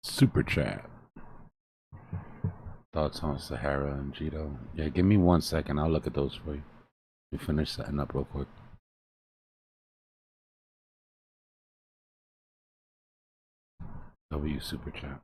Super chat. Thoughts on Sahara and Jito? Yeah, give me 1 second. I'll look at those for you. You finish setting up real quick. W super chat.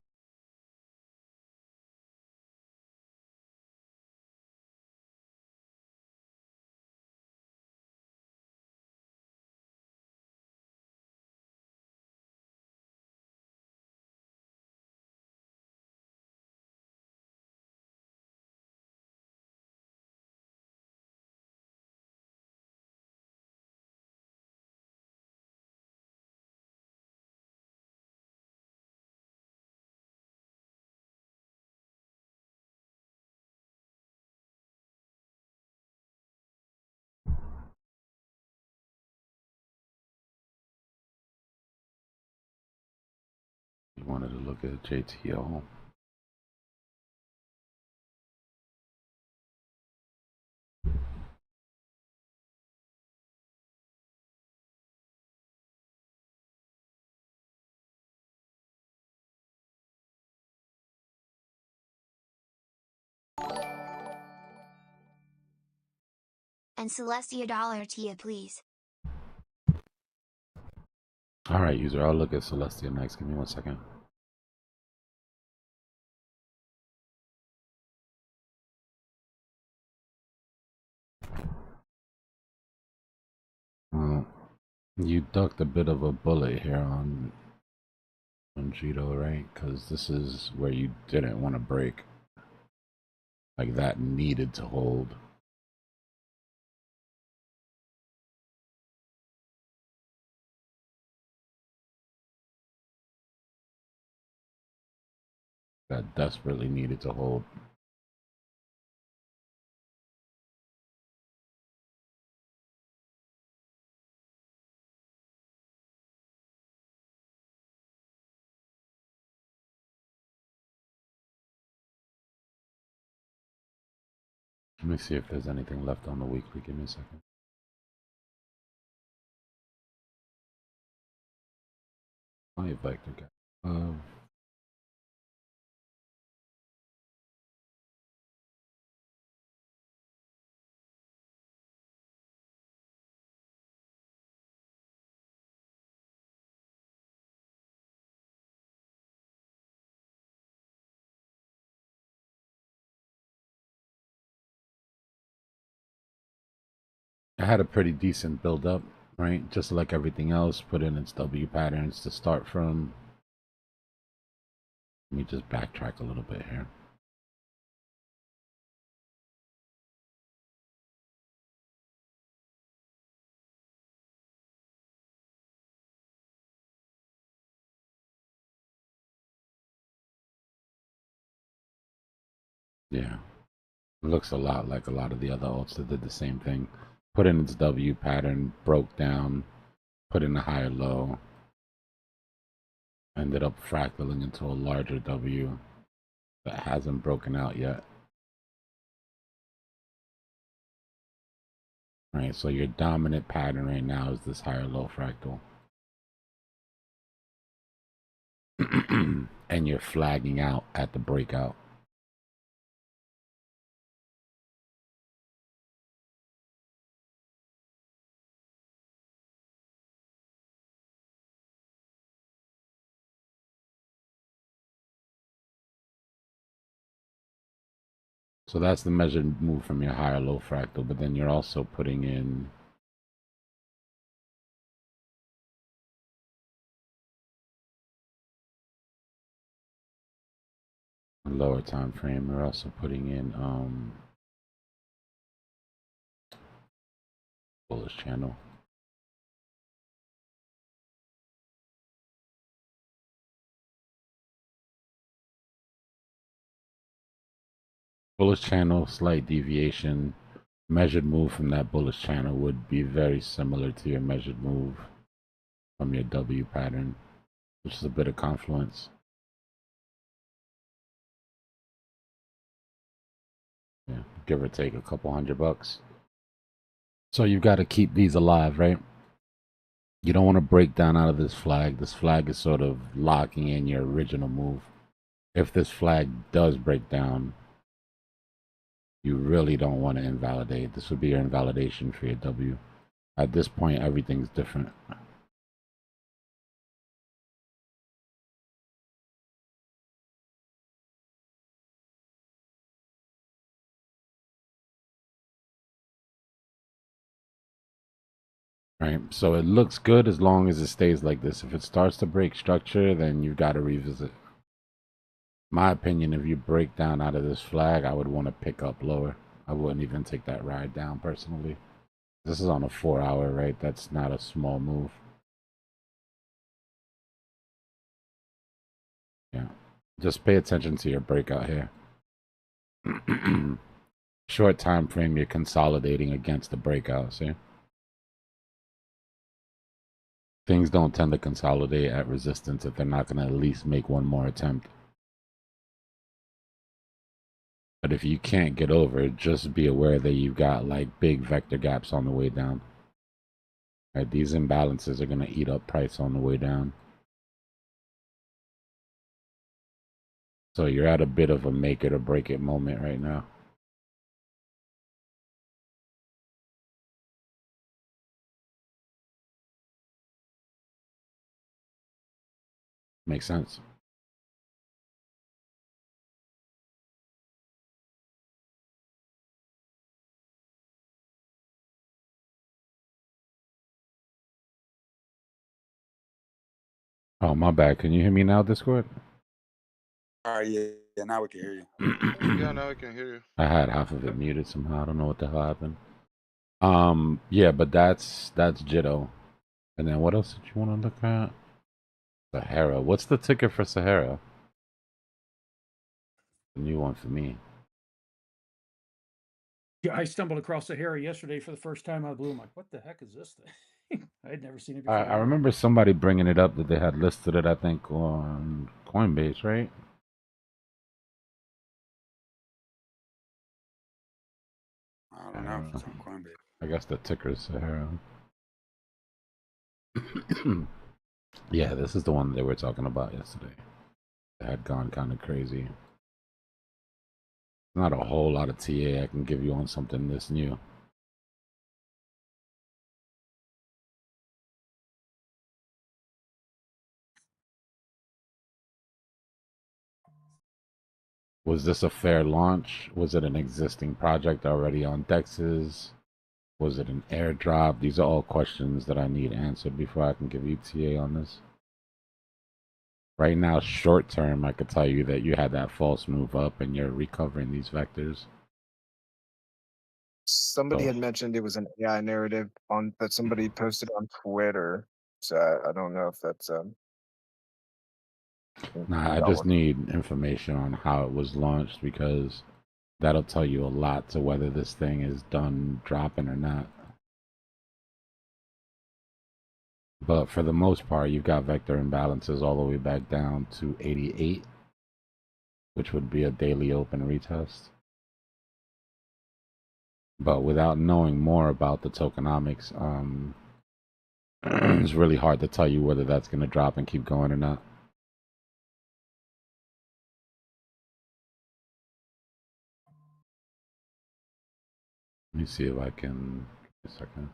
You wanted to look at JTO. And Celestia dollar Tia, please. All right, user. I'll look at Celestia next. Give me 1 second. Well, you ducked a bit of a bullet here on Jito, right? Because this is where you didn't want to break. Like that needed to hold. That desperately needed to hold. Let me see if there's anything left on the weekly. Give me a second. My vector guy. I had a pretty decent build up, right? Just like everything else, put in its W patterns to start from. Let me just backtrack a little bit here. Yeah, it looks a lot like a lot of the other alts that did the same thing. Put in its W pattern, broke down, put in a higher low, ended up fractaling into a larger W that hasn't broken out yet. Right, so your dominant pattern right now is this higher low fractal. And you're flagging out at the breakout. So that's the measured move from your higher low fractal, but then you're also putting in a lower time frame. You're also putting in bullish channel. Bullish channel, slight deviation. Measured move from that bullish channel would be very similar to your measured move from your W pattern, which is a bit of confluence. Yeah, give or take a couple $100. So you've got to keep these alive, right? You don't want to break down out of this flag. This flag is sort of locking in your original move. if this flag does break down, you really don't want to invalidate. This would be your invalidation for your W. At this point, everything's different. Right, so it looks good as long as it stays like this. If it starts to break structure, then you've got to revisit. My opinion, if you break down out of this flag, I would want to pick up lower. I wouldn't even take that ride down personally. This is on a 4 hour, right? That's not a small move. Yeah, just pay attention to your breakout here. Short time frame, you're consolidating against the breakout, see? Things don't tend to consolidate at resistance if they're not going to at least make one more attempt. But if you can't get over it, just be aware that you've got like big vector gaps on the way down. Right, these imbalances are going to eat up price on the way down. So you're at a bit of a make it or break it moment right now. Makes sense. Oh, my bad. Can you hear me now, Discord? All right, yeah, now we can hear you. Yeah, now I can hear you. I had half of it muted somehow. I don't know what the hell happened. Yeah, but that's Jito. And then what else did you want to look at? Sahara. What's the ticker for Sahara? The new one for me. Yeah, I stumbled across Sahara yesterday for the first time out of the blue. I'm like, what the heck is this thing? I had never seen it before. I remember somebody bringing it up that they had listed it, I think, on Coinbase, right? I don't know if it's on Coinbase. I guess the ticker is Sahara. Yeah, this is the one they were talking about yesterday. It had gone kind of crazy. Not a whole lot of TA I can give you on something this new. Was this a fair launch? Was it an existing project already on Dexes? Was it an airdrop? These are all questions that I need answered before I can give you TA on this. Right now, short term, I could tell you that you had that false move up and you're recovering these vectors. Somebody had mentioned it was an AI narrative on that somebody posted on Twitter. So I don't know if that's Nah, I just need information on how it was launched because that'll tell you a lot to whether this thing is done dropping or not. But for the most part, you've got vector imbalances all the way back down to 88, which would be a daily open retest. But without knowing more about the tokenomics, it's really hard to tell you whether that's going to drop and keep going or not. Let me see if I can. A second.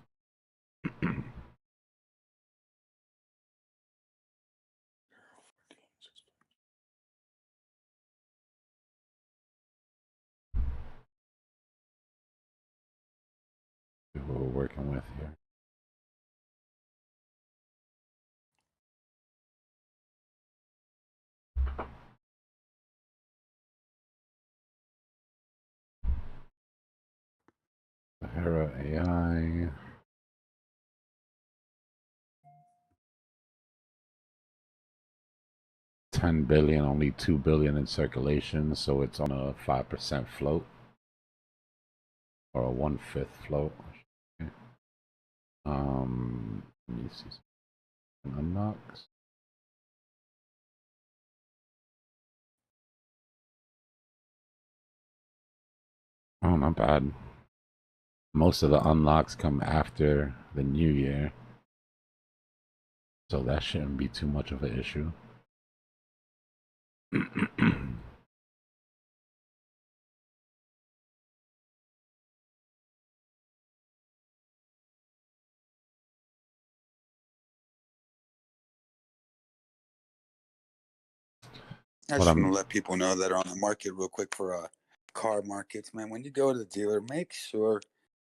See what we're working with here. Sahara AI. $10 billion, only $2 billion in circulation, so it's on a 5% float or a 1/5 float. Okay. Let me see. Unlocks. Oh, not bad. Most of the unlocks come after the new year, so that shouldn't be too much of an issue. I What just want to I'm let people know that are on the market real quick for car markets, man. When you go to the dealer, make sure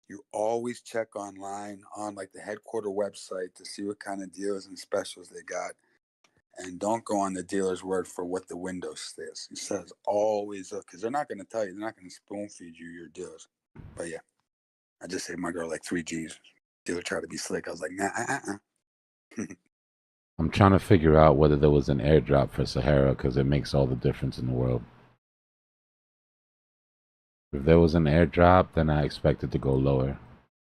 you always check online on like the headquarter website to see what kind of deals and specials they got. And don't go on the dealer's word for what the window says. It says always look, because they're not going to tell you. They're not going to spoon feed you your deals. But yeah, I just saved my girl like 3Gs. Dealer tried to be slick. I was like, nah. I'm trying to figure out whether there was an airdrop for Sahara because it makes all the difference in the world. If there was an airdrop, then I expect it to go lower.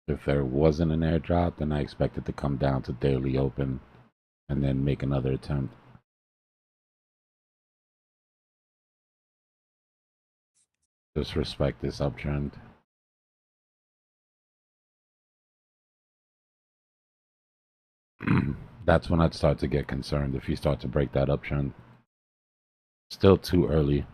If there wasn't an airdrop, then I expect it to come down to daily open and then make another attempt. Just respect this uptrend. That's when I'd start to get concerned if you start to break that uptrend. Still too early.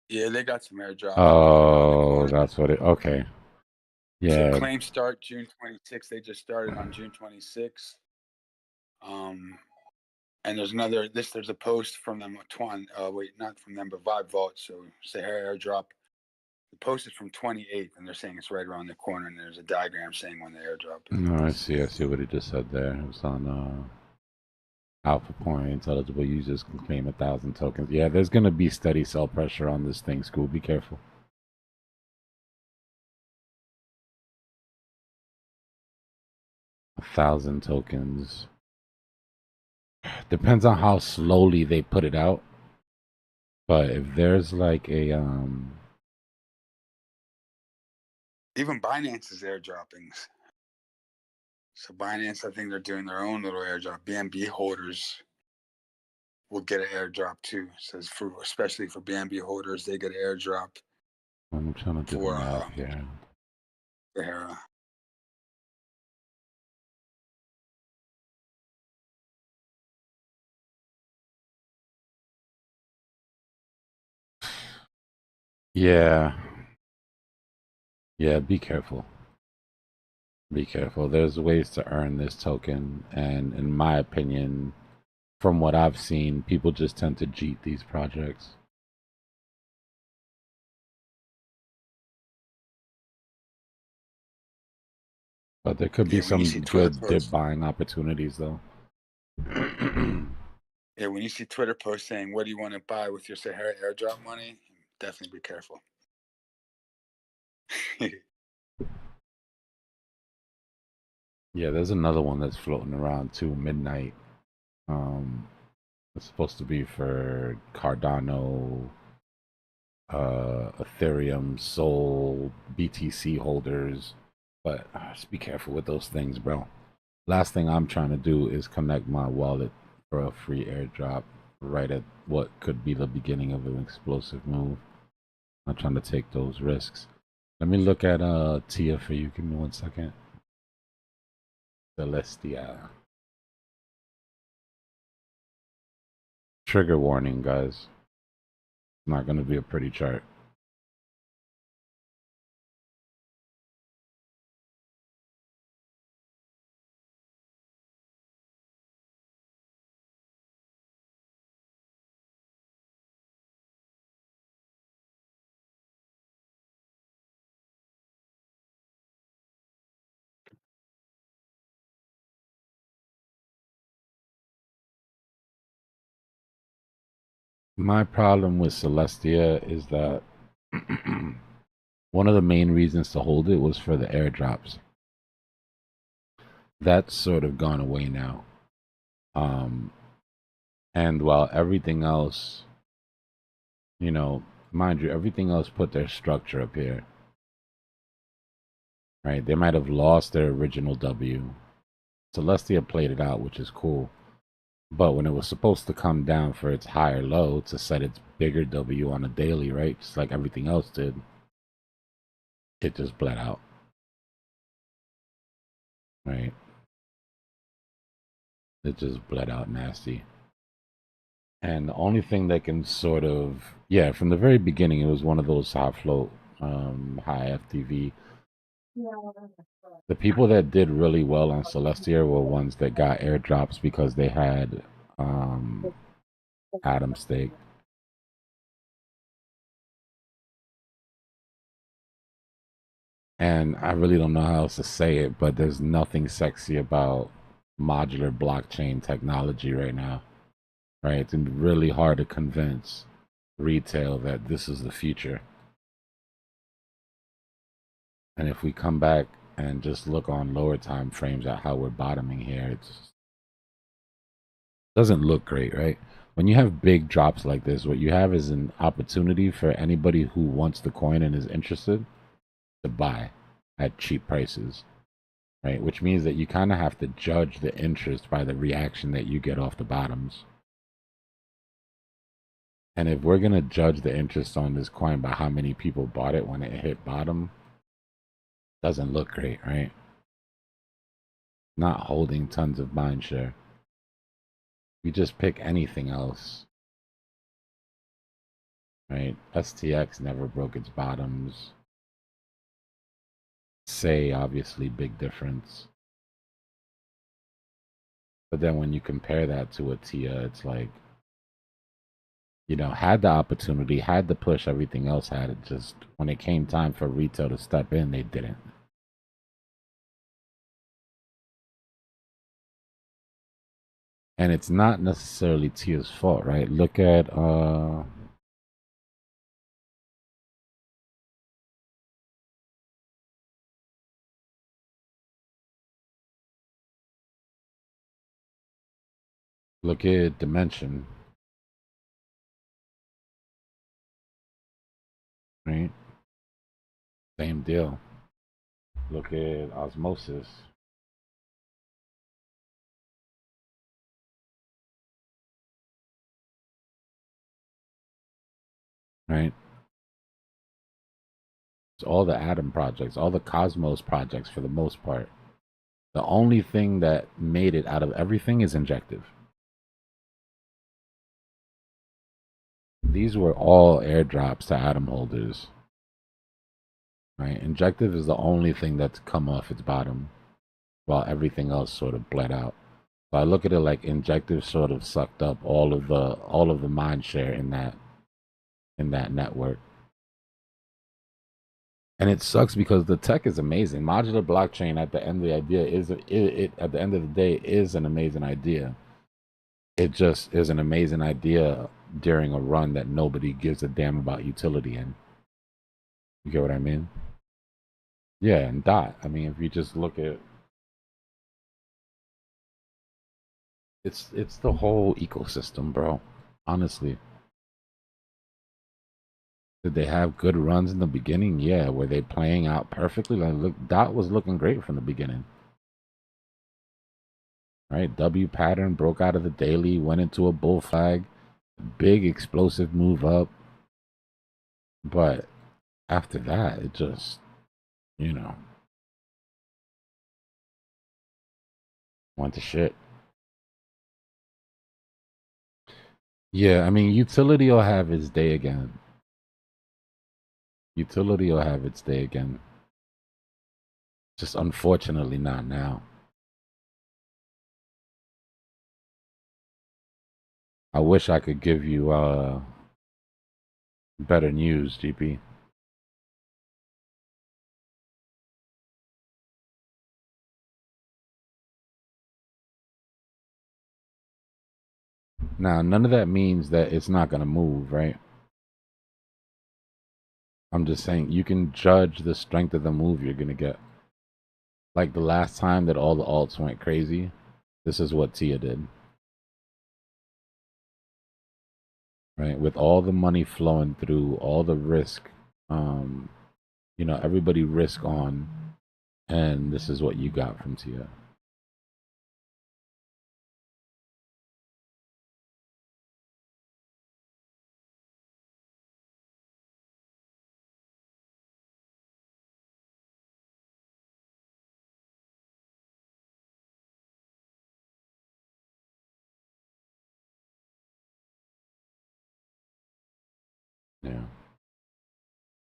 Yeah, they got some airdrops around the Oh, corner. that's what it. Okay. So Yeah. claims start June 26th. They just started on June 26th. And there's another. There's a post from them. Not from them, but Vibe Vault. So Sahara Airdrop. The post is from 28th, and they're saying it's right around the corner. And there's a diagram saying when the airdrop is. No, I see. I see what he just said there. It was on Alpha Points. Eligible users can claim 1,000 tokens. Yeah, there's gonna be steady sell pressure on this thing. School, be careful. $1,000 tokens. Depends on how slowly they put it out. But if there's like a Even Binance is airdropping. So Binance, I think they're doing their own little airdrop. BNB holders will get an airdrop too. It says especially for BNB holders, they get an airdrop I'm trying to do the for math here. Sahara. Yeah. Yeah, be careful. Be careful. There's ways to earn this token, and in my opinion, from what I've seen, people just tend to cheat these projects. But there could be When you some see Twitter good dip posts, buying opportunities, though. when you see Twitter posts saying, "What do you want to buy with your Sahara airdrop money?" Definitely be careful. Yeah, there's another one that's floating around too, midnight. It's supposed to be for Cardano, Ethereum, Sol, BTC holders. But just be careful with those things, bro. Last thing I'm trying to do is connect my wallet for a free airdrop right at what could be the beginning of an explosive move. I'm not trying to take those risks. Let me look at Tia for you. Give me 1 second. Celestia. Trigger warning, guys. Not going to be a pretty chart. My problem with Celestia is that one of the main reasons to hold it was for the airdrops. That's sort of gone away now. And while everything else, you know, mind you, everything else put their structure up here. Right? They might have lost their original W. Celestia played it out, which is cool. But when it was supposed to come down for its higher low to set its bigger W on a daily, right? Just like everything else did, it just bled out. Right? It just bled out nasty. And the only thing that can sort of, yeah, from the very beginning, it was one of those high float, high FTV. The people that did really well on Celestia were ones that got airdrops because they had Atom stake. And I really don't know how else to say it, but there's nothing sexy about modular blockchain technology right now, right? It's really hard to convince retail that this is the future. And if we come back and just look on lower time frames at how we're bottoming here, it just doesn't look great, right? When you have big drops like this, what you have is an opportunity for anybody who wants the coin and is interested to buy at cheap prices, right? Which means that you kind of have to judge the interest by the reaction that you get off the bottoms. And if we're going to judge the interest on this coin by how many people bought it when it hit bottom, doesn't look great, right? Not holding tons of mind share. You just pick anything else, right? STX never broke its bottoms. Say, obviously, big difference. But then when you compare that to a TIA, it's like, you know, had the opportunity, had the push, everything else had it. Just when it came time for retail to step in, they didn't. And it's not necessarily TIA's fault, right? Look at look at Dimension, right? Same deal. Look at Osmosis. Right? It's all the Atom projects, all the Cosmos projects for the most part. The only thing that made it out of everything is Injective. These were all airdrops to Atom holders. Right? Injective is the only thing that's come off its bottom, while everything else sort of bled out. So I look at it like Injective sort of sucked up all of the mind share in that network. And it sucks because the tech is amazing. Modular blockchain at the end of the idea is it at the end of the day is an amazing idea. It just is an amazing idea during a run that nobody gives a damn about utility in. You get what I mean? Yeah, and DOT. I mean, if you just look at it's the whole ecosystem, bro. Honestly. Did they have good runs in the beginning? Yeah. Were they playing out perfectly? Like, look, DOT was looking great from the beginning. Right? W pattern broke out of the daily, went into a bull flag, big explosive move up. But after that, it just, you know, went to shit. Yeah, I mean, utility will have its day again. Utility will have its day again. Just unfortunately not now. I wish I could give you better news, GP. Now, none of that means that it's not going to move, right? I'm just saying you can judge the strength of the move you're going to get. Like the last time that all the alts went crazy, this is what TIA did. Right? With all the money flowing through, all the risk, you know, everybody risk on, and this is what you got from TIA. Yeah.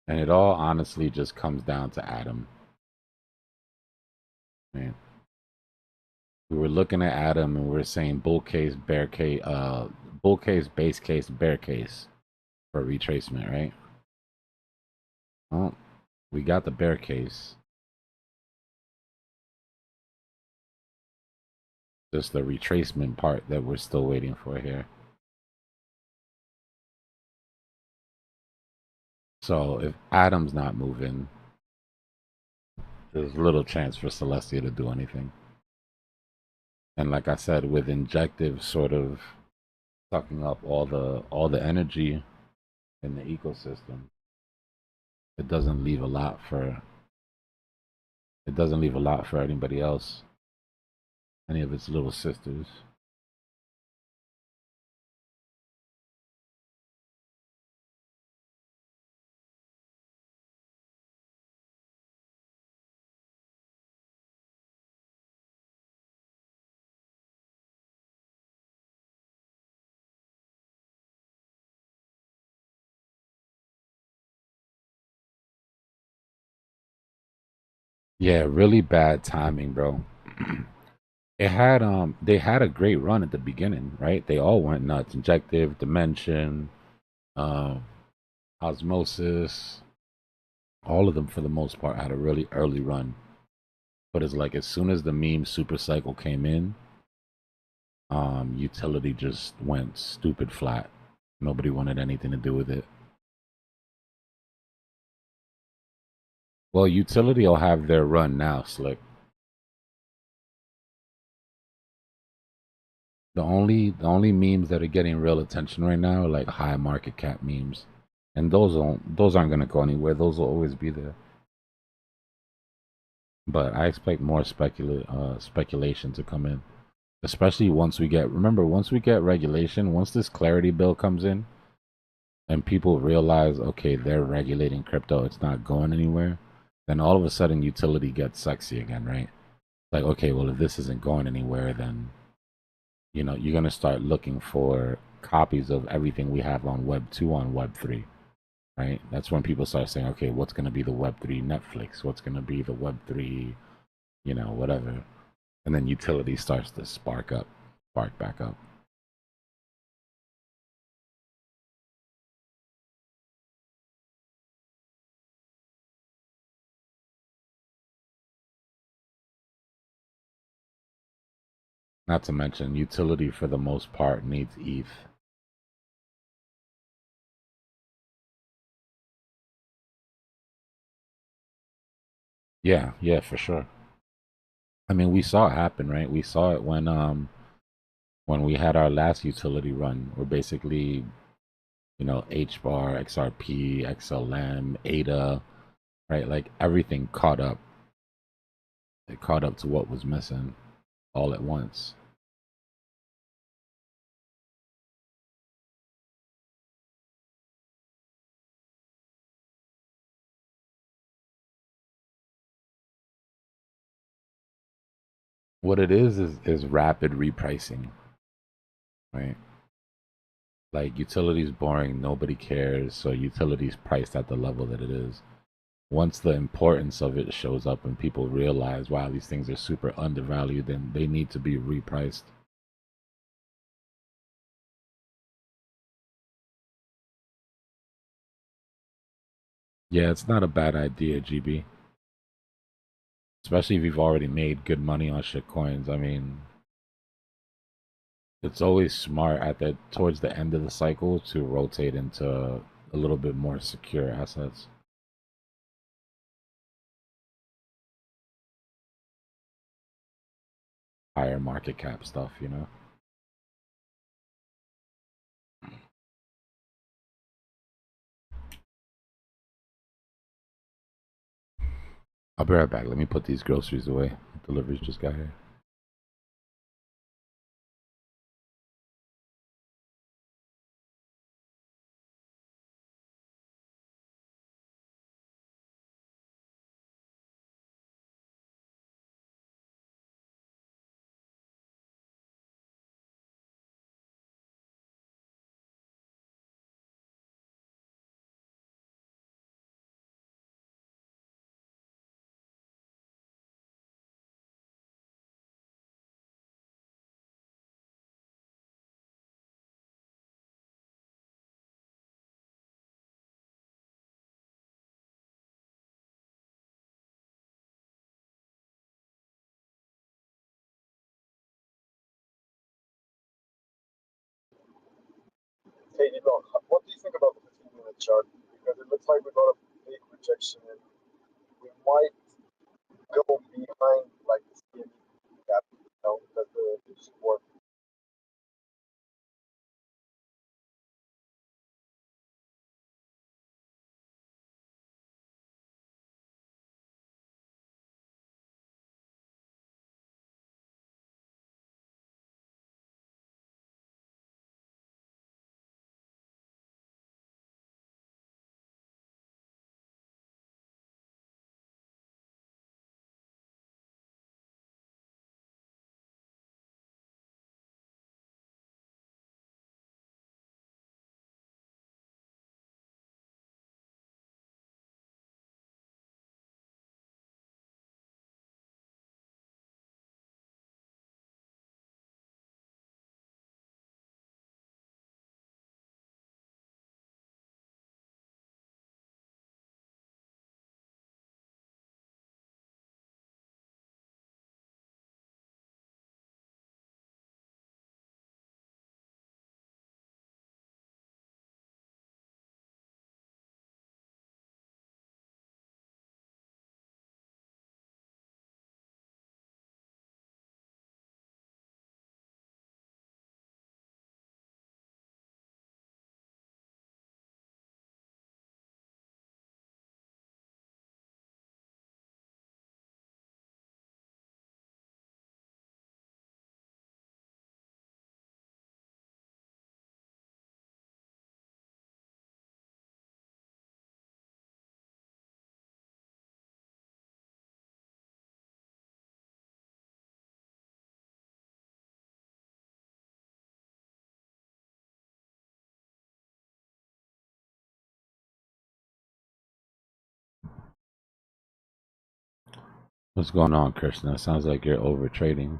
And it all honestly just comes down to Adam. Man. We were looking at Adam and we are saying bull case, bear case, bull case, base case, bear case for retracement, right? Well, we got the bear case. Just the retracement part that we're still waiting for here. So if Adam's not moving, there's little chance for Celestia to do anything. And like I said, with injective sort of sucking up all the energy in the ecosystem, it doesn't leave a lot for anybody else, any of its little sisters. Yeah, really bad timing, bro. It had they had a great run at the beginning, right? They all went nuts. Injective, Dimension, um, Osmosis, all of them for the most part had a really early run. But it's like as soon as the meme super cycle came in, utility just went stupid flat. Nobody wanted anything to do with it. Well, utility will have their run now, Slick. The only memes that are getting real attention right now are like high market cap memes. And those aren't gonna go anywhere. Those will always be there. But I expect more speculation to come in. Especially once we get regulation, once this clarity bill comes in and people realize, okay, they're regulating crypto, it's not going anywhere, then all of a sudden utility gets sexy again, right? Like, okay, well, if this isn't going anywhere, then, you know, you're going to start looking for copies of everything we have on Web 2 on Web 3, right? That's when people start saying, okay, what's going to be the Web 3 Netflix? What's going to be the Web 3, you know, whatever. And then utility starts to spark back up. Not to mention, utility for the most part needs ETH. Yeah, yeah, for sure. I mean, we saw it happen, right? We saw it when we had our last utility run, where basically, you know, HBAR, XRP, XLM, ADA, right? Like everything caught up. It caught up to what was missing all at once. What it is rapid repricing, right? Like utilities boring, nobody cares, so utilities priced at the level that it is. Once the importance of it shows up and people realize, wow, these things are super undervalued, then they need to be repriced. Yeah, it's not a bad idea, GB. Especially if you've already made good money on shitcoins. I mean, it's always smart at the towards the end of the cycle to rotate into a little bit more secure assets. Higher market cap stuff, you know. I'll be right back. Let me put these groceries away. Deliveries just got here. Hey, Dbloc, what do you think about the 15-minute chart? Because it looks like we got a big rejection and we might go behind like the CME gap, you know, that the support. What's going on, Krishna? Sounds like you're over trading.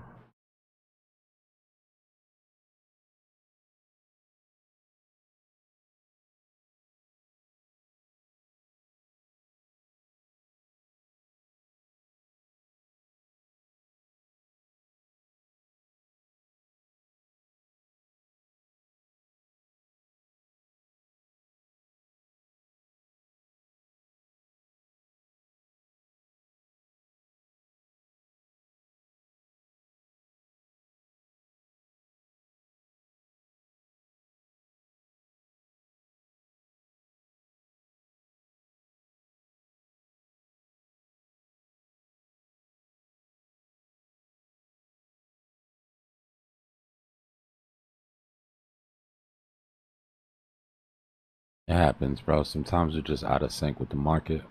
It happens, bro. Sometimes we're just out of sync with the market.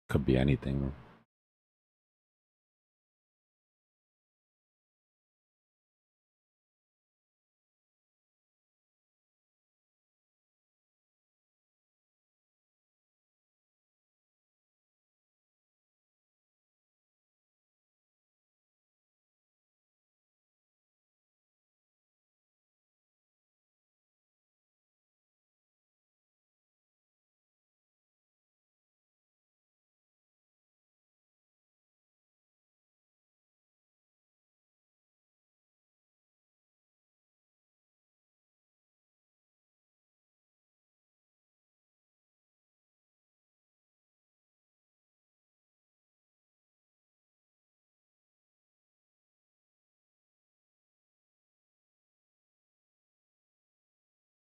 Could be anything.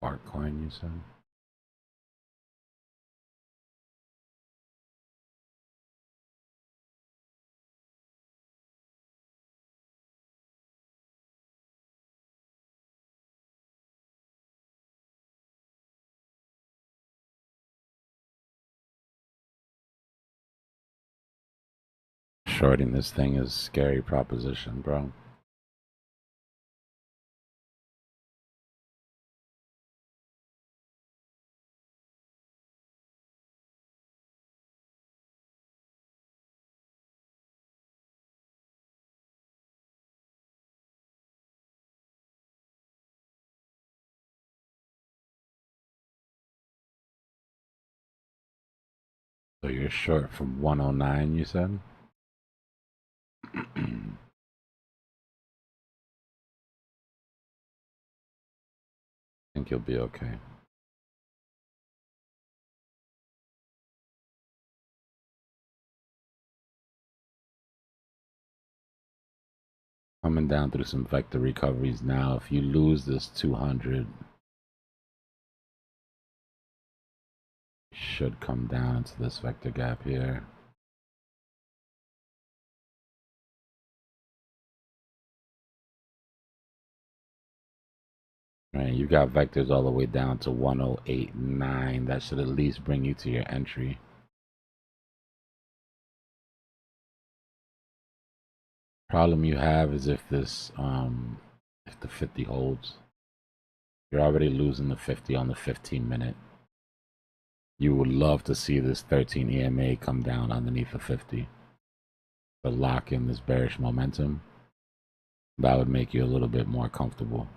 Altcoin, you said? Shorting this thing is a scary proposition, bro. So you're short from 109, you said? think you'll be okay. Coming down through some vector recoveries now. If you lose this 200, should come down into this vector gap here. Right, you got vectors all the way down to 1089. That should at least bring you to your entry. Problem you have is if this if the 50 holds, you're already losing the 50 on the 15-minute. You would love to see this 13 EMA come down underneath the 50 to lock in this bearish momentum. That would make you a little bit more comfortable.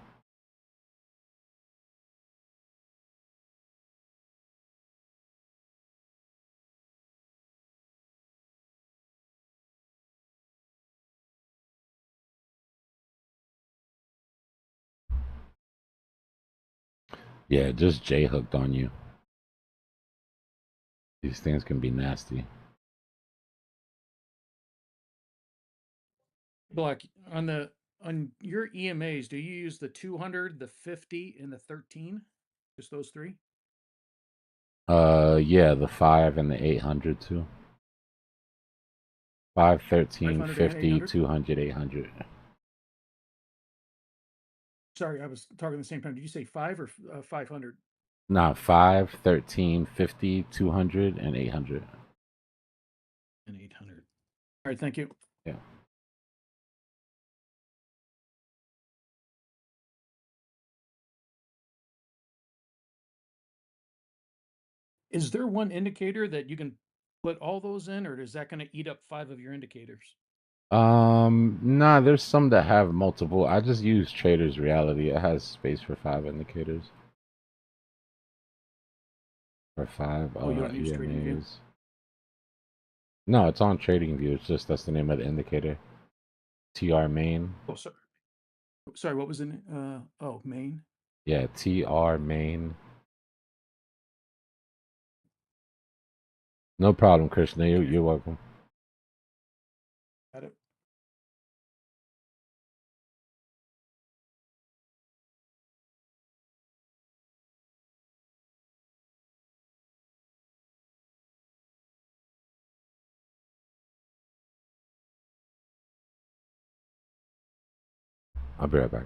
Yeah, just J hooked on you. These things can be nasty. Block on your EMAs, do you use the 200, the 50, and the 13? Just those three? Yeah, the 5 and the 800 too. 5, 13, 500 and 50, 800? 200, 800. Sorry, I was talking at the same time. Did you say 5 or 500? Nah, 5, 13, 50, 200, and 800. And 800. All right, thank you. Yeah. Is there one indicator that you can put all those in, or is that going to eat up 5 of your indicators? Nah, there's some that have multiple. I just use Trader's Reality. It has space for 5 indicators. Or 5 Oh, you don't use TradingView? EMAs. No, it's on TradingView. It's just that's the name of the indicator. TR main. Oh, sorry. Sorry, what was in? Oh, main. Yeah, TR main. No problem, Krishna. Okay. You're welcome. Got it. I'll be right back.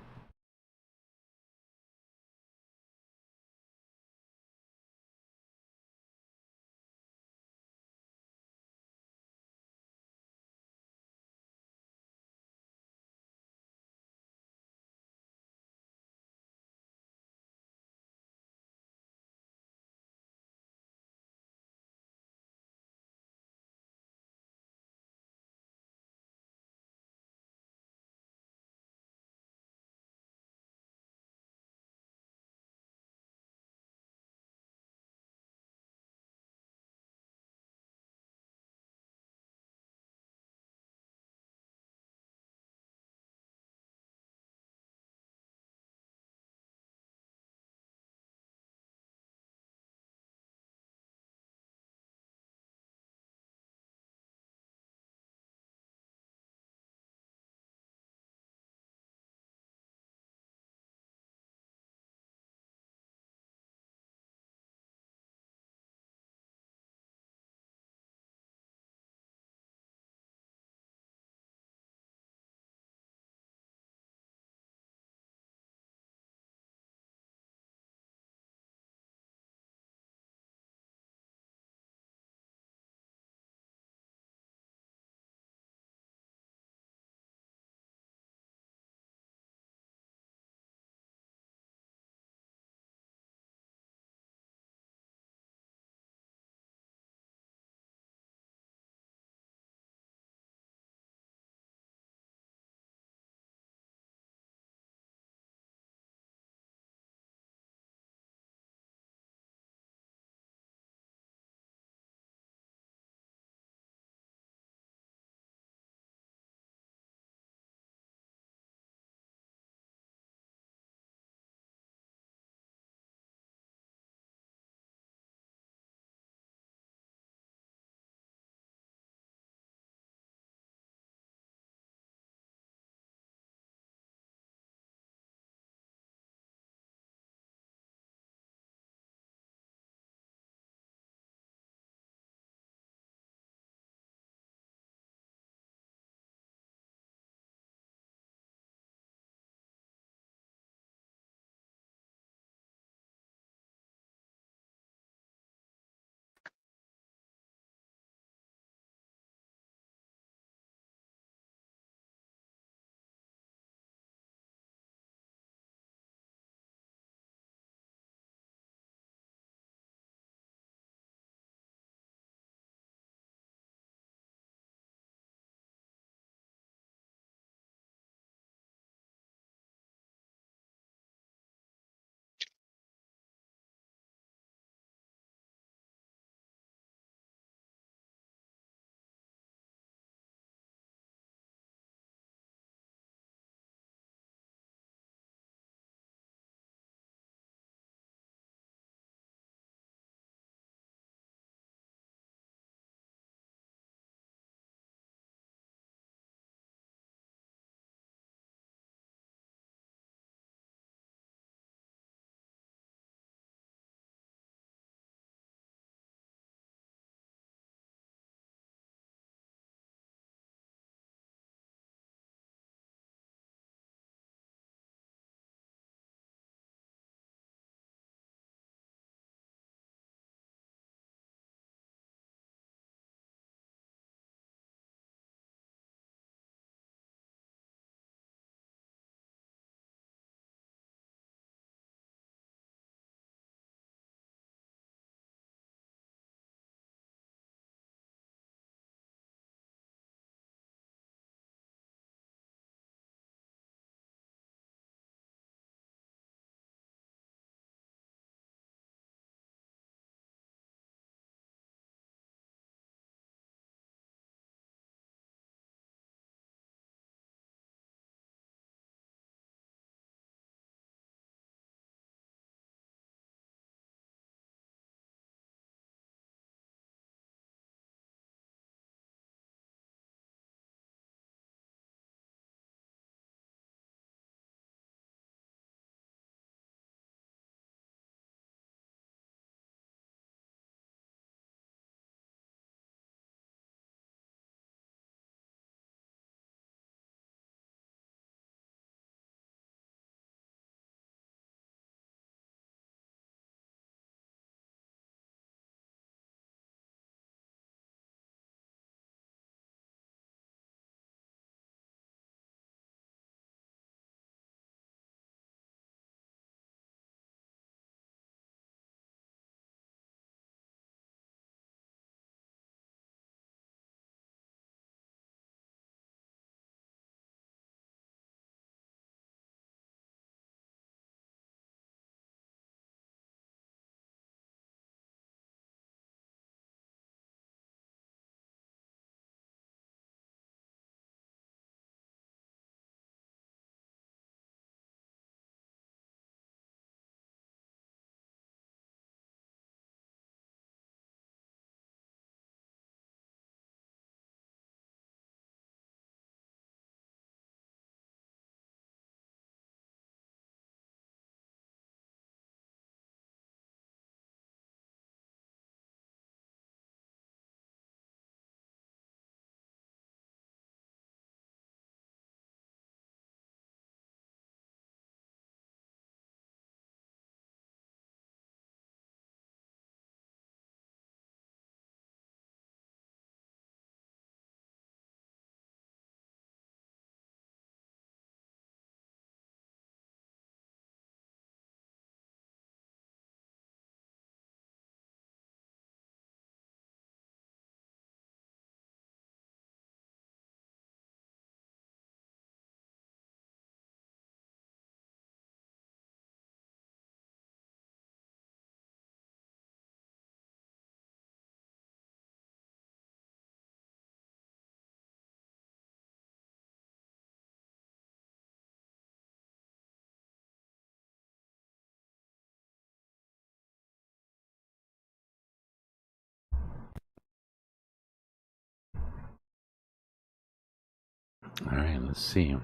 All right, let's see.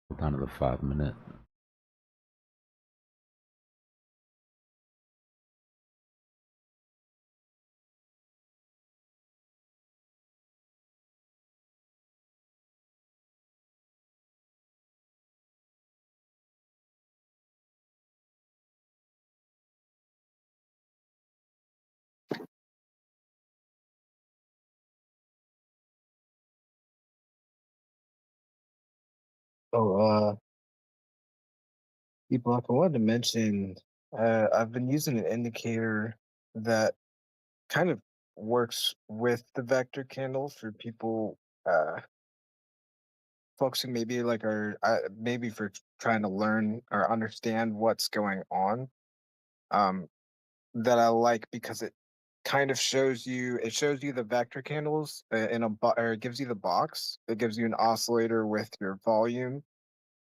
We're down to the 5 minute. Oh, Dbloc, I wanted to mention, I've been using an indicator that kind of works with the vector candle for people, folks who maybe like are maybe for trying to learn or understand what's going on. Um, that I like because it kind of shows you the vector candles in a or it gives you the box. It gives you an oscillator with your volume,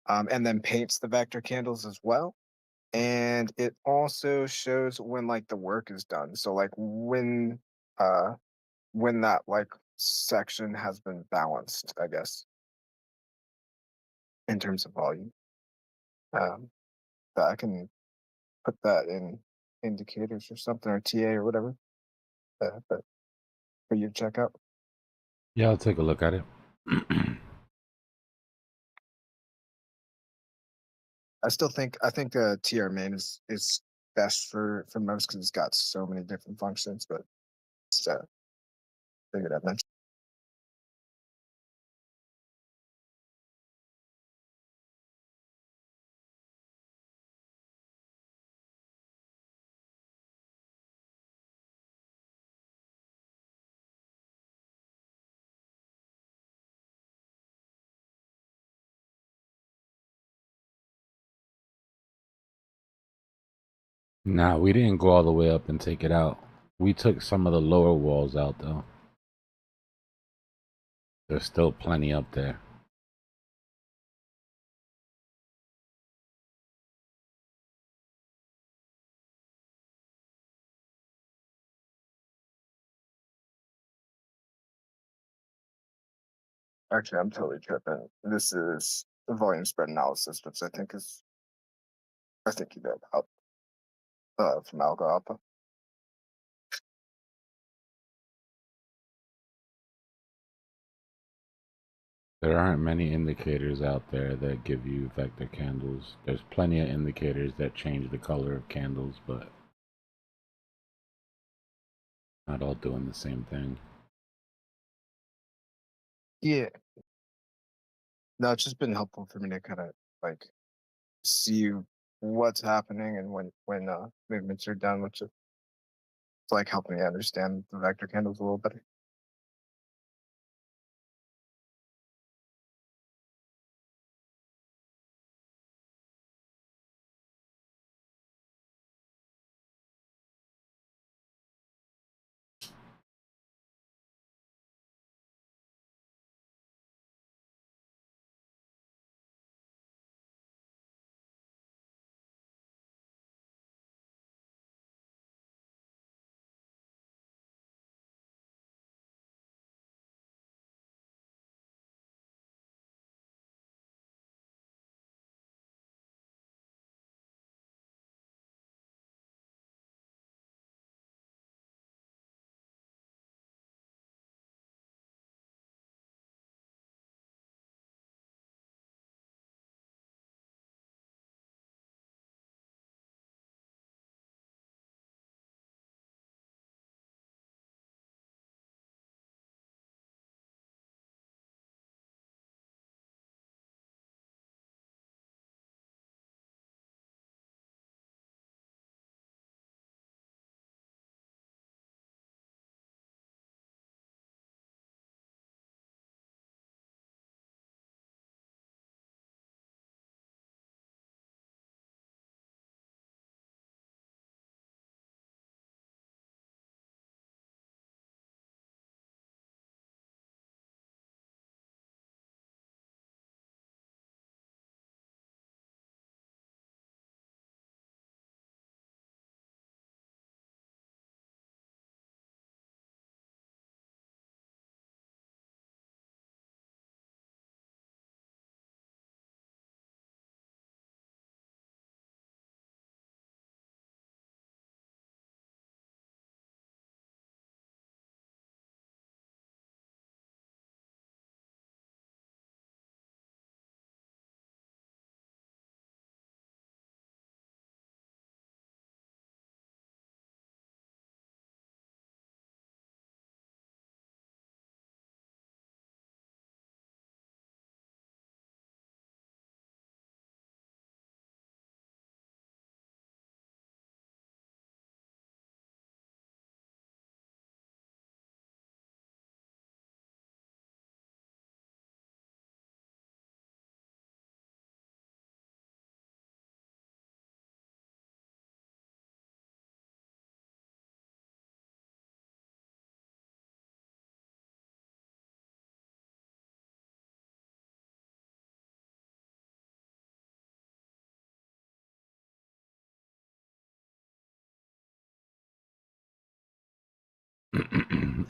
and then paints the vector candles as well. And it also shows when like the work is done. So like when that like section has been balanced, I guess, in terms of volume. Um, that I can put that in indicators or something or TA or whatever. But for you to check out. Yeah, I'll take a look at it. I think TR main is best for most because it's got so many different functions. But it's figured I'd mention. Nah, we didn't go all the way up and take it out. We took some of the lower walls out though. There's still plenty up there. Actually, I'm totally tripping. This is the volume spread analysis, which I think you did help from Algo Alpha. There aren't many indicators out there that give you vector candles. There's plenty of indicators that change the color of candles, but not all doing the same thing. Yeah. No, it's just been helpful for me to kind of like see what's happening and when movements are done, which is like helping me understand the vector candles a little better.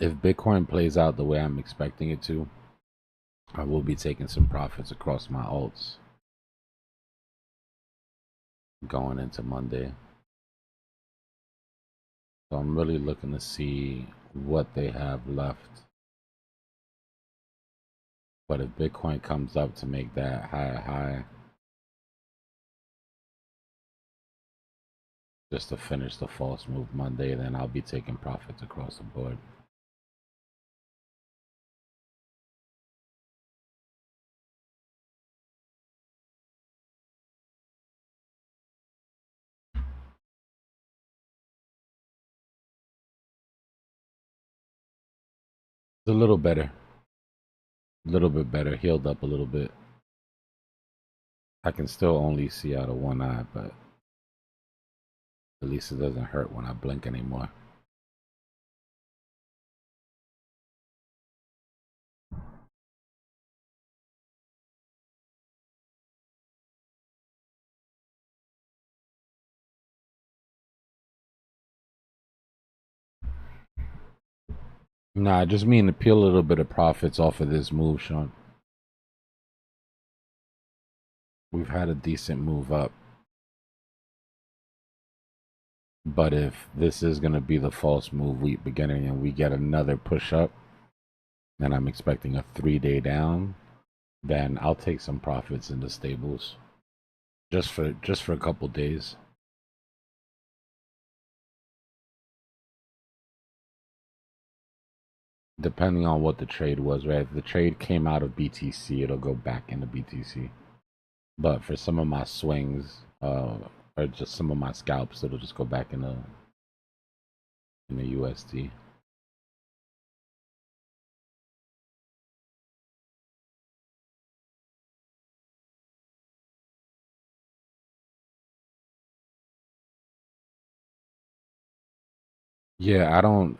If Bitcoin plays out the way I'm expecting it to, I will be taking some profits across my alts going into Monday. So I'm really looking to see what they have left. But if Bitcoin comes up to make that higher high, just to finish the false move Monday, then I'll be taking profits across the board. It's a little better. A little bit better. Healed up a little bit. I can still only see out of one eye, but at least it doesn't hurt when I blink anymore. Nah, I just mean to peel a little bit of profits off of this move, Sean. We've had a decent move up. But if this is going to be the false move week beginning and we get another push up, and I'm expecting a 3-day down, then I'll take some profits in the stables. Just for a couple days. Depending on what the trade was, right? If the trade came out of BTC, it'll go back into BTC. But for some of my swings, or just some of my scalps, it'll just go back in the USD. Yeah, I don't.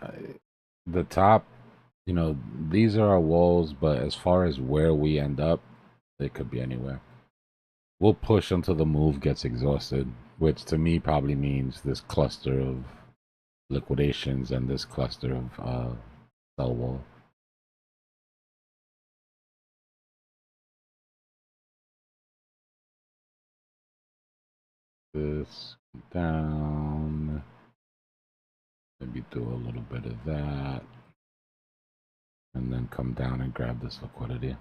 The top, these are our walls, but as far as where we end up, it could be anywhere. We'll push until the move gets exhausted, which to me probably means this cluster of liquidations and this cluster of sell wall. This down, maybe do a little bit of that, and then come down and grab this liquidity.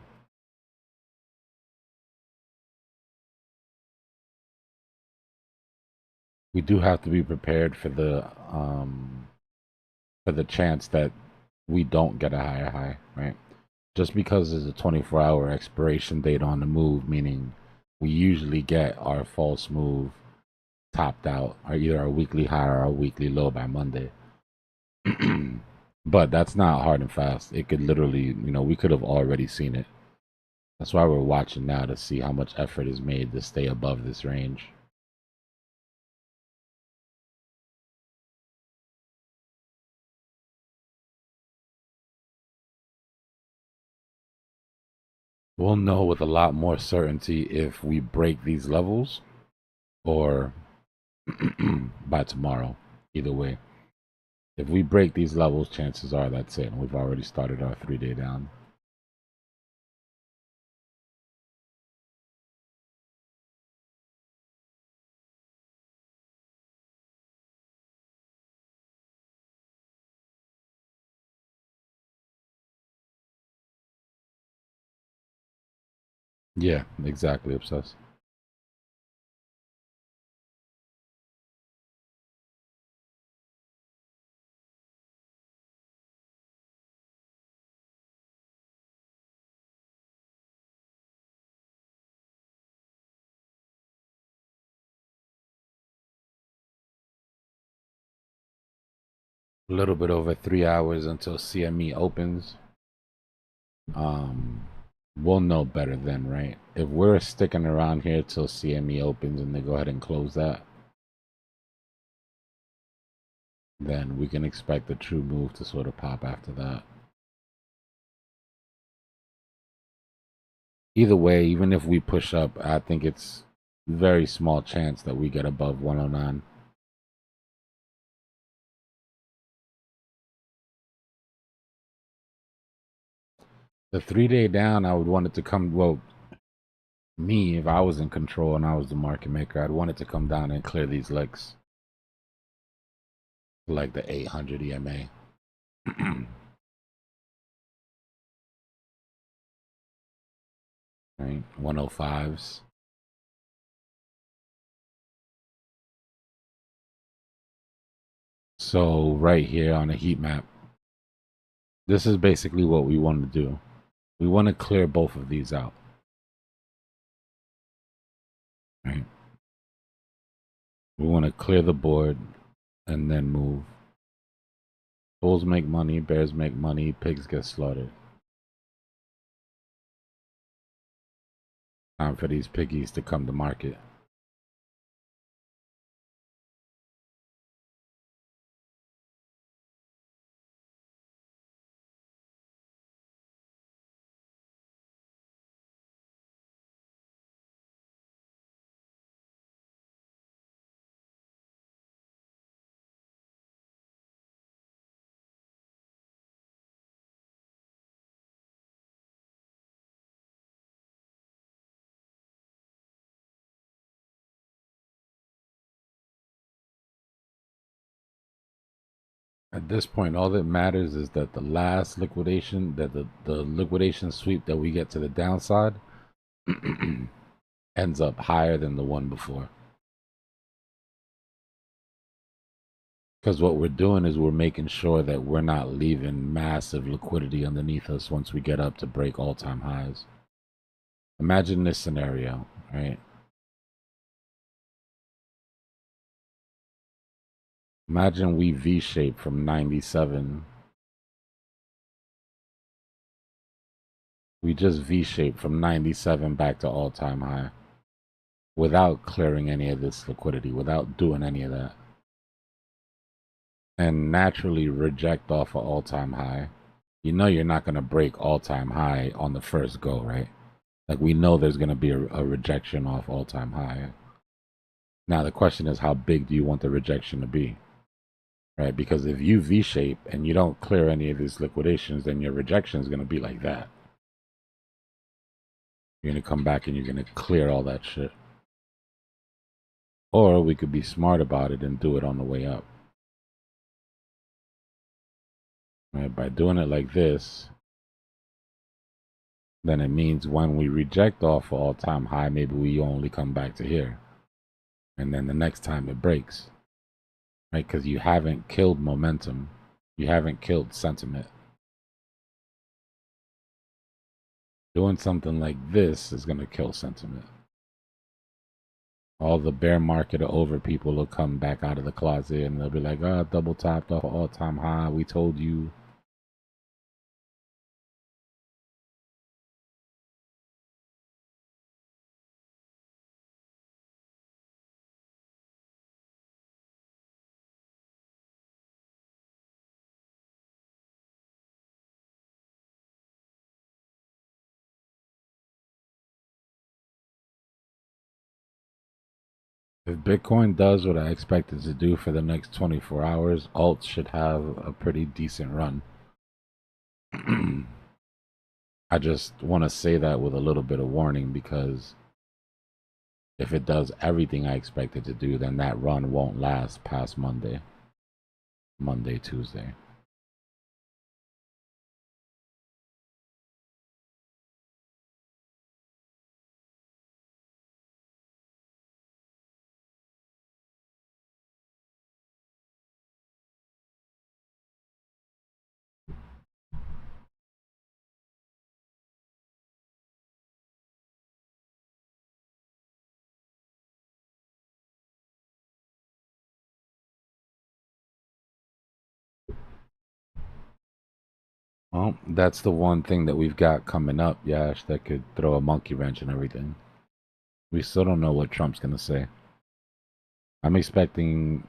We do have to be prepared for the chance that we don't get a higher high, right? Just because there's a 24-hour expiration date on the move, meaning we usually get our false move topped out, or either our weekly high or our weekly low by Monday. But that's not hard and fast. It could literally, we could have already seen it. That's why we're watching now to see how much effort is made to stay above this range. We'll know with a lot more certainty if we break these levels or by tomorrow. Either way. If we break these levels, chances are that's it. And we've already started our 3-day down. Yeah, exactly, Obsessed. A little bit over 3 hours until CME opens. We'll know better then, right? If we're sticking around here till CME opens and they go ahead and close that, then we can expect the true move to sort of pop after that. Either way, even if we push up, I think it's very small chance that we get above 109. The 3-day down, I would want it to come. Well, me, if I was in control and I was the market maker, I'd want it to come down and clear these legs, like the 800 EMA. Right, 105s. So right here on the heat map, this is basically what we want to do. We want to clear both of these out. Right. We want to clear the board and then move. Bulls make money, bears make money, pigs get slaughtered. Time for these piggies to come to market. At this point, all that matters is that the last liquidation, that the liquidation sweep that we get to the downside ends up higher than the one before. Because what we're doing is we're making sure that we're not leaving massive liquidity underneath us once we get up to break all-time highs. Imagine this scenario, right? Imagine we V-shape from 97. We just V-shape from 97 back to all-time high without clearing any of this liquidity, without doing any of that. And naturally reject off of all-time high. You know you're not going to break all-time high on the first go, right? Like we know there's going to be a rejection off all-time high. Now the question is, how big do you want the rejection to be? Right? Because if you V-shape and you don't clear any of these liquidations, then your rejection is going to be like that. You're going to come back and you're going to clear all that shit. Or we could be smart about it and do it on the way up. Right? By doing it like this, then it means when we reject off of all-time high, maybe we only come back to here. And then the next time it breaks. Right? Because you haven't killed momentum. You haven't killed sentiment. Doing something like this is going to kill sentiment. All the bear market over people will come back out of the closet and they'll be like, oh, double tapped off of all-time high. We told you. If Bitcoin does what I expect it to do for the next 24 hours, alts should have a pretty decent run. I just want to say that with a little bit of warning, because if it does everything I expect it to do, then that run won't last past Monday, Tuesday. Well, that's the one thing that we've got coming up, Yash, that could throw a monkey wrench in everything. We still don't know what Trump's going to say. I'm expecting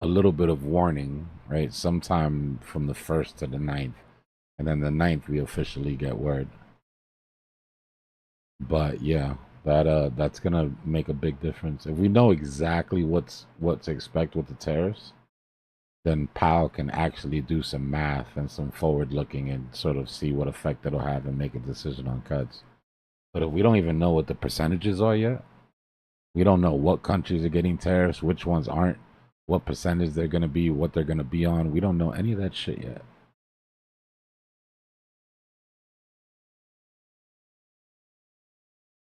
a little bit of warning, right? Sometime from the 1st to the 9th. And then the 9th, we officially get word. But yeah, that's going to make a big difference. If we know exactly what to expect with the tariffs, then Powell can actually do some math and some forward looking and sort of see what effect it'll have and make a decision on cuts. But if we don't even know what the percentages are yet, we don't know what countries are getting tariffs, which ones aren't, what percentage they're going to be, what they're going to be on. We don't know any of that shit yet.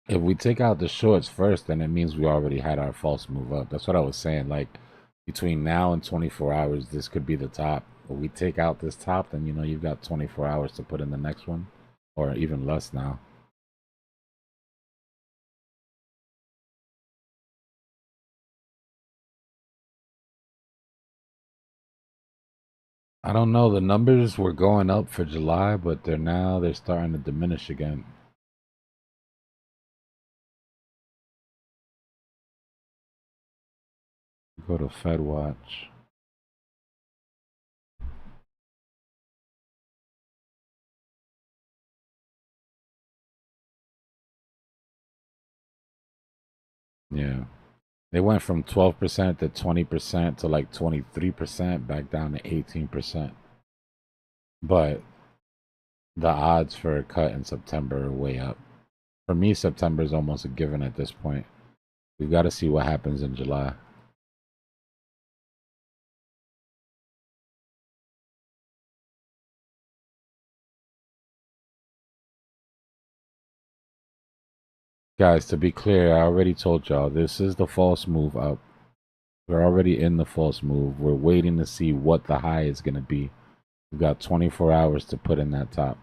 If we take out the shorts first, then it means we already had our false move up. That's what I was saying. Like, between now and 24 hours, this could be the top. If we take out this top, then, you know, you've got 24 hours to put in the next one, or even less now. I don't know. The numbers were going up for July, but they're starting to diminish again. Go to Fed Watch. Yeah. They went from 12% to 20% to like 23%, back down to 18%. But the odds for a cut in September are way up. For me, September is almost a given at this point. We've got to see what happens in July. Guys, to be clear, I already told y'all, this is the false move up. We're already in the false move. We're waiting to see what the high is going to be. We've got 24 hours to put in that top.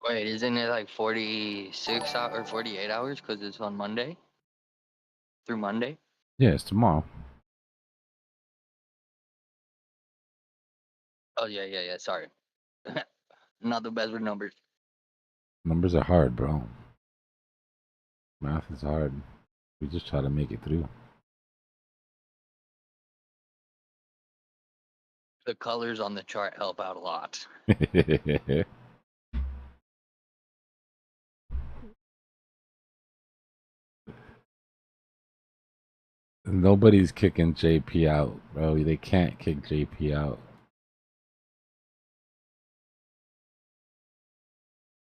Wait, isn't it like 46 hours or 48 hours because it's on Monday? Through Monday? Yeah, it's tomorrow. Oh, yeah. Sorry. Not the best with numbers. Numbers are hard, bro. Math is hard. We just try to make it through. The colors on the chart help out a lot. Nobody's kicking JP out, bro. They can't kick JP out.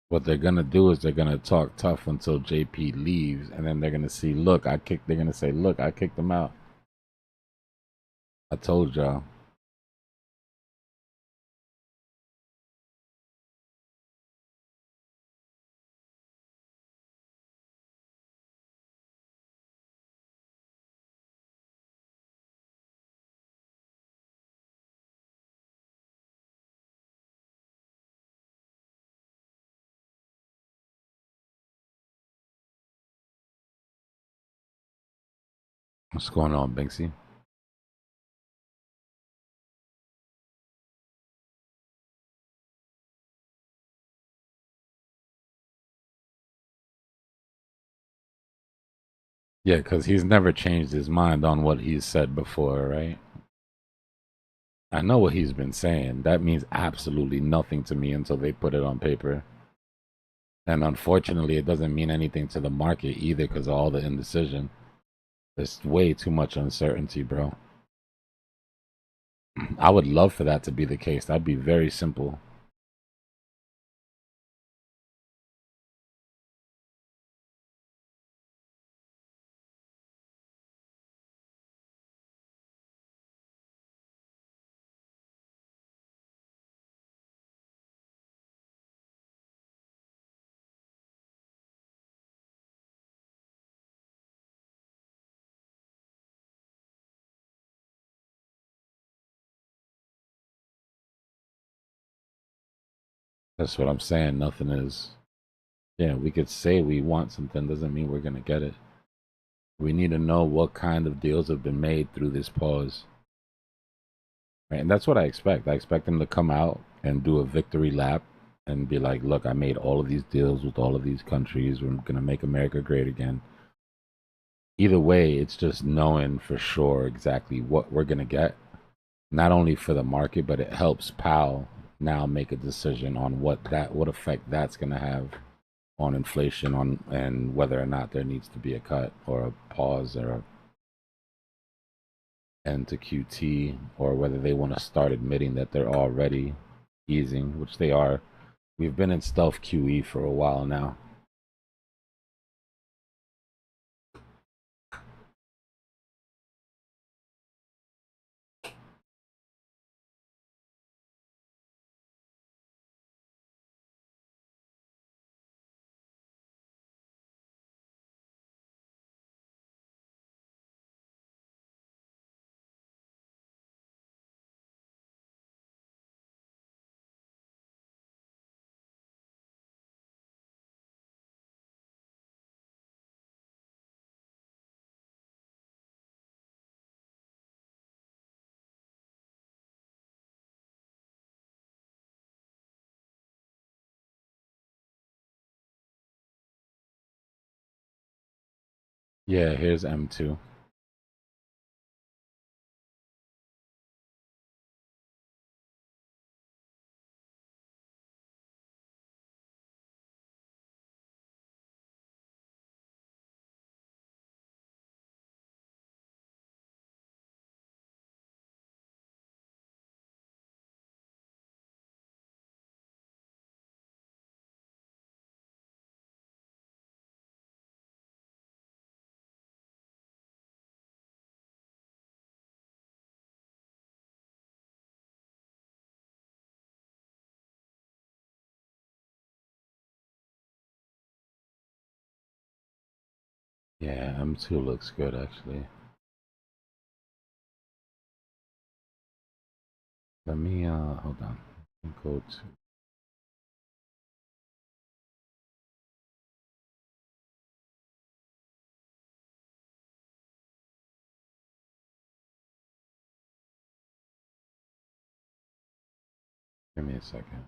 What they're gonna do is they're gonna talk tough until JP leaves, and then they're gonna see, look, they're gonna say, look, I kicked him out. I told y'all. What's going on, Banksy? Yeah, because he's never changed his mind on what he's said before, right? I know what he's been saying. That means absolutely nothing to me until they put it on paper. And unfortunately, it doesn't mean anything to the market either because of all the indecision. There's way too much uncertainty, bro. I would love for that to be the case. That'd be very simple. That's what I'm saying. Nothing is. Yeah, we could say we want something, doesn't mean we're going to get it. We need to know what kind of deals have been made through this pause. Right? And that's what I expect. I expect them to come out and do a victory lap and be like, look, I made all of these deals with all of these countries. We're going to make America great again. Either way, it's just knowing for sure exactly what we're going to get. Not only for the market, but it helps Powell now make a decision on what effect that's going to have on inflation and whether or not there needs to be a cut or a pause or a end to QT, or whether they want to start admitting that they're already easing, which they are. We've been in stealth QE for a while now. Yeah, here's M2. Yeah, M2 looks good actually. Let me hold on. Go to give me a second.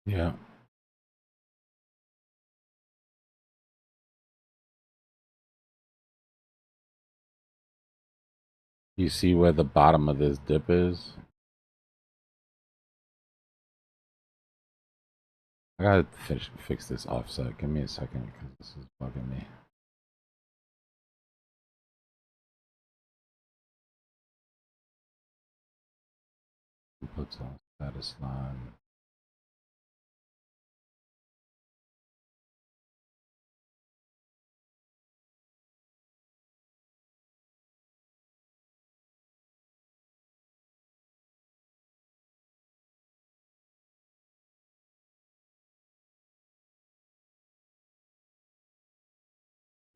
Yeah. You see where the bottom of this dip is? I gotta fix this offset. Give me a second because this is bugging me. Puts on status line.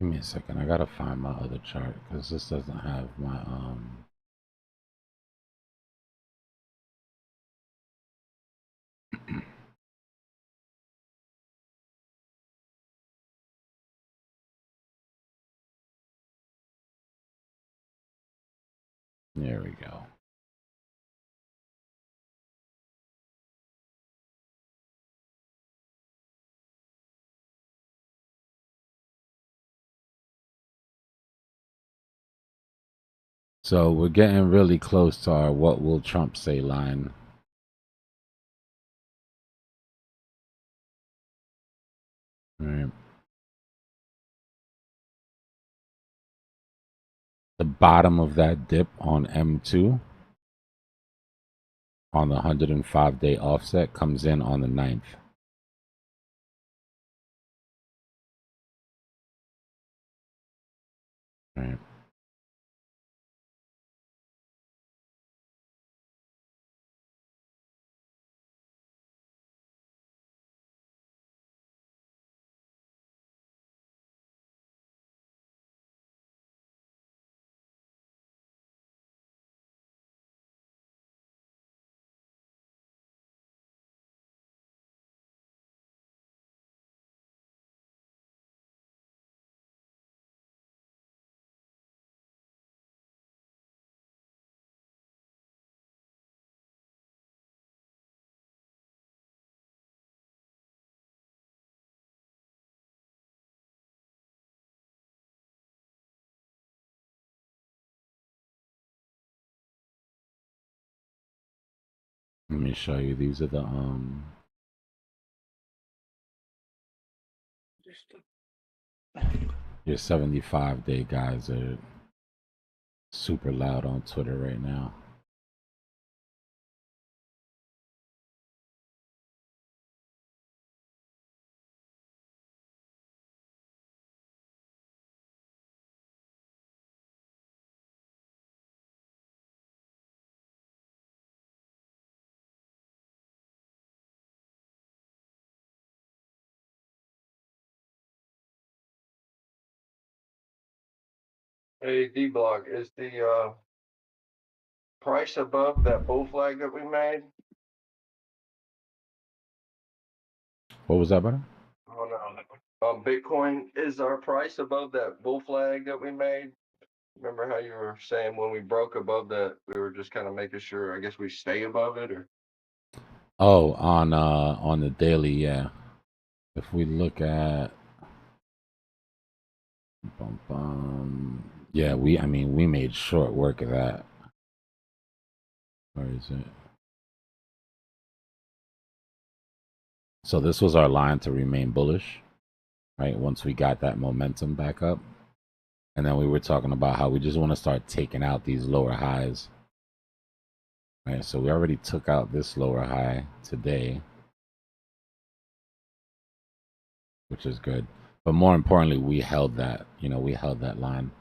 Give me a second. I gotta find my other chart because this doesn't have my There we go. So we're getting really close to our "what will Trump say" line. All right. The bottom of that dip on M2 on the 105-day offset comes in on the 9th. All right. Let me show you. These are the your 75-day guys are super loud on Twitter right now. Hey, Dbloc, is the price above that bull flag that we made? What was that, brother? Oh no. Bitcoin, is our price above that bull flag that we made? Remember how you were saying when we broke above that, we were just kind of making sure, I guess we stay above it, or? Oh, on the daily, yeah. If we look at yeah, I mean we made short work of that. Where is it? So this was our line to remain bullish, right? Once we got that momentum back up. And then we were talking about how we just want to start taking out these lower highs. Right, so we already took out this lower high today, which is good. But more importantly, we held that, we held that line.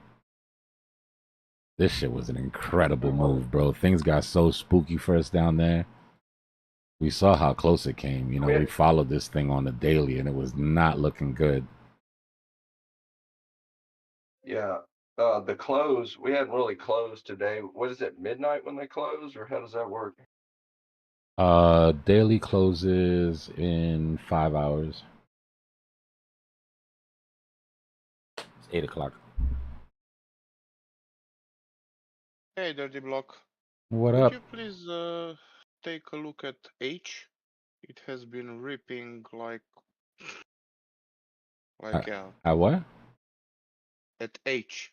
This shit was an incredible move, bro. Things got so spooky for us down there. We saw how close it came. We followed this thing on the daily and it was not looking good. Yeah. The close, we hadn't really closed today. What is it, midnight when they close, or how does that work? Daily closes in 5 hours. It's 8 o'clock. Hey there, Dbloc. What Could up? you please take a look at H? It has been ripping like yeah. At what? At H.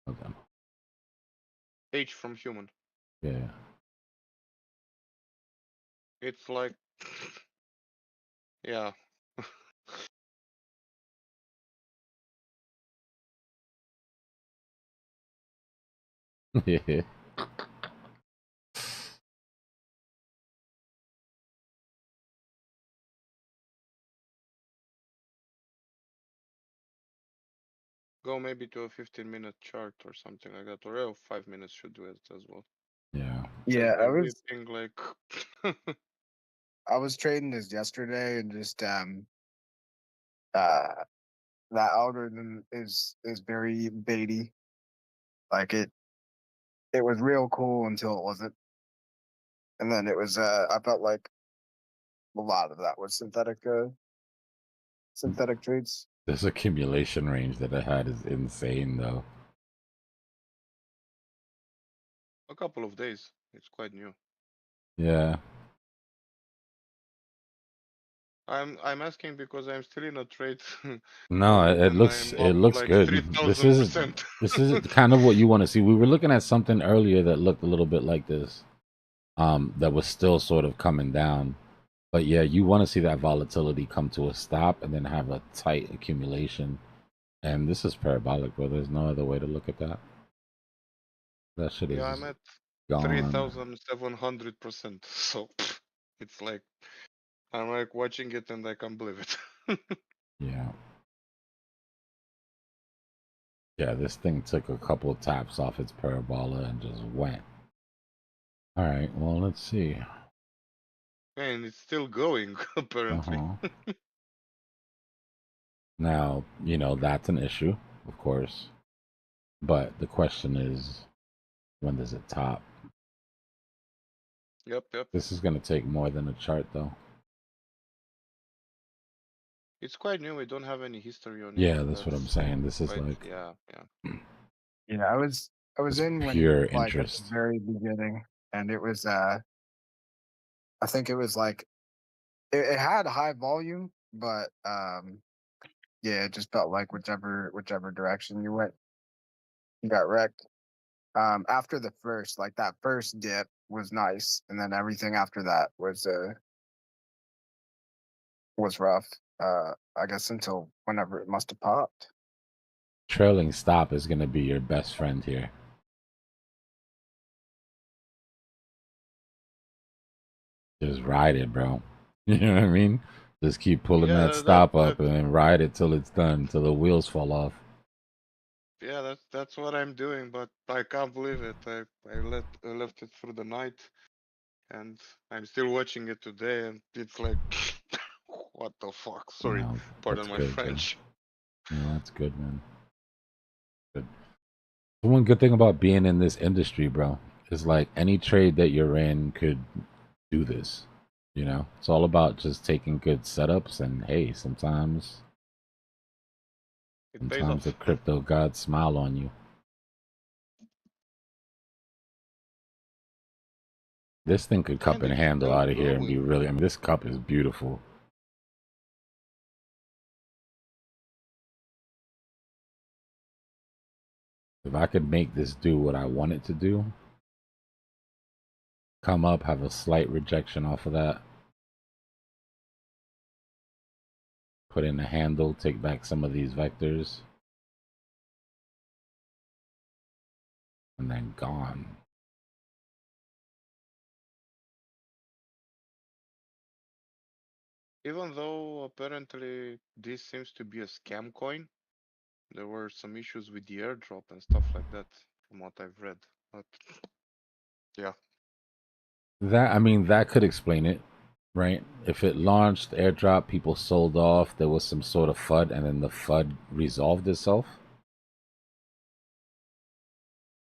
Okay. H from human. Yeah. It's like yeah. Yeah. Go maybe to a 15-minute chart or something like that, or 5 minutes should do it as well. Yeah. Yeah, Has been ripping like I was trading this yesterday and just that algorithm is very baity. Like it was real cool until it wasn't. And then it was I felt like a lot of that was synthetic trades. This accumulation range that it had is insane, though. a couple of days. It's quite new. Yeah. I'm asking because I'm still in a trade. No, it and looks I'm it up looks like good. This is 3000%. this is kind of what you want to see. We were looking at something earlier that looked a little bit like this, that was still sort of coming down. But yeah, you want to see that volatility come to a stop and then have a tight accumulation. And this is parabolic, bro. There's no other way to look at that. That shit is Yeah, I'm at gone. 3700%. So it's like I'm like watching it and I can't believe it. Yeah. Yeah, this thing took a couple of taps off its parabola and just went. All right, well, let's see. And it's still going, apparently. Now, that's an issue, of course. But the question is, when does it top? Yep. This is going to take more than a chart, though. It's quite new. We don't have any history on it. Yeah, that's what I'm saying. This is quite, like... yeah. Yeah, I was it's in when pure like at the interest. very beginning, and it was I think it was like it had high volume, but yeah, it just felt like whichever direction you went, you got wrecked. After the first, like that first dip, was nice, and then everything after that was rough. I guess until whenever it must have popped. Trailing stop is going to be your best friend here. Just ride it, bro. You know what I mean? Just keep pulling that Yeah, stop up and then ride it till it's done, till the wheels fall off. yeah, that's what I'm doing, but I can't believe it. I left it through the night, and I'm still watching it today, and it's like, what the fuck? Sorry, No, that's pardon my good, bro. French. No, that's good, man. Good. The one good thing about being in this industry, bro, is like any trade that you're in could do this. You know, it's all about just taking good setups, and hey, sometimes It pays the off. crypto gods smile on you. This thing could cup And and it's handle still out of here and be going. really. I mean, this cup is beautiful. If I could make this do what I want it to do, come up, have a slight rejection off of that, put in a handle, take back some of these vectors, and then gone. Even though apparently this seems to be a scam coin, there were some issues with the airdrop and stuff like that, from what I've read. But yeah, That, I mean, that could explain it, right? If it launched airdrop, people sold off, there was some sort of FUD, and then the FUD resolved itself,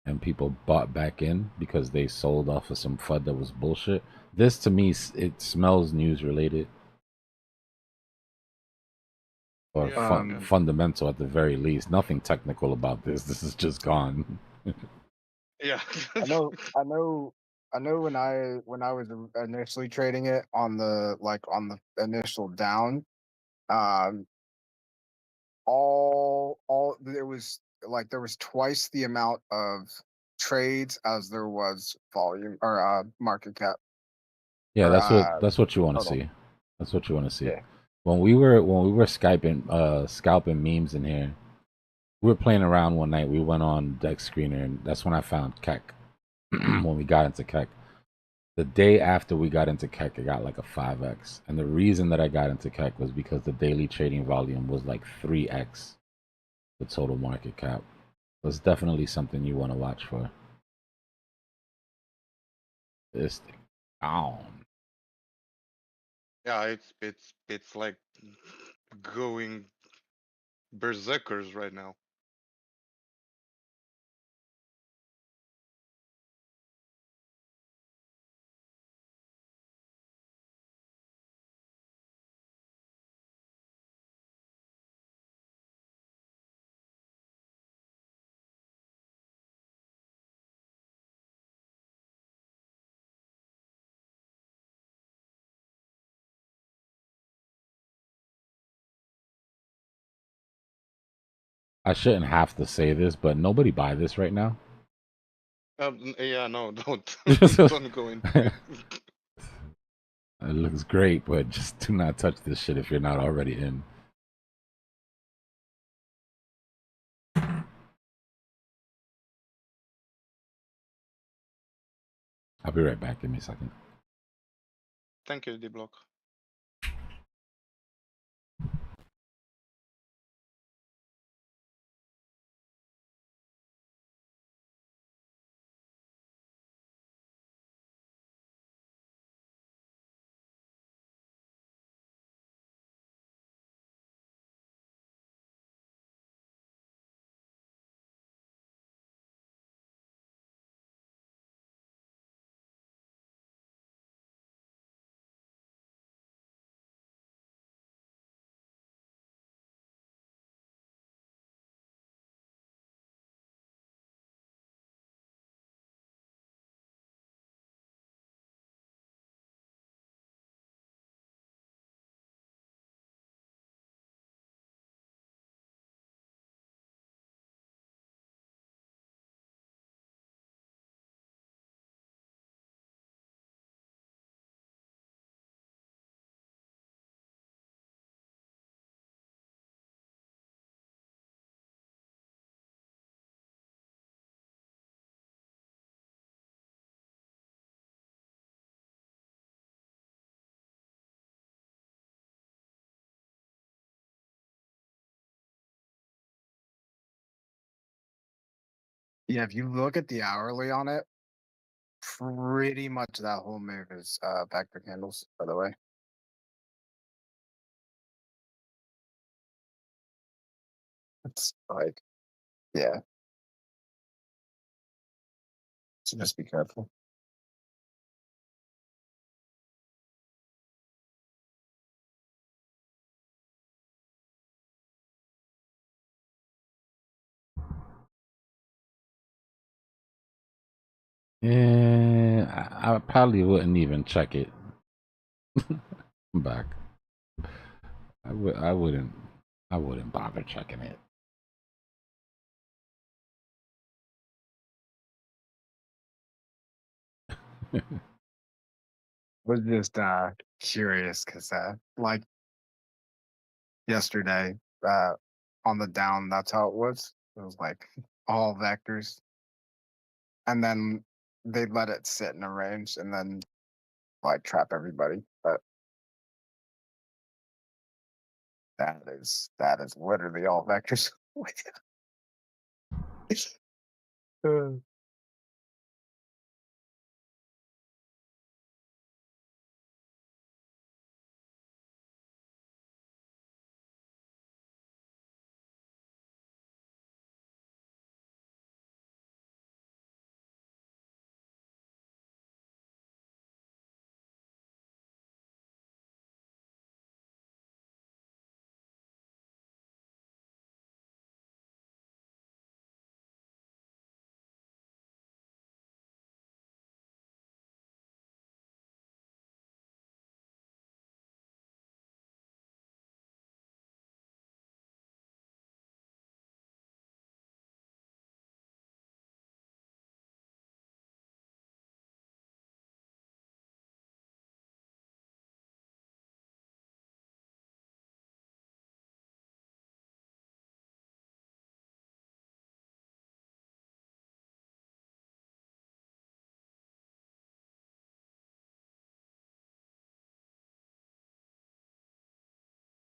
and people bought back in because they sold off of some FUD that was bullshit. This to me, it smells news related or yeah, yeah. fundamental at the very least. Nothing technical about this. This is just gone. Yeah. I know, I know, I know. When I was initially trading it on the initial down, um, all there was twice the amount of trades as there was volume or market cap Yeah, or that's what you want to total. see. That's what you want to see. Yeah. When we were scalping memes in here, we were playing around one night. We went on Deck Screener, and that's when I found Keck. When we got into Keck, the day after we got into Keck, it got like a 5x. And the reason that I got into Keck was because the daily trading volume was like 3x the total market cap. So it's definitely something you want to watch for. This thing down. Yeah, it's like going berserkers right now. I shouldn't have to say this, but nobody buy this right now. Yeah, no, don't it don't go into it. looks great, but just do not touch this shit if you're not already in. I'll be right back. Give me a second. Thank you, Dbloc. Yeah, if you look at the hourly on it, pretty much that whole move is vector candles, by the way. It's like, yeah. So just be careful. Yeah, I probably wouldn't even check it. I'm back. I wouldn't bother checking it. Was just curious because like yesterday on the down, that's how it was. It was like all vectors, and then they let it sit in a range and then like trap everybody. But that is literally all vectors. Uh,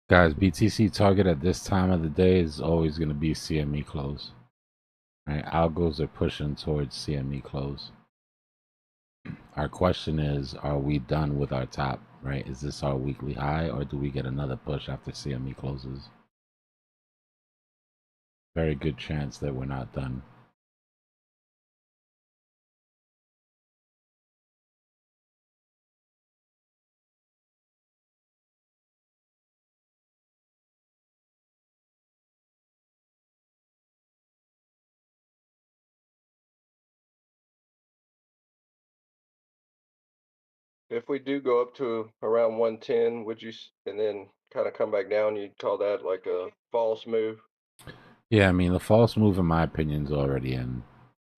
Guys, BTC target at this time of the day is always going to be CME close. Right? Algos are pushing towards CME close. Our question is, are we done with our top? Right? Is this our weekly high, or do we get another push after CME closes? Very good chance that we're not done. If we do go up to around 110, would you, and then kind of come back down, you'd call that like a false move? Yeah, I mean, the false move, in my opinion, is already in.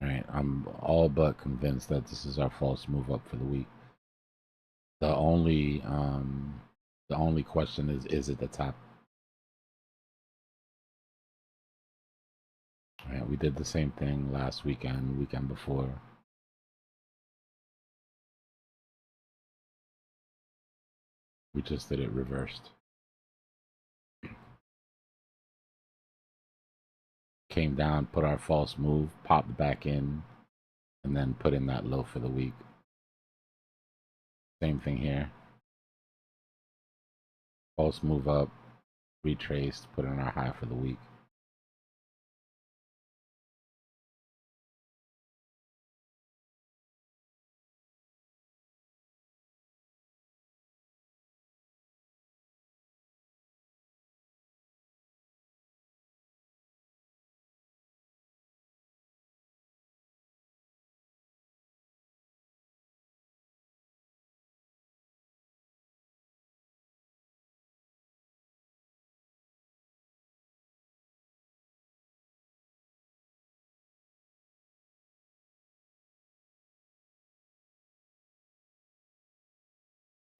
Right? I'm all but convinced that this is our false move up for the week. The only question is it the top? Right? We did the same thing last weekend, weekend before. We just did it reversed. Came down, put our false move, popped back in, and then put in that low for the week. Same thing here. False move up, retraced, put in our high for the week.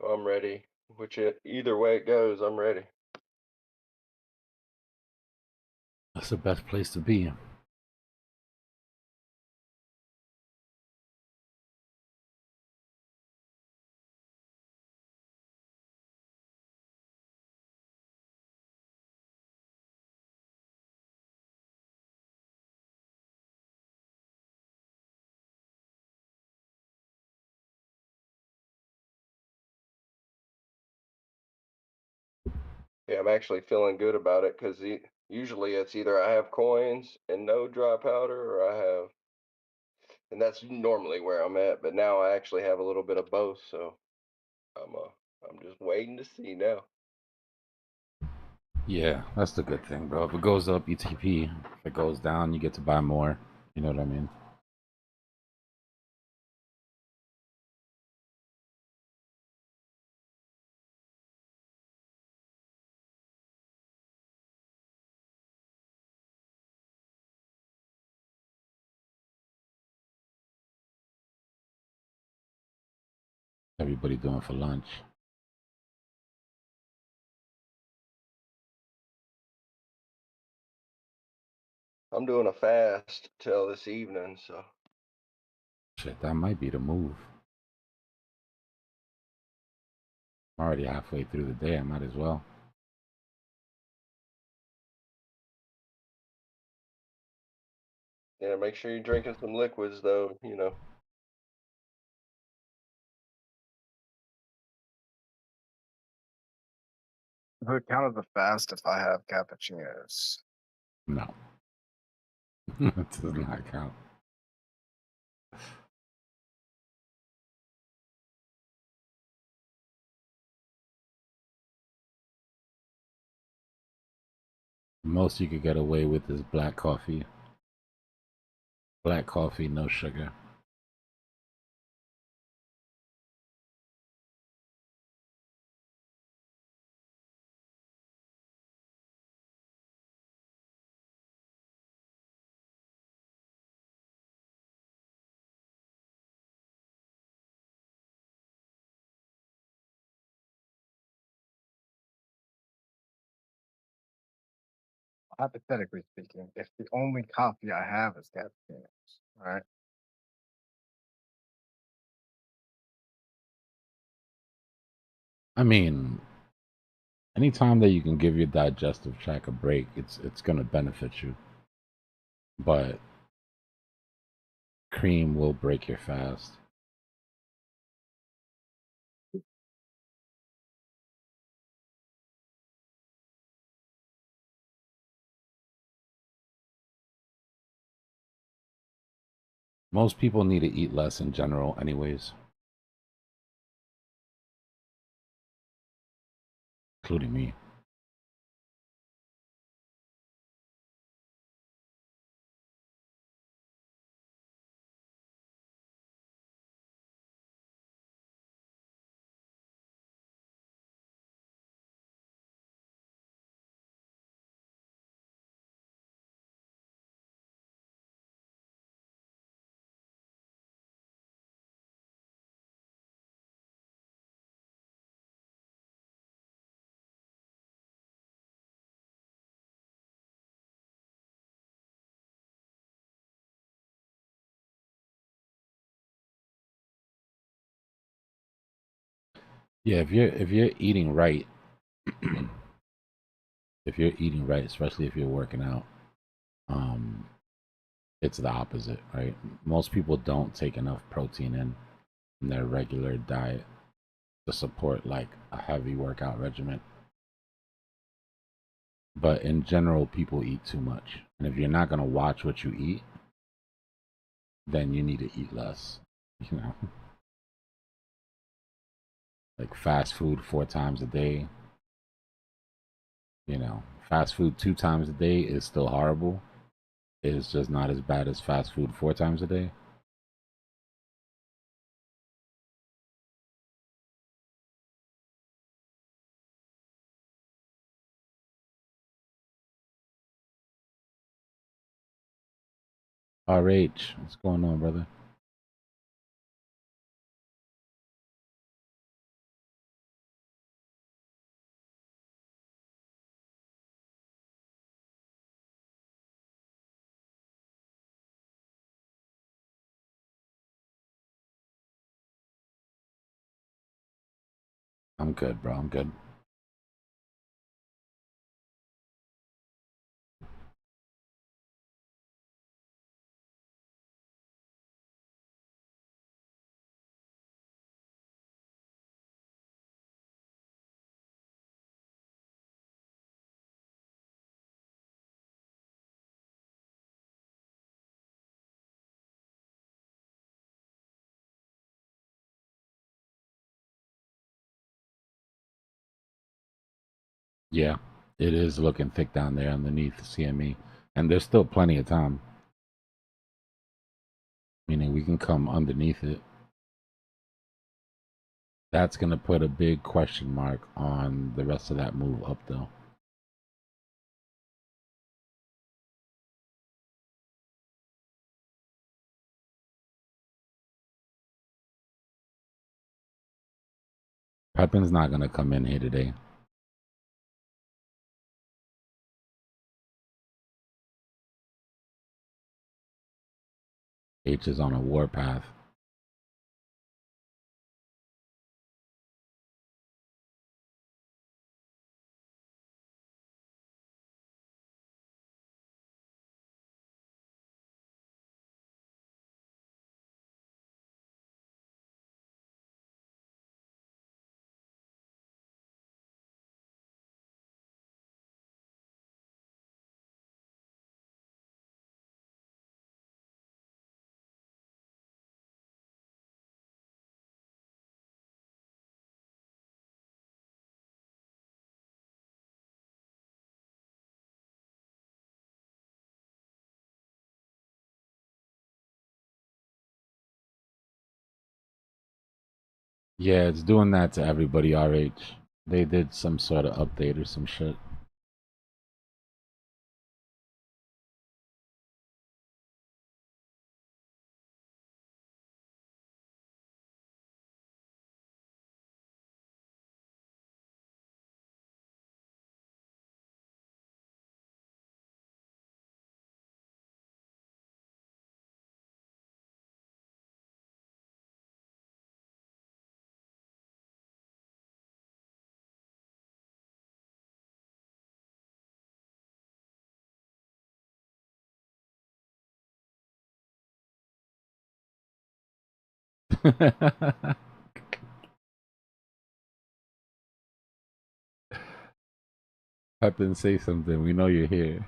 I'm ready. Either way it goes, I'm ready. That's the best place to be. Yeah, I'm actually feeling good about it because usually it's either I have coins and no dry powder, or I have, and that's normally where I'm at. But now I actually have a little bit of both, so I'm just waiting to see now. Yeah, that's the good thing, bro. If it goes up, ETP. If it goes down, you get to buy more. You know what I mean? Everybody doing for lunch. I'm doing a fast till this evening, so Shit, that might be the move. I'm already halfway through the day. I might as well. yeah. Make sure you're drinking some liquids, though. You know. Who it count as a fast if I have cappuccinos? No. It does not count. Most you could get away with is black coffee. Black coffee, no sugar. Hypothetically speaking, if the only coffee I have is cappuccinos, right? I mean, anytime that you can give your digestive tract a break, it's gonna benefit you. But cream will break your fast. Most people need to eat less in general, anyways, including me. Yeah, if you're eating right, if you're eating right, especially if you're working out, um, it's the opposite, right? Most people don't take enough protein in their regular diet to support like a heavy workout regimen. But in general, people eat too much. And if you're not gonna watch what you eat, then you need to eat less. You know, like fast food 4 times a day. You know, fast food 2 times a day is still horrible. It's just not as bad as fast food 4 times a day. RH, what's going on, brother? I'm good, bro. I'm good. Yeah, it is looking thick down there underneath the CME. And there's still plenty of time. Meaning we can come underneath it. That's going to put a big question mark on the rest of that move up, though. Pepin's not going to come in here today. H is on a warpath. Yeah, it's doing that to everybody, RH. They did some sort of update or some shit. Pepin, say something. We know you're here.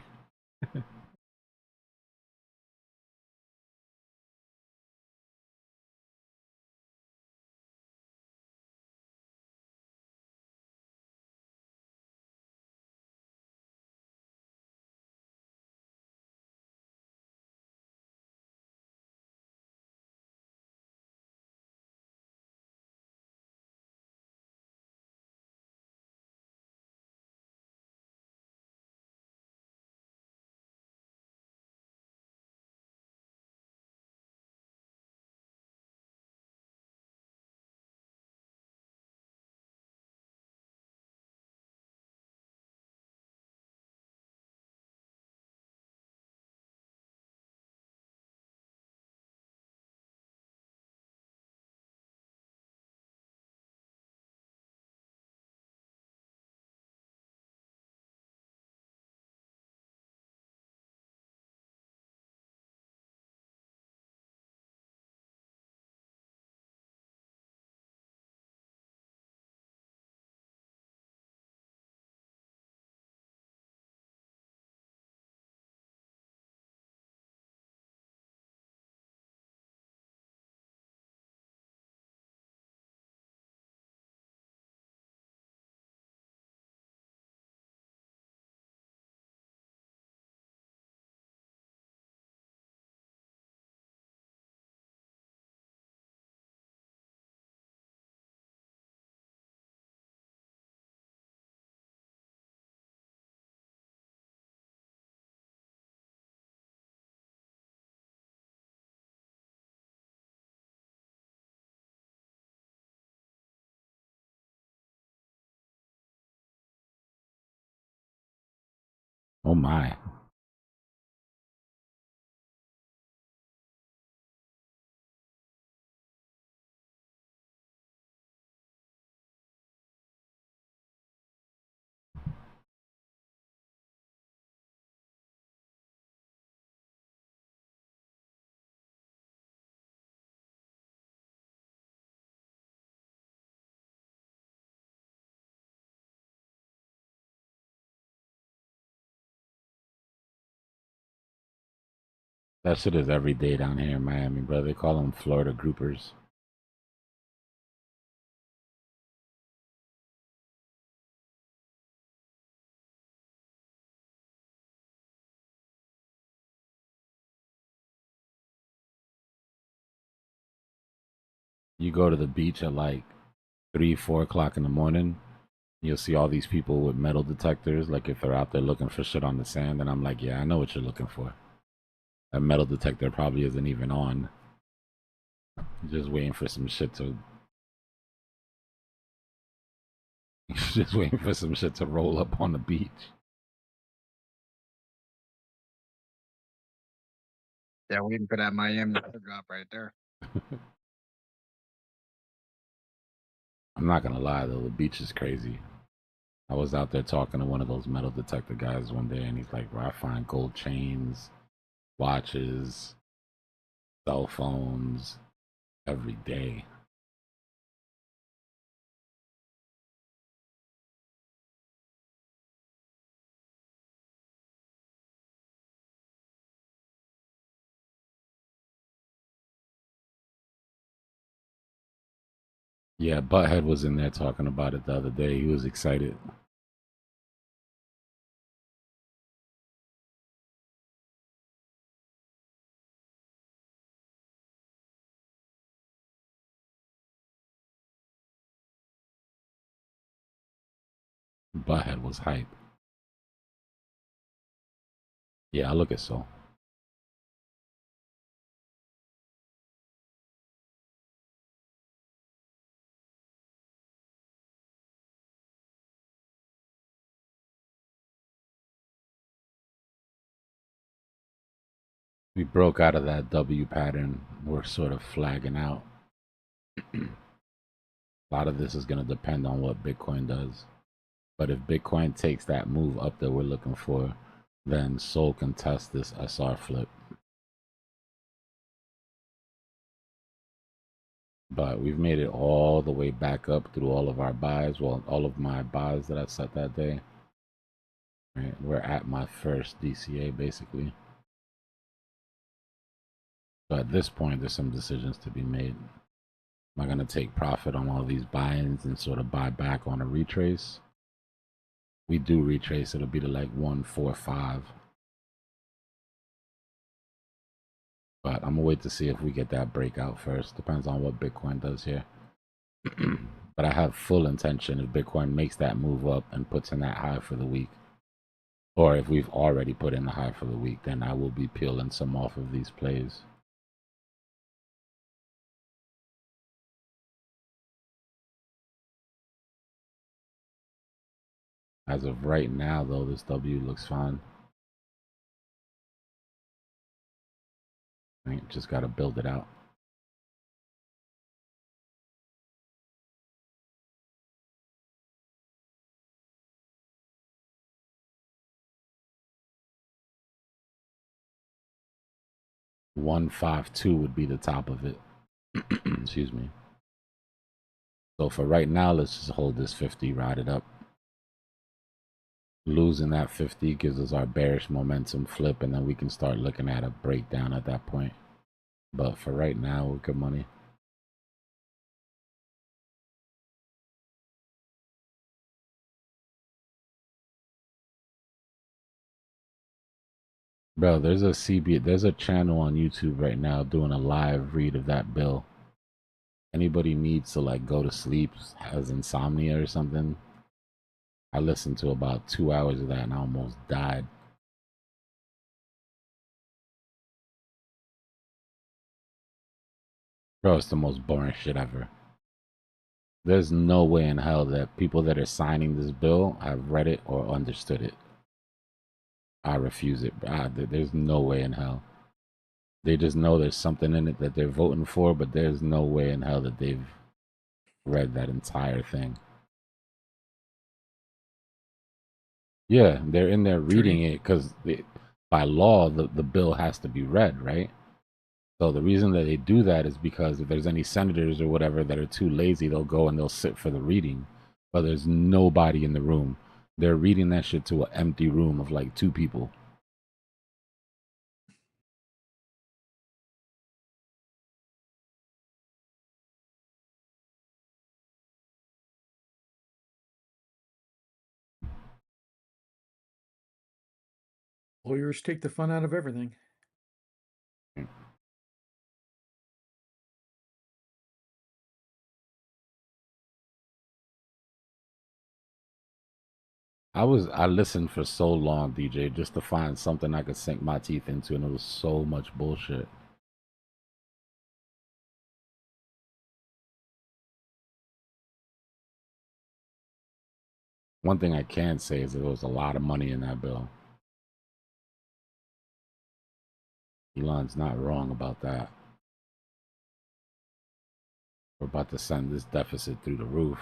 Oh my. That shit is every day down here in Miami, bro. They call them Florida groupers. You go to the beach at like 3, 4 o'clock in the morning. You'll see all these people with metal detectors, like if they're out there looking for shit on the sand. And I'm like, yeah, I know what you're looking for. That metal detector probably isn't even on. Just waiting for some shit to. Just waiting for some shit to roll up on the beach. Yeah, waiting for that Miami to drop right there. I'm not gonna lie though, the beach is crazy. I was out there talking to one of those metal detector guys one day, and he's like, "Bro, I find gold chains, watches, cell phones every day." Yeah, Butthead was in there talking about it the other day. He was excited. Butthead was hype. Yeah, I look at so. We broke out of that W pattern. We're sort of flagging out. A lot of this is going to depend on what Bitcoin does. But if Bitcoin takes that move up that we're looking for, then Sol can test this SR flip. But we've made it all the way back up through all of our buys. Well, all of my buys that I set that day. Right, we're at my first DCA basically. So at this point, there's some decisions to be made. Am I going to take profit on all these buy-ins and sort of buy back on a retrace? We do retrace, it'll be to like 145. But I'm gonna wait to see if we get that breakout first. Depends on what Bitcoin does here. But I have full intention if Bitcoin makes that move up and puts in that high for the week, or if we've already put in the high for the week, then I will be peeling some off of these plays. As of right now, though, this W looks fine. Right, just got to build it out. $152 would be the top of it. Excuse me. So for right now, let's just hold this 50, ride it up. Losing that 50 gives us our bearish momentum flip, and then we can start looking at a breakdown at that point. But for right now, we're good money. Bro, there's a channel on YouTube right now doing a live read of that bill. Anybody needs to like go to sleep, has insomnia or something. I listened to about 2 hours of that and I almost died. Bro, it's the most boring shit ever. There's no way in hell that people that are signing this bill have read it or understood it. I refuse it. There's no way in hell. They just know there's something in it that they're voting for, but there's no way in hell that they've read that entire thing. Yeah, they're in there reading it because by law, the bill has to be read, right? So the reason that they do that is because if there's any senators or whatever that are too lazy, they'll go and they'll sit for the reading. But there's nobody in the room. They're reading that shit to an empty room of like 2 people. Lawyers take the fun out of everything. I listened for so long, DJ, just to find something I could sink my teeth into, and it was so much bullshit. One thing I can say is there was a lot of money in that bill. Elon's not wrong about that. We're about to send this deficit through the roof.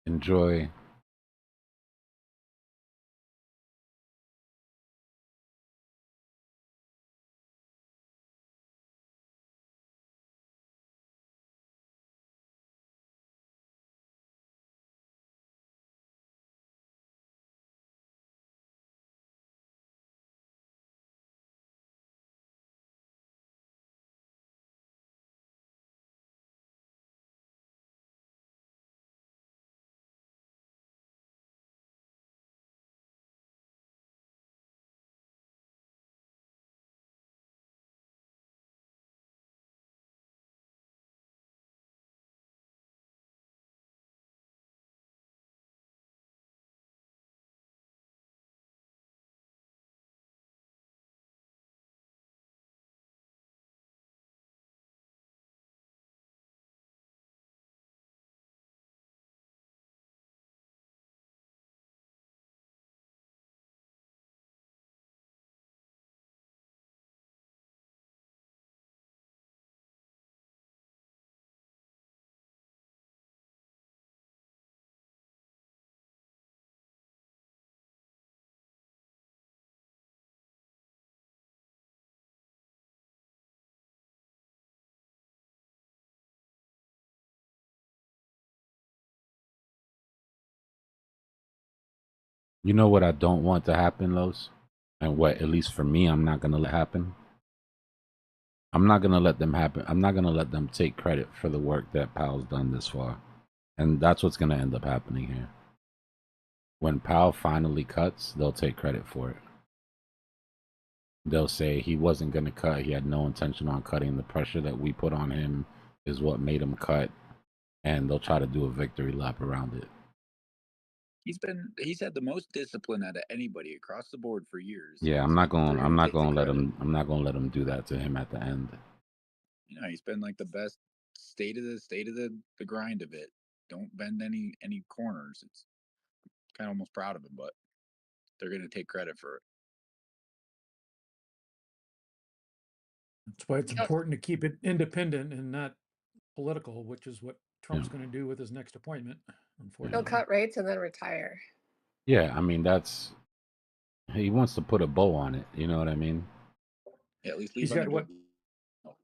Enjoy. You know what I don't want to happen, Los? And what, at least for me, I'm not going to let happen? I'm not going to let them happen. I'm not going to let them take credit for the work that Powell's done this far. And that's what's going to end up happening here. When Powell finally cuts, they'll take credit for it. They'll say he wasn't going to cut. He had no intention on cutting. The pressure that we put on him is what made him cut. And they'll try to do a victory lap around it. He's had the most discipline out of anybody across the board for years. Yeah, I'm not going to let him do that to him at the end. You know, he's been like the best state of the grind of it. Don't bend any corners. It's kind of almost proud of him, but they're going to take credit for it. That's why it's important to keep it independent and not political, which is what Trump's Yeah. going to do with his next appointment. He'll Unfortunately, cut rates and then retire. Yeah, I mean he wants to put a bow on it. You know what I mean? Yeah, at least he's got what?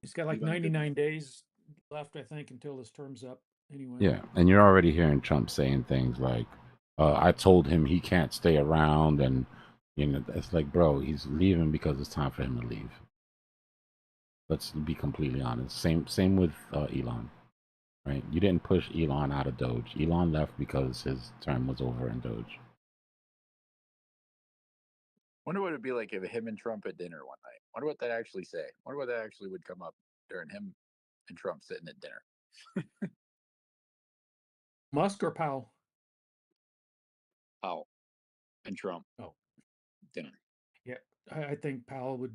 He's got like 99 days left, I think, until his term's up. Anyway. Yeah, and you're already hearing Trump saying things like, "I told him he can't stay around," and you know, it's like, bro, he's leaving because it's time for him to leave. Let's be completely honest. Same with Elon, right? You didn't push Elon out of Doge. Elon left because his term was over in Doge. Wonder what it'd be like if him and Trump at dinner one night. Wonder what that actually say. Wonder what that actually would come up during him and Trump sitting at dinner. Musk or Powell? Powell and Trump. Oh, dinner. Yeah, I think Powell would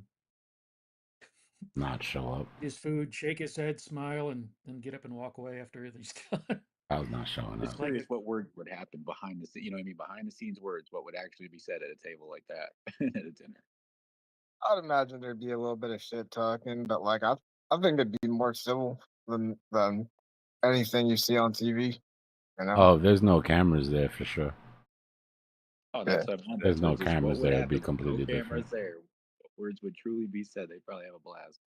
not show up. His food, shake his head, smile, and then get up and walk away after he's done. Powell's not showing Just up. curious what word would happen behind the scene. You know what I mean? Behind the scenes words. What would actually be said at a table like that at a dinner? I'd imagine there'd be a little bit of shit talking, but like I think it'd be more civil than anything you see on TV. You know? Oh, there's no cameras there for sure. Oh, that's what I'm There's no cameras there. It'd be completely no cameras different. there. What words would truly be said? They'd probably have a blast.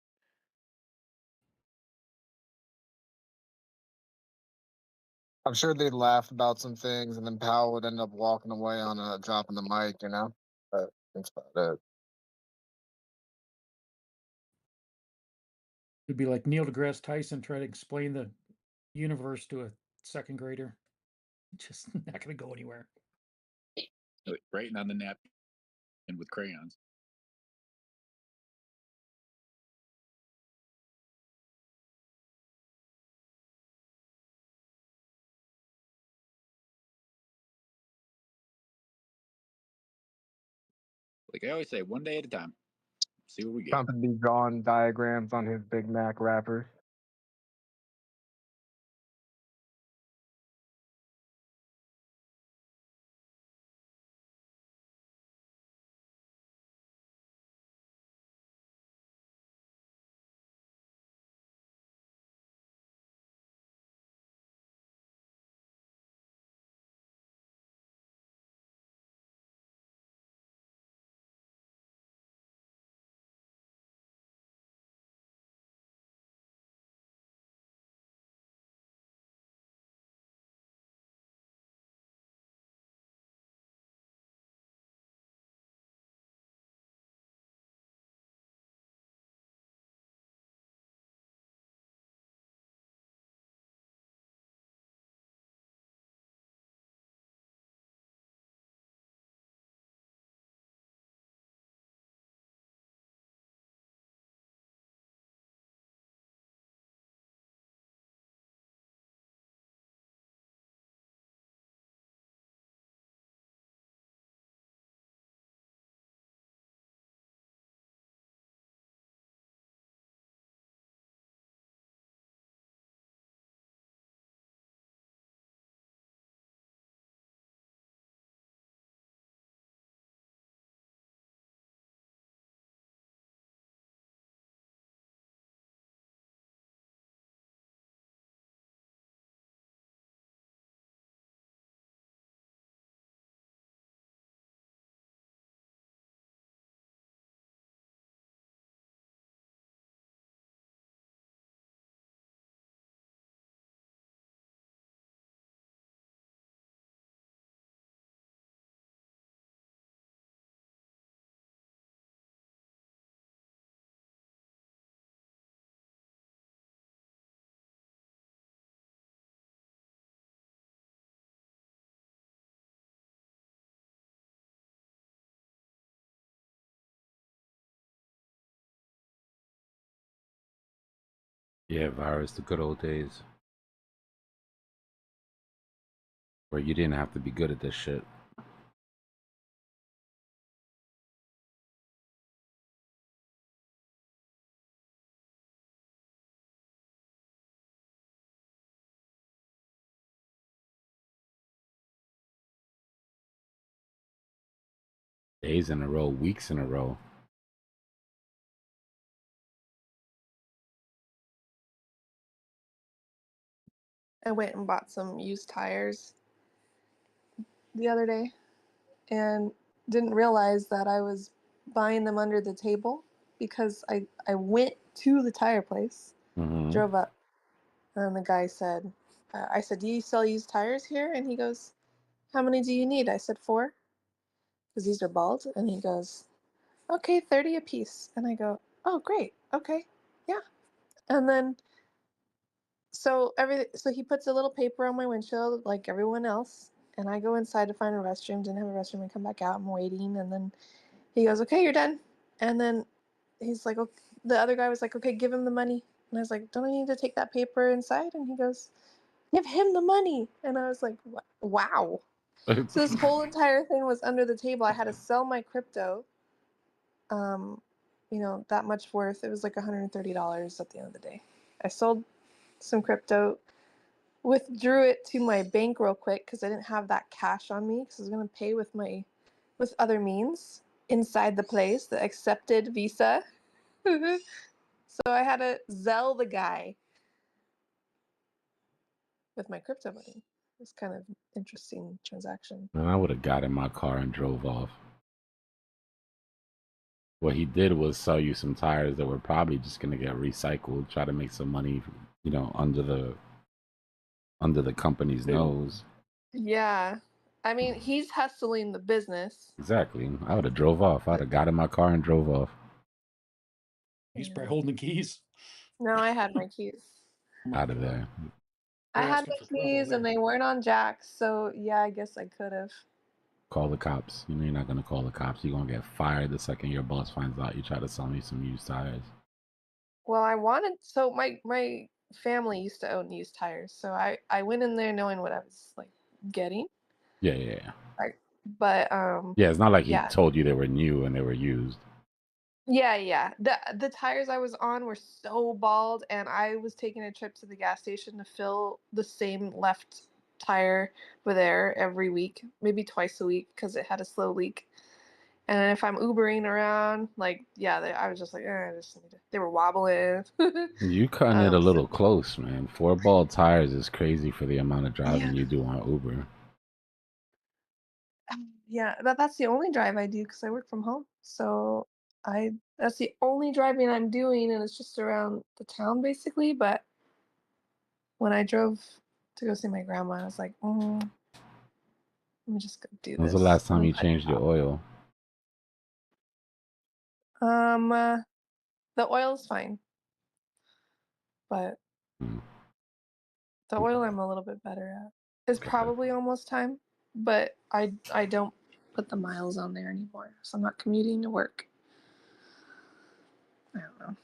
I'm sure they'd laugh about some things, and then Powell would end up walking away on a dropping the mic. You know, but that's about it. It'd be like Neil deGrasse Tyson trying to explain the universe to a second grader. Just not going to go anywhere. Writing on the napkin and with crayons. Like I always say, one day at a time. See what we get. Something to be drawing diagrams on his Big Mac wrappers. Yeah, Virus, the good old days. Where you didn't have to be good at this shit. Days in a row, weeks in a row. I went and bought some used tires the other day and didn't realize that I was buying them under the table because I went to the tire place, drove up, and the guy said, I said, do you sell used tires here? And he goes, how many do you need? I said 4, because these are bald. And he goes, okay, 30 a piece. And I go, oh, great. Okay. Yeah. And then so he puts a little paper on my windshield like everyone else, and I go inside to find a restroom. Didn't have a restroom. I come back out. I'm waiting, and then he goes, "Okay, you're done." And then he's like, okay. The other guy was like, "Okay, give him the money." And I was like, "Don't I need to take that paper inside?" And he goes, "Give him the money." And I was like, "Wow." So this whole entire thing was under the table. I had to sell my crypto. That much worth. It was like $130 at the end of the day. I sold some crypto, withdrew it to my bank real quick because I didn't have that cash on me because I was going to pay with other means inside the place, the accepted Visa. So I had to Zelle the guy with my crypto money. It was kind of interesting transaction. And I would have got in my car and drove off. What he did was sell you some tires that were probably just gonna get recycled, try to make some money, under the company's nose. Yeah. I mean, he's hustling the business. Exactly. I would have drove off. I would have got in my car and drove off. He's probably holding the keys. No, I had my keys. Out of there. I You're had asking the for trouble keys and there. they weren't on jacks, so yeah, I guess I could have. Call the cops. You know you're not gonna call the cops. You're gonna get fired the second your boss finds out you try to sell me some used tires. Well, I wanted, so my family used to own used tires, so I went in there knowing what I was like getting. Yeah. Right. But Yeah, it's not like he yeah. told you they were new and they were used. Yeah. The tires I was on were so bald, and I was taking a trip to the gas station to fill the same left tire with air every week, maybe twice a week, because it had a slow leak. And if I'm Ubering around, like, yeah, I was just like, I just need to. They were wobbling. You cutting it a So little close, man. 4 bald tires is crazy for the amount of yeah, driving you do on Uber. yeah. That's the only drive I do because I work from home. So that's the only driving I'm doing, and it's just around the town basically. But when I drove to go see my grandma, I was like, let me just go do When was the this. last time you changed your oil? The oil's fine, but the oil I'm a little bit better at. It's probably almost time, but I don't put the miles on there anymore, so I'm not commuting to work. I don't know.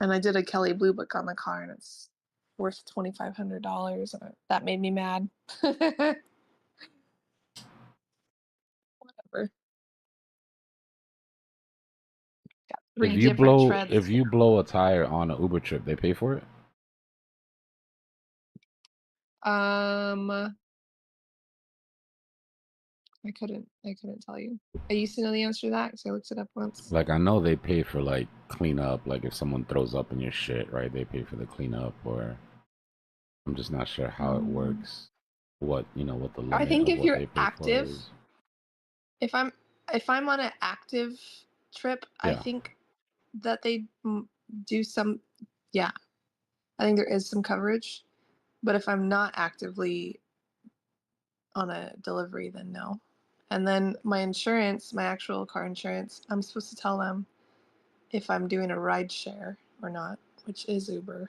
And I did a Kelly Blue Book on the car, and it's worth $2,500, and that made me mad. Whatever. Got 3 different treads. If you blow a tire on an Uber trip, they pay for it? I couldn't tell you. I used to know the answer to that because I looked it up once. Like I know they pay for like cleanup, like if someone throws up in your shit, right? They pay for the cleanup, or I'm just not sure how it works. What the I limit think of if what you're they pay for active, is. if I'm on an active trip, I Yeah. think that they do some. Yeah, I think there is some coverage, but if I'm not actively on a delivery, then no. And then my insurance, my actual car insurance, I'm supposed to tell them if I'm doing a ride share or not, which is Uber.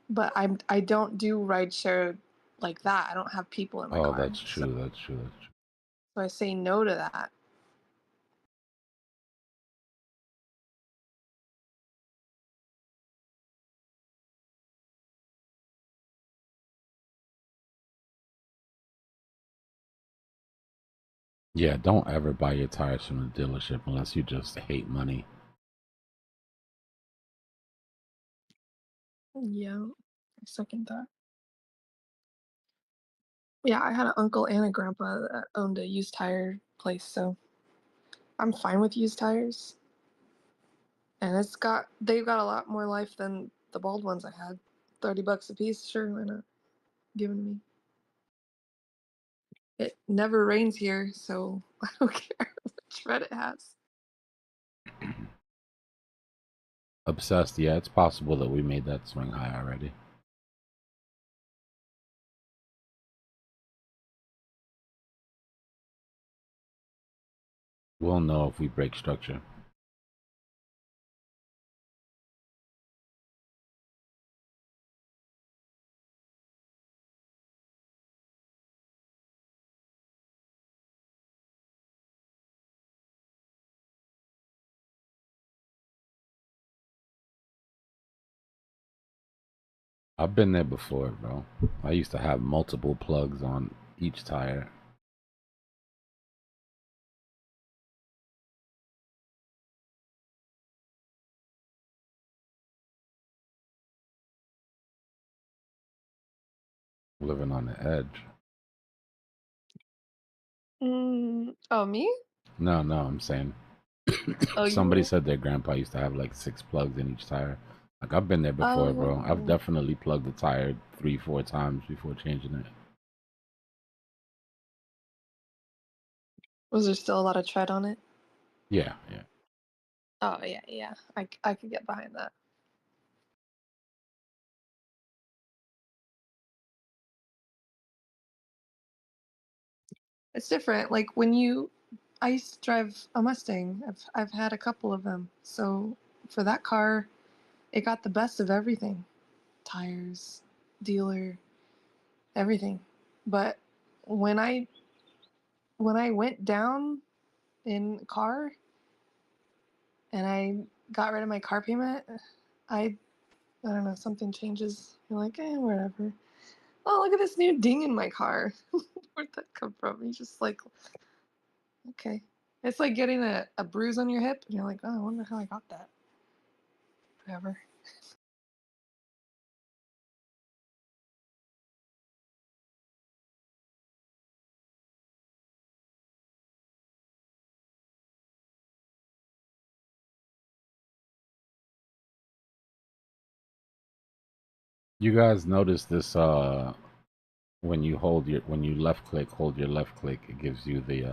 But I don't do ride share like that. I don't have people in my car. That's true. That's true. That's true. So I say no to that. Yeah, don't ever buy your tires from the dealership unless you just hate money. Yeah, I second that. Yeah, I had an uncle and a grandpa that owned a used tire place, so I'm fine with used tires. And they've got a lot more life than the bald ones I had. $30 a piece, sure, why not? Given to me. It never rains here, so I don't care which red it has. Obsessed, yeah, it's possible that we made that swing high already. We'll know if we break structure. I've been there before, bro. I used to have multiple plugs on each tire. Living on the edge. Oh, me? No, I'm saying Oh, somebody you? said their grandpa used to have like 6 plugs in each tire. Like I've been there before, bro. I've Oh. definitely plugged the tire 3-4 times before changing it. Was there still a lot of tread on it? Yeah. Oh, yeah. I could get behind that. It's different. Like I used to drive a Mustang. I've had a couple of them. So for that car, it got the best of everything. Tires, dealer, everything. But when I went down in car and I got rid of my car payment, I don't know, something changes. You're like, whatever. Oh, look at this new ding in my car. Where'd that come from? You just like, okay. It's like getting a bruise on your hip, and you're like, oh, I wonder how I got that. Whatever. You guys notice this when you left click, hold your left click, it gives you the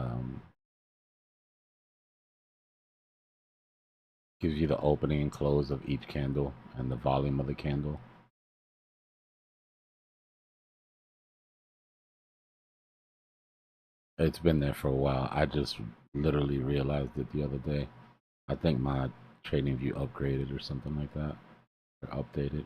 opening and close of each candle and the volume of the candle. It's been there for a while. I just literally realized it the other day. I think my trading view upgraded or something like that, or updated.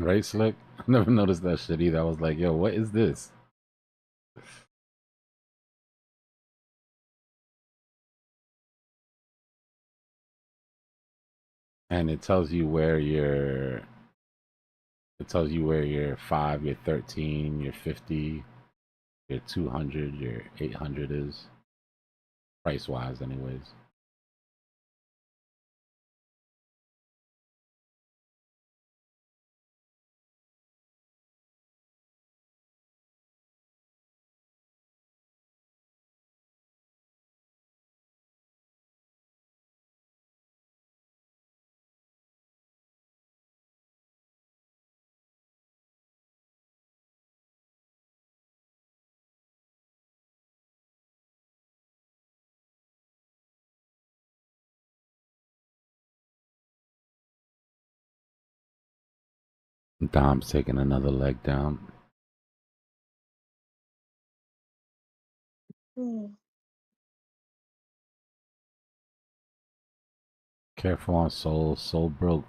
Right, Slick? I never noticed that shit either. I was like, yo, what is this? And it tells you where your 5, your 13, your 50, your 200, your 800 is, price wise anyways. Dom's taking another leg down. Careful on Sol. Sol broke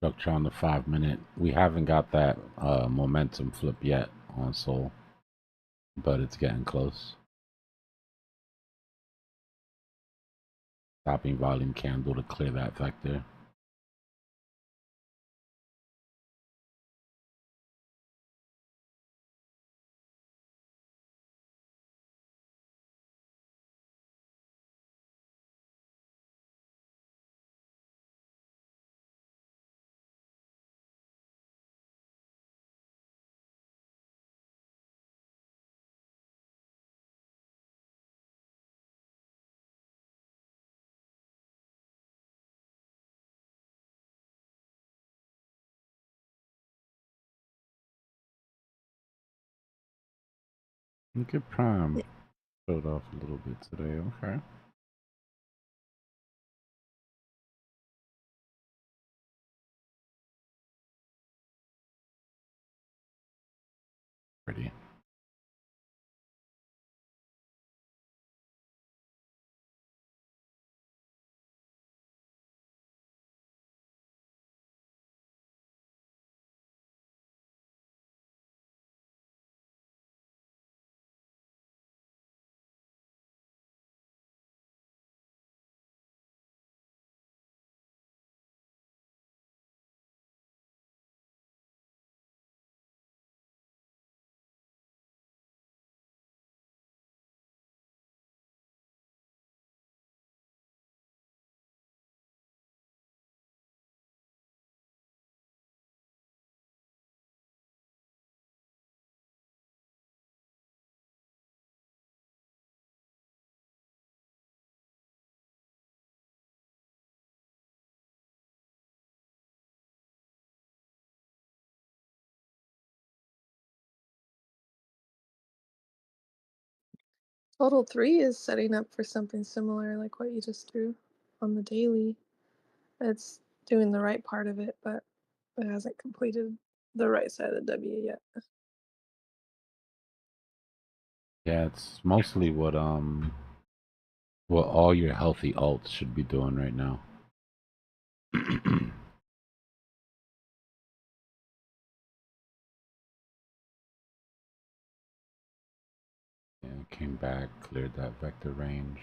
structure on the 5-minute. We haven't got that momentum flip yet on Sol, but it's getting close. Stopping volume candle to clear that vector. Look at Prime. Showed off a little bit today. Okay. Pretty. Total 3 is setting up for something similar like what you just drew on the daily. It's doing the right part of it, but it hasn't completed the right side of the W yet. Yeah, it's mostly what What all your healthy alts should be doing right now. Yeah, came back, cleared that vector range.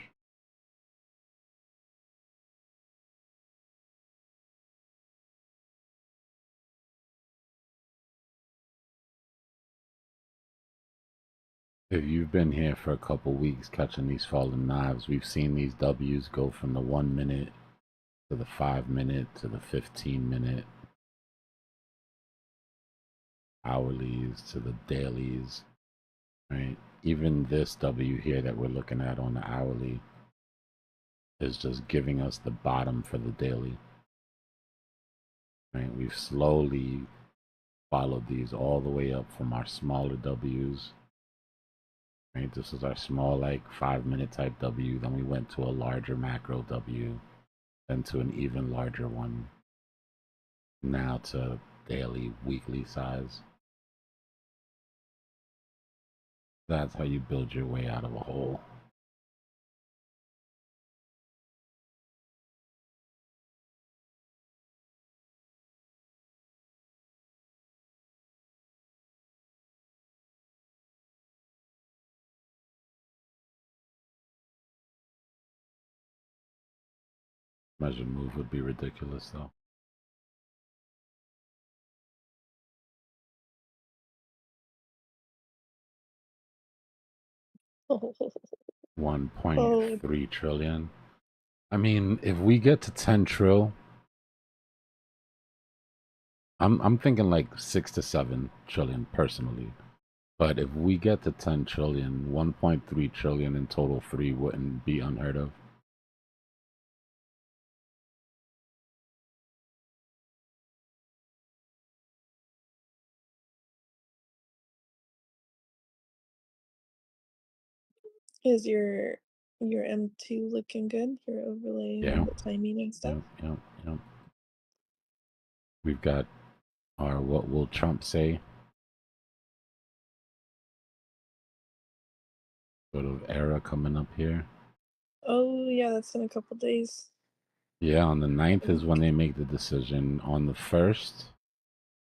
If you've been here for a couple weeks catching these falling knives, we've seen these W's go from the 1 minute to the 5 minute to the 15 minute, hourlies to the dailies, right? Even this W here that we're looking at on the hourly is just giving us the bottom for the daily, right? We've slowly followed these all the way up from our smaller W's. Right, this is our small, like 5 minute type W. Then we went to a larger macro W, then to an even larger one. Now to daily, weekly size. That's how you build your way out of a hole. Measured move would be ridiculous though. Oh. 1.3 trillion. I mean, if we get to 10 trill, I'm thinking like 6 to 7 trillion personally. But if we get to 10 trillion, 1.3 trillion in total free wouldn't be unheard of. Is your M2 looking good for overlaying Yeah. the timing and stuff? Yep. We've got our what will Trump say sort of era coming up here. Oh yeah, that's in a couple days. Yeah, on the 9th is when they make the decision. On the 1st,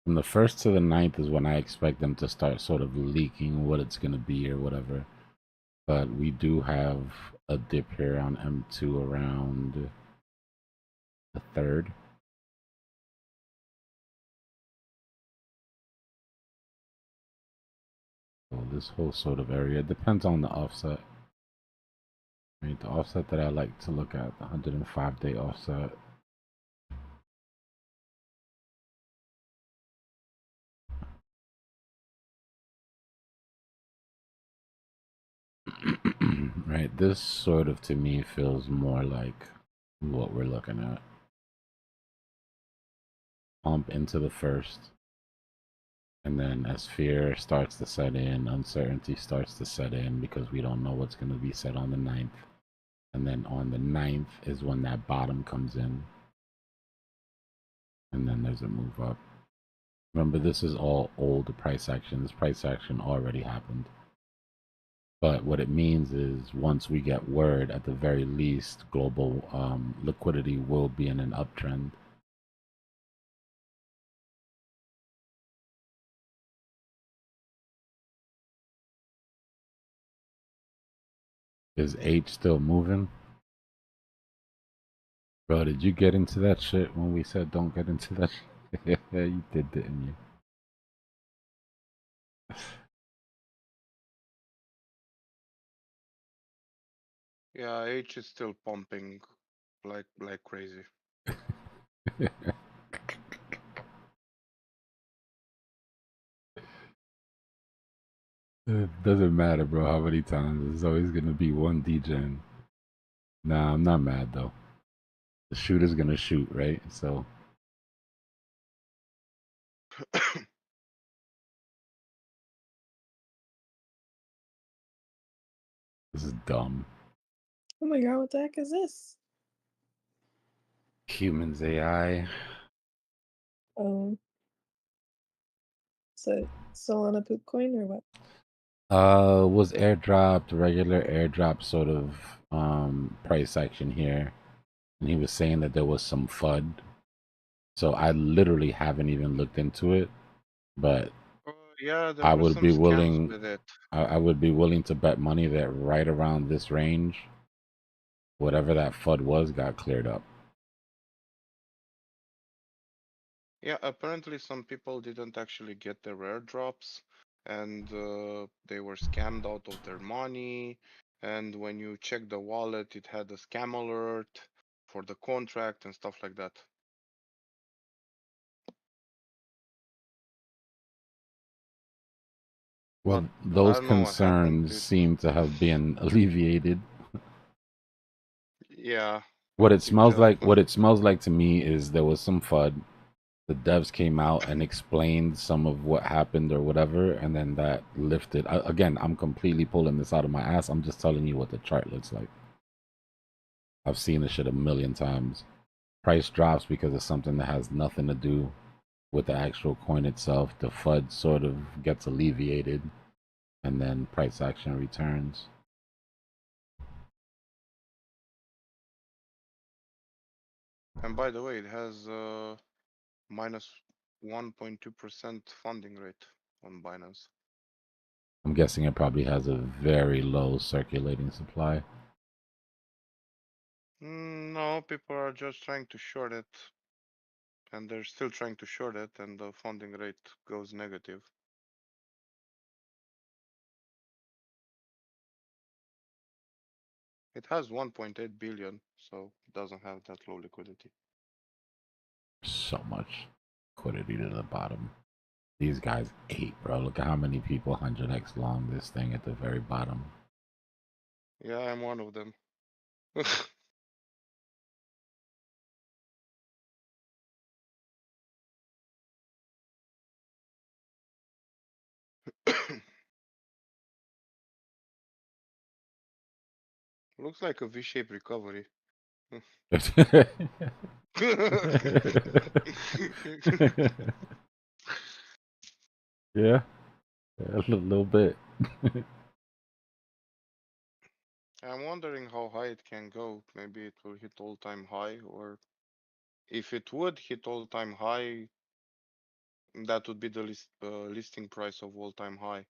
from the 1st to the 9th is when I expect them to start sort of leaking what it's going to be or whatever. But we do have a dip here on M2 around the 3rd. So this whole sort of area depends on the offset. Right, the offset that I like to look at, the 105-day offset. Right, this sort of to me feels more like what we're looking at. Pump into the 1st, and then as fear starts to set in, uncertainty starts to set in because we don't know what's going to be said on the 9th. And then on the 9th is when that bottom comes in, and then there's a move up. Remember, this is all old price action. This price action already happened. But what it means is once we get word, at the very least, global liquidity will be in an uptrend. Is H still moving? Bro, did you get into that shit when we said don't get into that shit? Yeah, you did, didn't you? Yeah, H is still pumping like crazy. It doesn't matter, bro, how many times. There's always gonna be one degen. Nah, I'm not mad though. The shooter's gonna shoot, right? So this is dumb. Oh my god, what the heck is this? Humans AI. So Solana poop coin or what? Was airdropped, regular airdrop sort of price action here, and he was saying that there was some FUD. So I literally haven't even looked into it, but Yeah, there I were would some be scams willing. with it. I would be willing to bet money that right around this range, whatever that FUD was, got cleared up. Yeah, apparently some people didn't actually get their airdrops, and they were scammed out of their money. And when you check the wallet, it had a scam alert for the contract and stuff like that. Well, But I those don't know what happened. concerns seem to have been alleviated. Yeah, What I it could smells tell. like, what it smells like to me is there was some FUD. The devs came out and explained some of what happened or whatever, and then that lifted. Again, I'm completely pulling this out of my ass. I'm just telling you what the chart looks like. I've seen this shit a million times. Price drops because of something that has nothing to do with the actual coin itself. The FUD sort of gets alleviated, and then price action returns. And by the way, it has minus 1.2% funding rate on Binance. I'm guessing it probably has a very low circulating supply. No, people are just trying to short it, and they're still trying to short it, and the funding rate goes negative. It has 1.8 billion, so it doesn't have that low liquidity. So much liquidity to the bottom. These guys ate, bro. Look at how many people 100x long this thing at the very bottom. Yeah, I'm one of them. Looks like a V-shaped recovery. Yeah, a little bit. I'm wondering how high it can go. Maybe it will hit all-time high, or if it would hit all-time high, that would be the listing price of all-time high.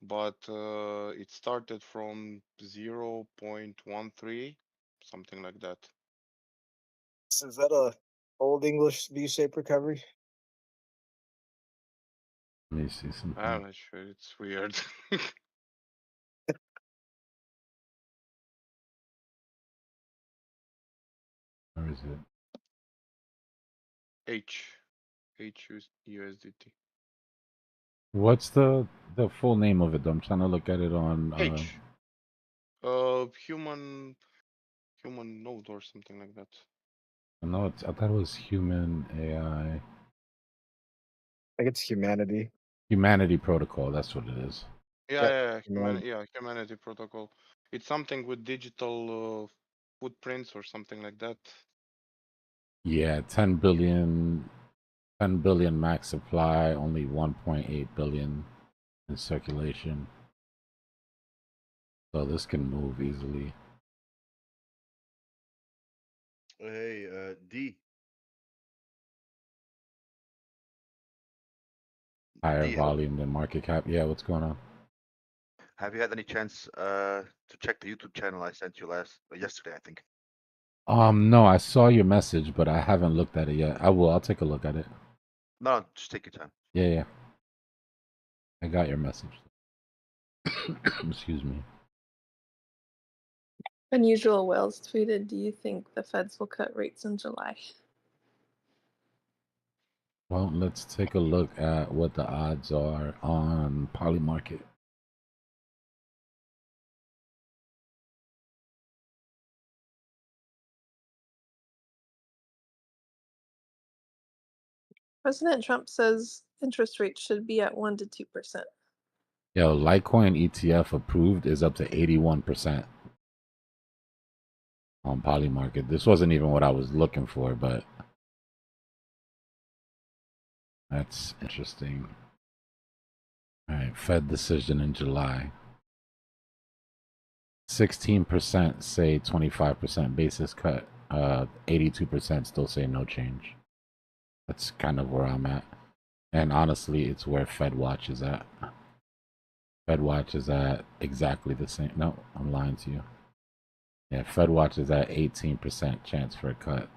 But it started from 0.13, something like that. So is that a old English V-shaped recovery? Let me see something. I'm not sure. It's weird. Where is it? USDT. What's the full name of it? I'm trying to look at it on. Human node or something like that. No, I thought it was human AI. I think it's humanity. Humanity Protocol. That's what it is. Yeah, humanity protocol. It's something with digital footprints or something like that. Yeah, 10 billion max supply, only 1.8 billion in circulation. So this can move easily. Hey, D. Higher D, volume than market cap. Yeah, what's going on? have you had any chance to check the YouTube channel I sent you yesterday, I think? No, I saw your message, but I haven't looked at it yet. I will. I'll take a look at it. No, just take your time. Yeah. I got your message. Excuse me. Unusual Whales tweeted, "Do you think the Feds will cut rates in July?" Well, let's take a look at what the odds are on Polymarket. President Trump says interest rates should be at 1 to 2%. Yo, Litecoin ETF approved is up to 81% on Polymarket. This wasn't even what I was looking for, but that's interesting. All right, Fed decision in July. 16% say 25% basis cut. 82% still say no change. That's kind of where I'm at. And honestly, it's where FedWatch is at. FedWatch is at exactly the same. No, I'm lying to you. Yeah, FedWatch is at 18% chance for a cut.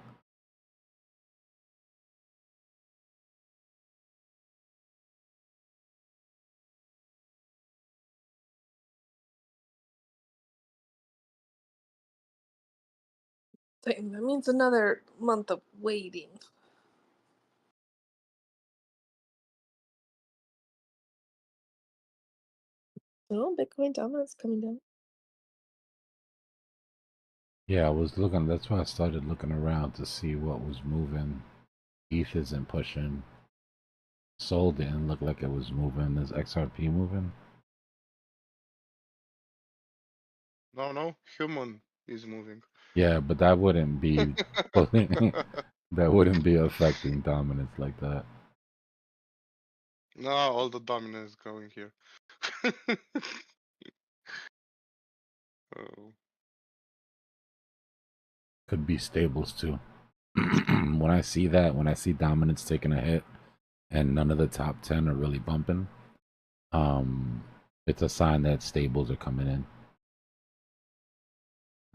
Dang, that means another month of waiting. Oh, Bitcoin dominance coming down. Yeah, I was looking. That's why I started looking around to see what was moving. ETH isn't pushing. Sol didn't look like it was moving. Is XRP moving? No, human is moving. Yeah, but that wouldn't be that wouldn't be affecting dominance like that. No, all the dominance going here. Oh. Could be stables too. When I see that, when I see dominance taking a hit and none of the top 10 are really bumping, it's a sign that stables are coming in.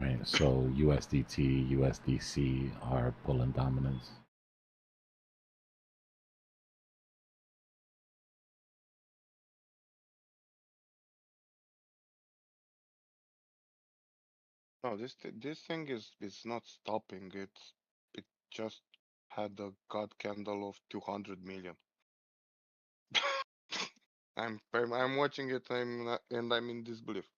Right, so USDT, USDC are pulling dominance. No, this thing is not stopping. It just had a god candle of 200 million. I'm watching it. And I'm in disbelief.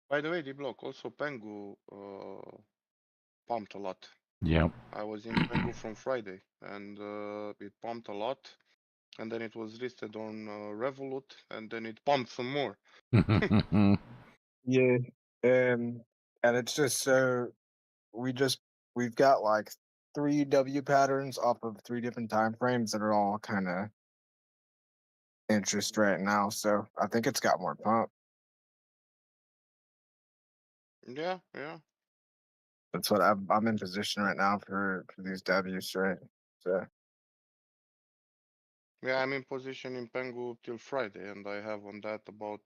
By the way, Dbloc, also Pengu pumped a lot. Yep. I was in Pengu from Friday, and it pumped a lot, and then it was listed on Revolut, and then it pumped some more. Yeah, and it's just so we've got like 3 W patterns off of 3 different time frames that are all kind of interest right now. So I think it's got more pump. Yeah. That's what I'm in position right now for these W's, right? So Yeah, I'm in position in Pengu till Friday, and I have on that about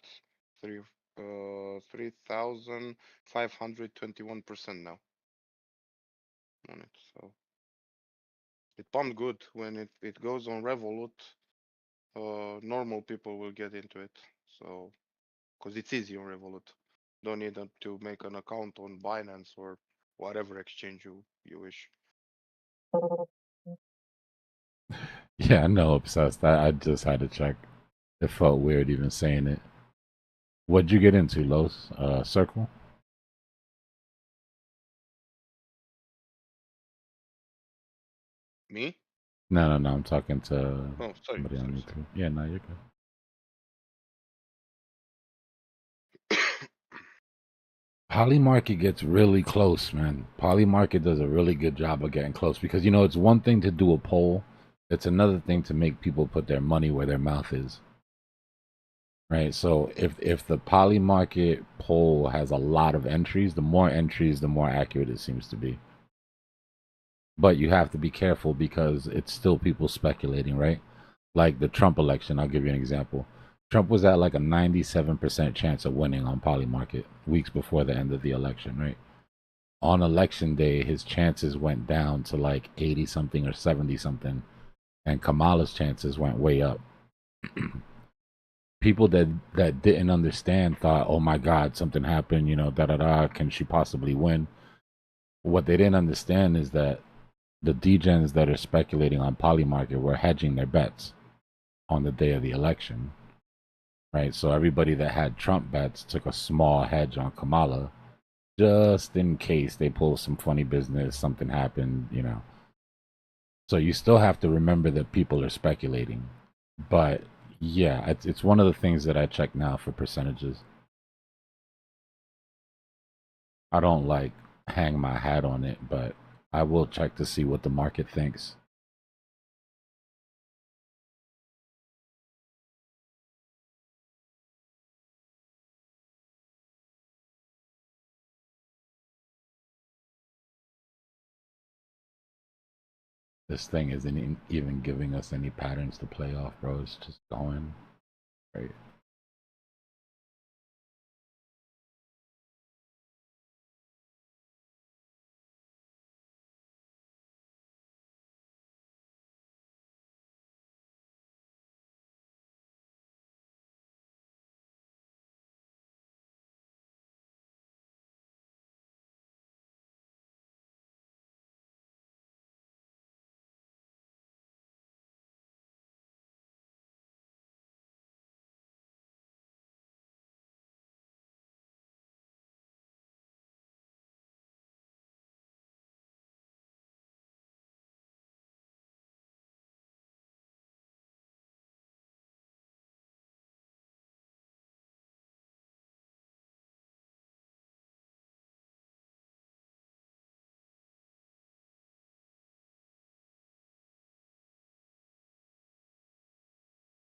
3,521% now on it. So it pumped good. When it goes on Revolut, normal people will get into it. So because it's easy on Revolut, don't need to make an account on Binance or whatever exchange you wish. Yeah, I know, obsessed. I just had to check. It felt weird even saying it. What'd you get into, Los? Circle? Me? No, I'm talking to Oh, sorry. somebody on YouTube. Yeah, no, you're good. Polymarket gets really close, man. Polymarket does a really good job of getting close because, you know, it's one thing to do a poll. It's another thing to make people put their money where their mouth is. Right. So if the Polymarket poll has a lot of entries, the more entries, the more accurate it seems to be. But you have to be careful because it's still people speculating, right? Like the Trump election, I'll give you an example. Trump was at like a 97% chance of winning on Polymarket weeks before the end of the election, right? On election day, his chances went down to like 80 something or 70 something, and Kamala's chances went way up. People that didn't understand thought, oh my God, something happened, you know, can she possibly win? What they didn't understand is that the degens that are speculating on poly market were hedging their bets on the day of the election, right? So everybody that had Trump bets took a small hedge on Kamala just in case they pull some funny business, something happened, you know. So you still have to remember that people are speculating. But yeah, it's one of the things that I check now for percentages. I don't like hang my hat on it, but I will check to see what the market thinks. This thing isn't even giving us any patterns to play off, bro. It's just going, right?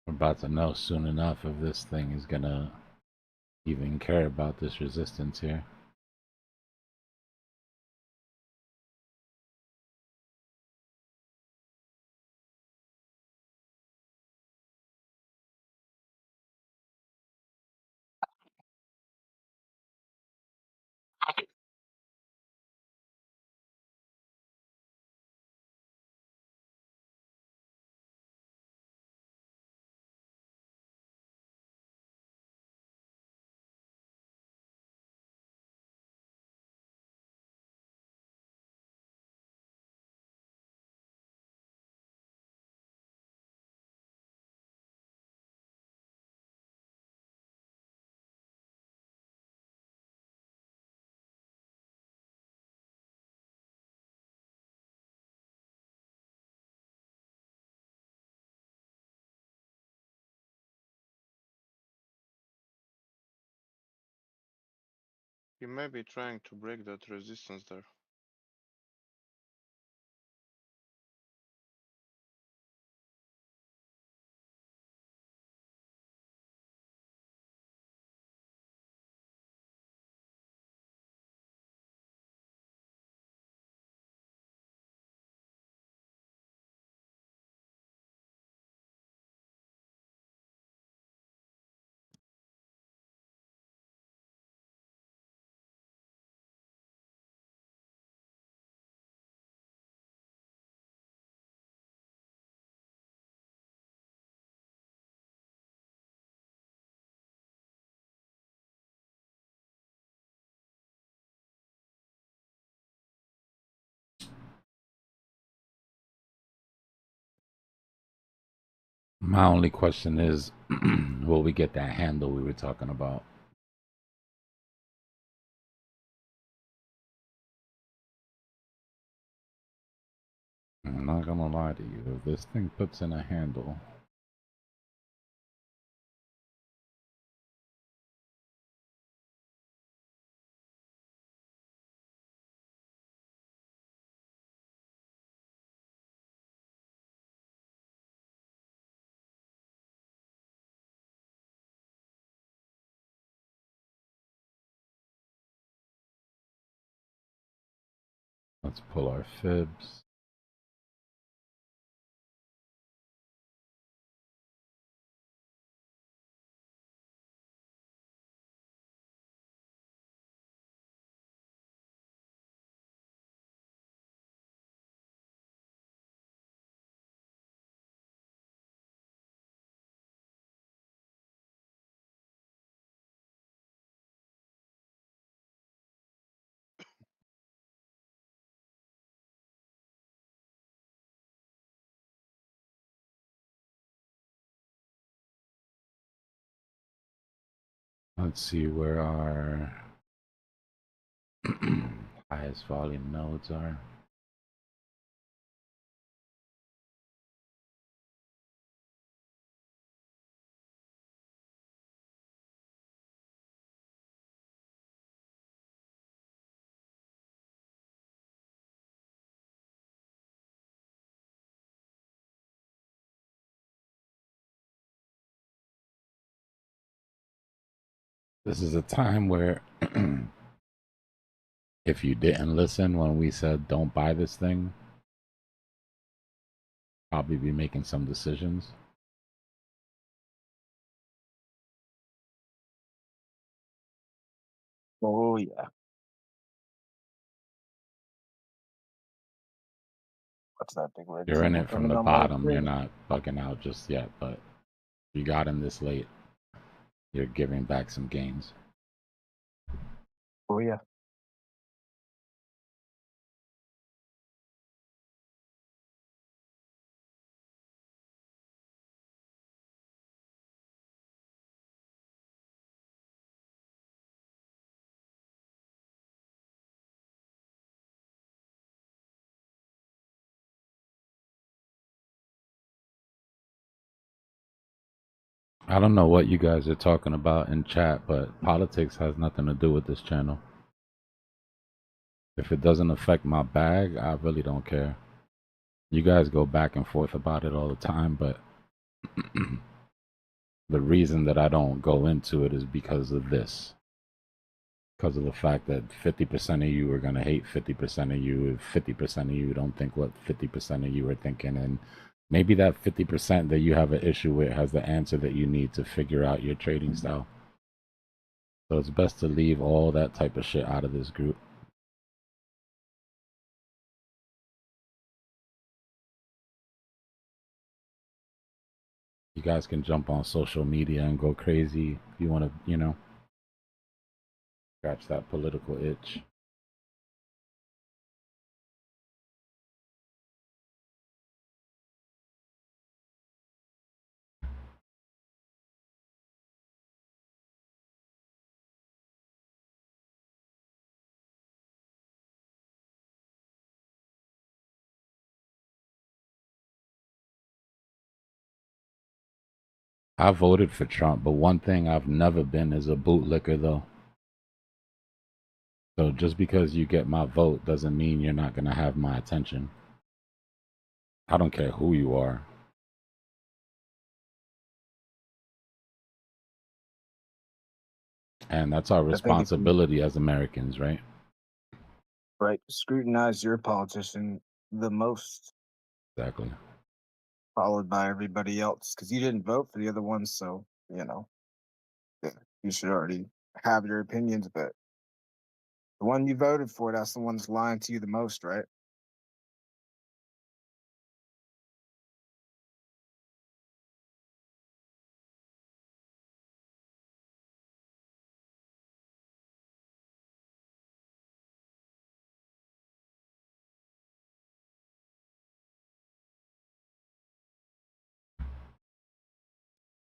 We're about to know soon enough if this thing is gonna even care about this resistance here. He may be trying to break that resistance there. My only question is, will we get that handle we were talking about? I'm not gonna lie to you. If this thing puts in a handle, let's pull our fibs. Let's see where our highest volume nodes are. This is a time where if you didn't listen when we said don't buy this thing, probably be making some decisions. Oh yeah. What's that big red You're in symbol it from coming the on my bottom. You're screen? not bugging out just yet, but you got in this late. You're giving back some gains. Oh yeah. I don't know what you guys are talking about in chat, but politics has nothing to do with this channel. If it doesn't affect my bag, I really don't care. You guys go back and forth about it all the time, but the reason that I don't go into it is because of this. Because of the fact that 50% of you are going to hate 50% of you if 50% of you don't think what 50% of you are thinking. And maybe that 50% that you have an issue with has the answer that you need to figure out your trading style. So it's best to leave all that type of shit out of this group. You guys can jump on social media and go crazy if you want to, you know, scratch that political itch. I voted for Trump, but one thing I've never been is a bootlicker, though. So just because you get my vote doesn't mean you're not going to have my attention. I don't care who you are. And that's our I think if you responsibility as Americans, right? scrutinize your politician the most, Exactly. followed by everybody else, because you didn't vote for the other ones, so yeah, you should already have your opinions. But the one you voted for, that's the one that's lying to you the most, right?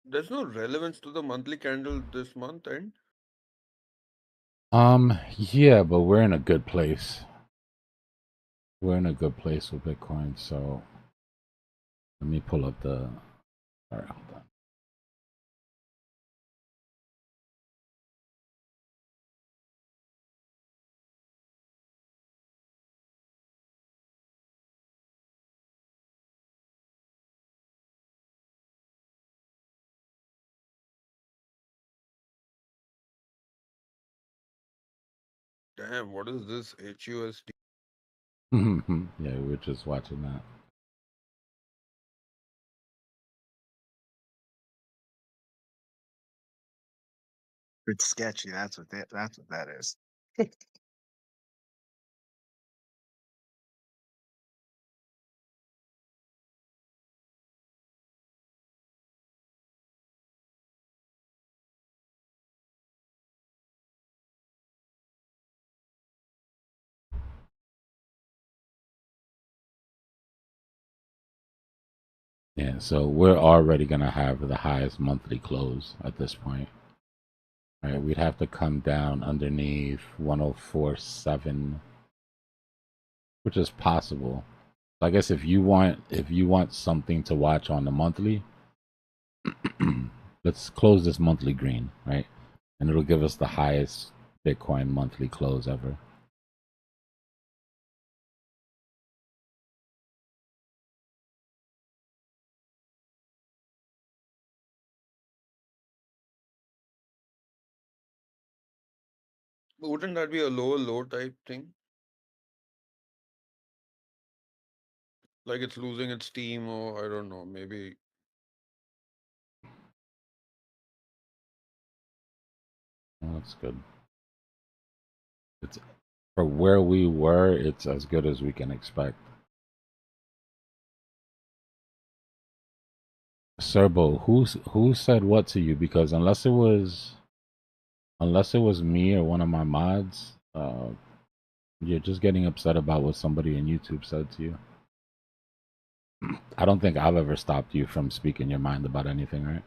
There's no relevance to the monthly candle this month, and Yeah, but we're in a good place. We're in a good place with Bitcoin, so let me pull up the. All right, hold on. damn, what is this HUSD? Yeah, we were just watching that. It's sketchy. That's what that is. Yeah, so we're already gonna have the highest monthly close at this point. Right, we'd have to come down underneath 104.7, which is possible. I guess if you want something to watch on the monthly, let's close this monthly green, right? And it'll give us the highest Bitcoin monthly close ever. Wouldn't that be a lower low type thing? Like it's losing its steam, or I don't know, maybe. Well, that's good. It's for where we were, it's as good as we can expect. Serbo, who said what to you? Because unless it was me or one of my mods, you're just getting upset about what somebody in YouTube said to you. I don't think I've ever stopped you from speaking your mind about anything, right?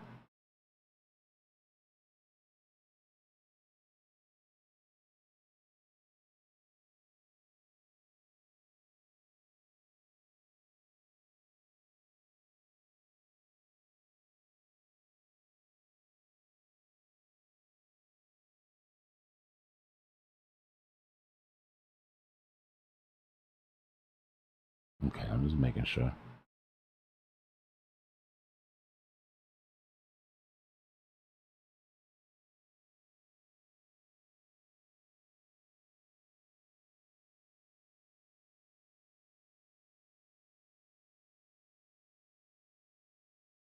Okay, I'm just making sure.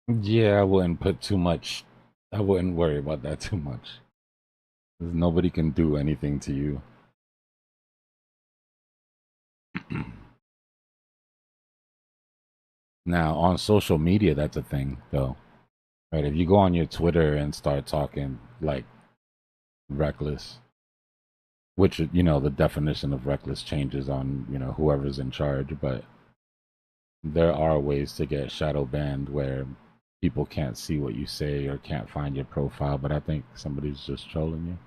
Yeah, I wouldn't put too much. I wouldn't worry about that too much. 'Cause nobody can do anything to you. Now, on social media, that's a thing, though. Right? If you go on your Twitter and start talking like reckless, which, the definition of reckless changes on, whoever's in charge, but there are ways to get shadow banned where people can't see what you say or can't find your profile, but I think somebody's just trolling you.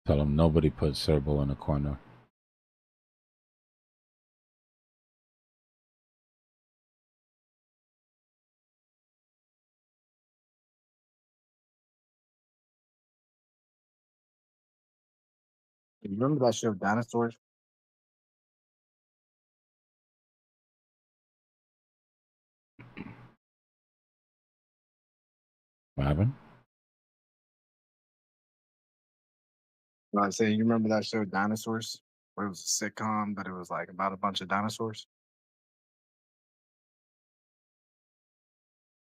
Tell them nobody put Serbo in a corner. You remember that show, Dinosaurs? What happened? I was saying, you remember that show, Dinosaurs? Where it was a sitcom, but it was like about a bunch of dinosaurs.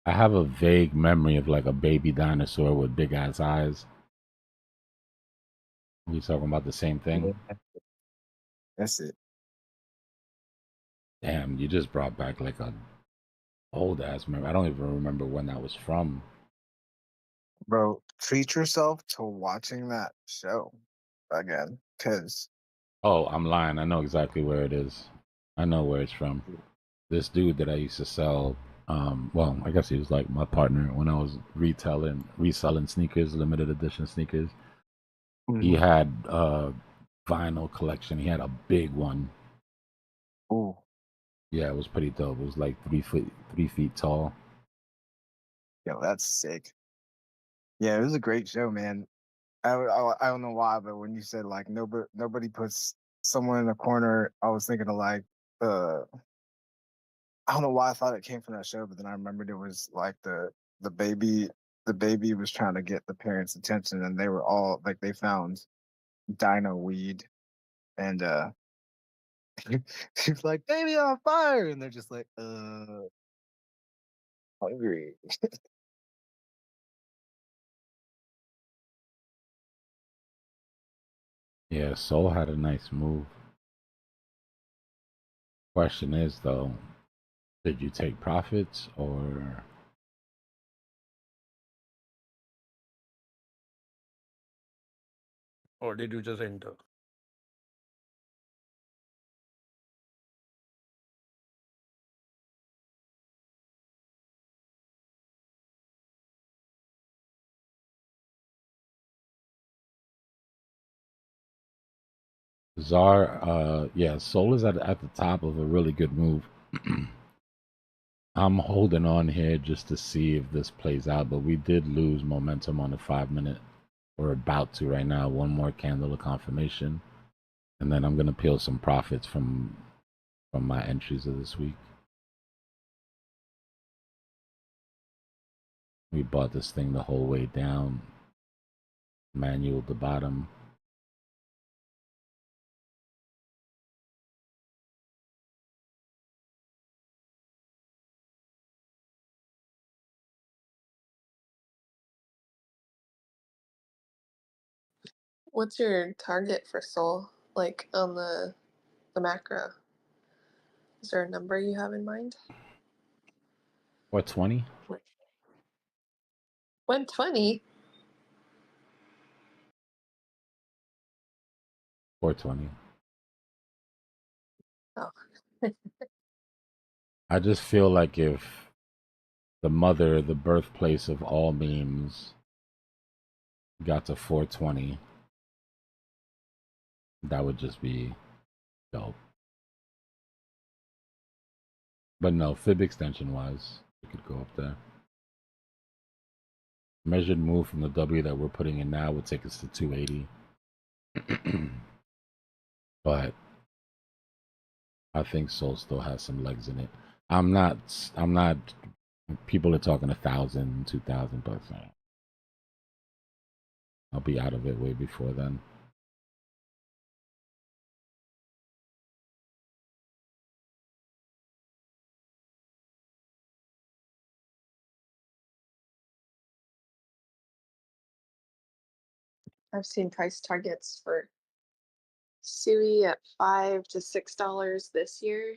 I have a vague memory of like a baby dinosaur with big ass eyes. Are we talking about the same thing? Yeah. That's it. Damn, you just brought back like a old ass memory. I don't even remember when that was from. Bro, treat yourself to watching that show again, because Oh, I'm lying. I know exactly where it is. I know where it's from. This dude that I used to sell, well, I guess he was like my partner when I was reselling sneakers, limited edition sneakers. He had a vinyl collection. He had a big one. Ooh, Yeah, it was pretty dope. It was like 3 feet tall. yo, that's sick. Yeah, it was a great show, man. I don't know why, but when you said like nobody puts someone in a corner, I was thinking of like uh I don't know why I thought it came from that show, but then I remembered it was like the baby the baby was trying to get the parents' attention, and they were all like they found dino weed, and she's like, "Baby on fire," and they're just like, hungry. Yeah, Soul had a nice move. Question is though, did you take profits or or did you just enter? Czar, yeah, Sol is at the top of a really good move. I'm holding on here just to see if this plays out, but we did lose momentum on the 5 minute. We're about to right now. One more candle of confirmation, and then I'm gonna peel some profits from my entries of this week. We bought this thing the whole way down, manual at the bottom. What's your target for Sol? Like on the macro? Is there a number you have in mind? 420. 120. 420. Oh. I just feel like if the mother, the birthplace of all memes, got to 420, that would just be dope. But no, fib extension wise, it could go up there. Measured move from the W that we're putting in now would take us to 280. But I think Sol still has some legs in it. I'm not, people are talking 1,000, 2,000 bucks. I'll be out of it way before then. I've seen price targets for Sui at $5 to $6 this year,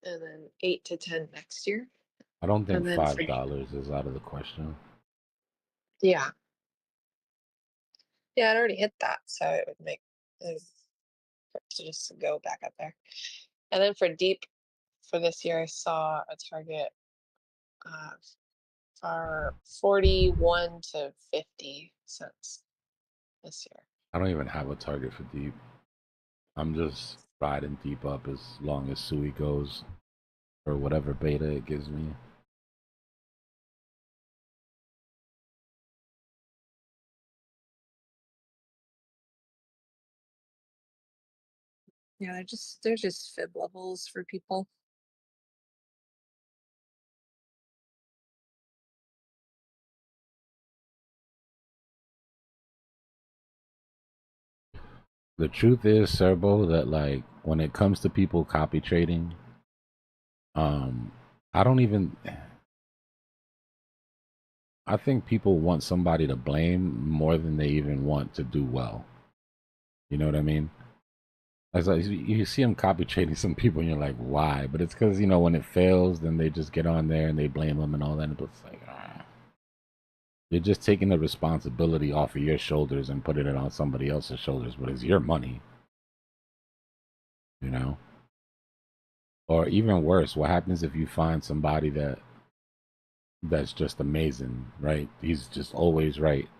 and then 8 to 10 next year. I don't think And then $5 is out of the question. Yeah. Yeah, it already hit that, so it would make to just go back up there. And then for deep for this year, I saw a target for 41 to 50 cents this year. I don't even have a target for deep. I'm just riding deep up as long as Sui goes, or whatever beta it gives me. Yeah, they're just fib levels for people. The truth is, Serbo, that like when it comes to people copy trading, I don't even. I think people want somebody to blame more than they even want to do well. You know what I mean? As like you see them copy trading some people, and you're like, why? But it's because when it fails, then they just get on there and they blame them and all that. But it's like, you're just taking the responsibility off of your shoulders and putting it on somebody else's shoulders. But it's your money, Or even worse, what happens if you find somebody that's just amazing, right? He's just always right,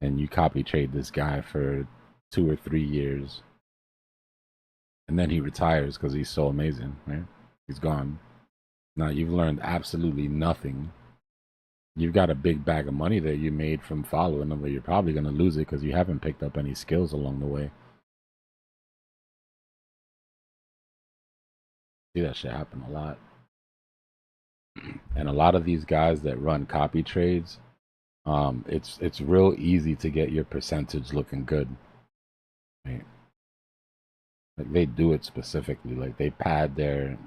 and you copy trade this guy for 2 or 3 years, and then he retires because he's so amazing, right? He's gone. Now you've learned absolutely nothing. You've got a big bag of money that you made from following them, but you're probably going to lose it because you haven't picked up any skills along the way. See that shit happen a lot. And a lot of these guys that run copy trades, it's real easy to get your percentage looking good. Right? Like they do it specifically. Like they pad their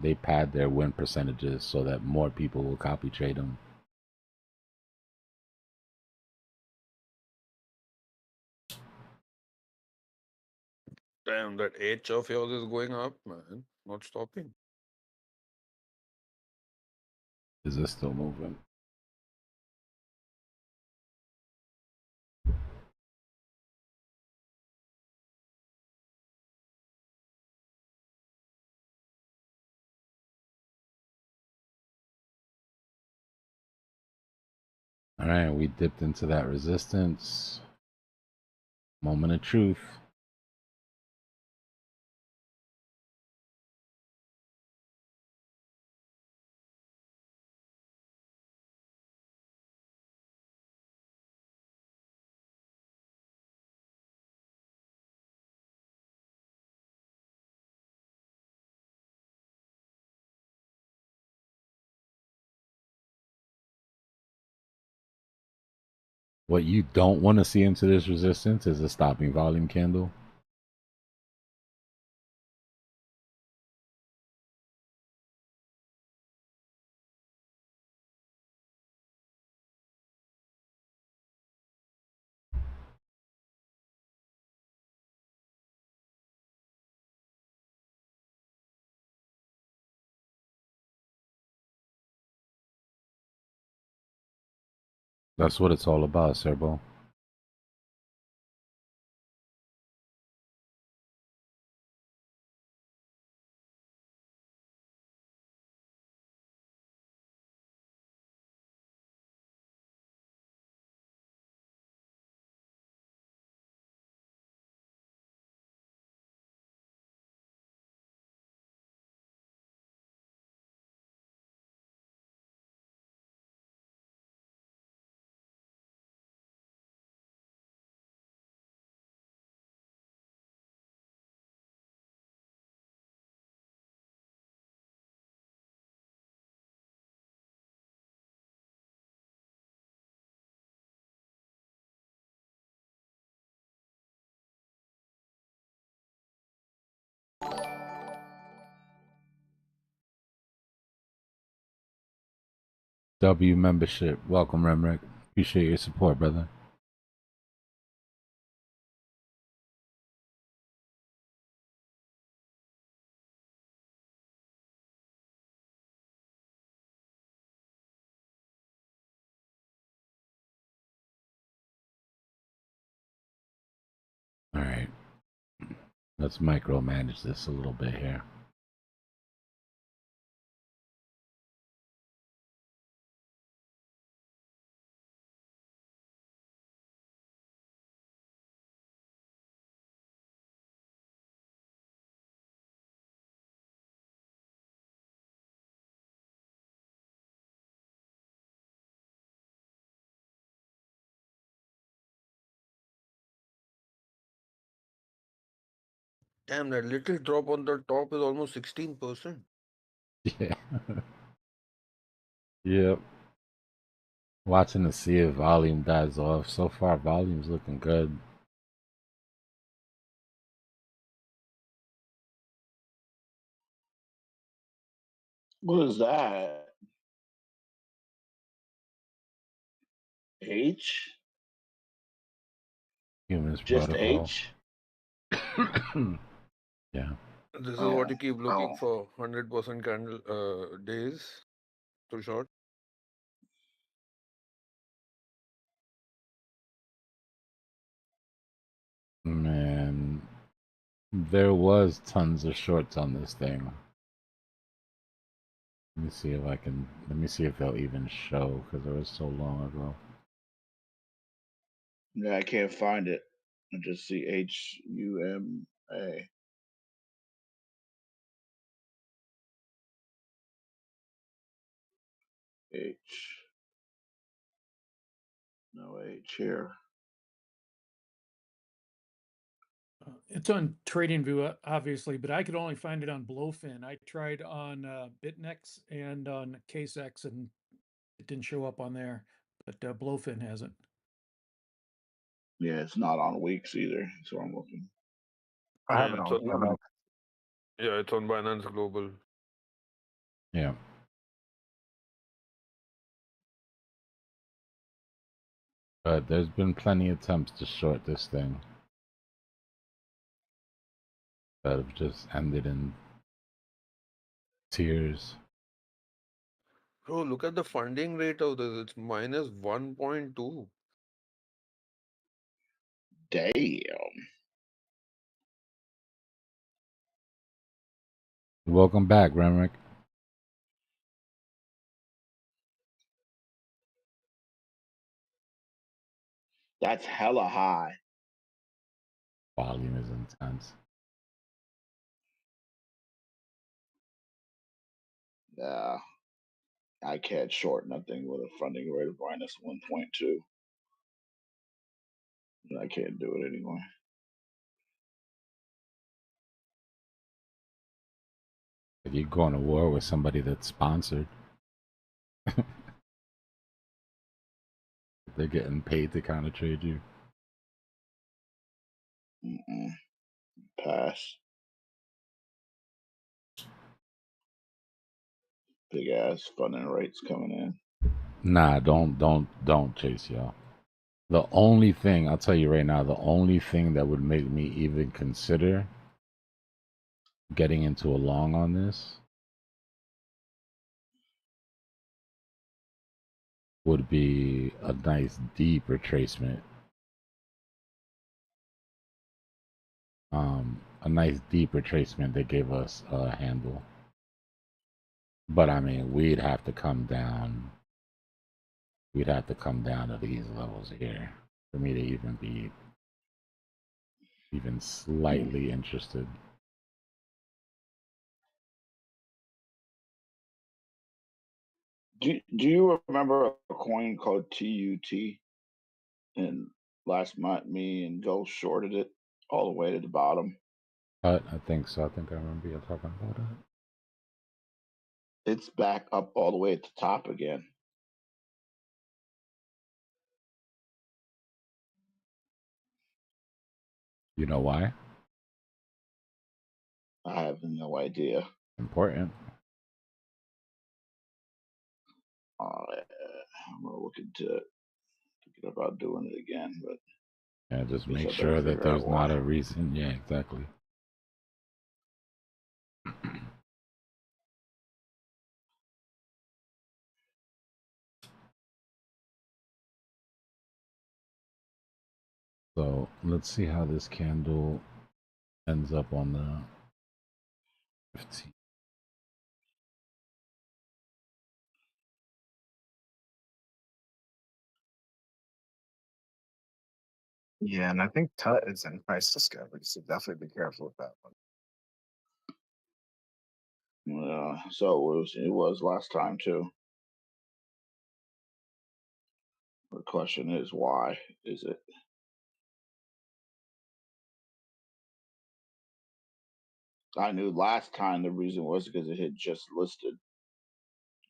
win percentages so that more people will copy trade them. Damn, that H of yours is going up, man. Not stopping. Is this still moving? All right, we dipped into that resistance. Moment of truth. What you don't want to see into this resistance is a stopping volume candle. That's what it's all about, Serbo. W membership. Welcome, Remrick. Appreciate your support, brother. All right. Let's micromanage this a little bit here. Damn, that little drop on the top is almost 16%. Yeah. Yep. Watching to see if volume dies off. So far, volume's looking good. What is that? H? Humans Just protocol. H? Yeah. This is Oh, what you keep looking oh. for 100% candle days to short. Man, there was tons of shorts on this thing. Let me see if I can. Let me see if they'll even show because it was so long ago. Yeah, I can't find it. I just see HUMA. H. No H here. It's on TradingView, obviously, but I could only find it on Blowfin. I tried on BitNex and on CaseX, and it didn't show up on there. But Blowfin hasn't. Yeah, it's not on weeks either. So I'm looking. I have Yeah, it it's on on, EMX. yeah, it's on Binance Global. Yeah. But there's been plenty of attempts to short this thing that have just ended in tears. Bro, look at the funding rate of this. It's minus 1.2. Damn. Welcome back, Remrick. That's hella high. Volume is intense. Yeah. I can't short nothing with a funding rate of minus 1.2. I can't do it anymore. If you're going to war with somebody that's sponsored, they're getting paid to kind of trade you. Pass. Big ass funding rates coming in. Nah, don't chase y'all. The only thing I'll tell you right now, the only thing that would make me even consider getting into a long on this would be a nice deep retracement. A nice deep retracement that gave us a handle. But I mean, we'd have to come down. We'd have to come down to these levels here for me to even be even slightly interested. Do you remember a coin called TUT? And last month, me and Ghost shorted it all the way to the bottom. I think so. I think I remember you talking about it. It's back up all the way at the top again. You know why? I have no idea. Important. I'm gonna look into it. Thinking about doing it again, but Yeah, just guess make I better sure that figure out there's not why. a reason. Yeah, exactly. So let's see how this candle ends up on the 15. Yeah, and I think Tut is in price discovery, so definitely be careful with that one. So it was last time too. The question is, why is it? I knew last time the reason was because it had just listed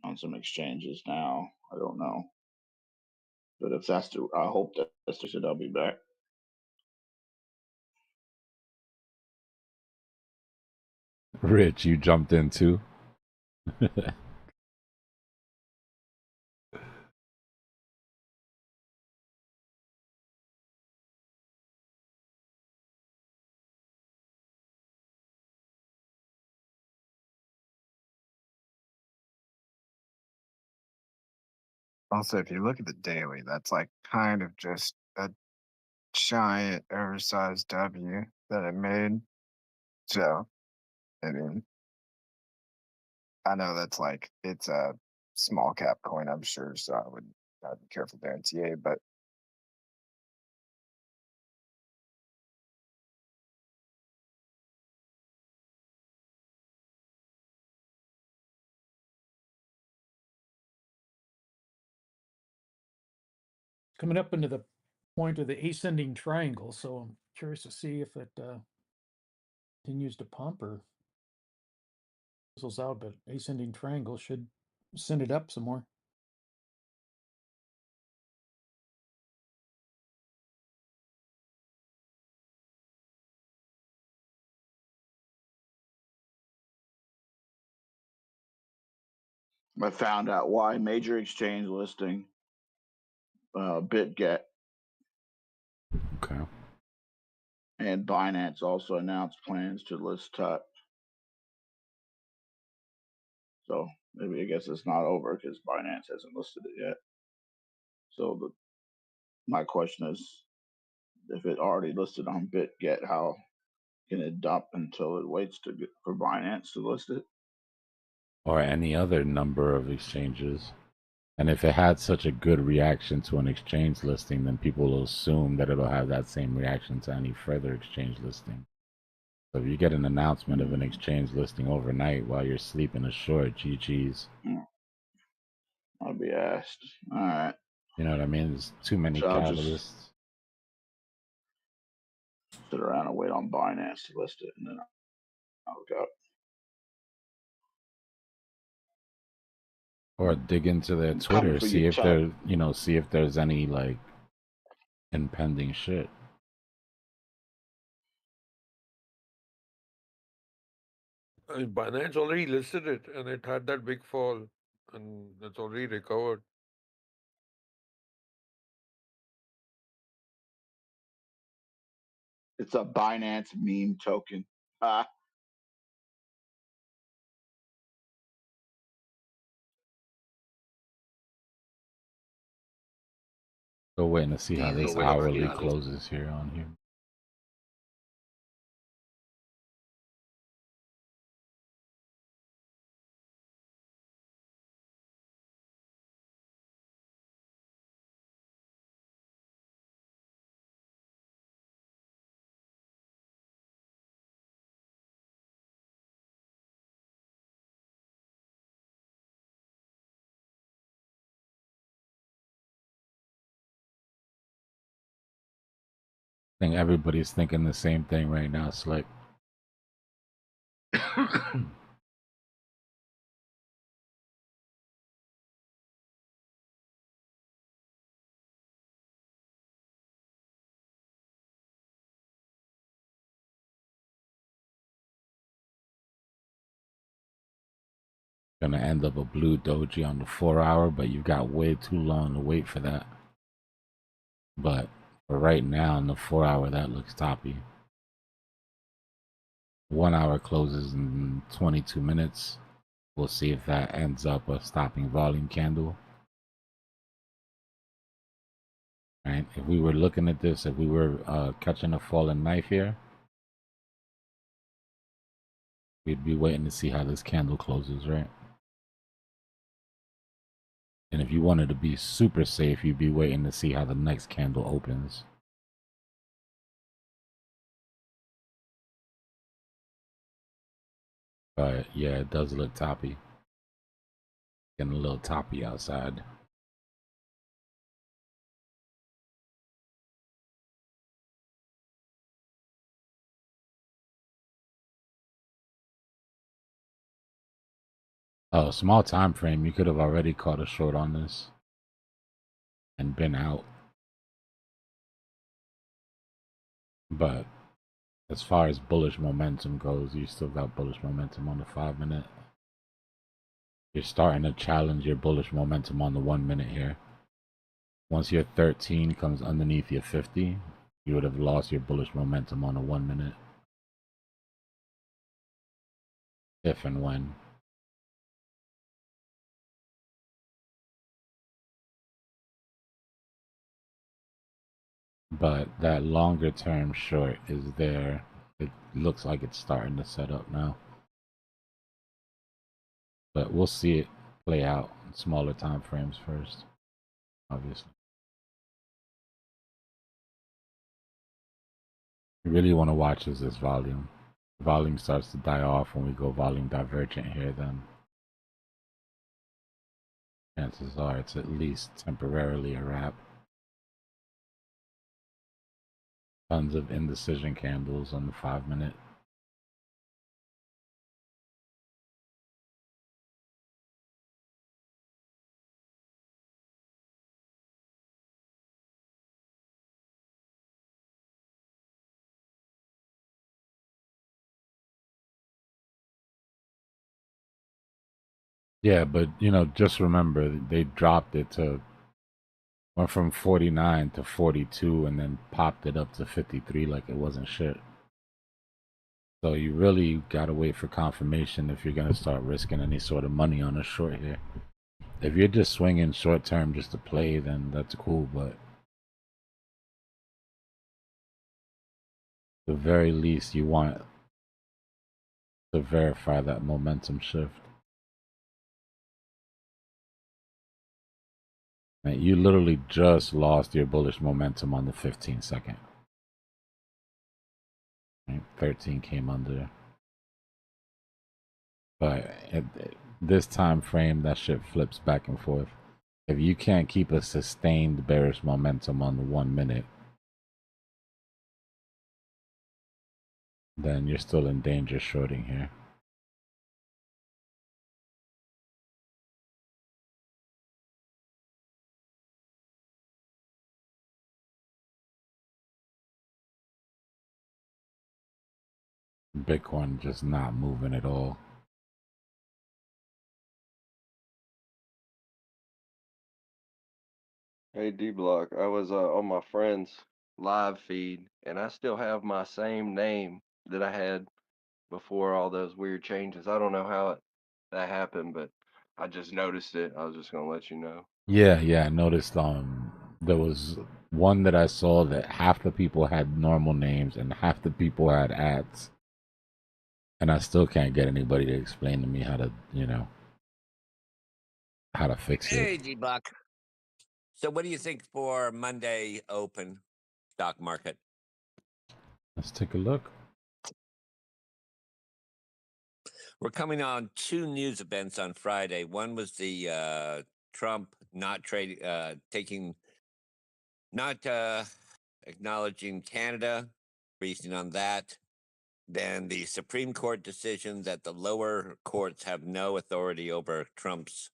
on some exchanges. Now I don't know, but if that's the, I hope that's the shit. I'll be back. Rich, you jumped in too. Also, if you look at the daily, that's like kind of just a giant oversized W that it made. So, I mean, I know that's like it's a small cap coin, I'm sure. So I'd be careful there in TA, but Coming up into the point of the ascending triangle, so I'm curious to see if it continues to pump or fizzles out, but ascending triangle should send it up some more. I found out why major exchange listing, BitGet Okay. and Binance also announced plans to list TUT. So maybe I guess it's not over because Binance hasn't listed it yet. So my question is, if it already listed on BitGet, how can it dump until it waits for Binance to list it? Or any other number of exchanges. And if it had such a good reaction to an exchange listing, then people will assume that it'll have that same reaction to any further exchange listing. So if you get an announcement of an exchange listing overnight while you're sleeping a short, GG's. I'll be asked. All right. You know what I mean? There's too many So I'll just catalysts. sit around and wait on Binance to list it, and then I'll go. Or dig into their I'm coming Twitter, for you, see if Chuck. there, see if there's any like impending shit. I mean, Binance already listed it, and it had that big fall, and it's already recovered. It's a Binance meme token. Ah, Still waiting to see how this hourly closes here on here. I think everybody's thinking the same thing right now, Slick. Gonna end up a blue doji on the 4-hour, but you've got way too long to wait for that. But for right now, in the 4-hour, that looks toppy. 1 hour closes in 22 minutes. We'll see if that ends up a stopping volume candle. Right? If we were looking at this, if we were catching a falling knife here, we'd be waiting to see how this candle closes, right? And if you wanted to be super safe, you'd be waiting to see how the next candle opens. But yeah, it does look toppy. Getting a little toppy outside. Oh, small time frame. You could have already caught a short on this and been out. But as far as bullish momentum goes, you still got bullish momentum on the 5-minute. You're starting to challenge your bullish momentum on the 1-minute here. Once your 13 comes underneath your 50, you would have lost your bullish momentum on the 1-minute. If and when. But that longer term short is there. It looks like it's starting to set up now. But we'll see it play out in smaller time frames first, obviously. You really want to watch is this volume. Volume starts to die off when we go volume divergent here, then chances are it's at least temporarily a wrap. Tons of indecision candles on the 5-minute. Yeah, but just remember they dropped it went from 49 to 42 and then popped it up to 53 like it wasn't shit. So you really gotta wait for confirmation if you're gonna start risking any sort of money on a short here. If you're just swinging short term just to play, then that's cool, but at the very least you want to verify that momentum shift. Man, you literally just lost your bullish momentum on the 15-second. Right? 13 came under. But at this time frame, that shit flips back and forth. If you can't keep a sustained bearish momentum on the 1 minute, then you're still in danger shorting here. Bitcoin just not moving at all. Hey Dbloc, I was on my friend's live feed, and I still have my same name that I had before all those weird changes. I don't know how that happened, but I just noticed it. I was just gonna let you know. Yeah, I noticed there was one that I saw that half the people had normal names and half the people had ads. And I still can't get anybody to explain to me how to, how to fix it. Hey, Dbloc. So, what do you think for Monday open stock market? Let's take a look. We're coming on 2 news events on Friday. One was the Trump not trading, not acknowledging Canada, reasoning on that. Then the Supreme Court decision that the lower courts have no authority over Trump's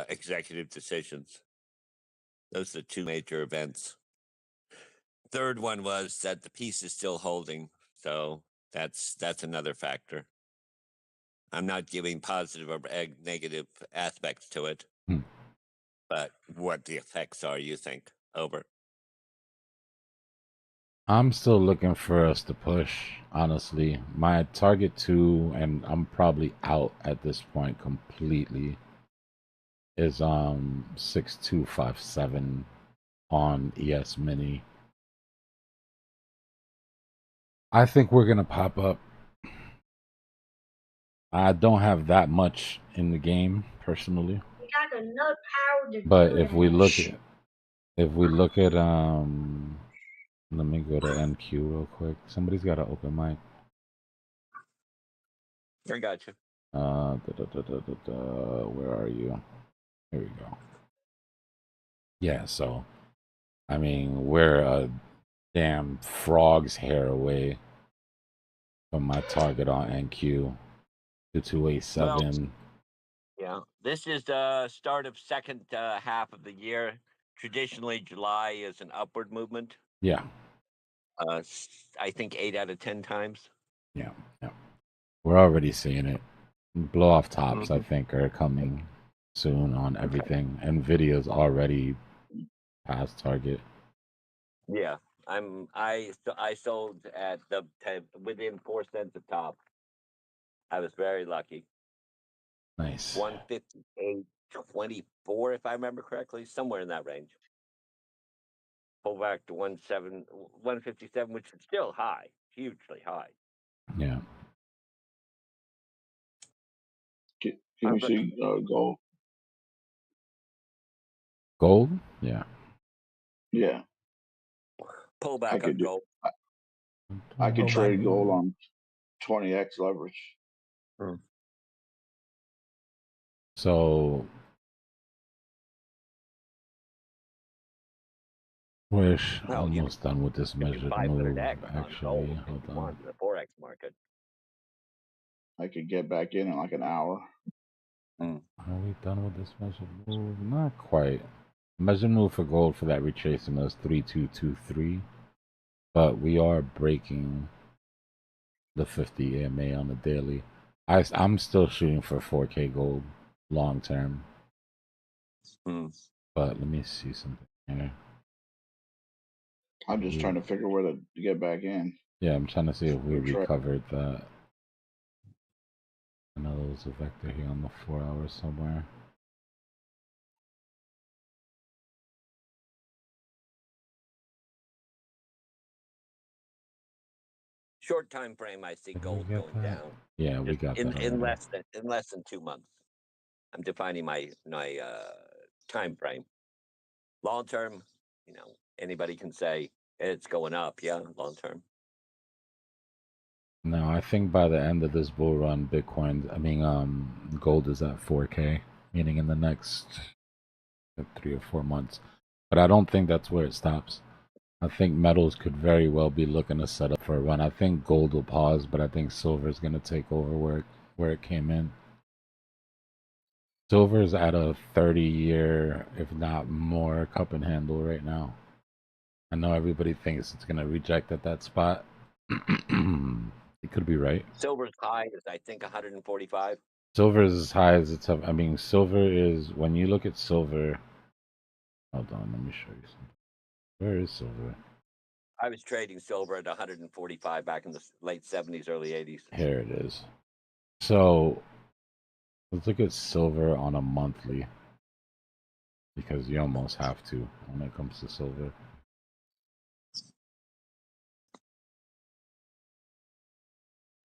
executive decisions. Those are the 2 major events. Third one was that the peace is still holding, so that's another factor. I'm not giving positive or negative aspects to it, but what the effects are, you think? Over. I'm still looking for us to push, honestly. My target 2, and I'm probably out at this point completely, is 6257 on ES Mini. I think we're gonna pop up. I don't have that much in the game personally, but if we look at let me go to NQ real quick. Somebody's got an open mic. I got you. Where are you? Here we go. Yeah, so I mean, we're a damn frog's hair away from my target on NQ, the 287. Yeah, this is the start of second half of the year. Traditionally, July is an upward movement. Yeah. I think 8 out of 10 times. Yeah. We're already seeing it. Blow off tops, I think, are coming soon on everything. Nvidia's already past target. Yeah, I sold at the within 4 cents of top. I was very lucky. Nice. 158.24, if I remember correctly, somewhere in that range. Pull back to 157, which is still high, hugely high. Yeah. Can you see gold? Gold? Yeah. Yeah. Pull back on gold. I could trade gold on 20x leverage. So we're almost done with this measured move. Actually, hold on. The forex market. I could get back in like an hour. Are we done with this measured move? Not quite. Measured move for gold for that retracement is 3223, but we are breaking the 50 EMA on the daily. I'm still shooting for 4K gold long term. But let me see something here. I'm just trying to figure where to get back in. Yeah, I'm trying to see if we recovered that. I know there was a vector here on the 4 hours somewhere. Short time frame, I see gold going down. Yeah, we got that in less than 2 months. I'm defining my time frame. long term, anybody can say it's going up. Yeah, long term. No, I think by the end of this bull run, gold is at 4K, meaning in the next 3 or 4 months. But I don't think that's where it stops. I think metals could very well be looking to set up for a run. I think gold will pause, but I think silver is going to take over where it came in. Silver is at a 30-year, if not more, cup and handle right now. I know everybody thinks it's going to reject at that spot. It could be right. Silver's high is, I think, 145. Silver is as high as it's. Silver is, when you look at silver. Hold on, let me show you something. Where is silver? I was trading silver at 145 back in the late 70s, early 80s. Here it is. So let's look at silver on a monthly, because you almost have to when it comes to silver.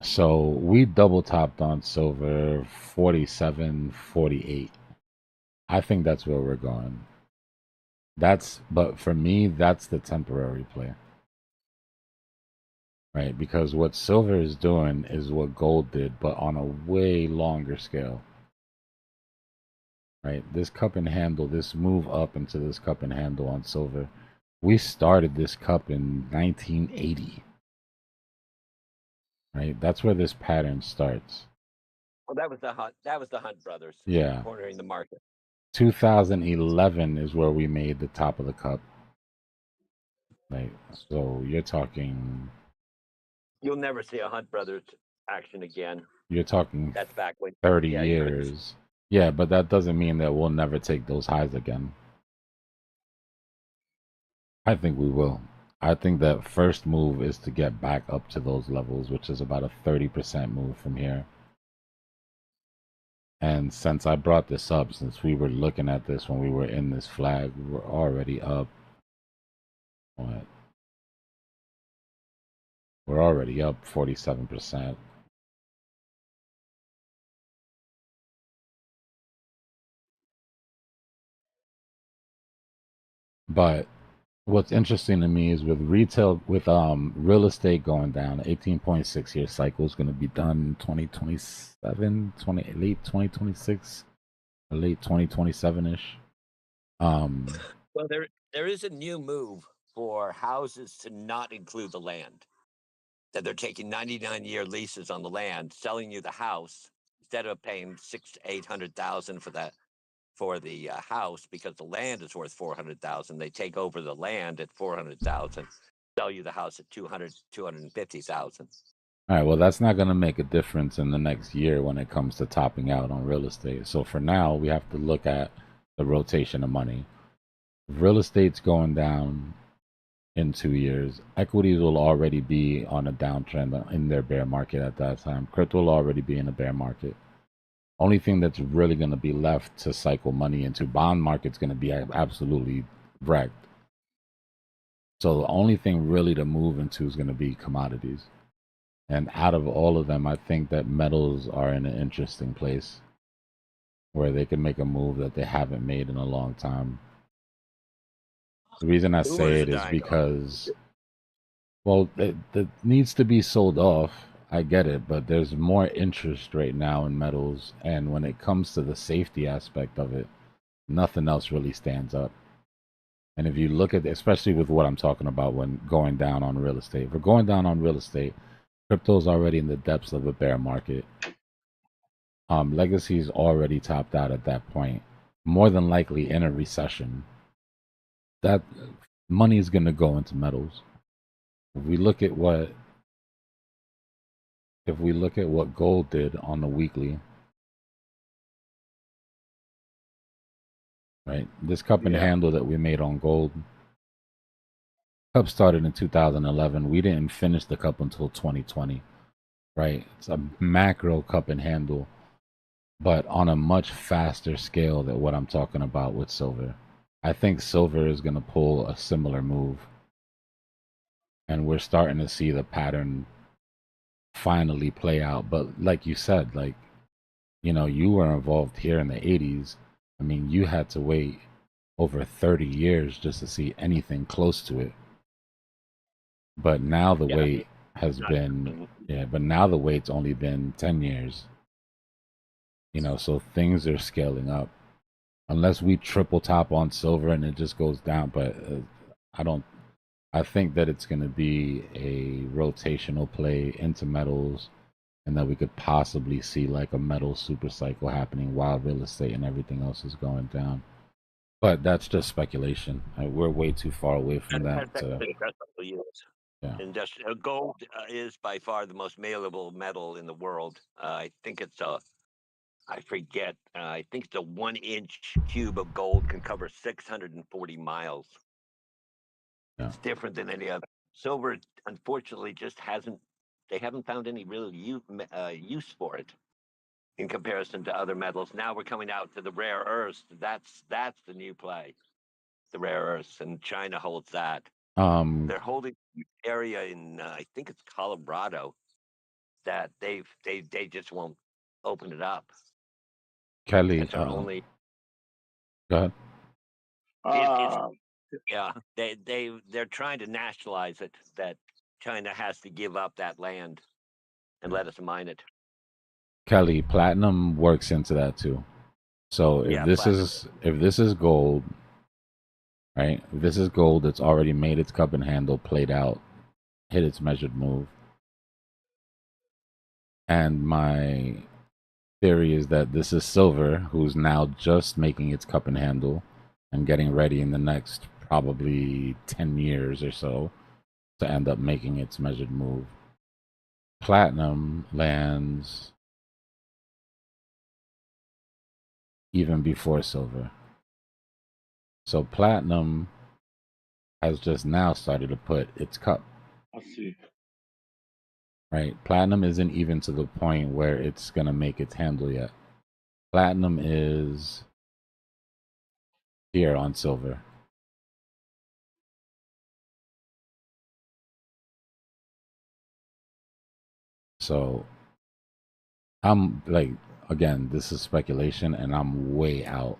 So we double topped on silver 47.48. I think that's where we're going. But for me, that's the temporary play. Right? Because what silver is doing is what gold did, but on a way longer scale. Right? This cup and handle, this move up into this cup and handle on silver. We started this cup in 1980. Right? That's where this pattern starts. Well, that was the Hunt brothers. Yeah. Cornering the market. 2011 is where we made the top of the cup. Right? So you're talking. You'll never see a Hunt brothers action again. You're talking. That's back when 30 years. Yeah, but that doesn't mean that we'll never take those highs again. I think we will. I think that first move is to get back up to those levels, which is about a 30% move from here. And since I brought this up, since we were looking at this when we were in this flag, we're already up. What? We're already up 47%. But what's interesting to me is with real estate going down, 18.6 year cycle is going to be done in 2027, late 2026, or late 2027-ish. Well, there is a new move for houses to not include the land. That they're taking 99-year leases on the land, selling you the house instead of paying $600,000-800,000 for the house, because the land is worth $400,000. They take over the land at $400,000, sell you the house at $250,000. All right, well, that's not going to make a difference in the next year when it comes to topping out on real estate. So for now, we have to look at the rotation of money. If real estate's going down in 2 years, equities will already be on a downtrend in their bear market at that time. Crypto will already be in a bear market. Only thing that's really going to be left to cycle money into bond market's going to be absolutely wrecked. So the only thing really to move into is going to be commodities. And out of all of them, I think that metals are in an interesting place where they can make a move that they haven't made in a long time. The reason I say it is because, well, it needs to be sold off. I get it, but there's more interest right now in metals. And when it comes to the safety aspect of it, nothing else really stands up. And if you look at, especially with what I'm talking about when going down on real estate, if we're going down on real estate, crypto's already in the depths of a bear market. Legacy's already topped out at that point. More than likely in a recession. That money is going to go into metals. If we look at what gold did on the weekly, right? This cup and handle that we made on gold, cup started in 2011. We didn't finish the cup until 2020, right? It's a macro cup and handle, but on a much faster scale than what I'm talking about with silver. I think silver is going to pull a similar move. And we're starting to see the pattern finally play out. But like you said, you were involved here in the 80s. I mean, you had to wait over 30 years just to see anything close to it. But now the wait has been, but now the wait's only been 10 years. You know, so things are scaling up. Unless we triple top on silver and it just goes down, but I think that it's going to be a rotational play into metals, and that we could possibly see like a metal super cycle happening while real estate and everything else is going down. But that's just speculation. We're way too far away from that. Yeah. Gold is by far the most malleable metal in the world. I think it's I forget. I think it's a 1-inch cube of gold can cover 640 miles. Yeah. It's different than any other. Silver, unfortunately, just hasn't. They haven't found any real use for it in comparison to other metals. Now we're coming out to the rare earths. That's the new play. The rare earths, and China holds that. They're holding an area in I think it's Colorado that they just won't open it up. Kelly, It's our only. Go ahead. Yeah, they're trying to nationalize it. That China has to give up that land and let us mine it. Kelly, platinum works into that too. So if this is gold, right? If this is gold, it's already made its cup and handle, played out, hit its measured move. And my theory is that this is silver, who's now just making its cup and handle and getting ready in the next probably 10 years or so to end up making its measured move. Platinum lands even before silver. So platinum has just now started to put its cup. I see. Right? Platinum isn't even to the point where it's going to make its handle yet. Platinum is here on silver. So I'm like, again, this is speculation and I'm way out,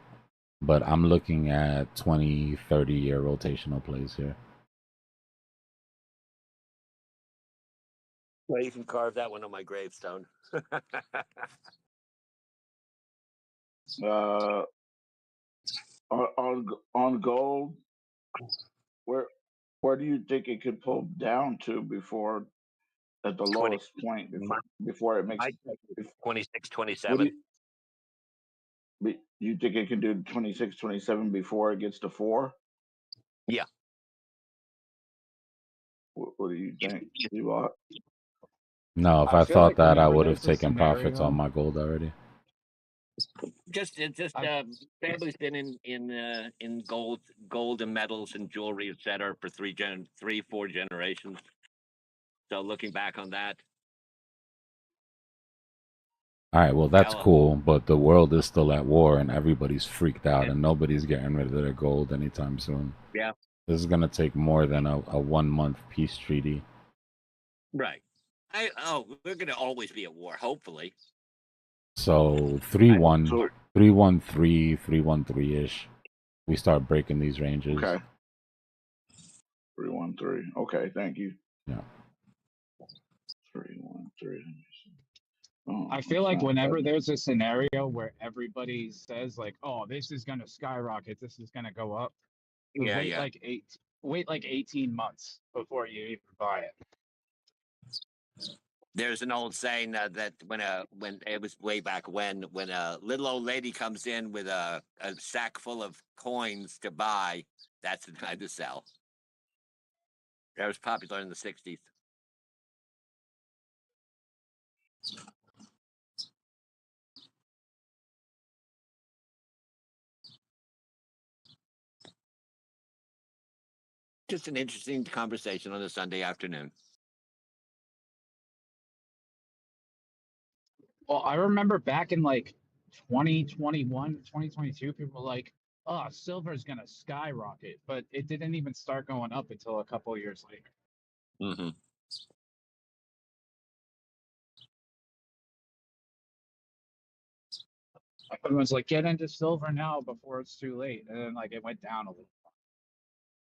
but I'm looking at 20, 30-year rotational plays here. Well, you can carve that one on my gravestone. On gold, where do you think it could pull down to before at the lowest point before it makes 26, 27? You think it can do 26, 27 before it gets to 4? Yeah. What do you think, Dbloc? No, if I thought that, I would have taken profits on my gold already. Family's been in gold and metals and jewelry, etc. for 4 generations. So looking back on that. All right, well, that's cool, but the world is still at war and everybody's freaked out and nobody's getting rid of their gold anytime soon. Yeah. This is going to take more than a 1-month peace treaty. Right. We're going to always be at war, hopefully. So 3-1, 3-1-3, 3-1-3-ish. We start breaking these ranges. Okay. 3-1-3. Okay, thank you. Yeah. 3-1-3. I feel like whenever there's a scenario where everybody says like, "Oh, this is gonna skyrocket, this is gonna go up," wait like 18 months before you even buy it. There's an old saying that when it was way back when a little old lady comes in with a sack full of coins to buy, that's the time to sell. That was popular in the 60s. Just an interesting conversation on a Sunday afternoon. Well, I remember back in like 2021, 2022, people were like, "Oh, silver's gonna skyrocket," but it didn't even start going up until a couple of years later. Mm-hmm. Everyone's like, get into silver now before it's too late, and then like it went down a little.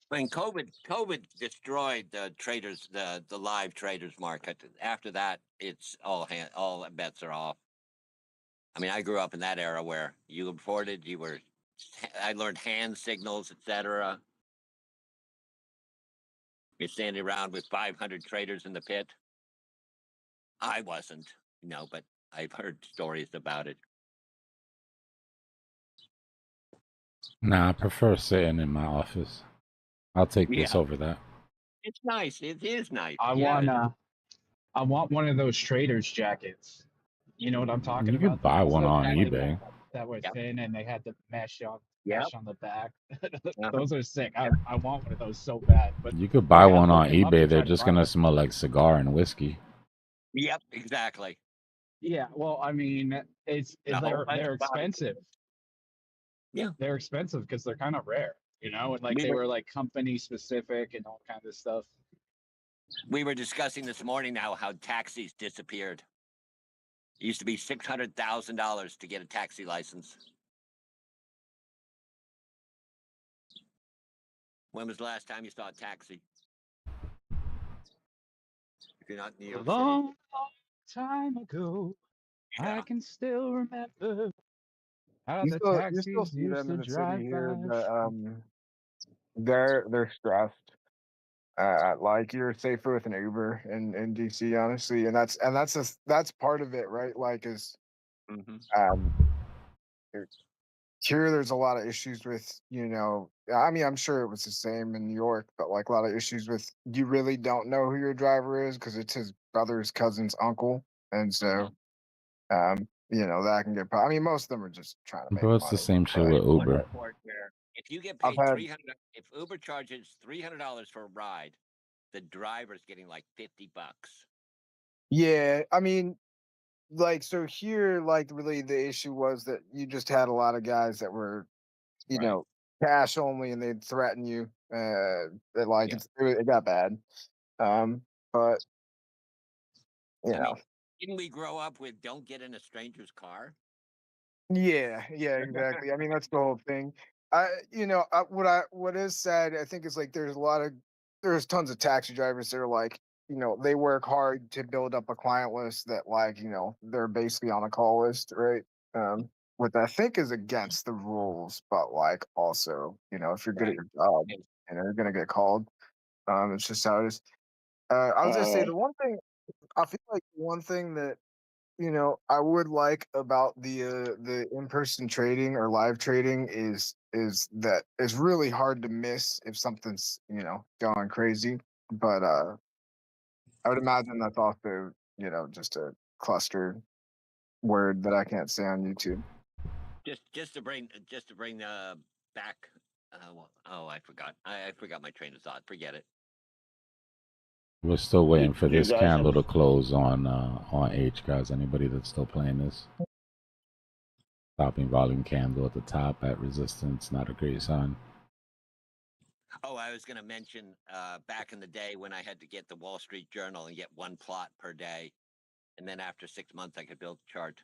When COVID destroyed the traders, the live traders market. After that, it's all bets are off. I mean, I grew up in that era where you reported, I learned hand signals, etc. You're standing around with 500 traders in the pit. I wasn't, but I've heard stories about it. Nah, I prefer sitting in my office. I'll take this Yeah. over that. It's nice. It is nice. I want one of those traders jackets. You know what I'm talking You about? could buy one on Like eBay. that were thin and they had the mesh on the back. Uh-huh. Those are sick. I want one of those so bad. But You could buy we gotta one look on them up eBay. to They're try to just buy gonna them. smell like cigar and whiskey. Yep, exactly. Yeah, well, I mean, they're expensive. Yeah, they're expensive because they're kind of rare, and like they were like company specific and all kinds of stuff. We were discussing this morning now how taxis disappeared. It used to be $600,000 to get a taxi license. When was the last time you saw a taxi? If you're not in New York City. Long time ago, I can still remember how You the still taxis see used them in to the city drive here, by. but they're stressed. Like you're safer with an Uber in DC, honestly, and that's part of it, right? Like, is here there's a lot of issues with, I mean, I'm sure it was the same in New York, but like a lot of issues with you really don't know who your driver is because it's his brother's cousin's uncle, and so that can get. I mean, most of them are just trying to make Bro, it's the money. same shit But with Uber. If you get I've paid had $300, if Uber charges $300 for a ride, the driver's getting like $50. yeah, I mean, like so here, like really the issue was that you just had a lot of guys that were, cash only, and they'd threaten you. That like it got bad. But I mean, didn't we grow up with "Don't get in a stranger's car"? yeah, exactly. I mean, that's the whole thing. What is sad, I think, is like there's tons of taxi drivers that are like, they work hard to build up a client list that like, they're basically on a call list, right? What I think is against the rules, but like also, if you're good at your job, you're gonna get called. It's just how it is. I was gonna say the one thing I feel like one thing that I would like about the in-person trading or live trading is that it's really hard to miss if something's going crazy. But I would imagine that's also just a cluster word that I can't say on YouTube. Just to bring back. I forgot. I forgot my train of thought. Forget it. We're still waiting for Do you this guys candle have- to close on H, guys. Anybody that's still playing this? Stopping volume candle at the top at resistance, not a great sign. Oh, I was going to mention back in the day when I had to get the Wall Street Journal and get one plot per day. And then after 6 months, I could build a chart.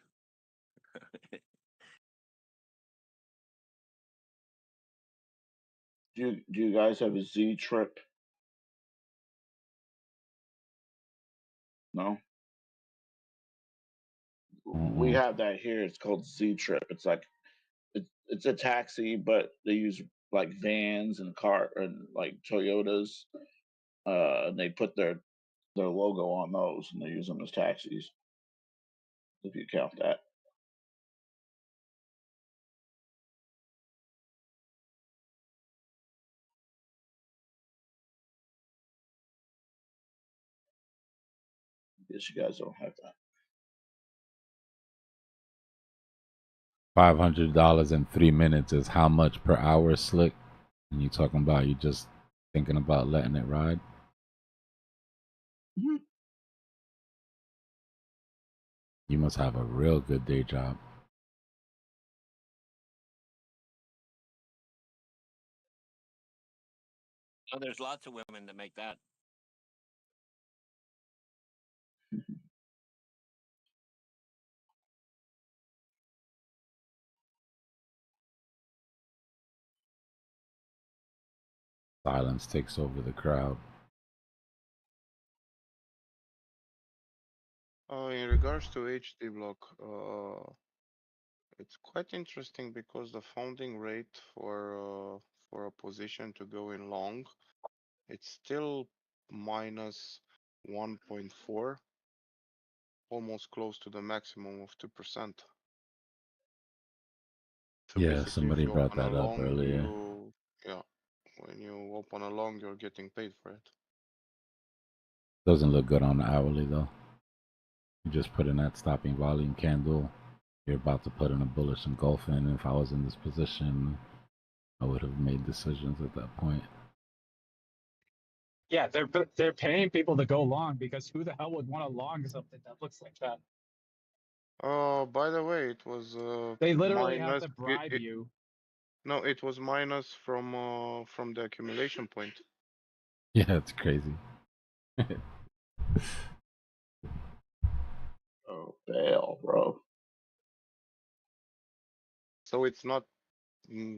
Do you guys have a Z trip? No. We have that here. It's called Z trip. It's like it's a taxi, but they use like vans and car and like Toyotas. And they put their logo on those, and they use them as taxis. If you count that. Guess you guys don't have that. $500 in 3 minutes is how much per hour, Slick? And you talking about you just thinking about letting it ride? You must have a real good day job. Oh, there's lots of women that make that. Silence takes over the crowd. In regards to Dbloc, it's quite interesting because the founding rate for a position to go in long, it's still minus 1.4, almost close to the maximum of 2%. So Yeah, basically, if somebody you brought open a that up long, earlier. when you open a long, you're getting paid for it. Doesn't look good on the hourly though. You just put in that stopping volume candle. You're about to put in a bullish engulfing. If I was in this position, I would have made decisions at that point. Yeah, they're paying people to go long because who the hell would want to long something that looks like that? Oh, by the way, it was They literally have minus. to bribe you. No, it was minus from the accumulation point. Yeah, it's crazy. Oh, bail, bro. So it's not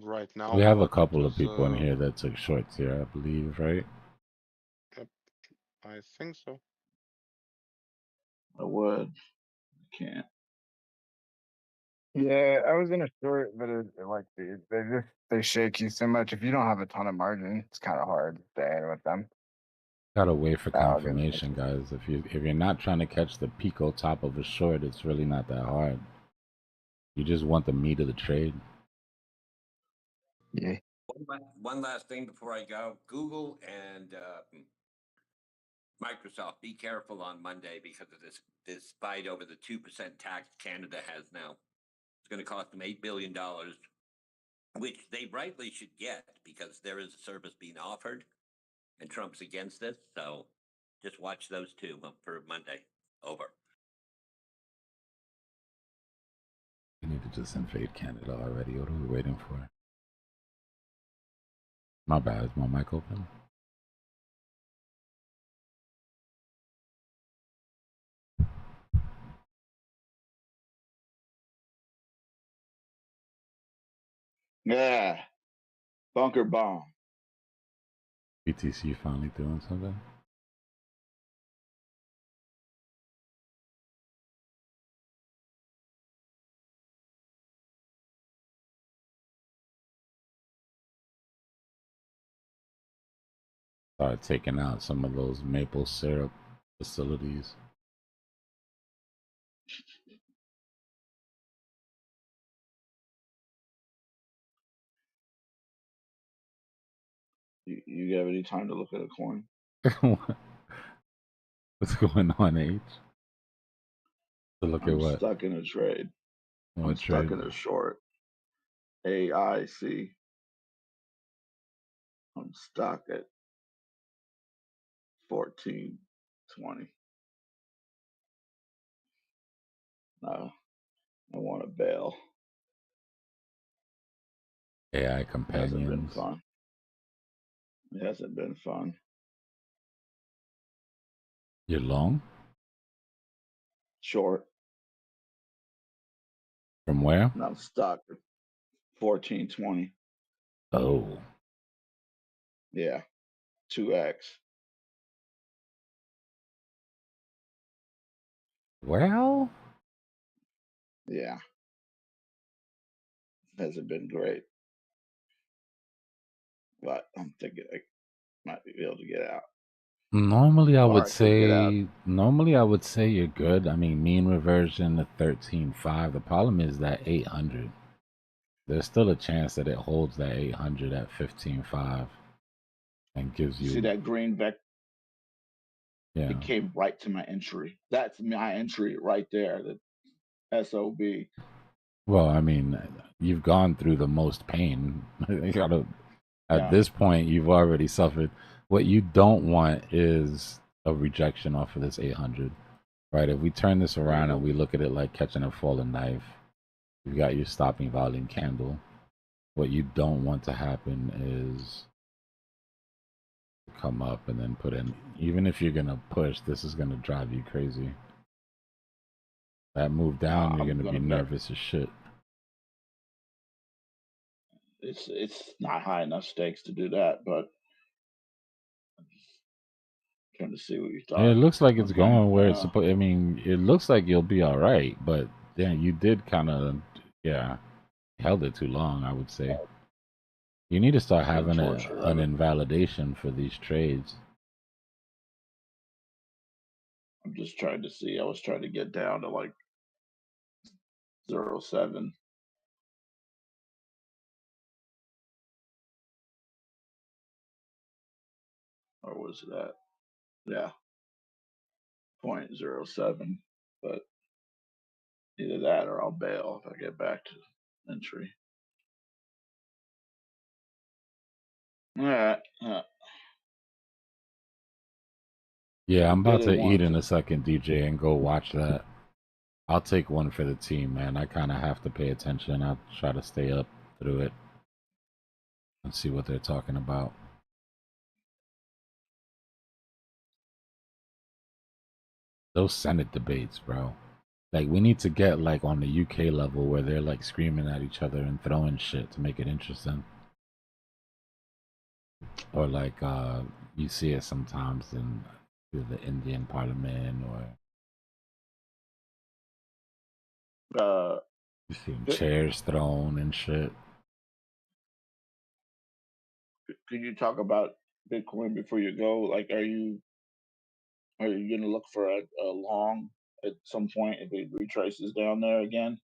right now. We have a But couple it of was, people in here that took shorts here, I believe, right? Yep, I think so. I would. I can't. Yeah, I was in a short, but like they shake you so much. If you don't have a ton of margin, it's kind of hard to stay in with them. Gotta wait for That'll get confirmation, guys. If you're not trying to catch the pico top of a short, it's really not that hard. You just want the meat of the trade. Yeah. One last thing before I go. Google and Microsoft, be careful on Monday because of this fight over the 2% tax Canada has now. It's going to cost them $8 billion, which they rightly should get because there is a service being offered and Trump's against this. So just watch those two for Monday. Over. We need to just invade Canada already. What are we waiting for? My bad. Is my mic open? Yeah. Bunker bomb. BTC finally doing something? Started taking out some of those maple syrup facilities. You have any time to look at a coin? What's going on, H? To look at I'm what? stuck in a trade. What I'm stuck trade? in a short. AIC. I'm stuck at 14.20. No, I want to bail. AI It hasn't been companions. fun. It hasn't been fun. You're long? Short. From where? And I'm stuck at 14.20. Oh. Yeah. 2x. Well? Yeah. Hasn't been great. But I'm thinking I might be able to get out. Normally I Or would I could get out. say you're good. I mean, mean reversion to 13.5. The problem is that 800. There's still a chance that it holds that 800 at 15.5 and gives You see you, that green vector? yeah. It came right to my entry. That's my entry right there. The SOB. Well, I mean, you've gone through the most pain. At Yeah. this point, you've already suffered. What you don't want is a rejection off of this 800, right? If we turn this around and we look at it like catching a falling knife, you've got your stopping volume candle. What you don't want to happen is come up and then put in, even if you're going to push, this is going to drive you crazy. That move down, you're going to be nervous as shit. It's not high enough stakes to do that, but Trying to see what you Yeah, it thought. looks like it's Okay. going where it's supposed. I mean, it looks like you'll be all right, but then you did kind of, yeah, held it too long. I would say you need to start The having torture an of it. invalidation for these trades. I'm just trying to see. I was trying to get down to like 0.7. Or was it at? Yeah, 0.07. But either that or I'll bail if I get back to entry. All right. Yeah, I'm about Really to eat want in to. a second, DJ, and go watch that. I'll take one for the team, man. I kind of have to pay attention. I'll try to stay up through it and see what they're talking about. Those Senate debates, bro. Like, we need to get, like, on the UK level where they're, like, screaming at each other and throwing shit to make it interesting. Or, like, you see it sometimes in the Indian parliament, or you see chairs thrown and shit. Can you talk about Bitcoin before you go? Like, are you gonna look for a long at some point if it retraces down there again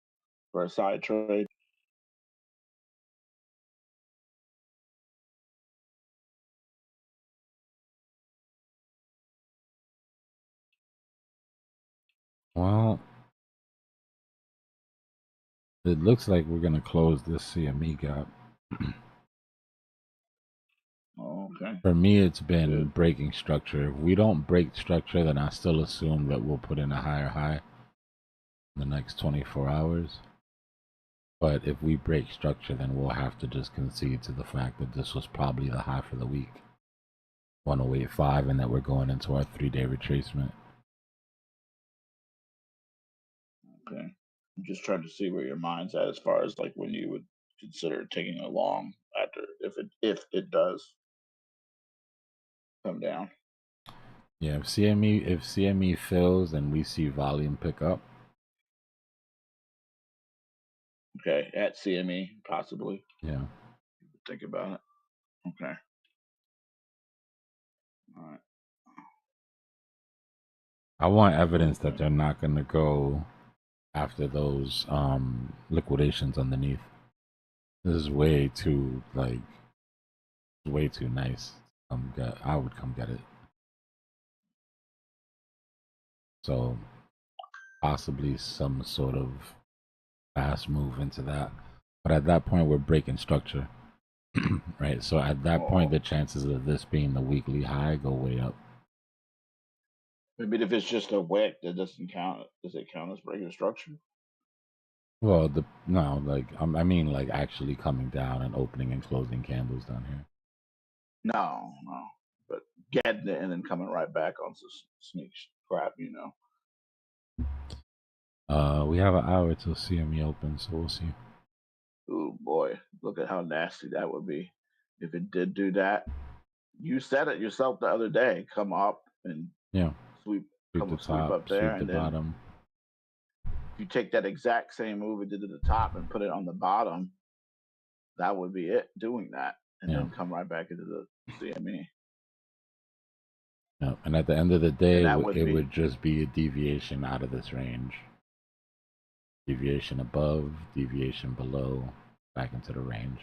for a side trade? Well, it looks like we're gonna close this CME gap. Okay. For me, it's been breaking structure. If we don't break structure, then I still assume that we'll put in a higher high in the next 24 hours. But if we break structure, then we'll have to just concede to the fact that this was probably the high for the week, 108.5, and that we're going into our 3-day retracement. Okay. I'm just trying to see where your mind's at as far as like when you would consider taking a long after if it does come down. Yeah, if CME fills and we see volume pick up. Okay, at CME possibly. Yeah. Think about it. Okay. All right. I want evidence that they're not going to go after those liquidations underneath. This is way too way too nice. I would come get it. So possibly some sort of fast move into that. But at that point, we're breaking structure, right? So at that point, the chances of this being the weekly high go way up. Maybe if it's just a wick, that doesn't count. Does it count as breaking structure? Well, no, like I mean, like actually coming down and opening and closing candles down here. No. But getting it and then coming right back on some sneak crap, We have an hour till CME open, so we'll see. Oh boy, look at how nasty that would be if it did do that. You said it yourself the other day. Come up and sweep the top, up there, sweep the and then bottom. if you take that exact same move it did to the top and put it on the bottom, that would be it doing that, and then come right back into the CME. Yeah, and at the end of the day, that it would would just be a deviation out of this range. Deviation above, deviation below, back into the range.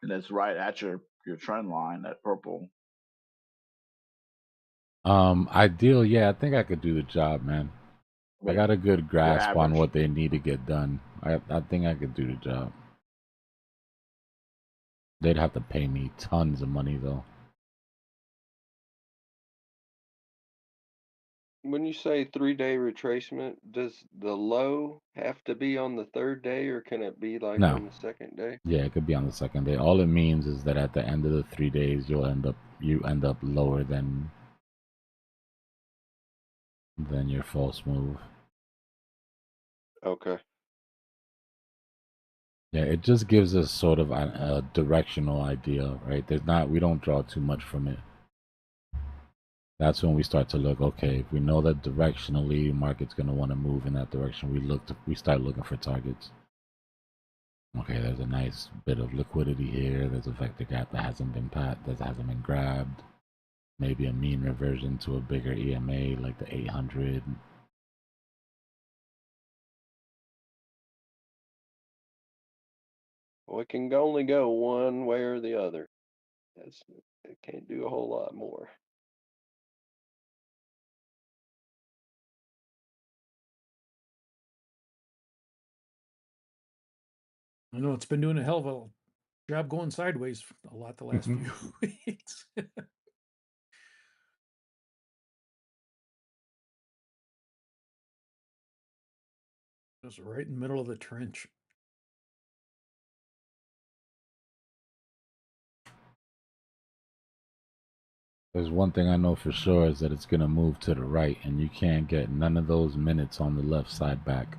And it's right at your trend line, that purple. Ideal, yeah, I think I could do the job, man. I got a good grasp on what they need to get done. I think I could do the job. They'd have to pay me tons of money, though. When you say 3-day retracement, does the low have to be on the 3rd day, or can it be like No. on the 2nd day? Yeah, it could be on the 2nd day. All it means is that at the end of the 3 days, you end up lower than your false move. Okay. Yeah, it just gives us sort of a directional idea, right? We don't draw too much from it. That's when we start to look. Okay, if we know that directionally market's going to want to move in that direction, we start looking for targets. Okay, there's a nice bit of liquidity here. There's a vector gap that hasn't been grabbed. Maybe a mean reversion to a bigger EMA like the 800. Well, it can only go one way or the other. It can't do a whole lot more. I know it's been doing a hell of a job going sideways a lot the last few weeks. Just right in the middle of the trench. There's one thing I know for sure is that it's going to move to the right, and you can't get none of those minutes on the left side back.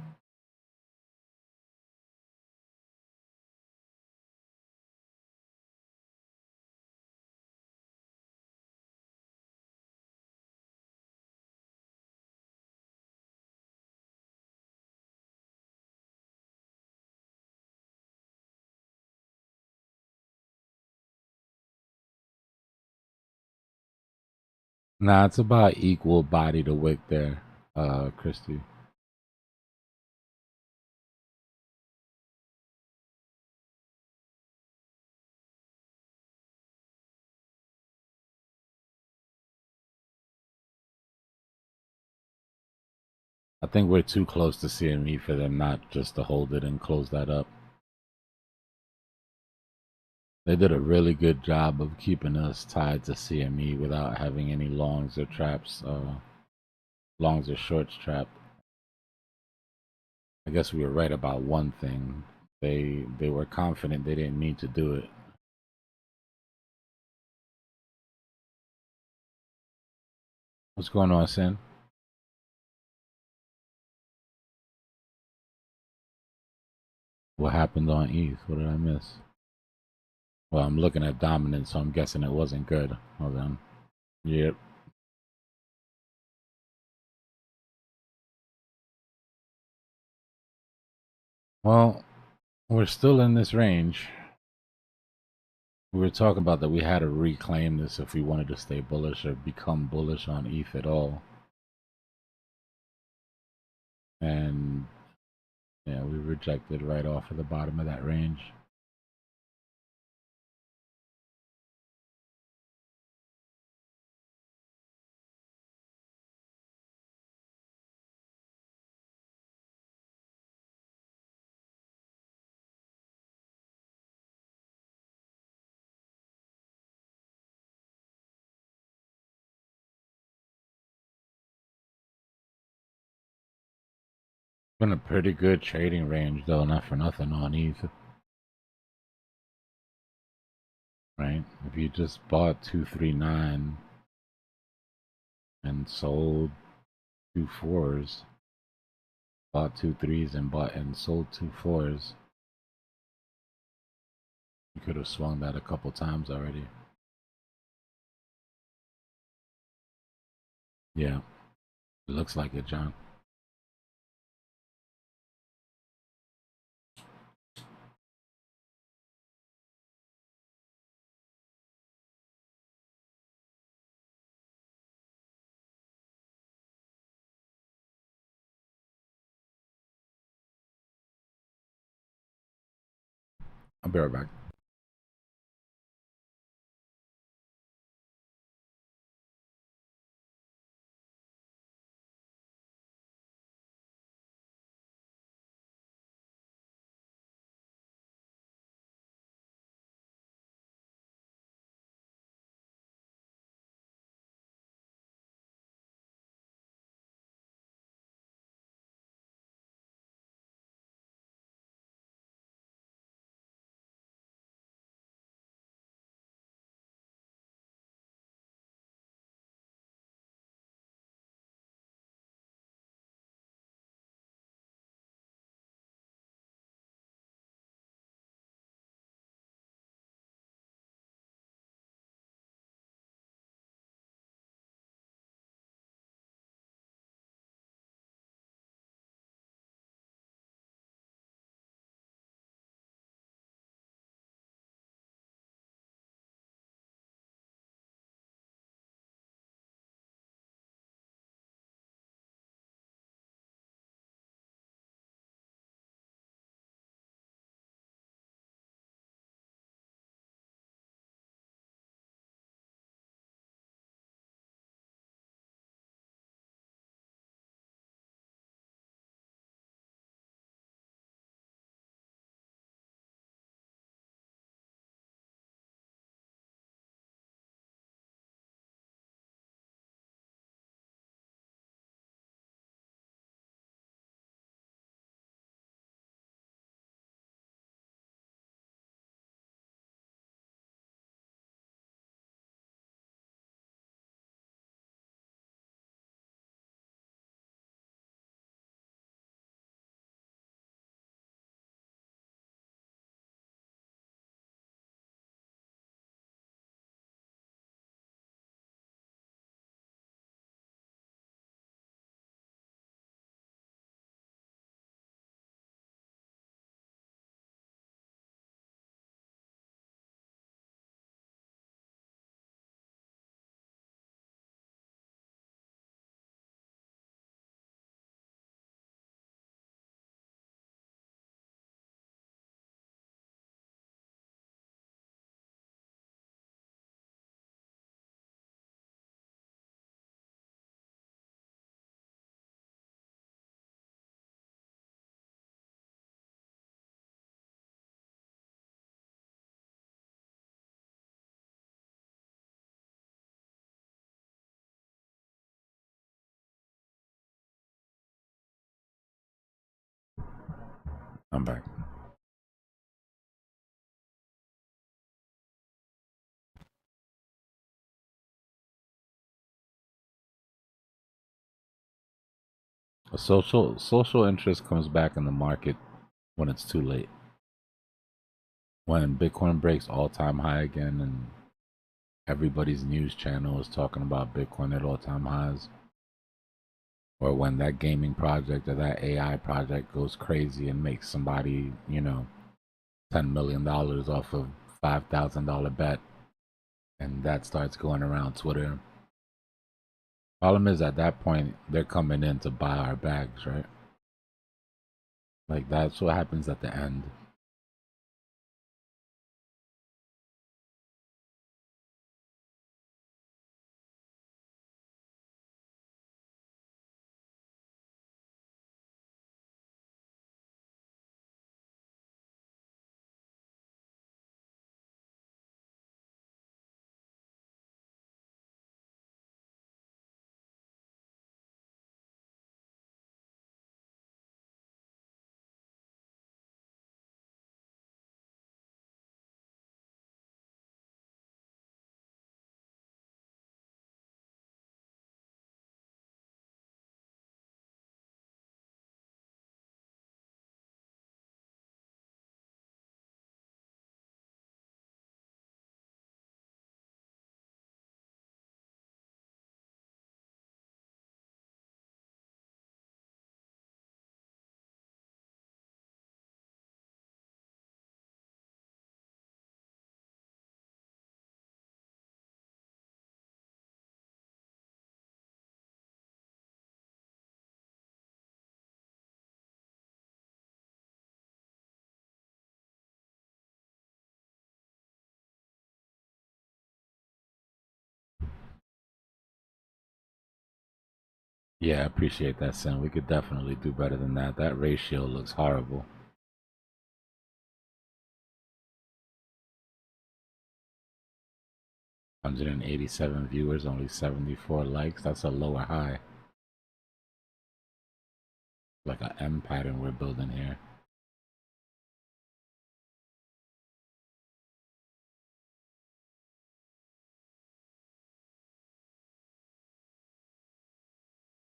Nah, it's about equal body to wick there, Christy. I think we're too close to CME for them not just to hold it and close that up. They did a really good job of keeping us tied to CME without having any longs or traps, longs or shorts trapped. I guess we were right about one thing. They were confident they didn't need to do it. What's going on, Sin? What happened on ETH? What did I miss? Well, I'm looking at dominance, so I'm guessing it wasn't good. Hold on. Yep. Well, we're still in this range. We were talking about that we had to reclaim this if we wanted to stay bullish or become bullish on ETH at all. And yeah, we rejected right off of the bottom of that range. Been a pretty good trading range though, not for nothing on ETH. Right? If you just bought 239 and sold 2 4s, bought 2 3s and bought and sold 2 4s, you could have swung that a couple times already. Yeah, it looks like it, John. I'll be right back. I'm back. A social interest comes back in the market when it's too late. When Bitcoin breaks all-time high again and everybody's news channel is talking about Bitcoin at all-time highs, or when that gaming project or that AI project goes crazy and makes somebody, you know, $10 million off of $5,000 bet, and that starts going around Twitter. Problem is, at that point, they're coming in to buy our bags, right? Like, that's what happens at the end. Yeah, I appreciate that, Sin. We could definitely do better than that. That ratio looks horrible. $187 viewers, only 74 likes. That's a lower high. Like a M pattern we're building here.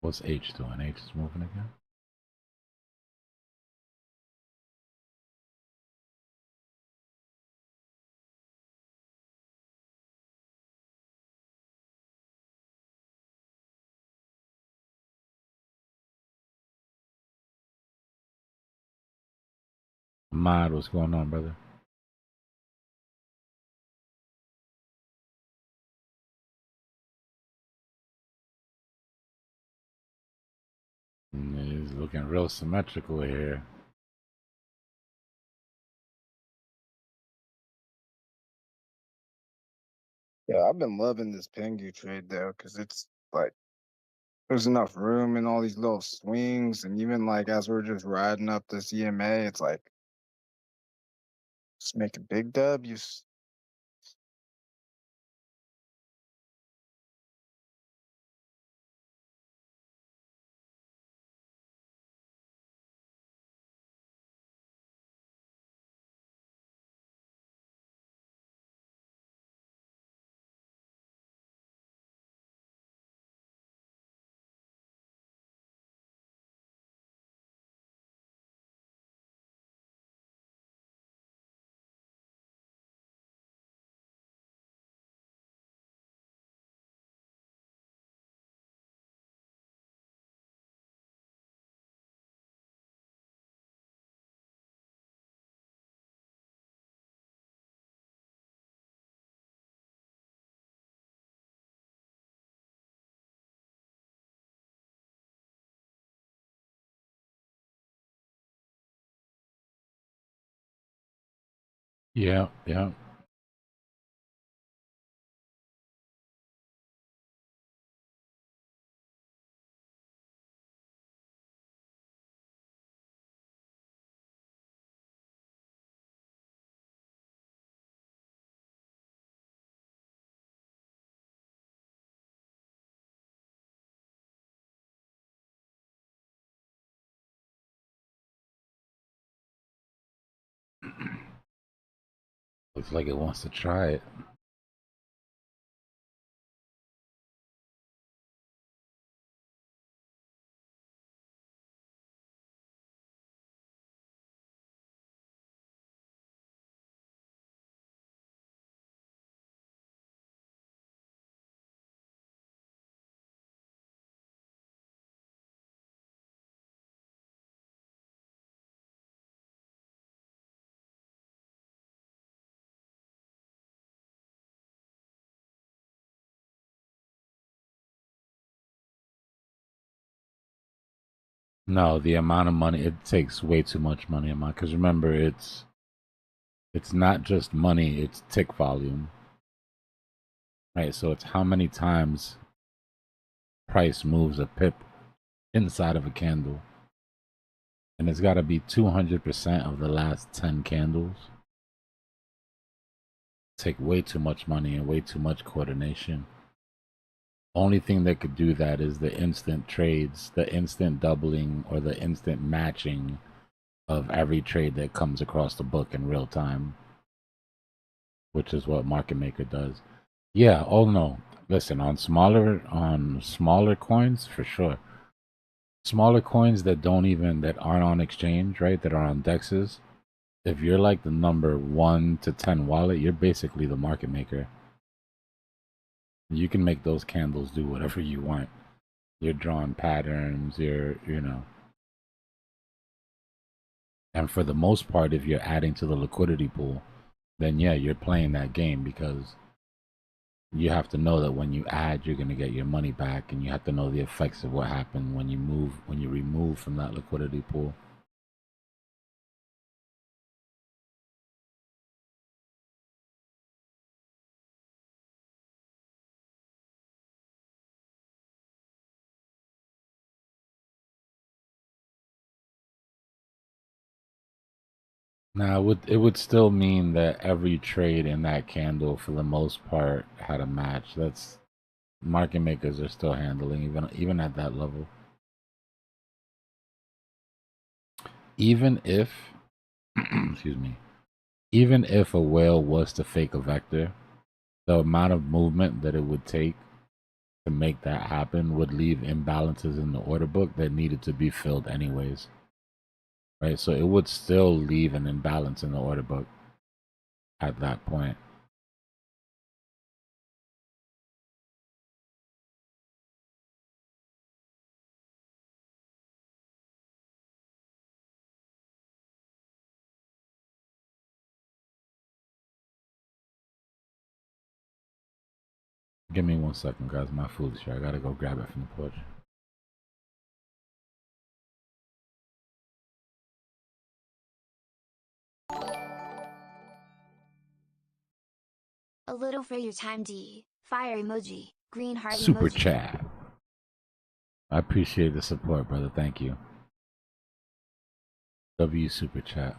What's H doing? H is moving again? Mod, what's going on, brother? He's looking real symmetrical here. Yeah, I've been loving this Pengu trade though, because it's like there's enough room in all these little swings, and even like as we're just riding up this EMA, it's like just making big W's. Yeah, yeah. Looks like it wants to try it. No, the amount of money, it takes way too much money, because remember, it's not just money, it's tick volume. Right, so it's how many times price moves a pip inside of a candle. And it's got to be 200% of the last 10 candles. Take way too much money and way too much coordination. Only thing that could do that is the instant trades, the instant doubling or the instant matching of every trade that comes across the book in real time, which is what market maker does. Yeah, oh no. Listen, on smaller coins for sure. Smaller coins that aren't on exchange, right? That are on dexes. If you're like the number 1 to 10 wallet, you're basically the market maker. You can make those candles do whatever you want. You're drawing patterns, you know. And for the most part, if you're adding to the liquidity pool, then yeah, you're playing that game, because you have to know that when you add, you're going to get your money back, and you have to know the effects of what happened when you remove from that liquidity pool. Now, it would still mean that every trade in that candle, for the most part, had a match. That's market makers are still handling, even at that level. Even if, excuse me, even if a whale was to fake a vector, the amount of movement that it would take to make that happen would leave imbalances in the order book that needed to be filled anyways. Right? So it would still leave an imbalance in the order book at that point. Give me 1 second, guys. My food's here. I gotta go grab it from the porch. A little for your time, D. Fire emoji, green heart Super emoji. chat. I appreciate the support, brother. Thank you. W super chat.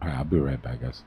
Alright, I'll be right back, guys.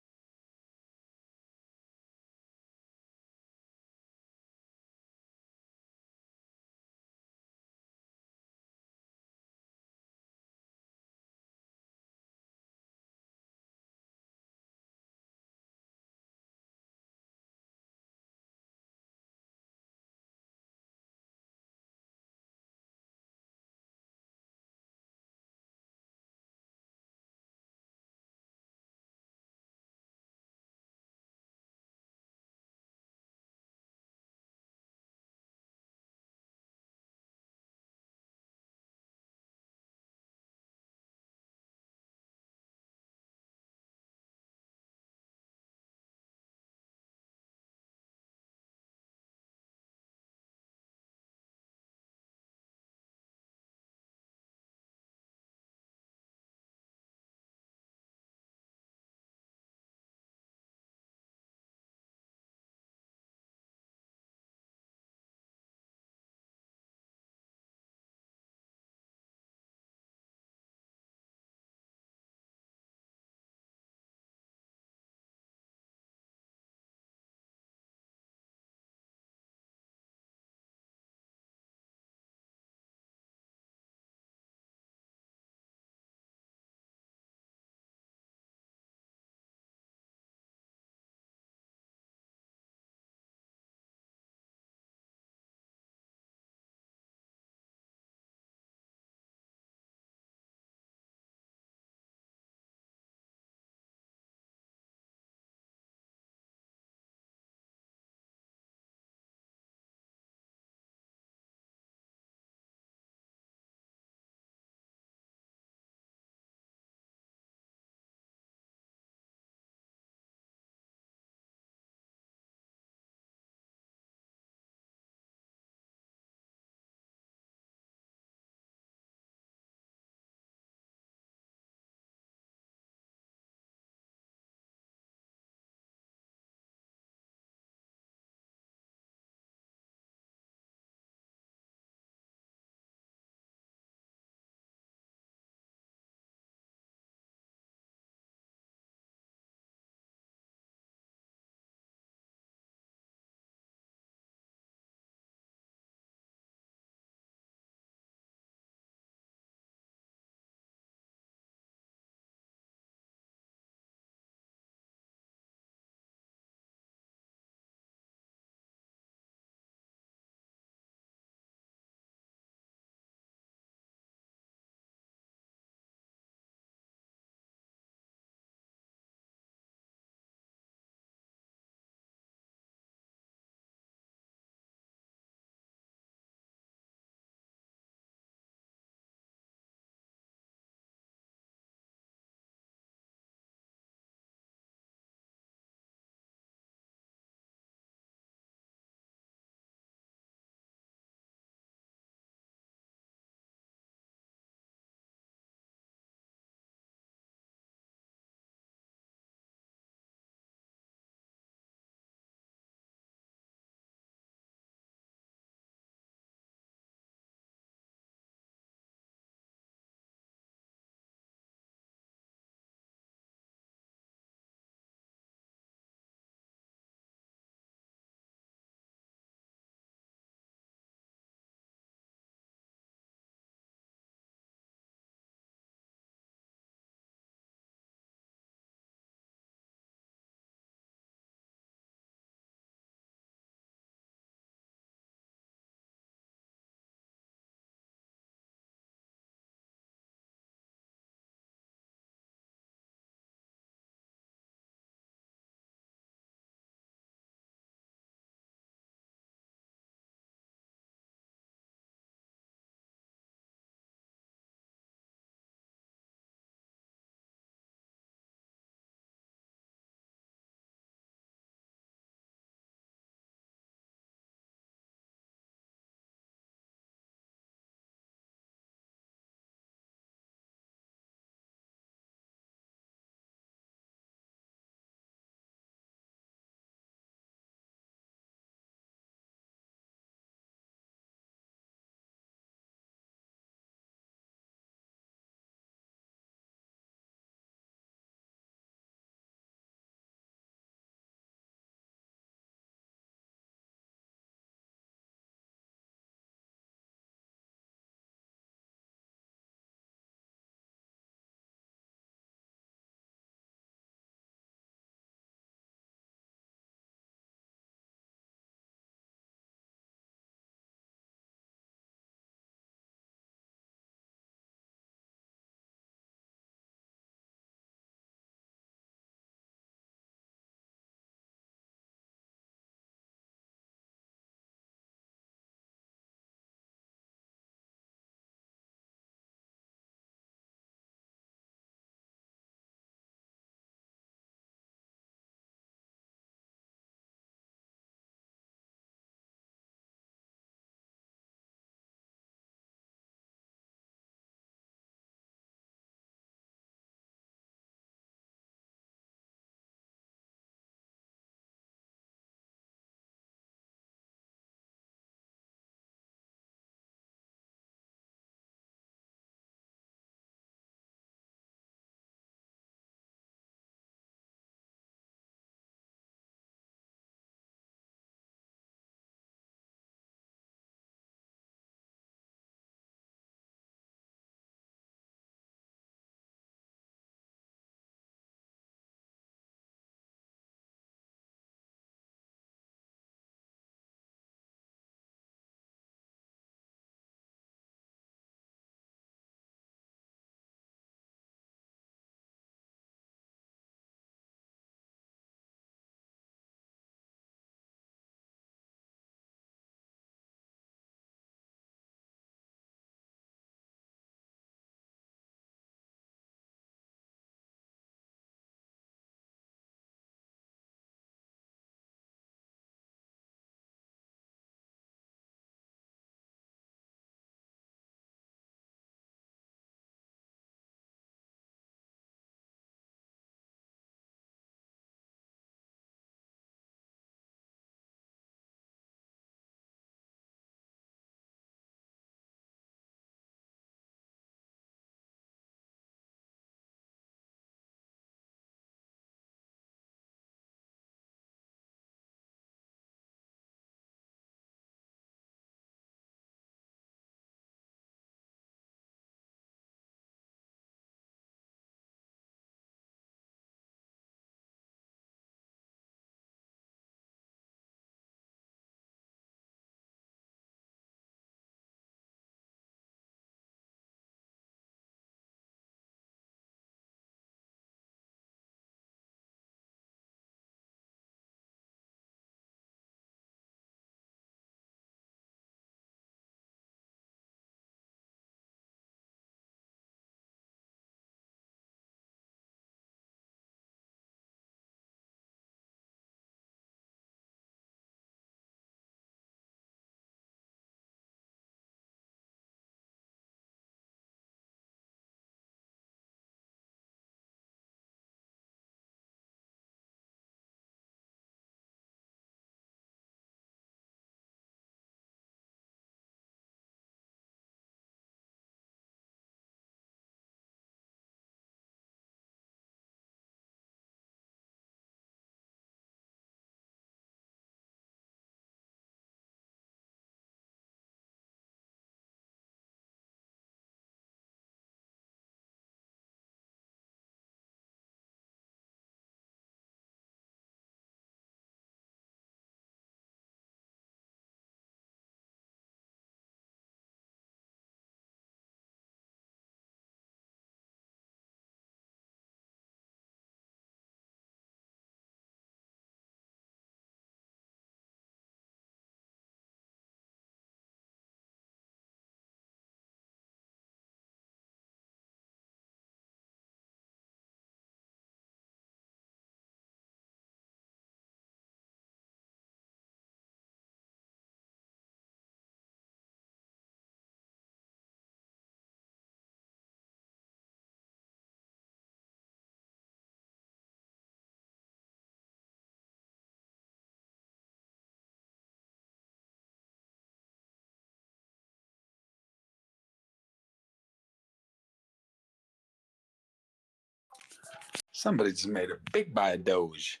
Somebody just made a big buy of Doge.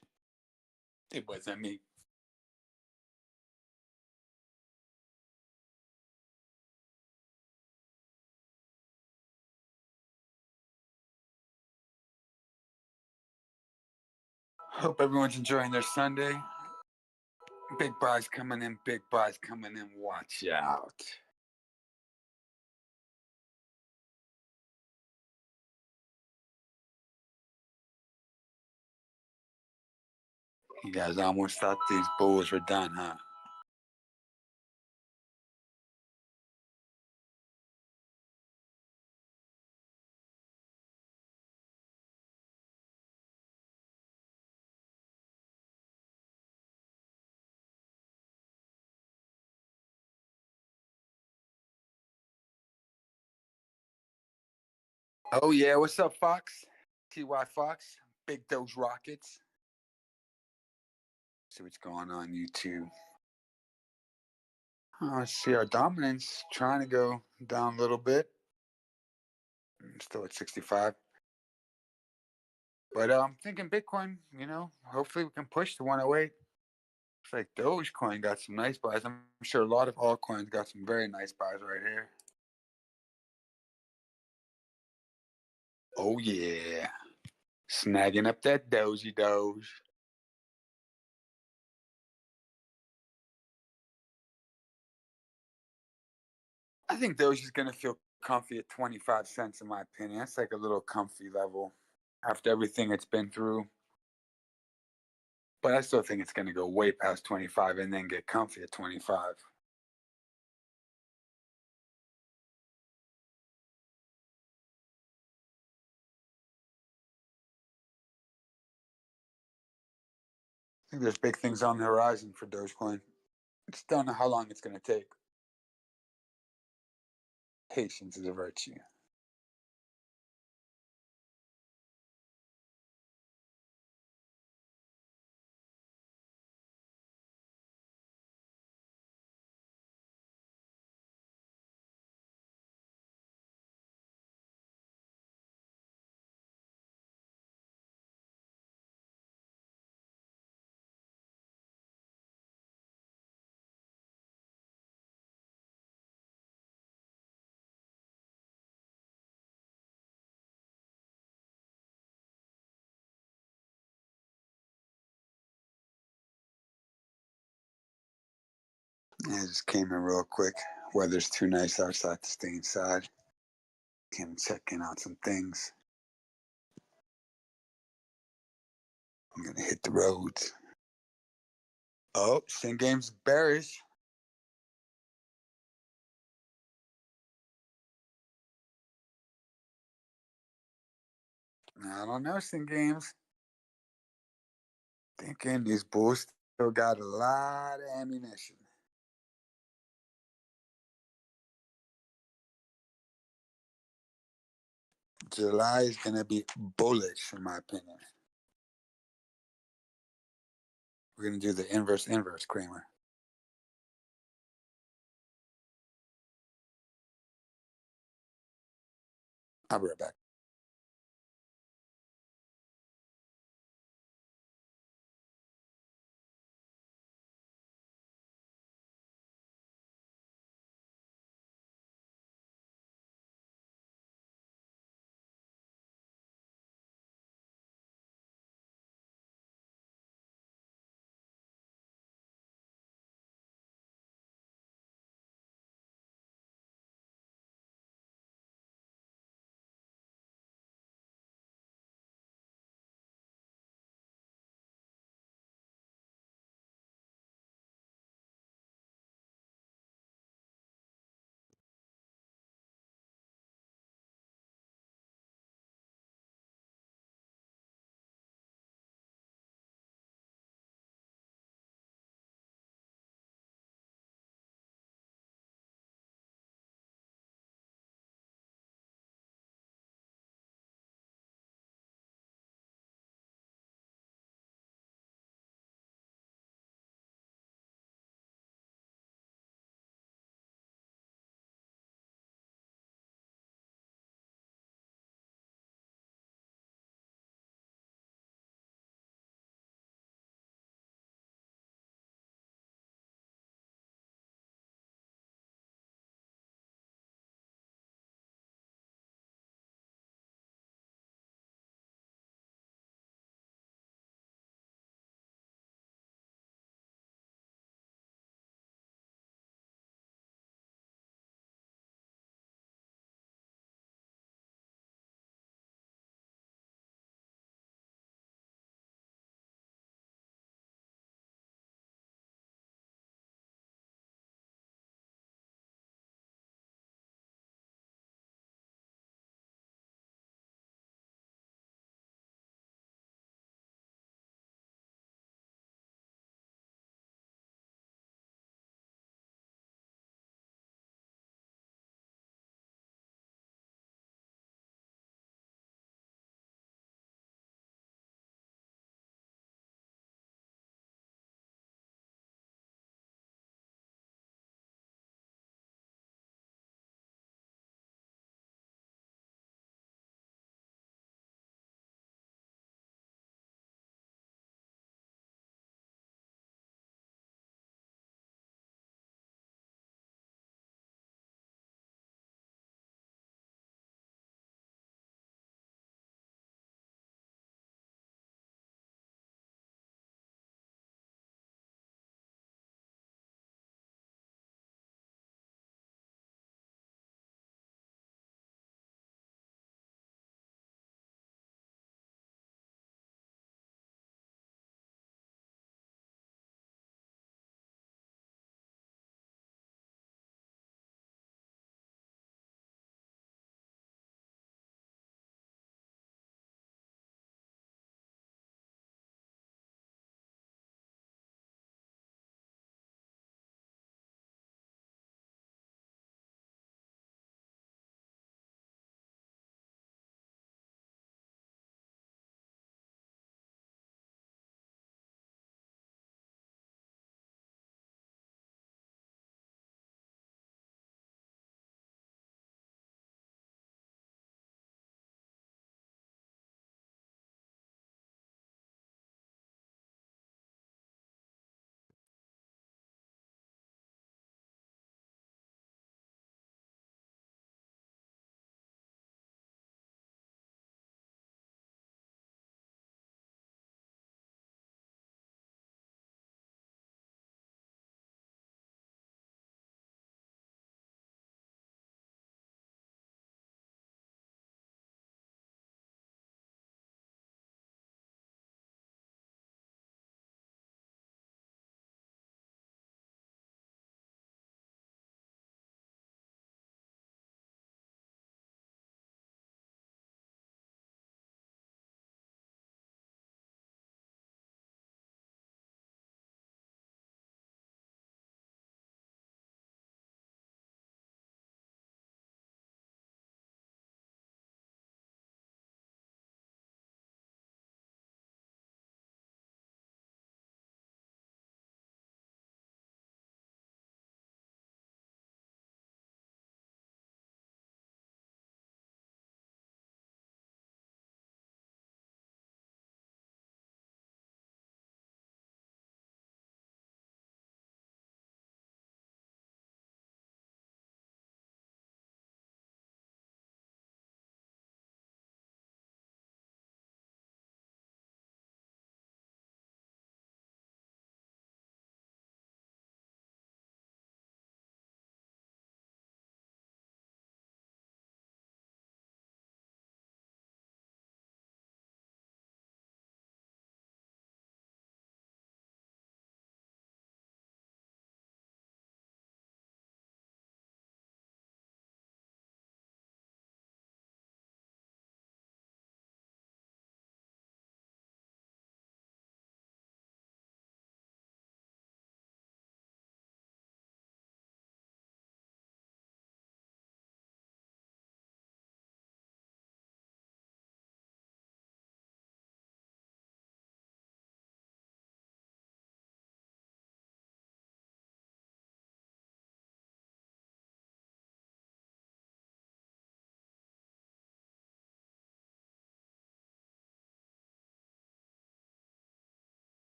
It wasn't me. Hope everyone's enjoying their Sunday. Big buys coming in, big buys coming in. Watch out. You guys almost thought these bulls were done, huh? Oh yeah, what's up, Fox? TY Fox, Big Doge Rockets. See what's going on YouTube. I see our dominance trying to go down a little bit. Still at 65. But I'm thinking Bitcoin, hopefully we can push to 108. Looks like Dogecoin got some nice buys. I'm sure a lot of altcoins got some very nice buys right here. Oh yeah. Snagging up that Doge. I think Doge is going to feel comfy at 25 cents in my opinion. That's like a little comfy level after everything it's been through. But I still think it's going to go way past 25 and then get comfy at 25. I think there's big things on the horizon for Dogecoin. Just don't know how long it's going to take. Patience is a virtue. Yeah, I just came in real quick. Weather's too nice outside to stay inside. Came checking out some things. I'm going to hit the roads. Oh, Sin Game's bearish. I don't know, Sin Games. Thinking these bulls still got a lot of ammunition. July is going to be bullish, in my opinion. We're going to do the inverse, Kramer. I'll be right back.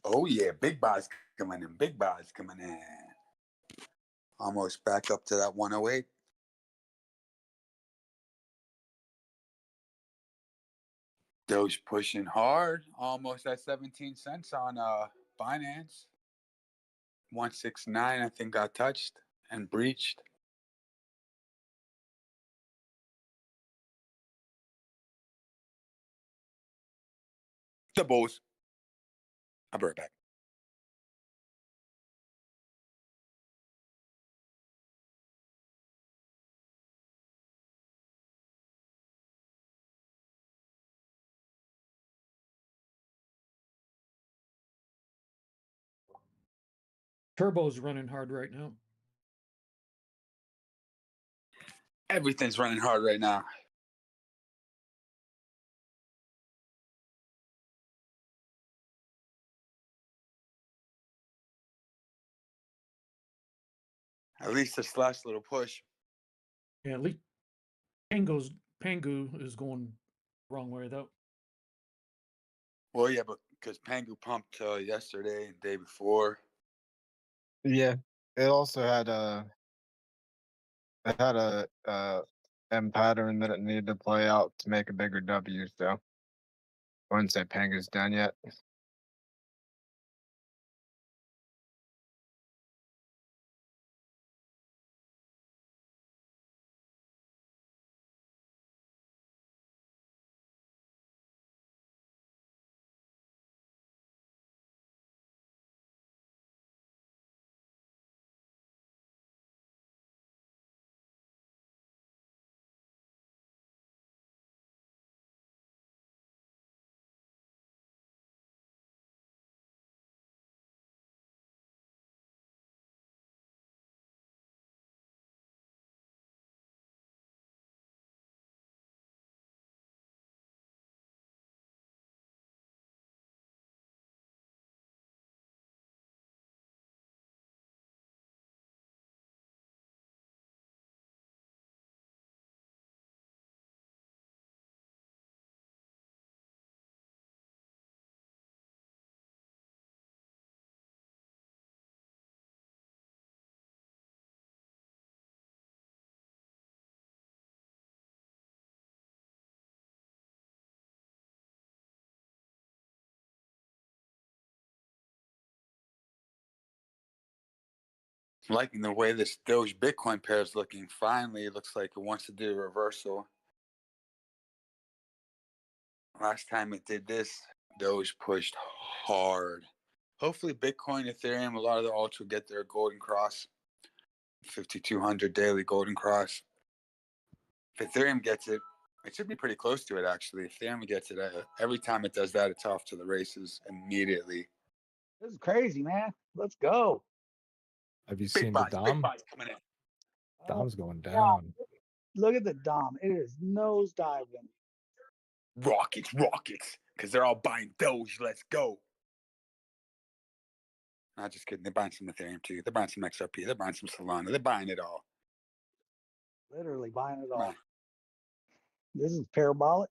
Oh yeah, big buys coming in. Big buys coming in. Almost back up to that 108. Doge pushing hard, almost at 17 cents on Binance. 169, I think, got touched and breached. The bulls. I'll be right back. Turbo's running hard right now. Everything's running hard right now. At least this last little push. Yeah, at least Pangu is going the wrong way though. Well, yeah, but because Pangu pumped yesterday and day before. Yeah, it also had a M pattern that it needed to play out to make a bigger W. So I wouldn't say Panga's done yet. Liking the way this Doge Bitcoin pair is looking. Finally, it looks like it wants to do a reversal. Last time it did this, Doge pushed hard. Hopefully, Bitcoin, Ethereum, a lot of the alts will get their golden cross. 5,200 daily golden cross. If Ethereum gets it, it should be pretty close to it, actually. If Ethereum gets it, every time it does that, it's off to the races immediately. This is crazy, man. Let's go. Have you Big seen buys, the big Dom? buys coming in. Dom's going God, down. look at the Dom. It is nose diving. Rockets, because they're all buying Doge. Let's go. Not just kidding. They're buying some Ethereum too. They're buying some XRP. They're buying some Solana. They're buying it all. Literally buying it all. Right. This is parabolic.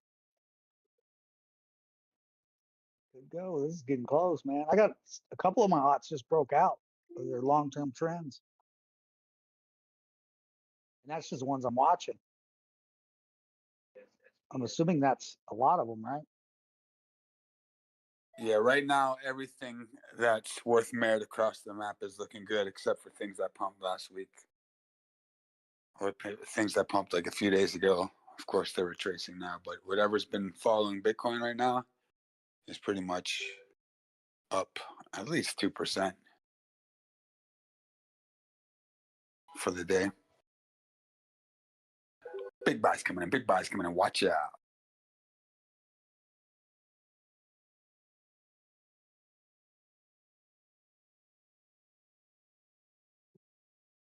Good go. This is getting close, man. I got a couple of my lots just broke out. They're long-term trends. And that's just the ones I'm watching. I'm assuming that's a lot of them, right? Yeah, right now, everything that's worth merit across the map is looking good, except for things that pumped last week. Or things that pumped like a few days ago. Of course, they're retracing now, but whatever's been following Bitcoin right now is pretty much up at least 2% for the day. Big buys coming in. Big buys coming in. Watch out.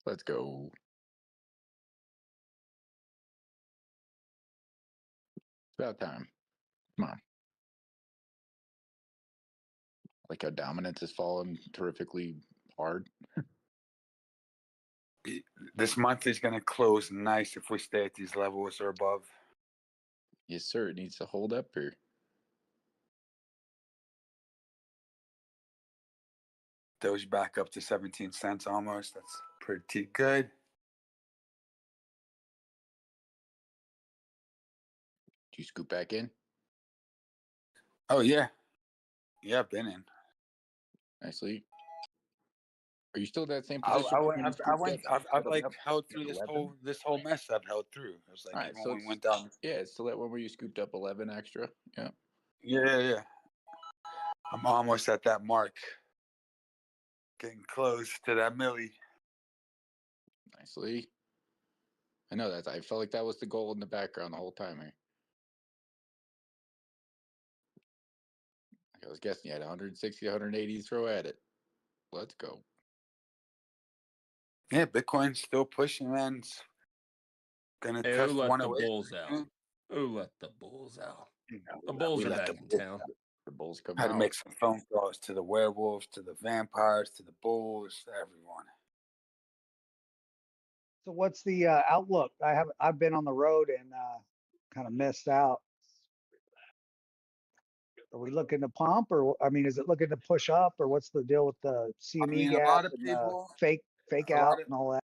Let's go. It's about time. Come on. Like how dominance has fallen terrifically hard. This month is going to close nice if we stay at these levels or above. Yes, sir. It needs to hold up here. Doge back up to 17 cents almost. That's pretty good. Did you scoop back in? Oh yeah, yeah, I've been in. Nicely. Are you still in that same I position? went. When you scooped up, I've like up held through at this 11? whole mess. I've held through. It was like All right, even so when we it's, went down. yeah, it's still that one where you scooped up 11 extra. Yeah. Yeah. I'm almost at that mark. Getting close to that milli. Nicely. I know that. I felt like that was the goal in the background the whole time here. I was guessing you had 160, 180 throw at it. Let's go. Yeah, Bitcoin's still pushing, man. It's gonna Hey, who test let the 108. bulls out? Who let the bulls out? The We bulls are let back the in bulls town. out. The bulls come Had to out. make some phone calls to the werewolves, to the vampires, to the bulls, to everyone. So what's the outlook? I've been on the road and kind of missed out. Are we looking to pump, or I mean, is it looking to push up, or what's the deal with the I CME mean, a gap lot of and people, fake a out lot of and all that?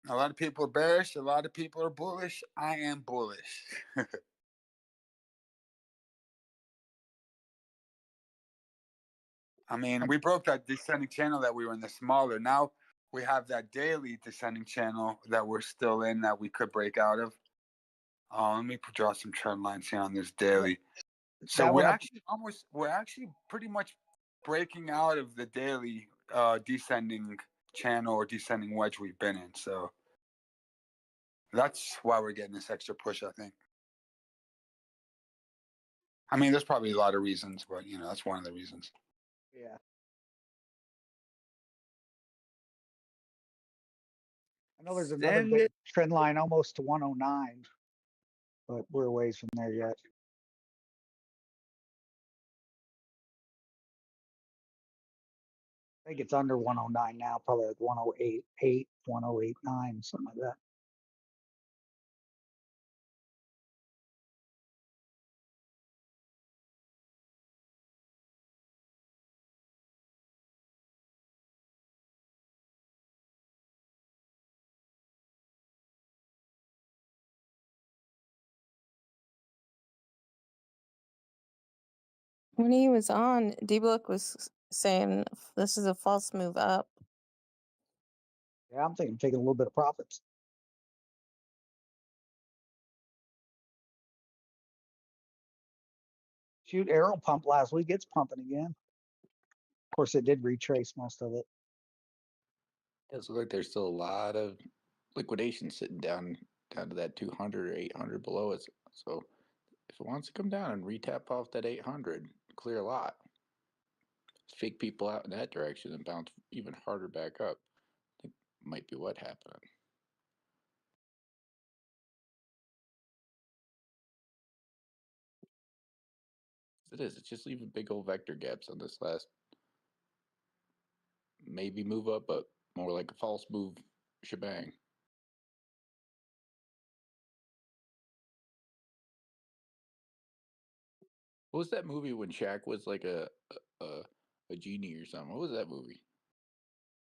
a lot of people are bearish. A lot of people are bullish. I am bullish. I mean, we broke that descending channel that we were in, the smaller. Now we have that daily descending channel that we're still in that we could break out of. Let me draw some trend lines here on this daily. So we're actually pretty much breaking out of the daily descending channel or descending wedge we've been in. So that's why we're getting this extra push, I think. I mean, there's probably a lot of reasons, but that's one of the reasons. Yeah. I know there's another Send big it. trend line almost to 109, but we're a ways from there yet. I think it's under 109 now, probably like 108.8, 108.9, something like that. When he was on, Dbloc was saying this is a false move up. Yeah, I'm taking a little bit of profits. Shoot, arrow pump last week. It's pumping again. Of course, it did retrace most of it. It does look like there's still a lot of liquidation sitting down to that 200 or 800 below it. So if it wants to come down and retap off that 800, clear a lot. Fake people out in that direction and bounce even harder back up. I think might be what happened. It is. It's just leaving big old vector gaps on this last maybe move up, but more like a false move shebang. What was that movie when Shaq was like a genie or something? What was that movie?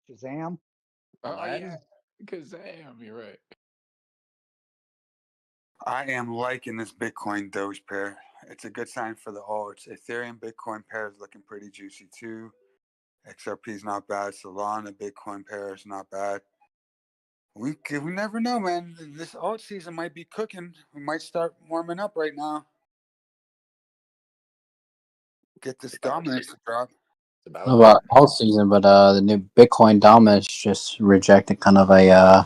Shazam. Oh yeah, Kazam. You're right. I am liking this Bitcoin Doge pair. It's a good sign for the alts. Ethereum Bitcoin pair is looking pretty juicy too. XRP is not bad. Solana Bitcoin pair is not bad. We never know, man. This alt season might be cooking. We might start warming up right now. Get this dominance to drop. About whole season, but the new Bitcoin dominance just rejected kind of a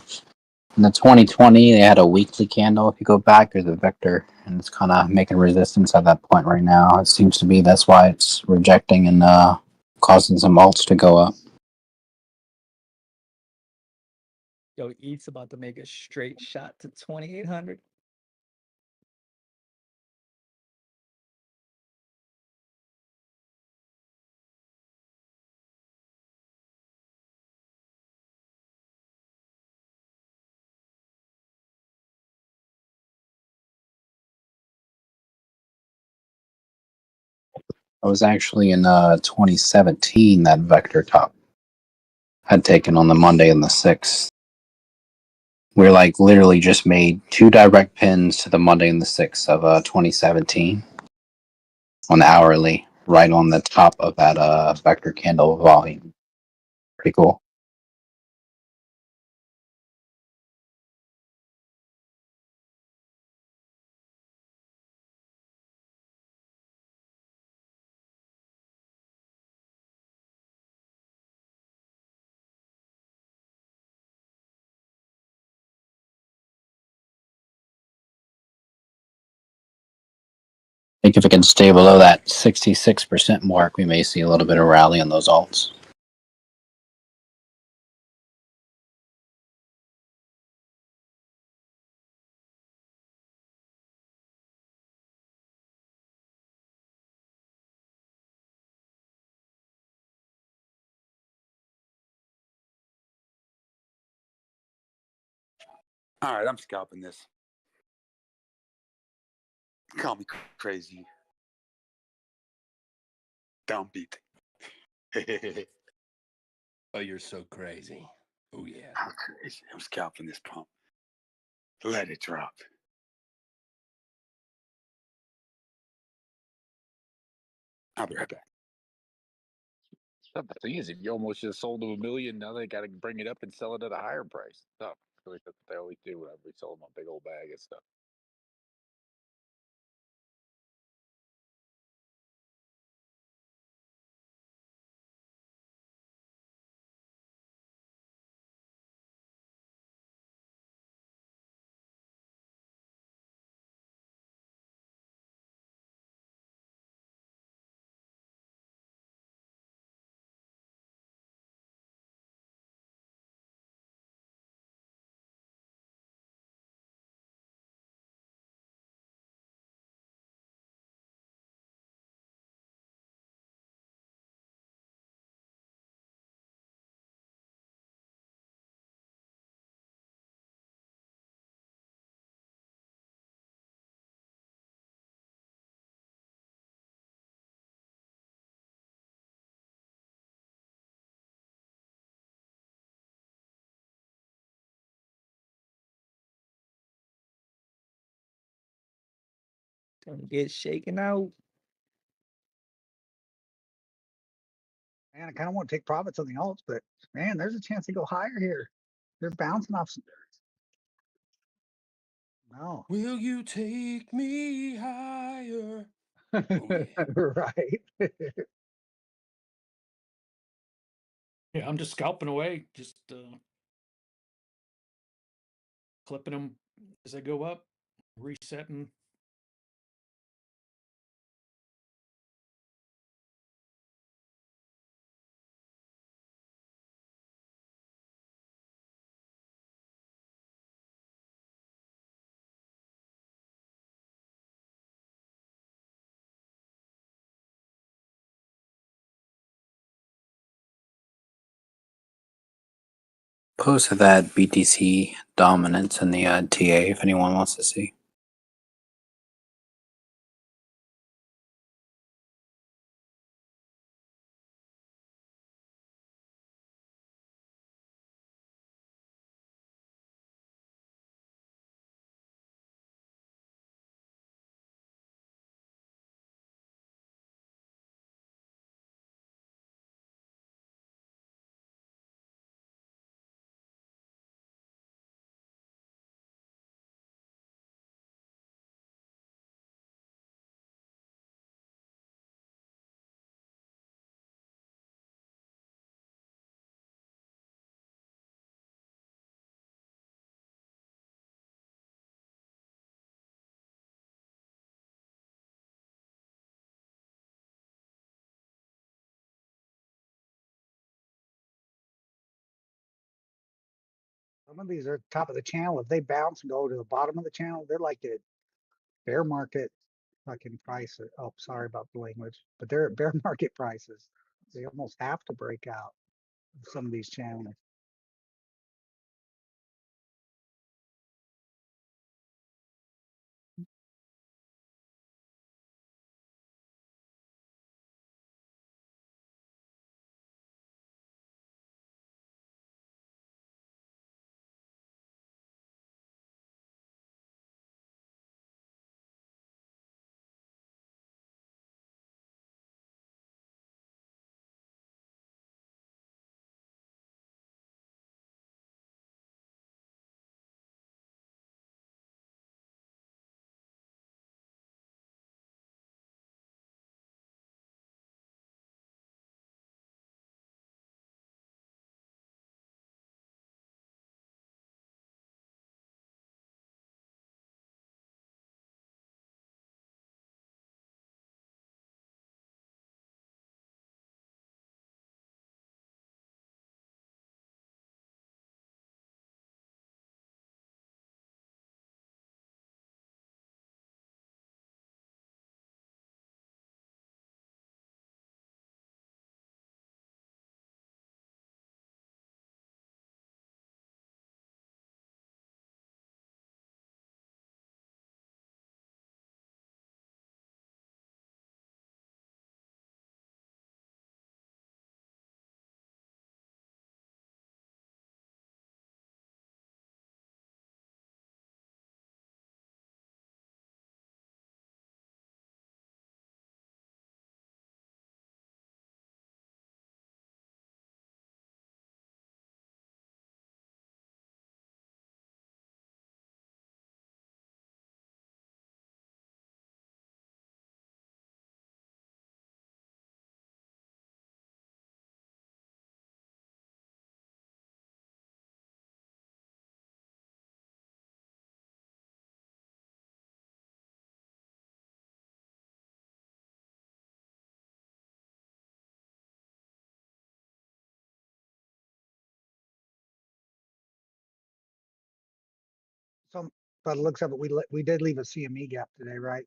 in the 2020 they had a weekly candle. If you go back, there's a vector, and it's kind of making resistance at that point right now. It seems to be that's why it's rejecting and causing some alts to go up. Yo, ETH's about to make a straight shot to 2,800. It was actually in 2017 that vector top had taken on the Monday and the 6th. We're like literally just made 2 direct pins to the Monday and the 6th of 2017 on the hourly, right on the top of that vector candle volume. Pretty cool. I think if it can stay below that 66% mark, we may see a little bit of rally on those alts. All right, I'm scalping this. Call me crazy. Dumb beat. Oh, you're so crazy. Oh yeah. I'm crazy. I'm scalping this pump. Let it drop. I'll be right back. The thing is, if you almost just sold to $1 million, now they got to bring it up and sell it at a higher price. Tough. At least that's what they always do whenever we sell them a big old bag of stuff. Don't get shaken out. Man, I kind of want to take profits on the alts, but man, there's a chance to go higher here. They're bouncing off some. No. Will you take me higher? Oh, yeah. Right. Yeah, I'm just scalping away, just clipping them as they go up, resetting. Posted that BTC dominance in the TA if anyone wants to see. Some of these are top of the channel. If they bounce and go to the bottom of the channel, they're like a bear market fucking price. Oh, sorry about the language, but they're at bear market prices. They almost have to break out of some of these channels. Some, by the looks of it, we did leave a CME gap today, right?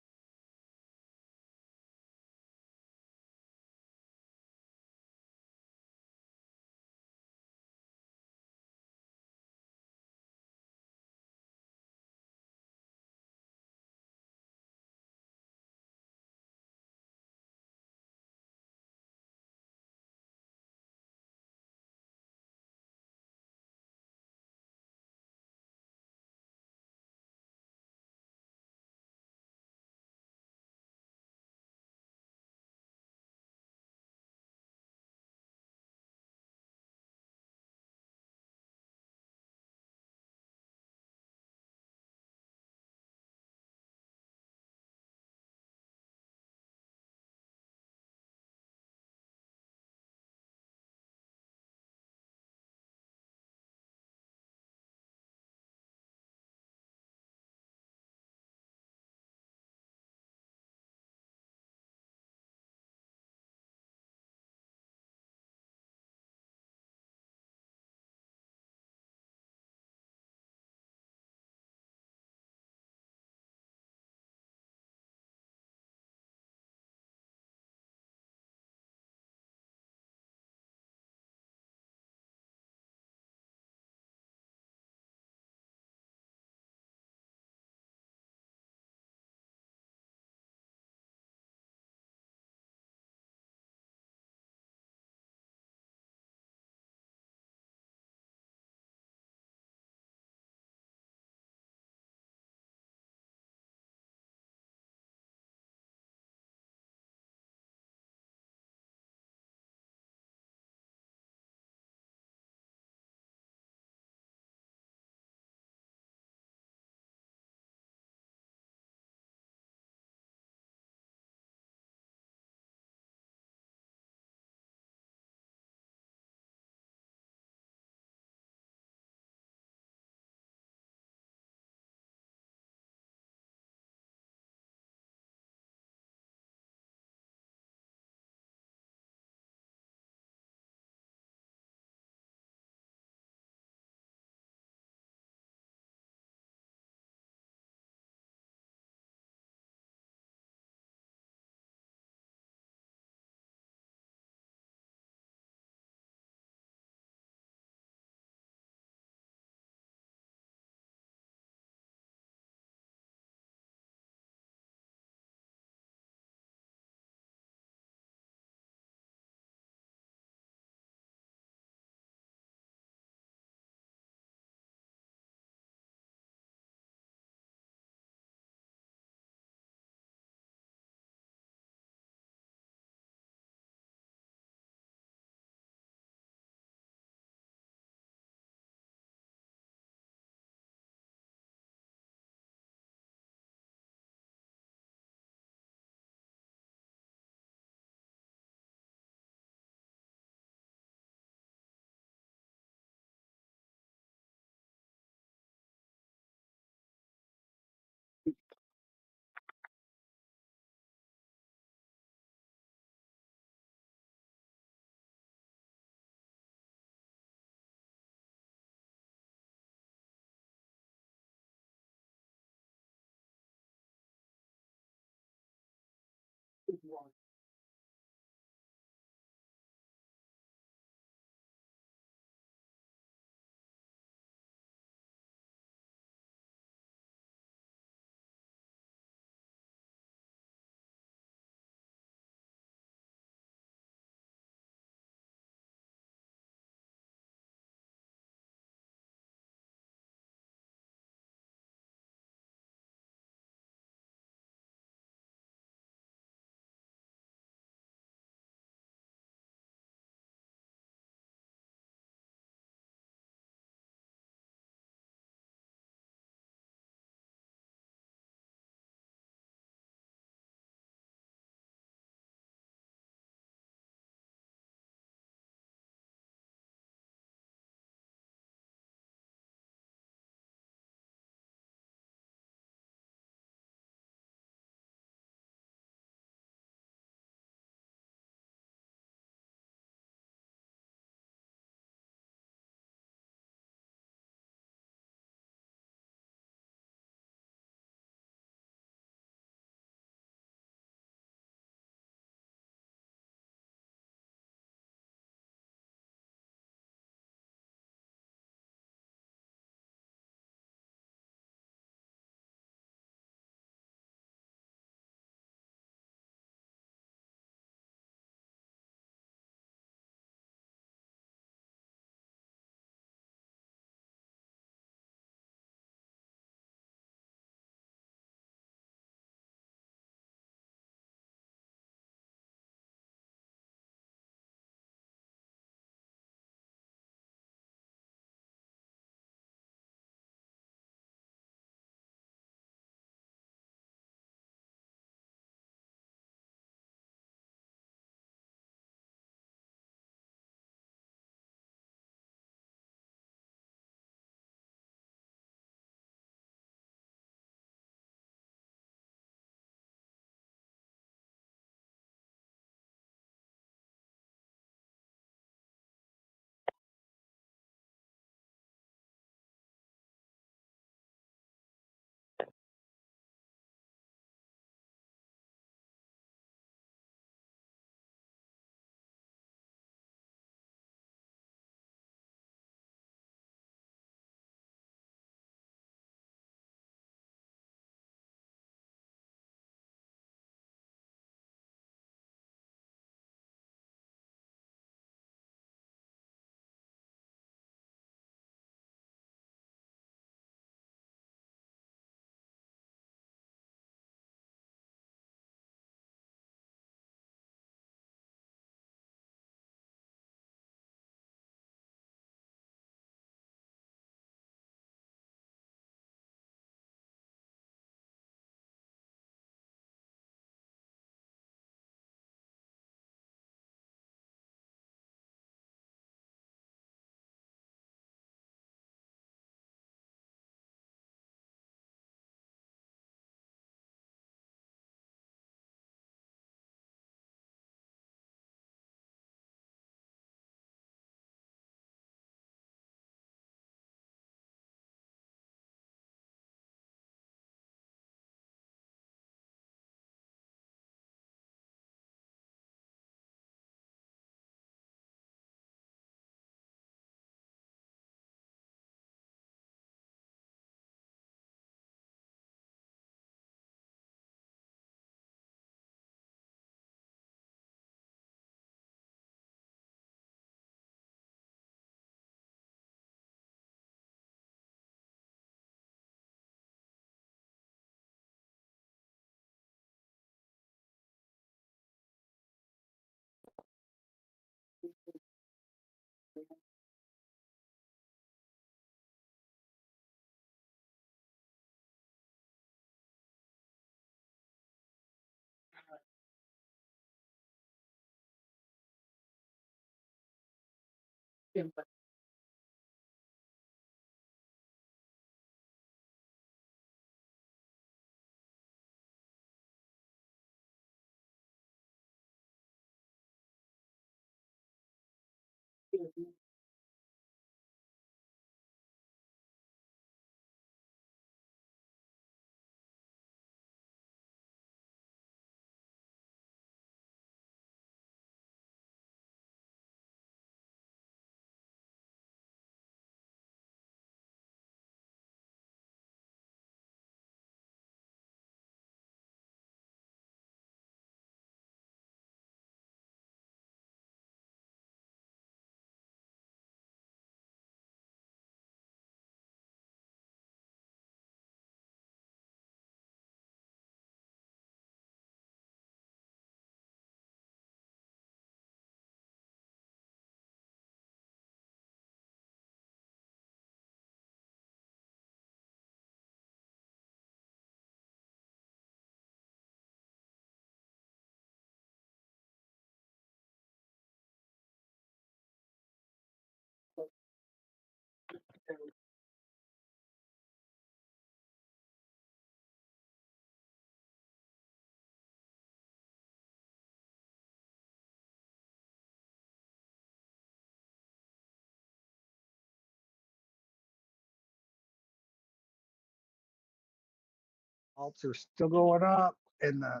Alts are still going up, and the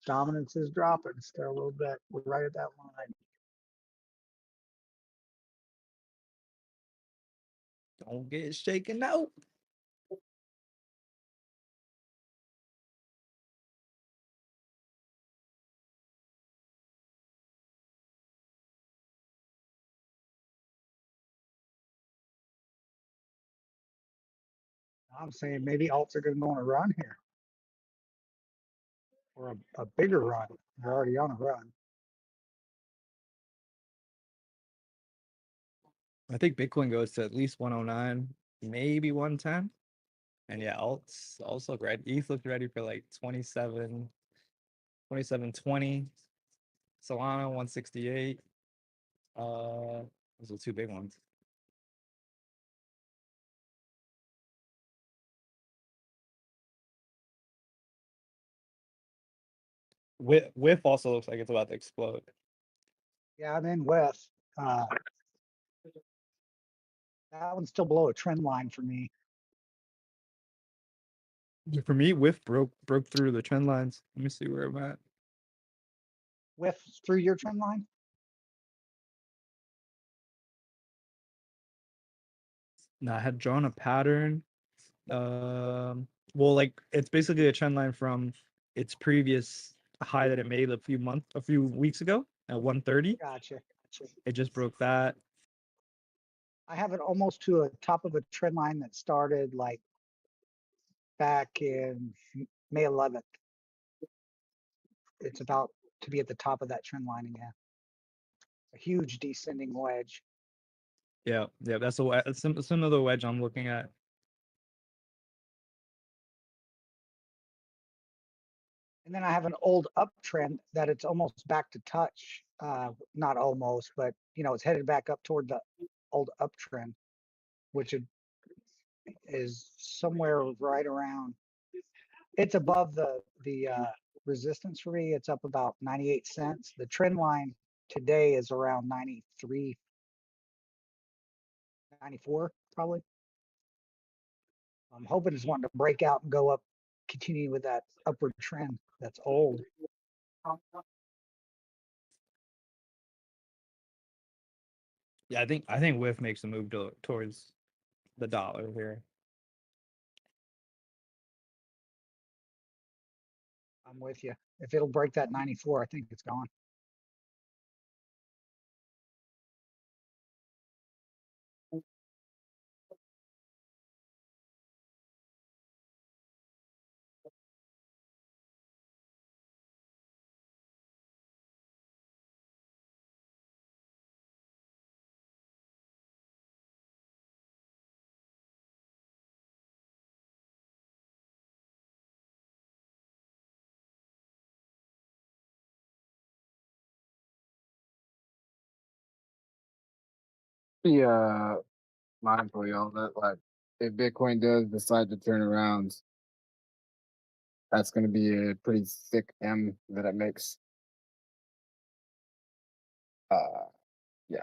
dominance is dropping still a little bit. We're right at that line. Don't get shaken out. I'm saying maybe alts are going to go on a run here, or a bigger run. They're already on a run. I think Bitcoin goes to at least 109, maybe 110. And yeah, alts also ready. ETH looked ready for like 2720. Solana 168. Those are two big ones. Whiff also looks like it's about to explode. Yeah, I'm in with. That one's still below a trend line for me. For me, Whiff broke through the trend lines. Let me see where I'm at. Whiff through your trend line. No, I had drawn a pattern. Well, like it's basically a trend line from its previous high that it made a few weeks ago at 130. Gotcha. It just broke that. I have it almost to a top of a trend line that started like back in May 11th. It's about to be at the top of that trend line again. A huge descending wedge. Yeah, that's some of the wedge I'm looking at. And then I have an old uptrend that it's almost back to touch. Not almost, but you know, it's headed back up toward the old uptrend, which is somewhere right around. It's above the resistance for me. It's up about 98 cents. The trend line today is around 93, 94 probably. I'm hoping it's wanting to break out and go up, continue with that upward trend. That's old. Yeah, I think Whiff makes a move towards the dollar here. I'm with you. If it'll break that 94, I think it's gone. Be mindful, y'all, that like if Bitcoin does decide to turn around, that's going to be a pretty thick M that it makes. Yeah.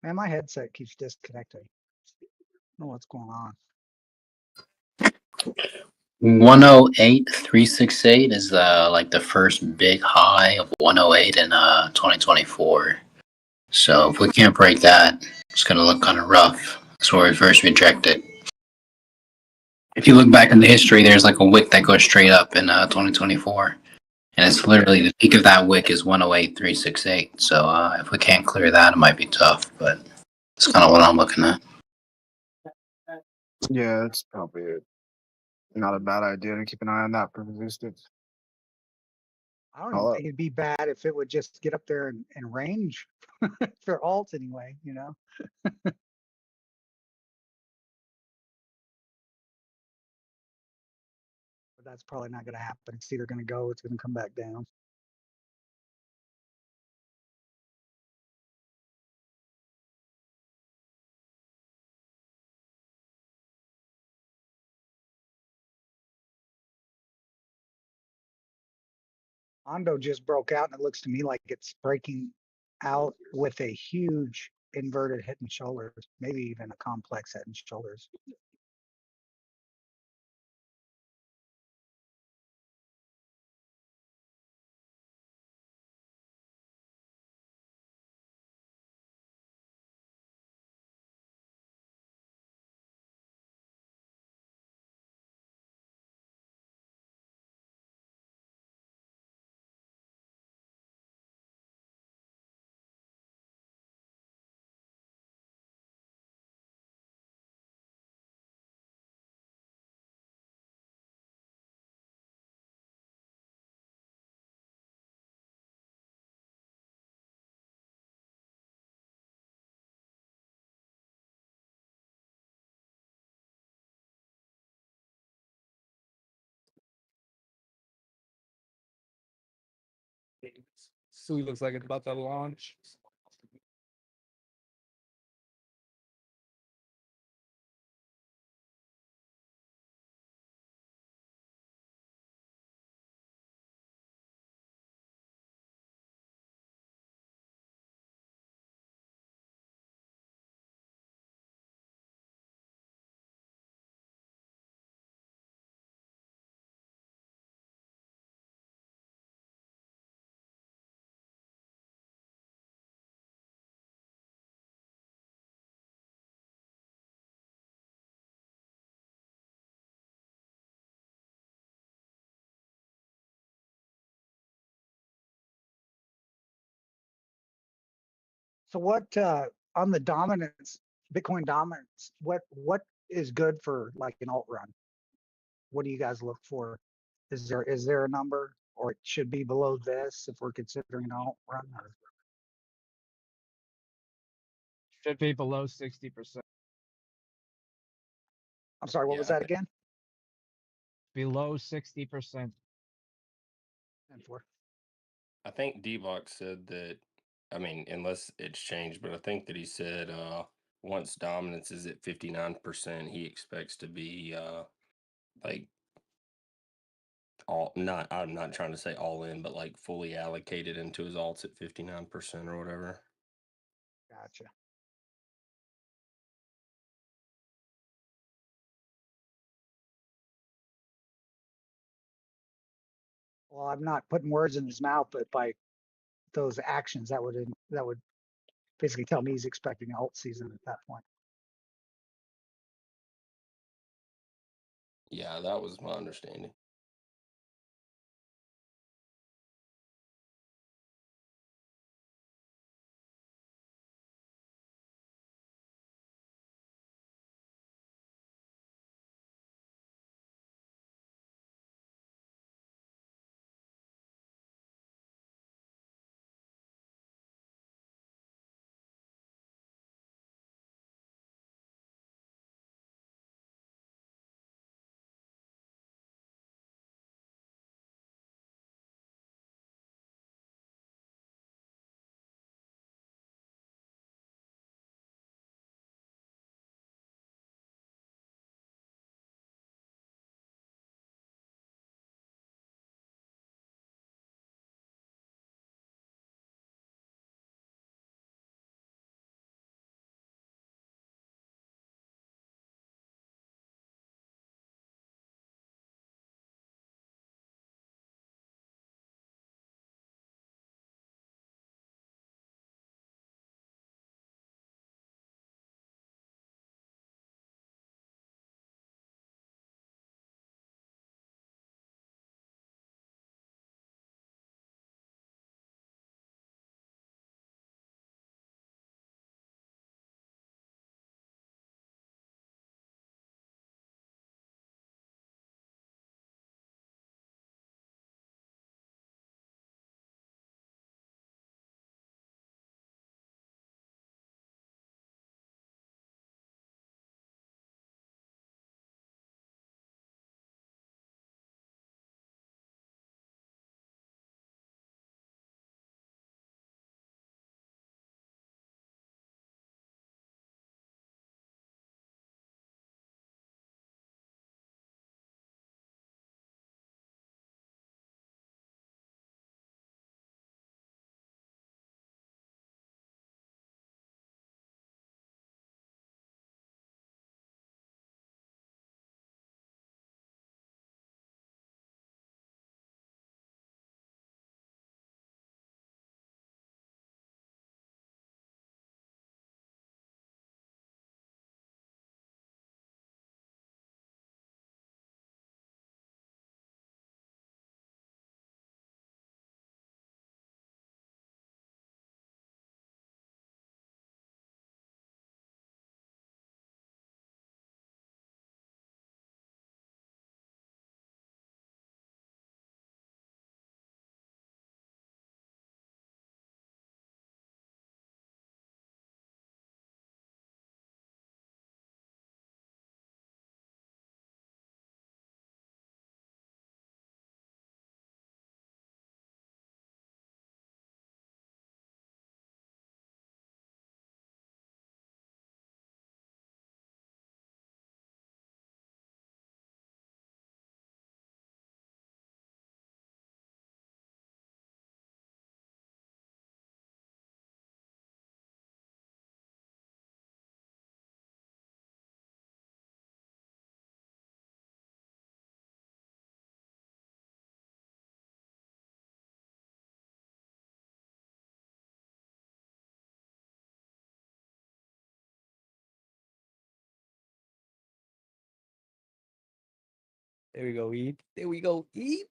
Man, my headset keeps disconnecting. I don't know what's going on. 108,368 is like the first big high of 108 in 2024. So if we can't break that, it's gonna look kind of rough. That's where we first rejected. If you look back in the history, there's like a wick that goes straight up in 2024, and it's literally the peak of that wick is 108,368. So if we can't clear that, it might be tough. But it's kind of what I'm looking at. Yeah, it's probably not a bad idea to keep an eye on that for resistance. I don't even think it'd be bad if it would just get up there and range for alt anyway, you know. But that's probably not going to happen. It's either going to go, it's going to come back down. Ondo just broke out, and it looks to me like it's breaking out with a huge inverted head and shoulders, maybe even a complex head and shoulders. Sui looks like it's about to launch. So what on the dominance, Bitcoin dominance, what is good for like an alt run? What do you guys look for? Is there a number, or it should be below this if we're considering an alt run? Or... Should be below 60%. I'm sorry, what was that again? Below 60%. And for I think Dbloc said that, I mean, unless it's changed, but I think that he said once dominance is at 59%, he expects to be like I'm not trying to say all in, but like fully allocated into his alts at 59% or whatever. Gotcha. Well, I'm not putting words in his mouth, but by those actions, that would basically tell me he's expecting alt season at that point. Yeah, that was my understanding. There we go, eat. There we go, eat.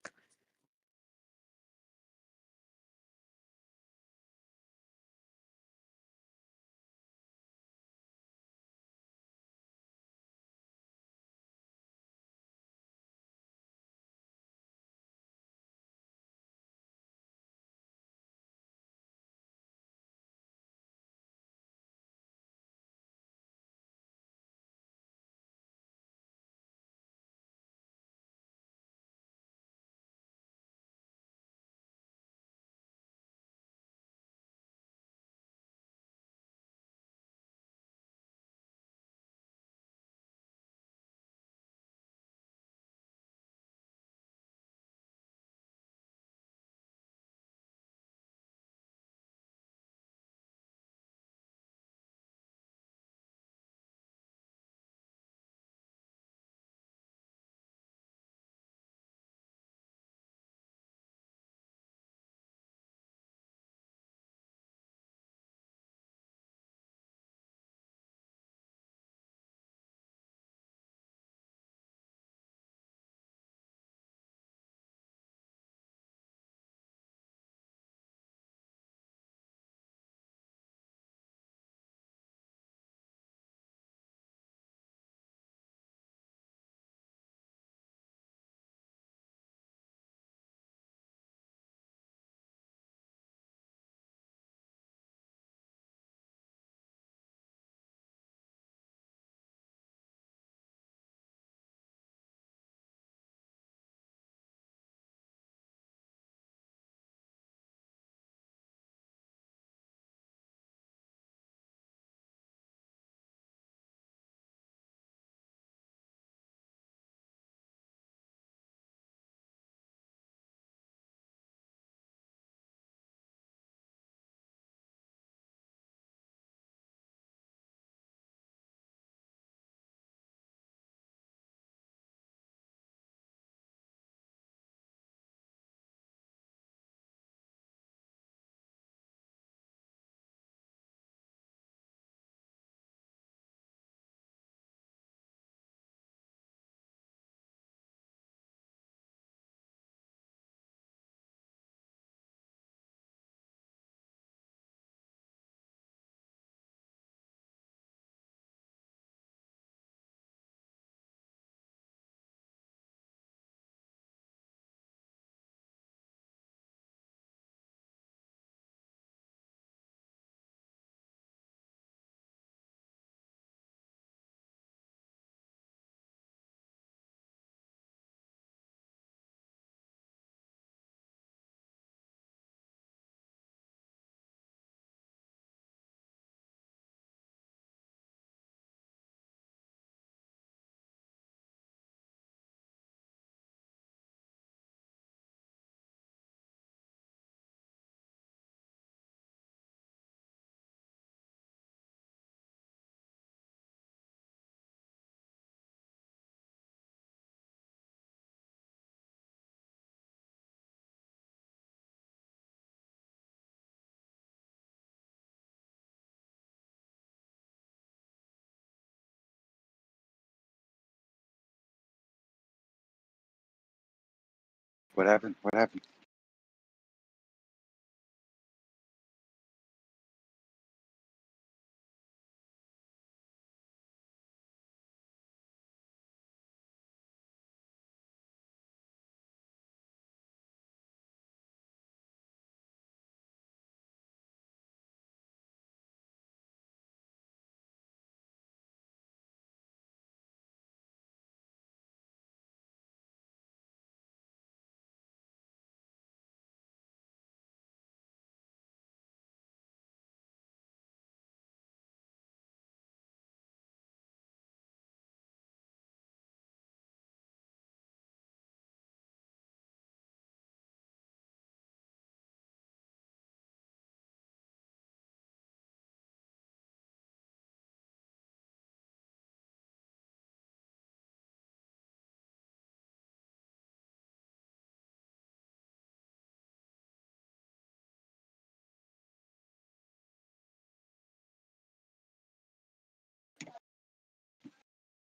What happened? What happened?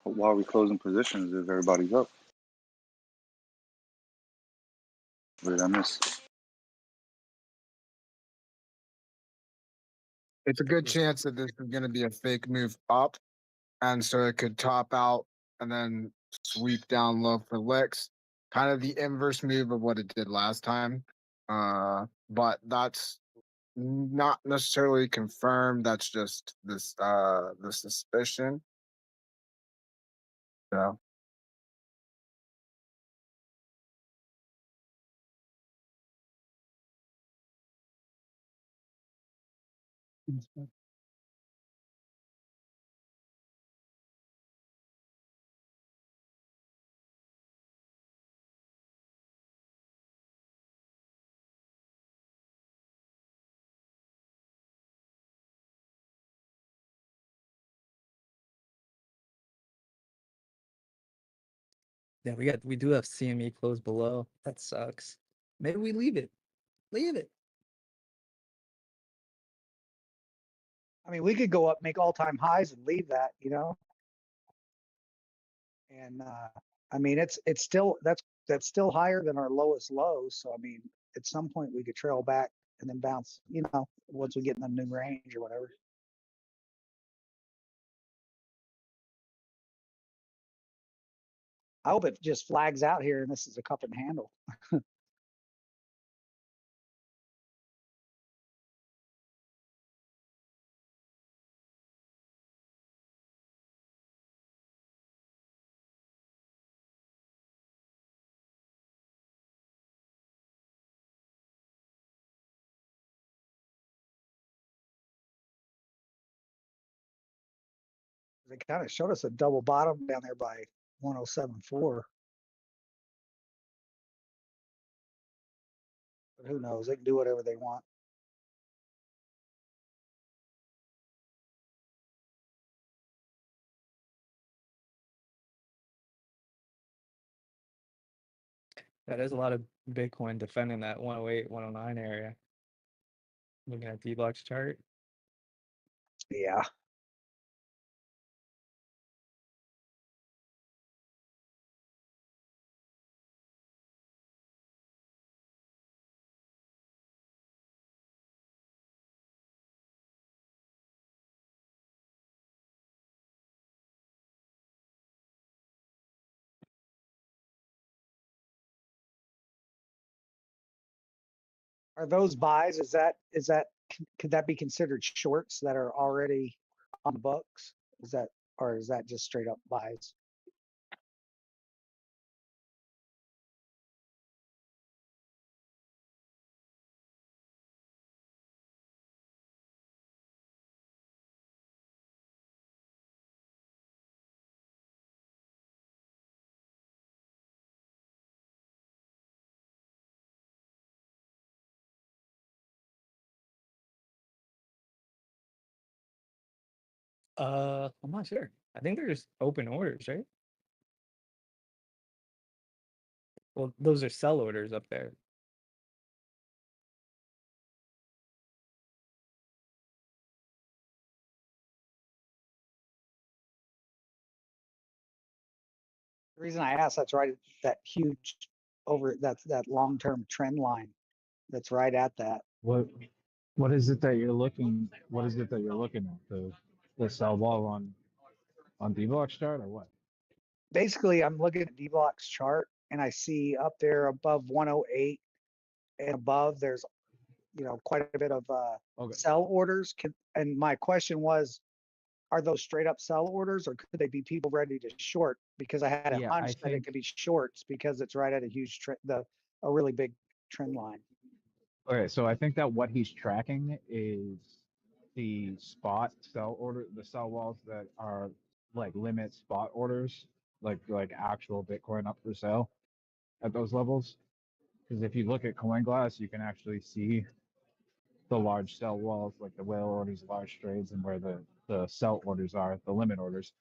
Why are we closing positions if everybody's up? What did I miss? It's a good chance that this is going to be a fake move up, and so it could top out and then sweep down low for licks. Kind of the inverse move of what it did last time. But that's not necessarily confirmed. That's just the suspicion. So Yeah, we do have CME closed below. That sucks. Maybe we leave it. Leave it. I mean, we could go up, make all-time highs, and leave that, you know. And I mean, it's still that's still higher than our lowest low. So I mean, at some point we could trail back and then bounce, you know, once we get in the new range or whatever. I hope it just flags out here and this is a cup and handle. They kind of showed us a double bottom down there by 107.4. But who knows? They can do whatever they want. Yeah, there's a lot of Bitcoin defending that 108, 109 area. Looking at Dbloc's chart. Yeah. Are those buys? Is that could that be considered shorts that are already on the books? Is that, or is that just straight up buys? I'm not sure. I think they're just open orders, right? Well, those are sell orders up there. The reason I asked, that's right, that huge over that long-term trend line that's right at that. What is it that you're looking? What is it that you're looking at? The sell wall on Dbloc chart or what? Basically, I'm looking at Dbloc's chart and I see up there above 108 and above there's quite a bit of Okay. sell orders. And my question was, are those straight up sell orders or could they be people ready to short? Because I had a Yeah, I hunch that it think. could be shorts because it's right at a huge a really big trend line. Okay, so I think that what he's tracking is the spot sell order, the sell walls that are like limit spot orders, like actual Bitcoin up for sale at those levels. Because if you look at CoinGlass, you can actually see the large sell walls, like the whale orders, large trades, and where the sell orders are, the limit orders,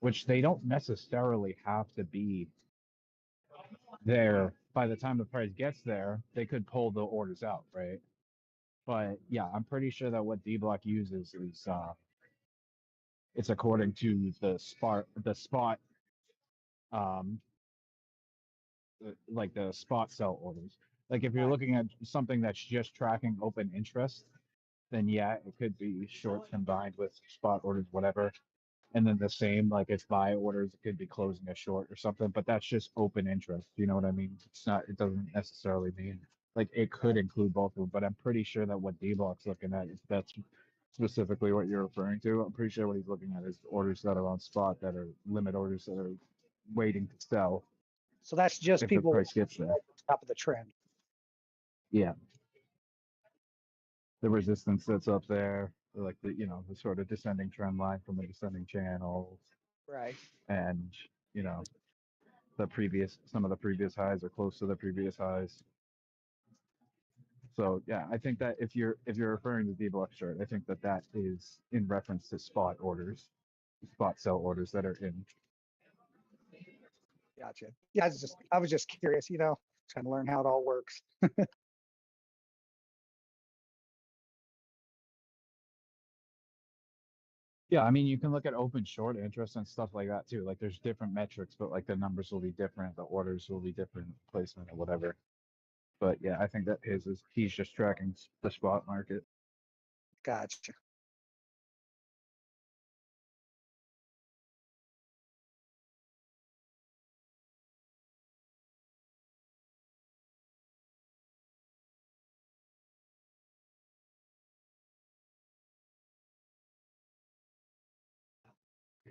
which they don't necessarily have to be there. By the time the price gets there, they could pull the orders out, right? But yeah, I'm pretty sure that what Dbloc uses is it's according to the spot um like the spot sell orders. Like if you're looking at something that's just tracking open interest, then yeah, it could be short combined with spot orders, whatever. And then the same, like it's buy orders, it could be closing a short or something, but that's just open interest. You know what I mean? It's not, it doesn't necessarily mean like it could include both of them, but I'm pretty sure that what D-Block's looking at is that's specifically what you're referring to. I'm pretty sure what he's looking at is orders that are on spot that are limit orders that are waiting to sell So that's just if the people price gets there. at the top of the trend. Yeah. The resistance that's up there, like the sort of descending trend line from the descending channel, Right. and you know, some of the previous highs are close to the previous highs. So yeah, I think that if you're referring to D-Block chart, I think that that is in reference to spot orders, spot sell orders that are in. Gotcha. Yeah, I was just curious, trying to learn how it all works. Yeah, I mean, you can look at open short interest and stuff like that too. Like there's different metrics, but like the numbers will be different, the orders will be different, placement or whatever. But yeah, I think that he's just tracking the spot market. Gotcha.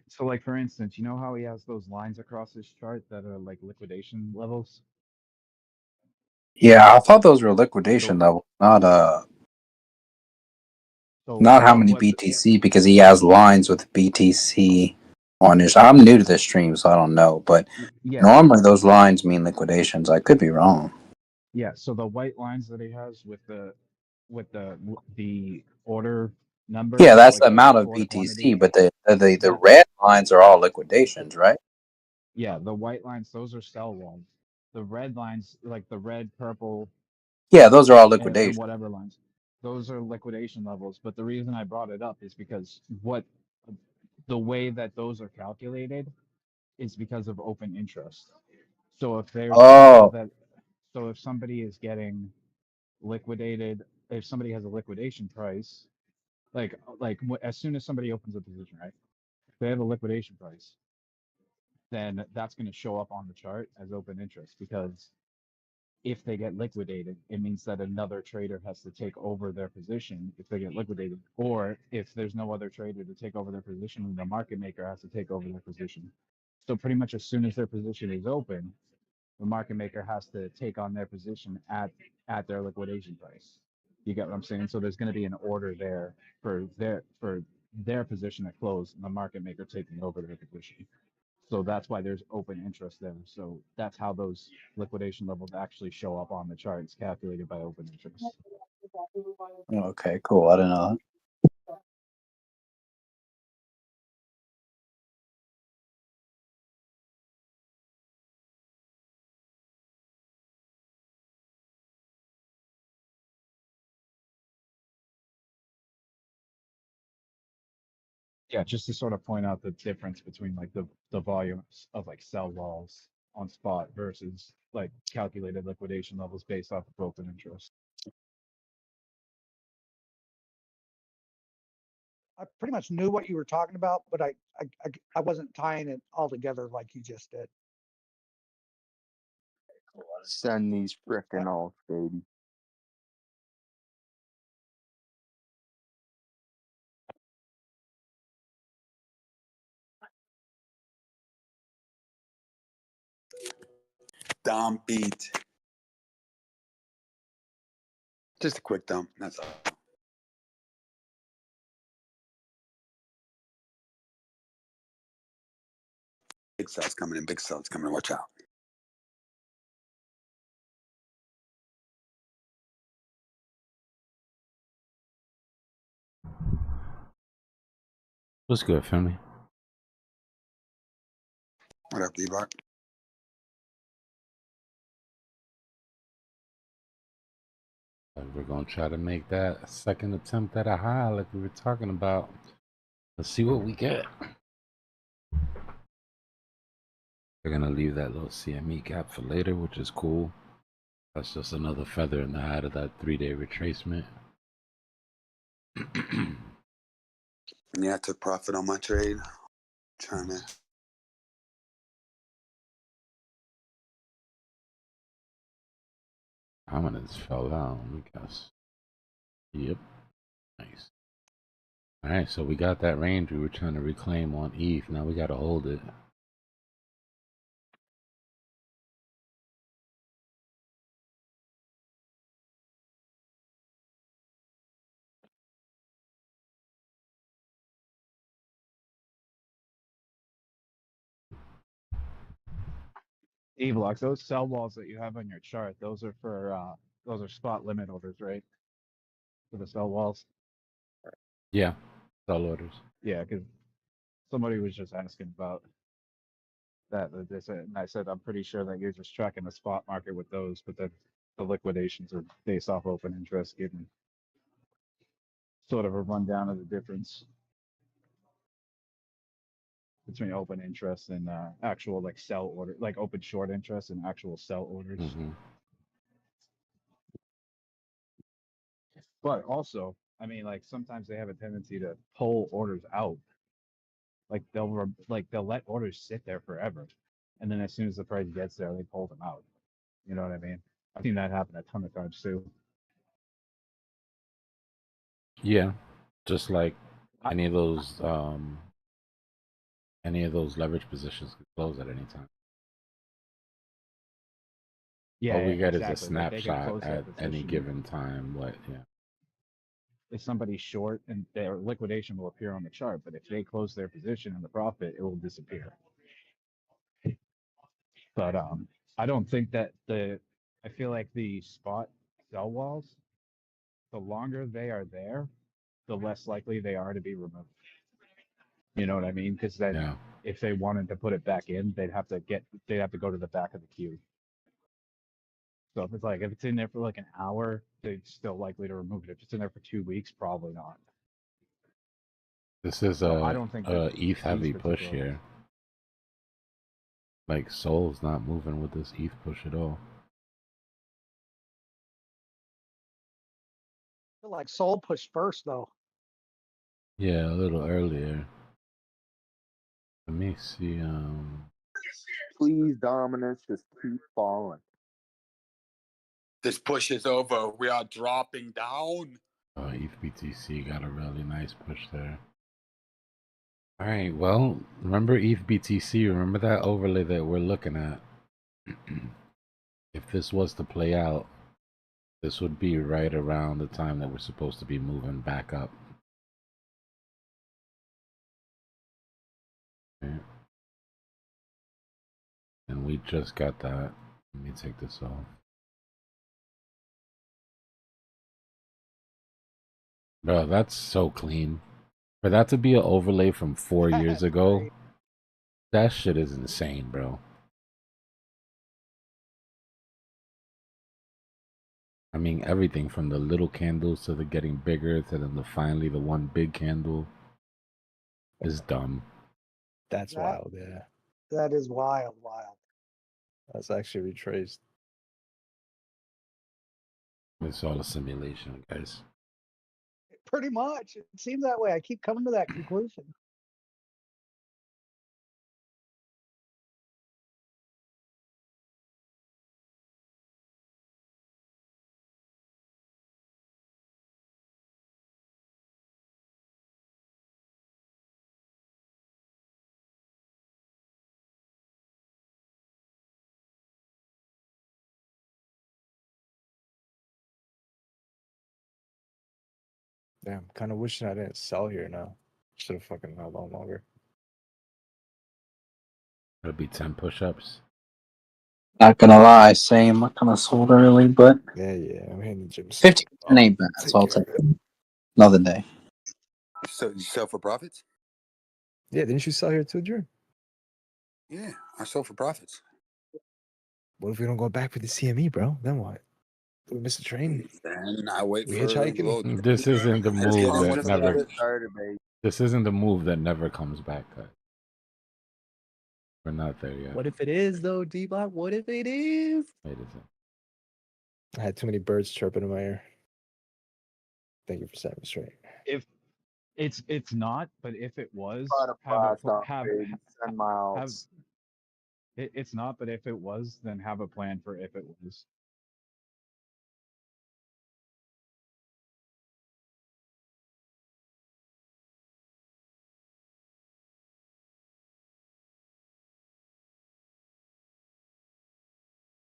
So like for instance, you know how he has those lines across his chart that are like liquidation levels? Yeah, I thought those were liquidation So level, so not how many what BTC, because he has lines with BTC on his. I'm new to this stream, so I don't know, but yeah, normally those lines mean liquidations. I could be wrong. yeah, so the white lines that he has with the order Yeah, numbers, that's like the the amount of order BTC, quantity, but the that red lines are all liquidations, right? yeah, the white lines, those are sell ones. The red lines, like the red, purple, Yeah, those are all and liquidations. whatever lines, those are liquidation levels. But the reason I brought it up is because the way that those are calculated is because of open interest. So if there's people Oh, that, so if somebody is getting liquidated, if somebody has a liquidation price, as soon as somebody opens a position, right? If they have a liquidation price, then that's going to show up on the chart as open interest because if they get liquidated, it means that another trader has to take over their position if they get liquidated. Or if there's no other trader to take over their position, the market maker has to take over their position. So pretty much as soon as their position is open, the market maker has to take on their position at their liquidation price. You get what I'm saying? So there's going to be an order there for their position at close and the market maker taking over their position. So that's why there's open interest there. So that's how those liquidation levels actually show up on the chart. It's calculated by open interest. okay, cool. I didn't know that. Yeah, just to sort of point out the difference between like the volumes of like sell walls on spot versus like calculated liquidation levels based off of open interest. I pretty much knew what you were talking about, but I wasn't tying it all together like you just did. Send these frickin' alts, baby. Dom beat. Just a quick dump. That's all. Big sell's coming in. Big sell's coming in. Watch out. What's good, family? What up, Dbloc? We're gonna try to make that second attempt at a high like we were talking about. Let's see what we get. We're gonna leave that little CME gap for later, which is cool. That's just another feather in the hat of that 3-day retracement. Yeah, I took profit on my trade. Trying to. Dominance fell out, let me guess. Yep. Nice. Alright, so we got that range we were trying to reclaim on ETH. Now we gotta hold it. Dbloc, those sell walls that you have on your chart, those are spot limit orders, right? For the sell walls. Yeah. Sell orders. Yeah, because somebody was just asking about that. They said, and I said, I'm pretty sure that you're just tracking the spot market with those, but then the liquidations are based off open interest, giving sort of a rundown of the difference between open interest and actual like sell order, like open short interest and actual sell orders. Mm-hmm. But also, I mean, like sometimes they have a tendency to pull orders out. Like they'll let orders sit there forever, and then as soon as the price gets there, they pull them out. You know what I mean? I've seen that happen a ton of times too. Yeah. Just like any of those leverage positions could close at any time. Yeah, All we get exactly. is a Like they could snapshot close that at any position. given time. What? Yeah. If somebody's short and their liquidation will appear on the chart, but if they close their position in the profit, it will disappear. But I don't think that I feel like the spot sell walls, the longer they are there, the less likely they are to be removed. You know what I mean? Because then Yeah. if they wanted to put it back in, they'd have to go to the back of the queue. So if it's in there for like an hour, they're still likely to remove it. If it's in there for 2 weeks, probably not. This is So I don't think that ETH heavy these push particular here. Like Sol's not moving with this ETH push at all. I feel like Soul pushed first though. Yeah, a little earlier. Let me see. Please, dominance, just keep falling. This push is over. We are dropping down. ETH BTC got a really nice push there. All right. Well, remember ETH BTC. Remember that overlay that we're looking at. If this was to play out, this would be right around the time that we're supposed to be moving back up. Okay. And we just got that. Let me take this off. Bro, that's so clean. For that to be an overlay from 4 years ago, that shit is insane, bro. I mean, everything from the little candles to the getting bigger to then finally the one big candle is dumb. That's wild, yeah. That is wild. That's actually retraced. It's all a simulation, guys. Pretty much. It seems that way. I keep coming to that conclusion. Damn, kind of wishing I didn't sell here now. Should have fucking held on longer. It'll be 10 push-ups. Not gonna lie, same. I kind of sold early, but Yeah, I'm hitting the gym. 50% ain't bad, so I'll take it. Another day. So you sell for profits? Yeah, didn't you sell here too, Drew? Yeah, I sell for profits. What if we don't go back for the CME, bro? Then what? Do we miss the train? Then I wait We for hitchhiking? This isn't the move that never. Started, baby. This isn't the move that never comes back. We're not there yet. What if it is though, Dbloc? What if it is? Wait a second. I had too many birds chirping in my ear. Thank you for setting me straight. If it's not, but if it was, it's not, but if it was, then have a plan for if it was.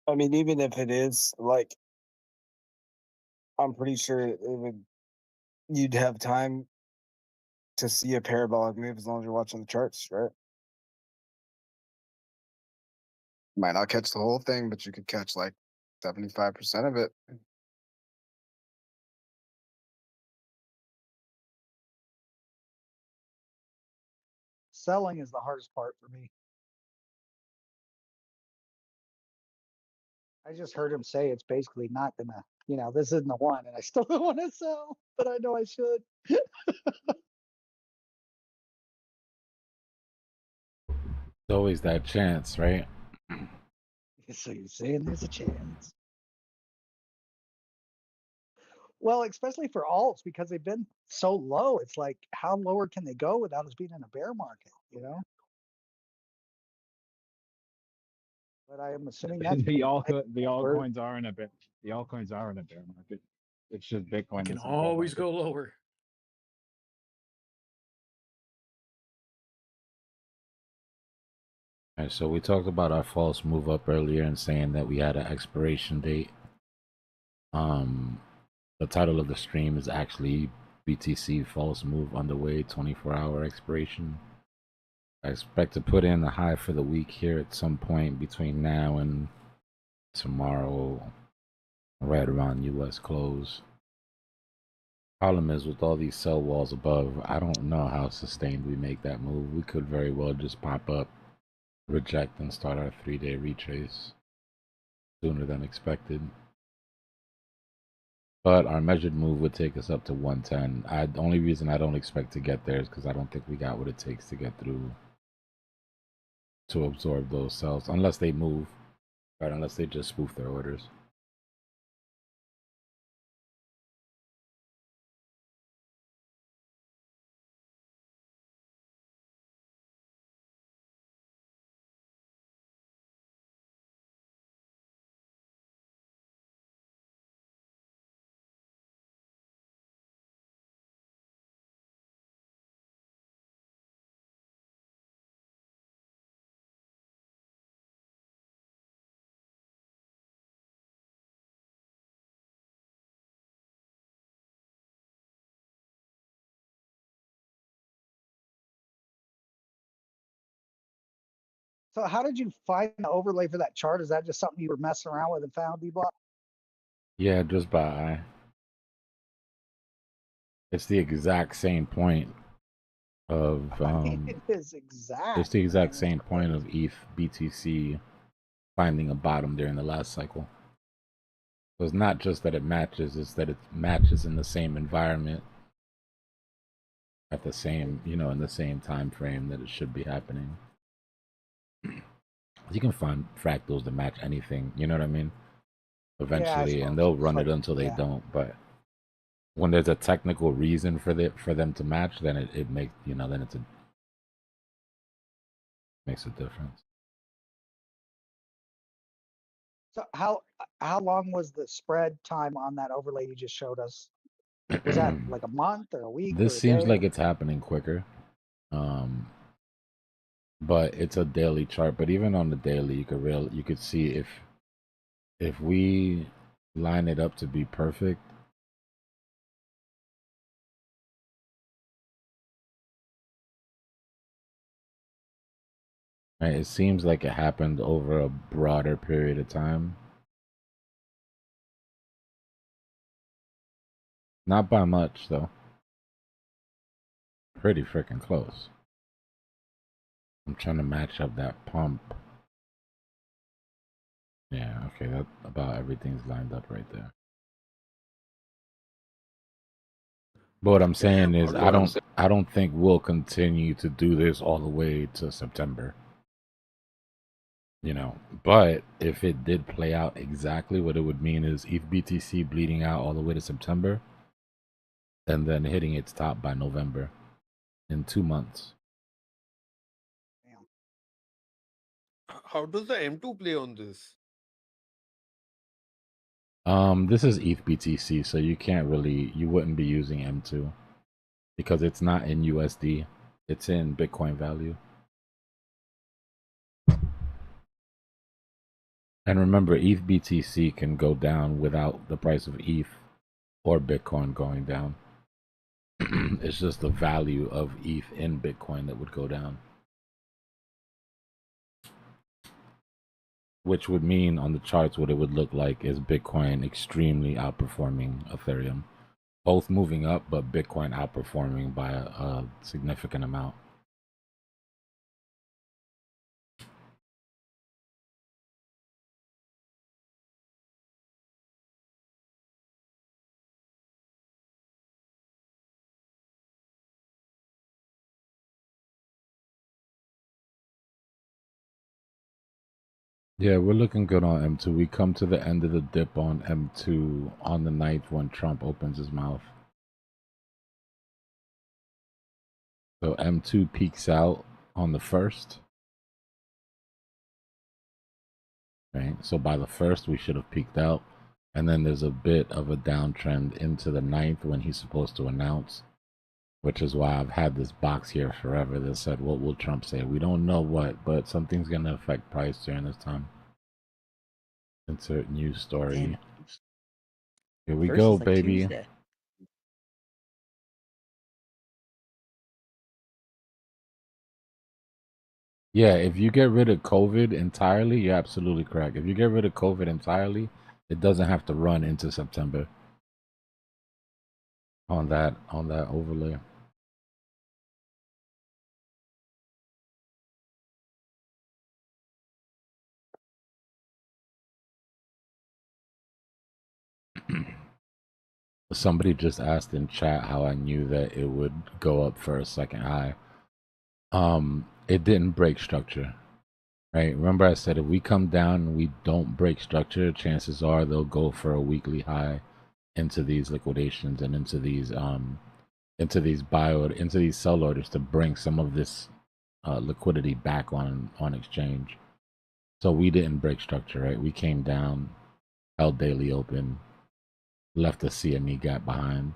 I mean, even if it is, like, I'm pretty sure it would. You'd have time to see a parabolic move as long as you're watching the charts, right? Might not catch the whole thing, but you could catch like 75% of it. Selling is the hardest part for me. I just heard him say it's basically not gonna, this isn't the one, and I still don't want to sell, but I know I should. There's always that chance, right? So you're saying there's a chance? Well, especially for alts, because they've been so low. It's like, how lower can they go without us being in a bear market, But I am assuming that's the altcoins are in a bit. The altcoins are in a bear market. It's just Bitcoin. It can that's in a bull always market. go lower. All right, so we talked about our false move up earlier and saying that we had an expiration date. The title of the stream is actually BTC false move underway, 24-hour expiration. I expect to put in the high for the week here at some point between now and tomorrow, right around US close. Problem is, with all these sell walls above, I don't know how sustained we make that move. We could very well just pop up, reject, and start our 3-day retrace sooner than expected. But our measured move would take us up to 110. The only reason I don't expect to get there is because I don't think we got what it takes to get through to absorb those sells, unless they move, right? Unless they just spoof their orders. So how did you find the overlay for that chart? Is that just something you were messing around with and found, Dbloc? Yeah, just by eye. It's the exact same point of It is exact. it's the exact same point of ETH BTC finding a bottom during the last cycle. So it's not just that it matches, it's that it matches in the same environment at the same, in the same time frame that it should be happening. You can find fractals to match anything. You know what I mean? Yeah, I Eventually, and suppose. they'll It's run like, it until they yeah. don't. But when there's a technical reason for them to match, then it makes then makes a difference. So how long was the spread time on that overlay you just showed us? Was that like a month or a week This or a seems day? like it's happening quicker. But it's a daily chart. But even on the daily, you could see if we line it up to be perfect. Right, it seems like it happened over a broader period of time. Not by much, though. Pretty freaking close. I'm trying to match up that pump. Yeah, okay, that about everything's lined up right there. But what I'm saying is I don't think we'll continue to do this all the way to September. But if it did play out exactly, what it would mean is ETH BTC bleeding out all the way to September and then hitting its top by November in 2 months. How does the M2 play on this? This is ETH BTC, so you wouldn't be using M2 because it's not in USD. It's in Bitcoin value. And remember, ETH BTC can go down without the price of ETH or Bitcoin going down. It's just the value of ETH in Bitcoin that would go down. Which would mean on the charts what it would look like is Bitcoin extremely outperforming Ethereum. Both moving up, but Bitcoin outperforming by a significant amount. Yeah, we're looking good on M2. We come to the end of the dip on M2 on the 9th when Trump opens his mouth. So M2 peaks out on the 1st. Right? So by the 1st, we should have peaked out. And then there's a bit of a downtrend into the 9th when he's supposed to announce, which is why I've had this box here forever that said, what will Trump say? We don't know what, but something's going to affect price during this time. Insert news story. Damn. Here we First go, is like baby. Tuesday. Yeah, if you get rid of COVID entirely, you're absolutely correct. If you get rid of COVID entirely, it doesn't have to run into September on that overlay. Somebody just asked in chat how I knew that it would go up for a second high. It didn't break structure, right? Remember I said if we come down and we don't break structure, chances are they'll go for a weekly high into these liquidations and into these sell orders to bring some of this liquidity back on exchange. So we didn't break structure, right? We came down, held daily open, left the CME gap behind.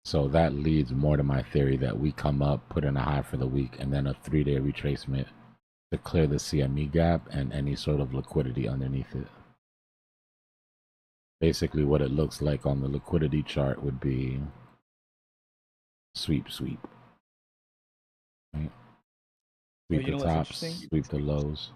So that leads more to my theory that we come up, put in a high for the week, and then a 3-day retracement to clear the CME gap and any sort of liquidity underneath it. Basically, what it looks like on the liquidity chart would be sweep. Right? Sweep the tops, sweep the lows.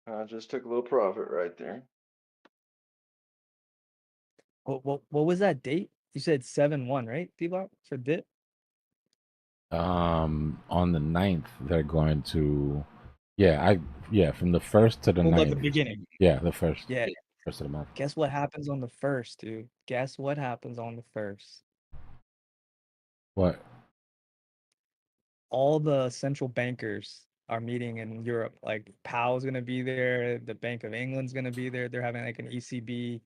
I just took a little profit right there. What was that date? You said 7-1, right? Dbloc for dip? On the 9th, they're going to, Yeah, from the 1st to the Well, but 9th. the beginning. Yeah, the first. Yeah. First of the month. Guess what happens on the 1st, dude? Guess what happens on the 1st? What? All the central bankers are meeting in Europe. Like Powell's gonna be there, the Bank of England's gonna be there. They're having like an ECB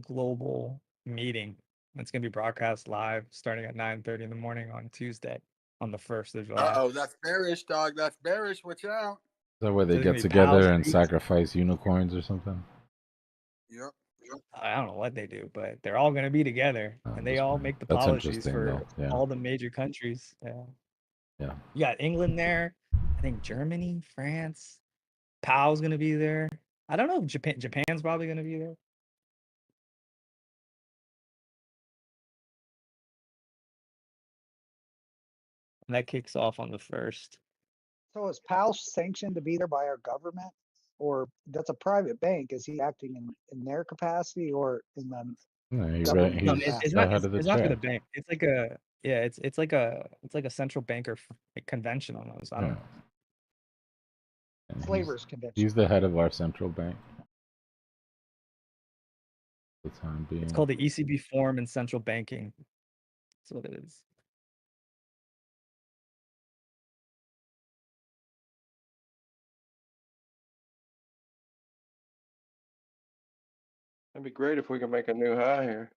global meeting. It's gonna be broadcast live starting at 9:30 in the morning on Tuesday, on the 1st of July. Uh-oh, that's bearish, dog. That's bearish. Watch out. Is that where they There's get gonna be Powell's together and speech. sacrifice unicorns or something? Yep. I don't know what they do, but they're all gonna be together, and they all make the That's policies interesting, for though. Yeah. all the major countries. Yeah. Yeah. You got England there. I think Germany, France. Powell's gonna be there. I don't know if Japan's probably gonna be there. And that kicks off on the 1st. So is Powell sanctioned to be there by our government, or that's a private bank? Is he acting in their capacity or in the No, government he's capacity? It's not. the head of the It's not for the chair. bank. It's like a It's like a central banker convention almost. I don't know. And Flavors convention. He's the head of our central bank. For the time being. It's called the ECB Forum in Central Banking. That's what it is. It'd be great if we could make a new high here.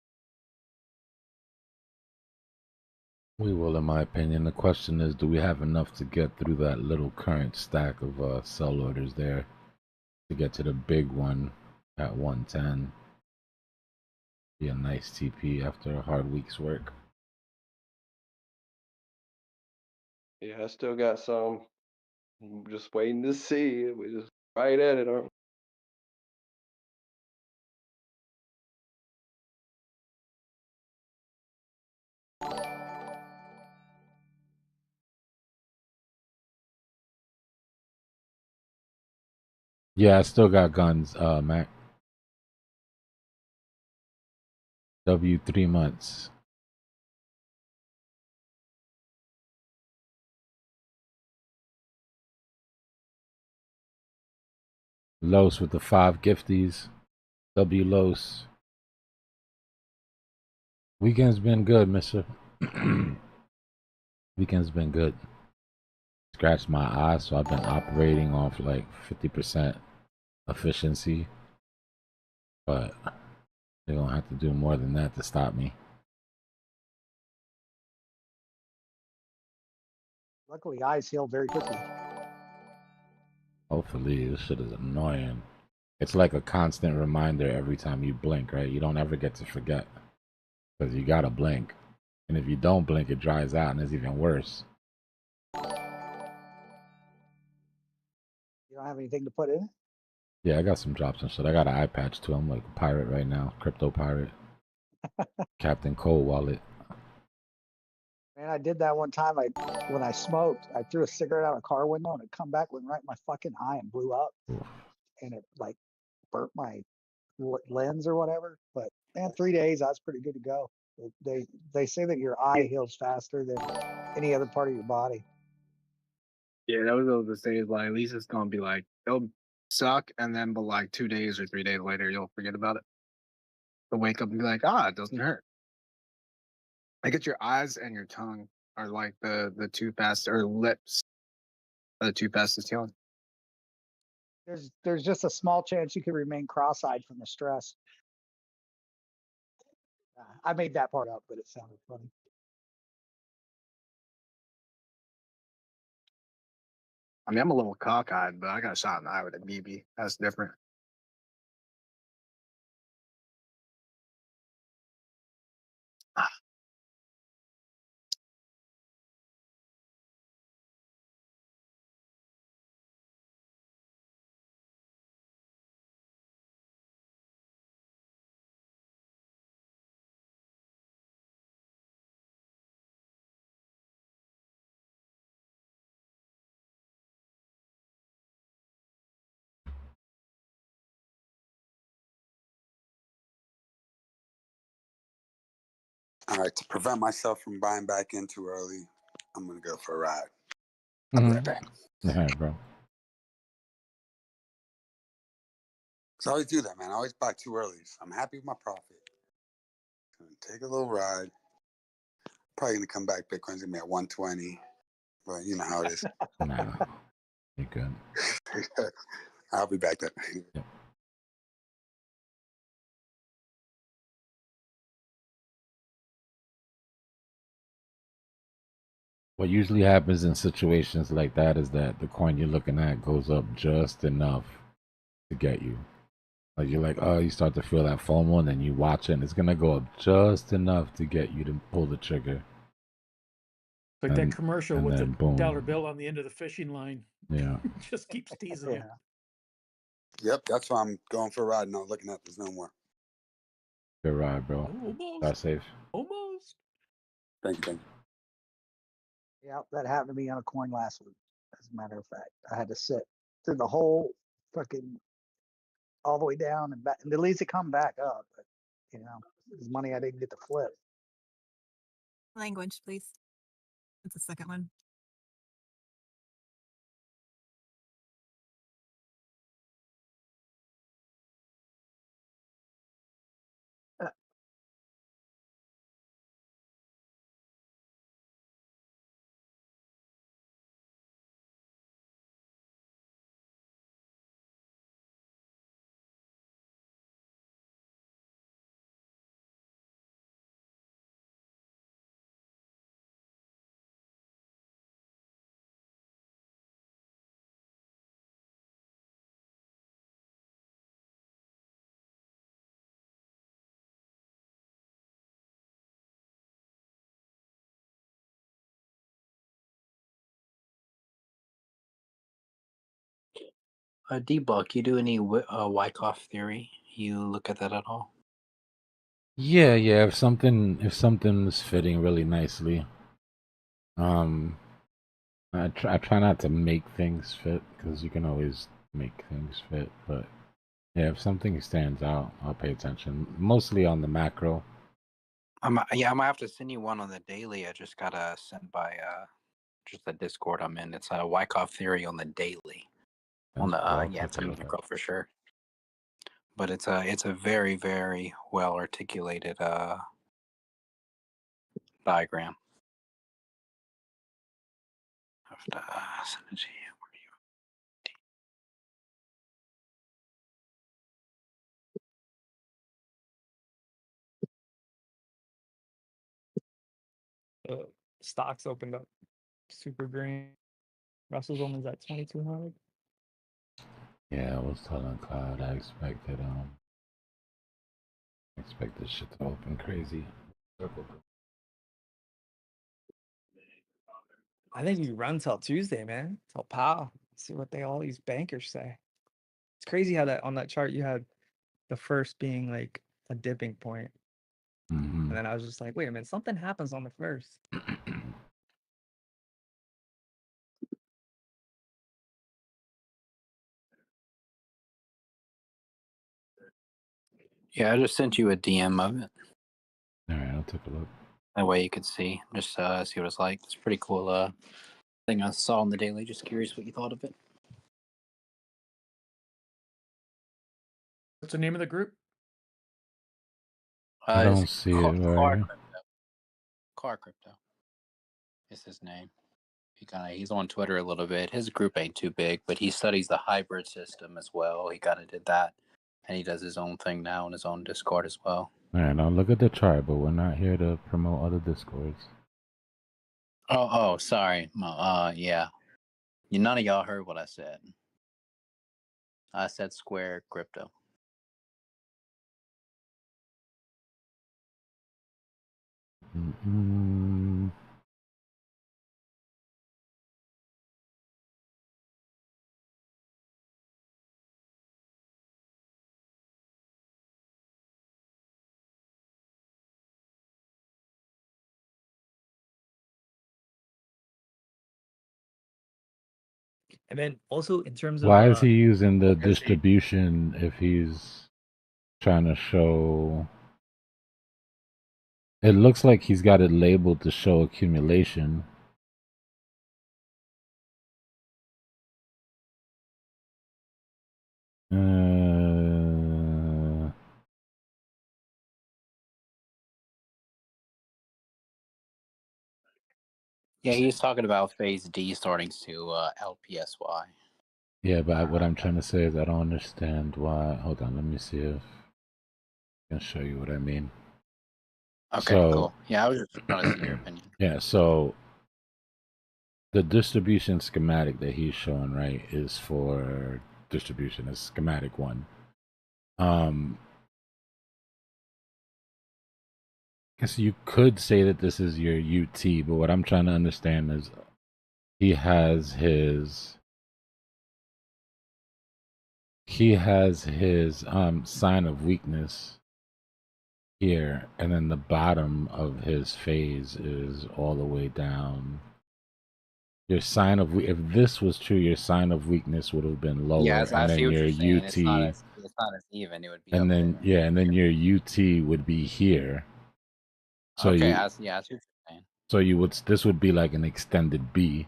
We will, in my opinion. The question is, do we have enough to get through that little current stack of sell orders there to get to the big one at 110? Be a nice TP after a hard week's work. Yeah, I still got some. I'm just waiting to see. We just right at it, aren't we? Yeah, I still got guns, Mac. W 3 months. Los with the 5 gifties. W Los. Weekend's been good, mister. Weekend's been good. Scratched my eye, so I've been operating off like 50% efficiency. But they're gonna have to do more than that to stop me. Luckily, eyes heal very quickly. Hopefully, this shit is annoying. It's like a constant reminder every time you blink, right? You don't ever get to forget. Because you gotta blink. And if you don't blink, it dries out and it's even worse. You don't have anything to put in it? Yeah, I got some drops and shit. I got an eye patch too. I'm like a pirate right now. Crypto pirate. Captain Cold Wallet. Man, I did that one time. When I smoked, I threw a cigarette out a car window and it come back, went right in my fucking eye and blew up. Oof. And it like burnt my lens or whatever. But man, 3 days, I was pretty good to go. They say that your eye heals faster than any other part of your body. Yeah, that was what the say is like at least it's gonna be like it'll suck and then but like 2 days or 3 days later you'll forget about it. You'll wake up and be like, it doesn't hurt. I get your eyes and your tongue are like the two fast or lips are the two fastest healing. There's just a small chance you could remain cross-eyed from the stress. I made that part up, but it sounded funny. I mean, I'm a little cockeyed, but I got shot in the eye with a BB. That's different. All right, to prevent myself from buying back in too early, I'm gonna go for a ride. I'll be right back. Yeah, bro. So I always do that, man. I always buy too early. So I'm happy with my profit. Gonna take a little ride. Probably gonna come back. Bitcoin's gonna be at 120, but you know how it is. Nah, you're good. I'll be back then. Yep. What usually happens in situations like that is that the coin you're looking at goes up just enough to get you. Like you're like, oh, you start to feel that FOMO, and then you watch it, and it's gonna go up just enough to get you to pull the trigger. Like that commercial and with the then boom. dollar bill on the end of the fishing line. Yeah. Just keeps teasing you. Yep, that's why I'm going for a ride, not looking at this no more. Good ride, bro. Almost. Drive safe. Almost. Thank you, thank you. Yeah, that happened to me on a coin last week. As a matter of fact, I had to sit through the whole fucking all the way down and back, and at least it come back up. But you know, it's money I didn't get to flip. Language, please. That's the second one. Dbloc, you do any Wyckoff theory? You look at that at all? Yeah, yeah. If something's fitting really nicely, I try not to make things fit because you can always make things fit. But yeah, if something stands out, I'll pay attention. Mostly on the macro. I'm gonna have to send you one on the daily. I just got sent by just the Discord I'm in. It's a Wyckoff theory on the daily. On the yeah, it's a macro for sure. But it's a very, very well articulated diagram. I have to send it to you. Stocks opened up super green. Russell's almost at 2,200. Yeah, I was telling Cloud I expect this shit to open crazy. I think you run till Tuesday, man. Till Powell. See what all these bankers say. It's crazy how that on that chart you had the first being like a dipping point. And then I was just like, wait a minute, something happens on the first. Yeah, I just sent you a DM of it. All right, I'll take a look. That way you could see, just see what it's like. It's a pretty cool thing I saw on the daily. Just curious what you thought of it. What's the name of the group? I don't see it. Where? Car Crypto is his name. He's on Twitter a little bit. His group ain't too big, but he studies the hybrid system as well. He kind of did that, and he does his own thing now on his own Discord as well. All right, now look at the chart, but we're not here to promote other Discords. Oh, sorry. Yeah. None of y'all heard what I said. I said Square Crypto. And then also in terms of Why is he using the distribution if he's trying to show? It looks like he's got it labeled to show accumulation. Yeah, he's talking about phase D starting to LPSY. Yeah, but what I'm trying to say is I don't understand why. Hold on, let me see if I can show you what I mean. Okay, So, cool. Yeah, I was just trying to see your opinion. Yeah, so the distribution schematic that he's showing, right, is for distribution, is schematic 1. Guess you could say that this is your UT, but what I'm trying to understand is he has his sign of weakness here, and then the bottom of his phase is all the way down. Your sign of if this was true, your sign of weakness would have been lower, Yeah, I and see then what your you're saying. UT, It's not as even. It would be and up then there. and then your UT would be here. So Okay, you I see what you're saying. so you would this would be like an extended B.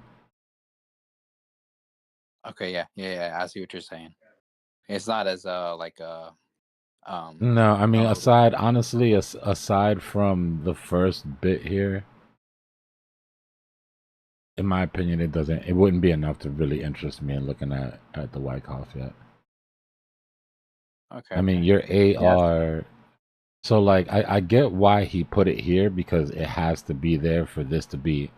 Okay, yeah. I see what you're saying. It's not as like No, I mean honestly, aside from the first bit here, in my opinion, it wouldn't be enough to really interest me in looking at the Wyckoff yet. Okay. I mean, your AR. So like, I get why he put it here because it has to be there for this to be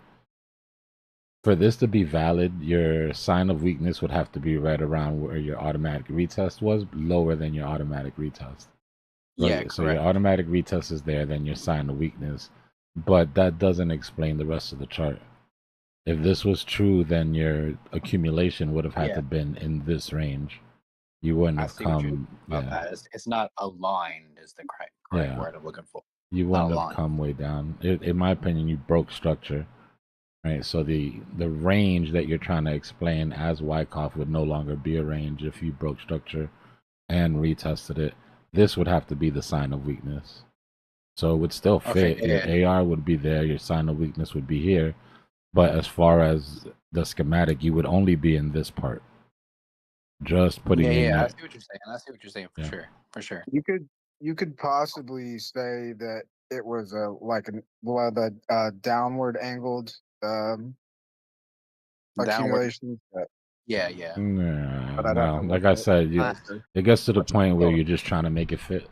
valid. Your sign of weakness would have to be right around where your automatic retest was, lower than your automatic retest. Yeah, Right. So your correct. automatic retest is there, then your sign of weakness, but that doesn't explain the rest of the chart. If this was true, then your accumulation would have had to been in this range. You wouldn't I have see what you. come. Okay, it's not aligned. Is the correct word I'm looking for? You Not wouldn't have aligned. come way down. In my opinion, you broke structure. Right. So the range that you're trying to explain as Wyckoff would no longer be a range if you broke structure and retested it. This would have to be the sign of weakness. So it would still fit. Okay, Your AR would be there. Your sign of weakness would be here. But as far as the schematic, you would only be in this part. Just putting in I your. see what you're saying. I see what you're saying for Yeah. sure. For sure. You could possibly say that it was the downward angled accumulation. Yeah. But I'd have No, to look like I at said, closer. it gets to the point where you're just trying to make it fit.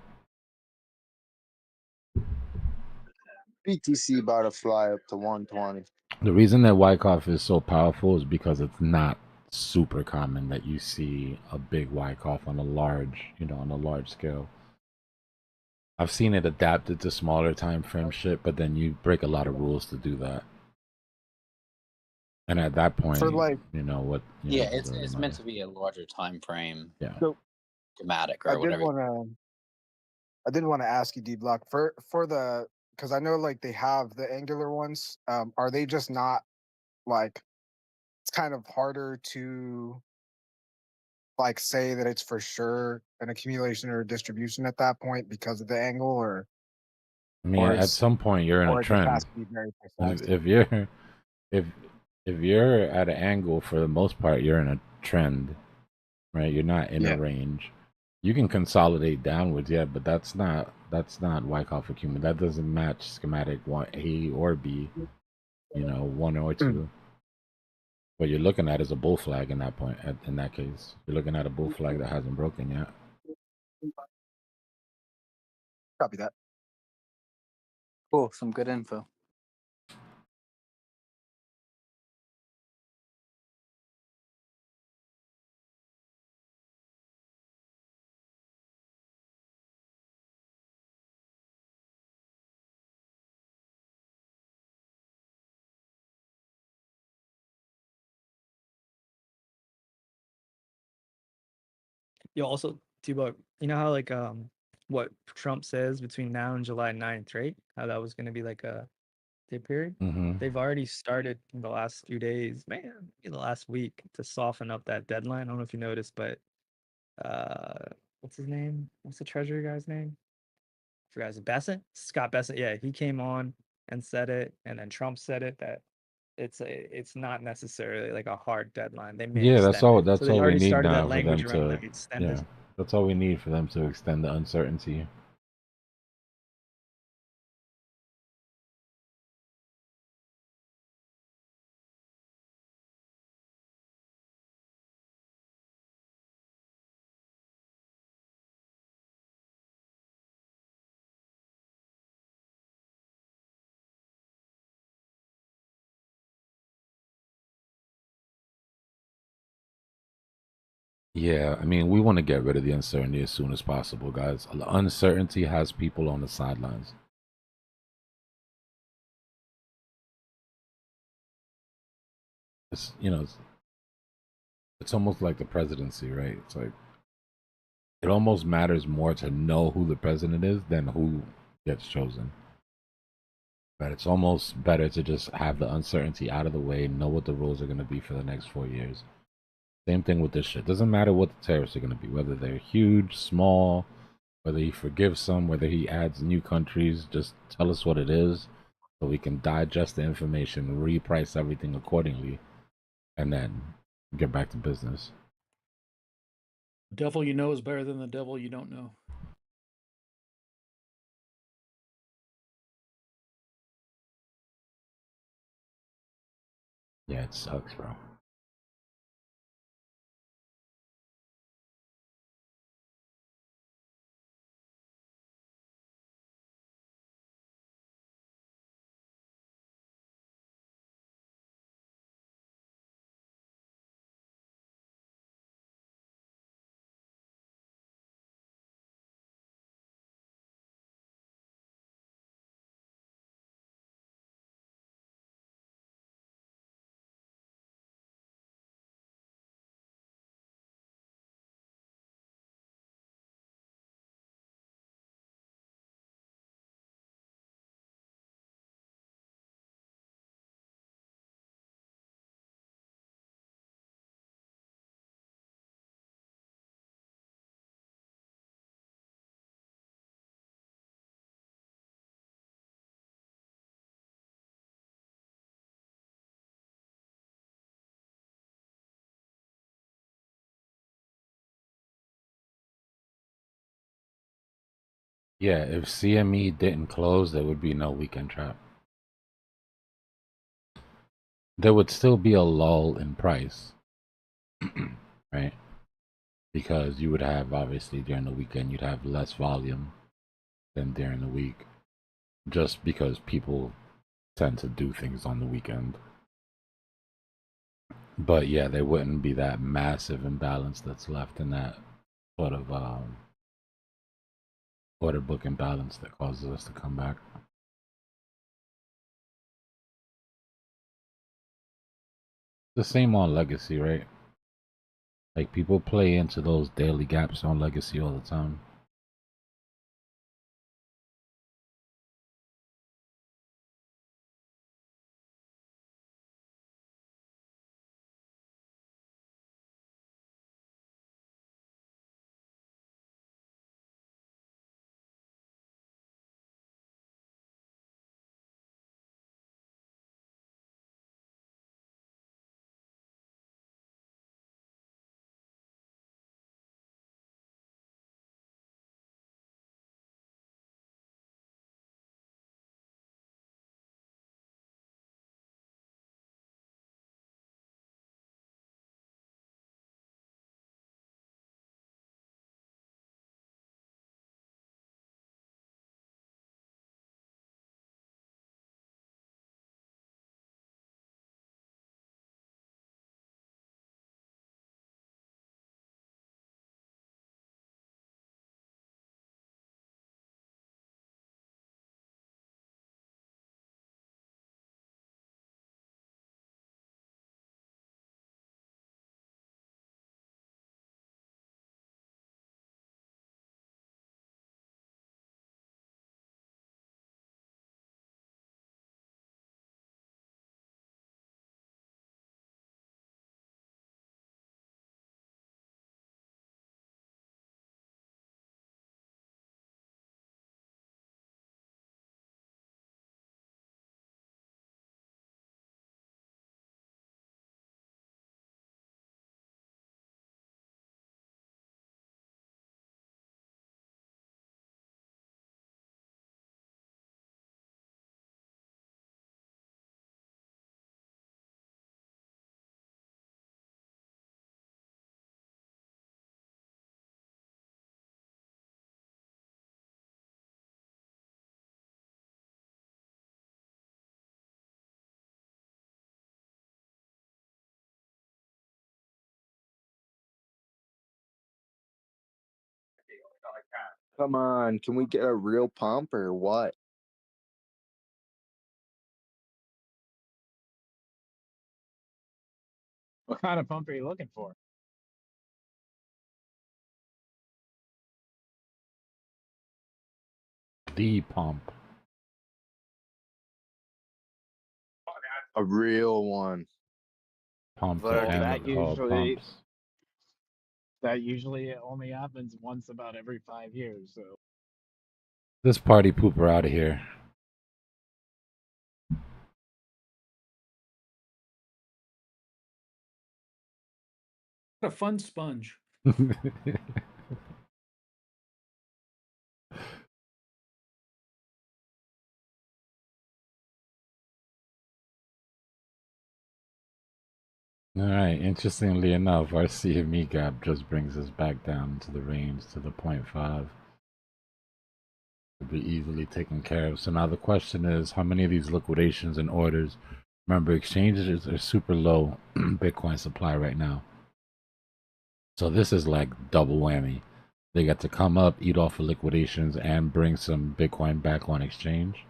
BTC about to fly up to 120. The reason that Wyckoff is so powerful is because it's not super common that you see a big Wyckoff on a large scale. I've seen it adapted to smaller time frame shit, but then you break a lot of rules to do that. And at that point, It's meant to be a larger time frame. Yeah. So thematic or I did whatever. want to ask you, Dbloc, for the because I know like they have the angular ones. Are they just not like it's kind of harder to like say that it's for sure an accumulation or a distribution at that point because of the angle or I mean, at some point you're in a or it just has trend. to be very precise. If you're at an angle, for the most part, you're in a trend, right? You're not in a range. You can consolidate downwards, but that's not Wyckoff accumulation. That doesn't match schematic A or B, 1 or 2. What you're looking at is a bull flag in that point. In that case, you're looking at a bull flag that hasn't broken yet. Copy that. Cool, some good info. You also, Dbloc, you know how like what Trump says between now and July 9th, right? How that was going to be like a day period. Mm-hmm. They've already started in the last few days, man, in the last week to soften up that deadline. I don't know if you noticed, but what's his name? What's the treasury guy's name? I forgot. Is it Bassett? Scott Bassett. Yeah, he came on and said it, and then Trump said it that it's not necessarily like a hard deadline. They may Yeah, extend it. that's So they all we already need started that now for them language around to. like extended. Yeah, that's all we need for them to extend the uncertainty. Yeah, I mean, we want to get rid of the uncertainty as soon as possible, guys. Uncertainty has people on the sidelines. It's, it's almost like the presidency, right? It's like it almost matters more to know who the president is than who gets chosen. But it's almost better to just have the uncertainty out of the way, know what the rules are going to be for the next 4 years. Same thing with this shit. Doesn't matter what the tariffs are going to be, whether they're huge, small, whether he forgives some, whether he adds new countries. Just tell us what it is so we can digest the information, reprice everything accordingly, and then get back to business. The devil you know is better than the devil you don't know. Yeah, it sucks, bro. Yeah, if CME didn't close, there would be no weekend trap. There would still be a lull in price, right? Because you would have, obviously, during the weekend, you'd have less volume than during the week, just because people tend to do things on the weekend. But yeah, there wouldn't be that massive imbalance that's left in that sort of order book imbalance that causes us to come back. The same on legacy, right? Like people play into those daily gaps on legacy all the time. Come on, can we get a real pump or what? What kind of pump are you looking for? The pump. A real one. Pump Well, the end that of all usually pumps. only happens once about every 5 years. So This party pooper out of here. What a fun sponge. All right. Interestingly enough, our CME gap just brings us back down to the range to the 0.5. It'll be easily taken care of. So now the question is, how many of these liquidations and orders? Remember, exchanges are super low Bitcoin supply right now. So this is like double whammy. They get to come up, eat off of liquidations, and bring some Bitcoin back on exchange.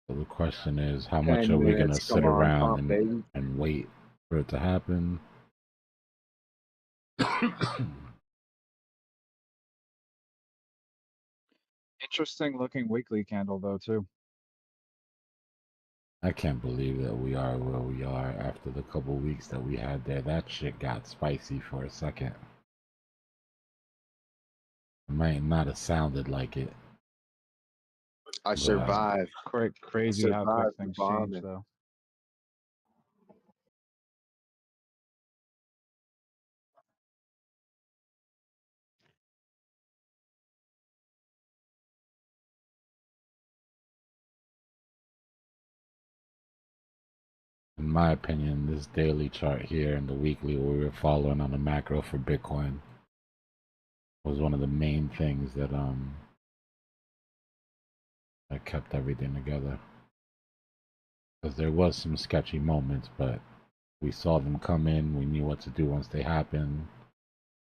So the question is, how much 10 are we going to minutes, sit come on, around pump, baby. and wait for it to happen? interesting looking weekly candle though too. I can't believe that we are where we are after the couple weeks that we had there. That shit got spicy for a second. It might not have sounded like it. I survived. Crazy how quick survived the things change bombing. though. In my opinion, this daily chart here and the weekly where we were following on the macro for Bitcoin was one of the main things that kept everything together. Because there was some sketchy moments, but we saw them come in. We knew what to do once they happened.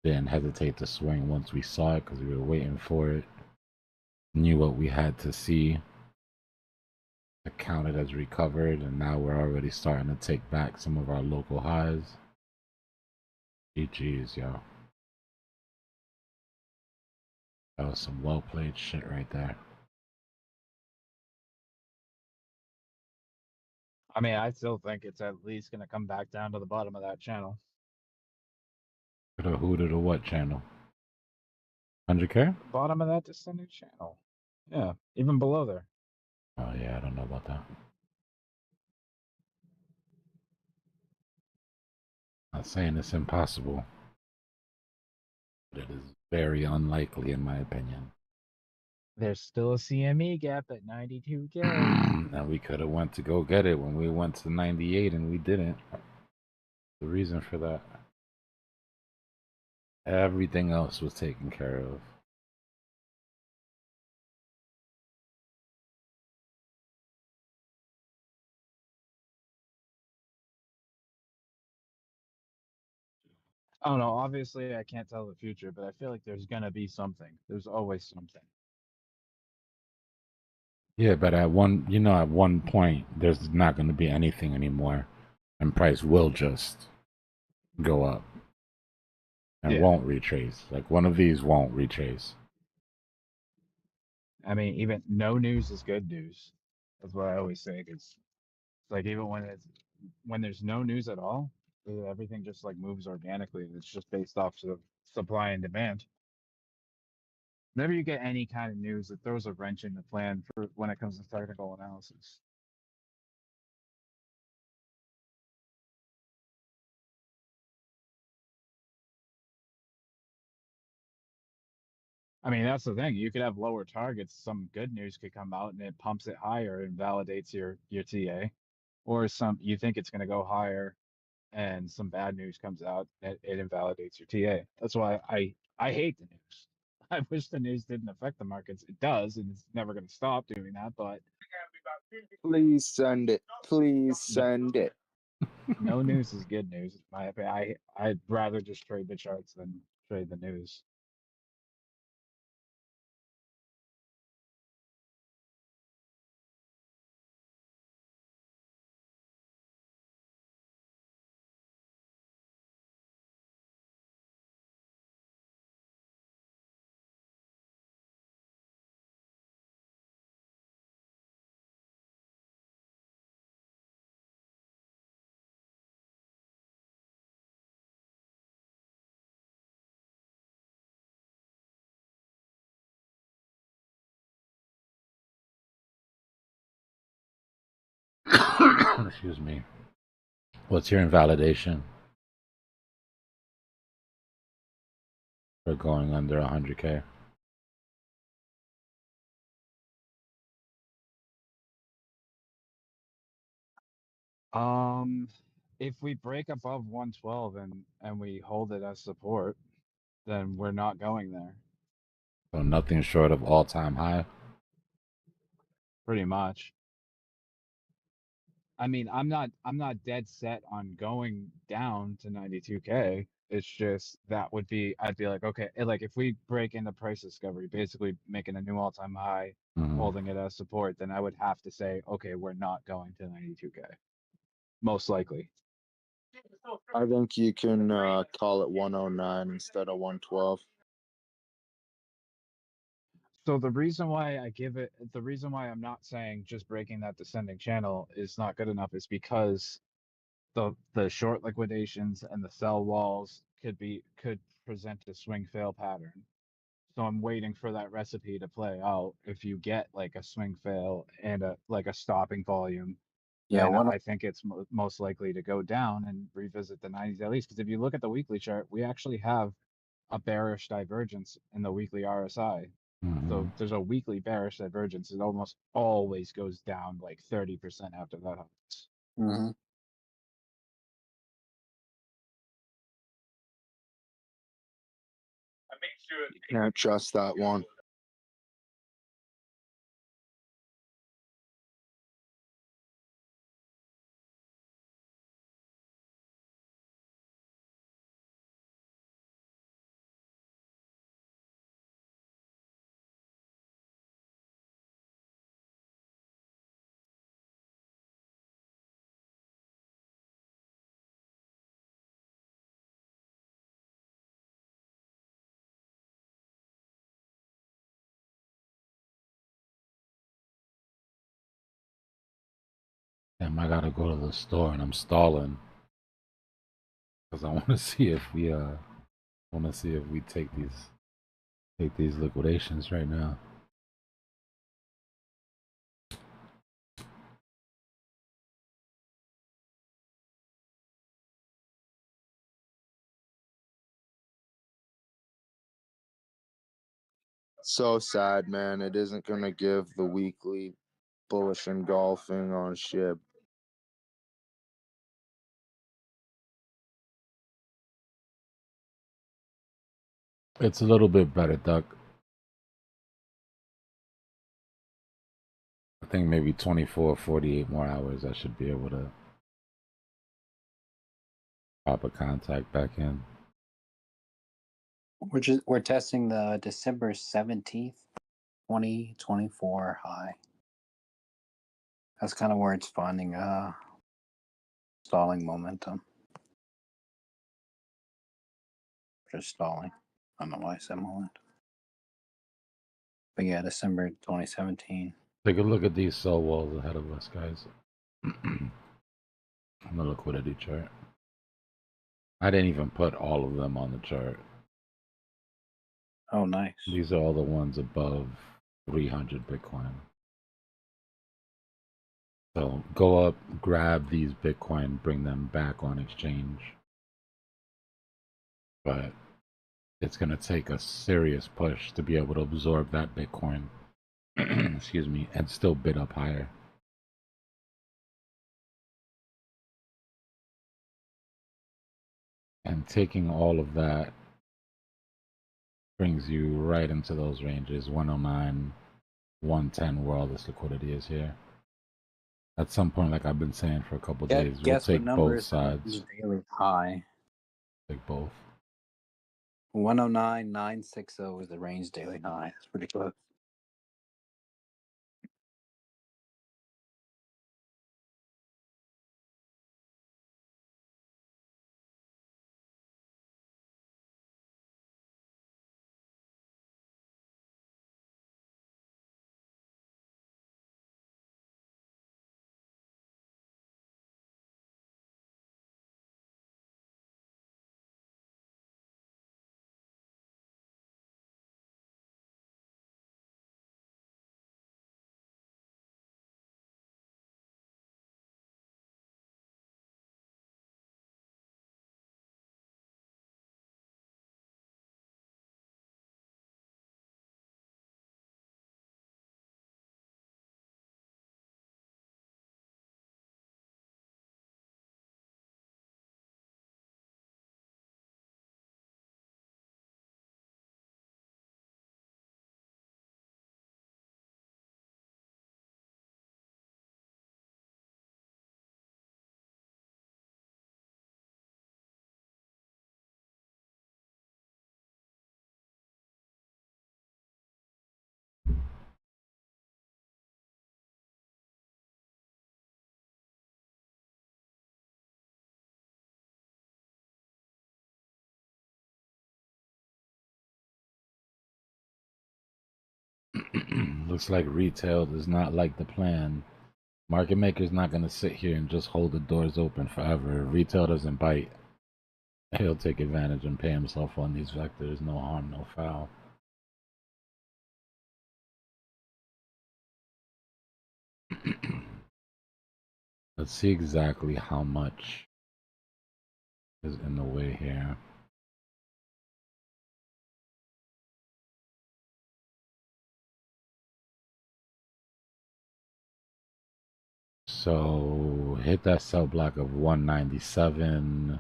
Didn't hesitate to swing once we saw it because we were waiting for it. Knew what we had to see. Accounted as recovered, and now we're already starting to take back some of our local highs. GG's, yo. That was some well played shit right there. I mean, I still think it's at least going to come back down to the bottom of that channel. To the who to the what channel? 100K? Bottom of that descending channel. Yeah, even below there. Oh yeah, I don't know about that. Not saying it's impossible, but it is very unlikely in my opinion. There's still a CME gap at 92K. Now we could have went to go get it when we went to 98 and we didn't. The reason for that. Everything else was taken care of. I don't know. Obviously, I can't tell the future, but I feel like there's going to be something. There's always something. Yeah, but at one point, there's not going to be anything anymore, and price will just go up and won't retrace. Like one of these won't retrace. I mean, even no news is good news. That's what I always say. It's like even when there's no news at all, everything just like moves organically. It's just based off of supply and demand. Whenever you get any kind of news, it throws a wrench in the plan for when it comes to technical analysis. I mean, that's the thing. You could have lower targets. Some good news could come out and it pumps it higher and validates your TA, or you think it's going to go higher, and some bad news comes out and it invalidates your TA. That's why I hate the news. I wish the news didn't affect the markets. It does, and it's never going to stop doing that. But please send it. Please send it. No news is good news. In my opinion. I'd rather just trade the charts than trade the news. Excuse me. What's your invalidation for going under 100K? If we break above 112 and we hold it as support, then we're not going there. So nothing short of all-time high? Pretty much. I mean, I'm not dead set on going down to 92K. It's just that would be, I'd be like, okay, like if we break into price discovery, basically making a new all-time high, holding it as support, then I would have to say, okay, we're not going to 92K. Most likely. I think you can call it 109 instead of 112. So the reason why the reason why I'm not saying just breaking that descending channel is not good enough is because the short liquidations and the sell walls could present a swing fail pattern. So I'm waiting for that recipe to play out. If you get like a swing fail and a stopping volume, Yeah, then what I think it's most likely to go down and revisit the 90s at least. Because if you look at the weekly chart, we actually have a bearish divergence in the weekly RSI. So there's a weekly bearish divergence. It almost always goes down like 30% after that happens. Mm-hmm. Can't trust that one. Damn, I gotta go to the store and I'm stalling because I want to see if we take these liquidations right now. So sad, man. It isn't going to give the weekly bullish engulfing on SHIB. It's a little bit better, Duck. I think maybe 24, 48 more hours I should be able to pop a contact back in. We're testing the December 17th, 2024 high. That's kind of where it's finding stalling momentum. Just stalling. I don't know why I said moment. But yeah, December 2017. Take a look at these sell walls ahead of us, guys. On the liquidity chart. I didn't even put all of them on the chart. Oh, nice. These are all the ones above 300 Bitcoin. So go up, grab these Bitcoin, bring them back on exchange. But it's going to take a serious push to be able to absorb that Bitcoin, excuse me, and still bid up higher. And taking all of that brings you right into those ranges, 109, 110, where all this liquidity is here. At some point, like I've been saying for a couple days, we'll Guess what take number both is the sides. daily high? Take both. 109,960 is the range daily high. That's pretty close. Looks like retail does not like the plan. Market maker's not going to sit here and just hold the doors open forever. If retail doesn't bite, he'll take advantage and pay himself on these vectors. No harm, no foul. Let's see exactly how much is in the way here. So hit that sell block of 197.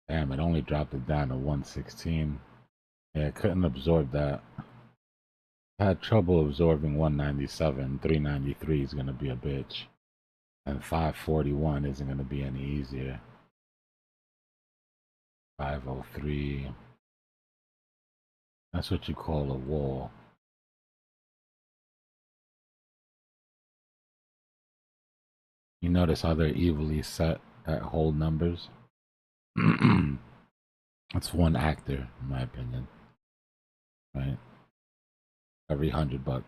Damn, it only dropped it down to 116. Yeah, couldn't absorb that. Had trouble absorbing 197. 393 is gonna be a bitch. And 541 isn't gonna be any easier. 503. That's what you call a wall. You notice how they're evenly set at whole numbers? That's one actor, in my opinion. Right? Every $100.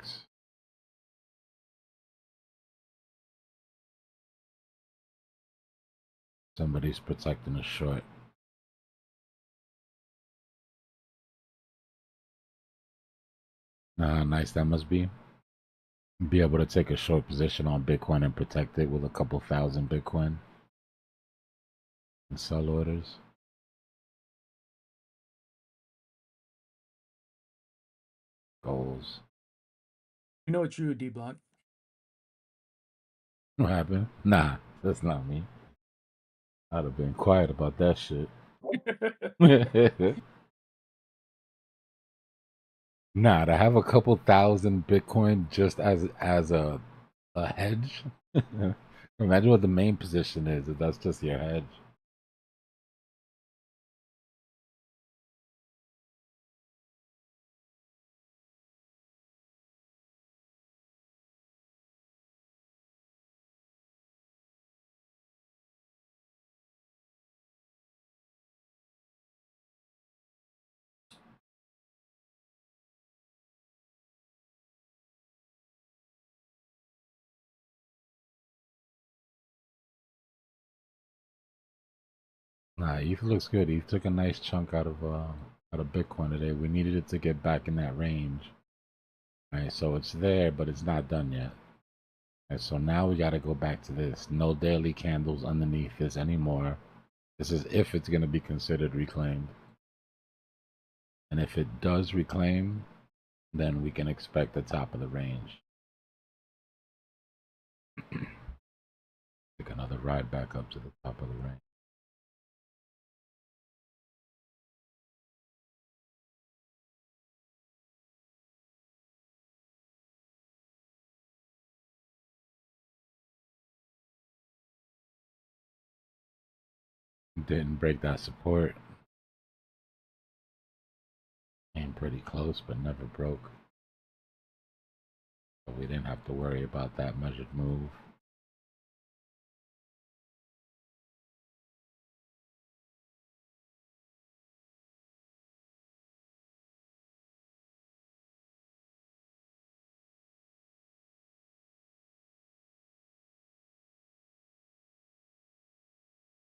Somebody's protecting a short. How nice that must be. Be able to take a short position on Bitcoin and protect it with a couple thousand Bitcoin and sell orders. Goals. You know it's you, Dbloc. What happened? Nah, that's not me. I'd have been quiet about that shit. Nah, to have a couple thousand Bitcoin just as a hedge. Imagine what the main position is if that's just your hedge. Nah, ETH looks good. ETH took a nice chunk out of Bitcoin today. We needed it to get back in that range. Right, so it's there, but it's not done yet. Right, so now we got to go back to this. No daily candles underneath this anymore. This is if it's going to be considered reclaimed. And if it does reclaim, then we can expect the top of the range. Take another ride back up to the top of the range. Didn't break that support. Came pretty close, but never broke. So we didn't have to worry about that measured move.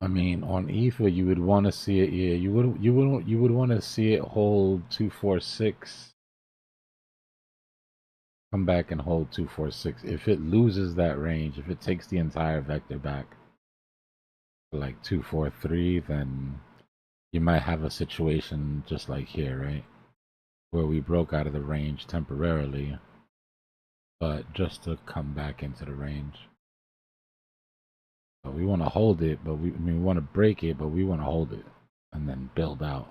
I mean, on Ether, you would want to see it. Yeah, you would want to see it hold 246. Come back and hold 246. If it loses that range, if it takes the entire vector back to like 243, then you might have a situation just like here, right? Where we broke out of the range temporarily, but just to come back into the range. So we want to hold it, but we want to break it, but we want to hold it and then build out.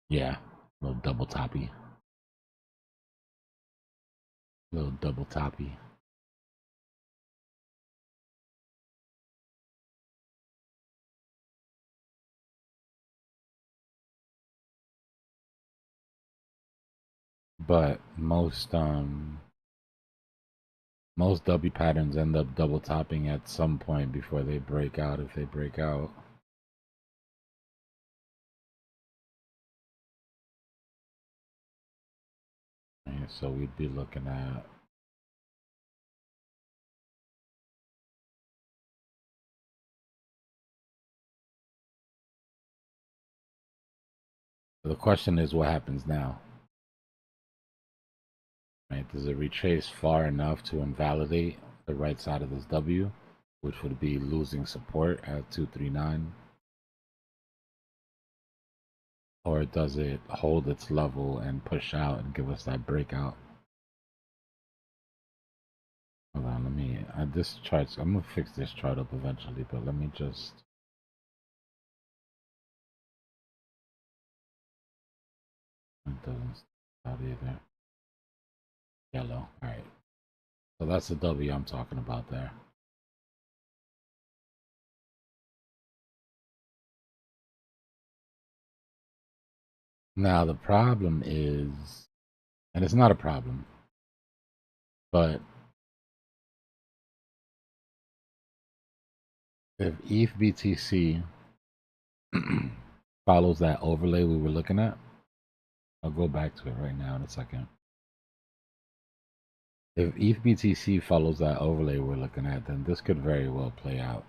Yeah, a little double toppy. A little double toppy. But most W patterns end up double topping at some point before they break out, if they break out. And so we'd be looking at the question is what happens now? Right? Does it retrace far enough to invalidate the right side of this W, which would be losing support at 239? Or does it hold its level and push out and give us that breakout? Hold on, let me, this chart's, I'm gonna fix this chart up eventually, but let me just, it doesn't start either. Yellow, alright. So that's the W I'm talking about there. Now the problem is, and it's not a problem, but if ETH BTC follows that overlay we were looking at, I'll go back to it right now in a second. If ETH BTC follows that overlay we're looking at, then this could very well play out.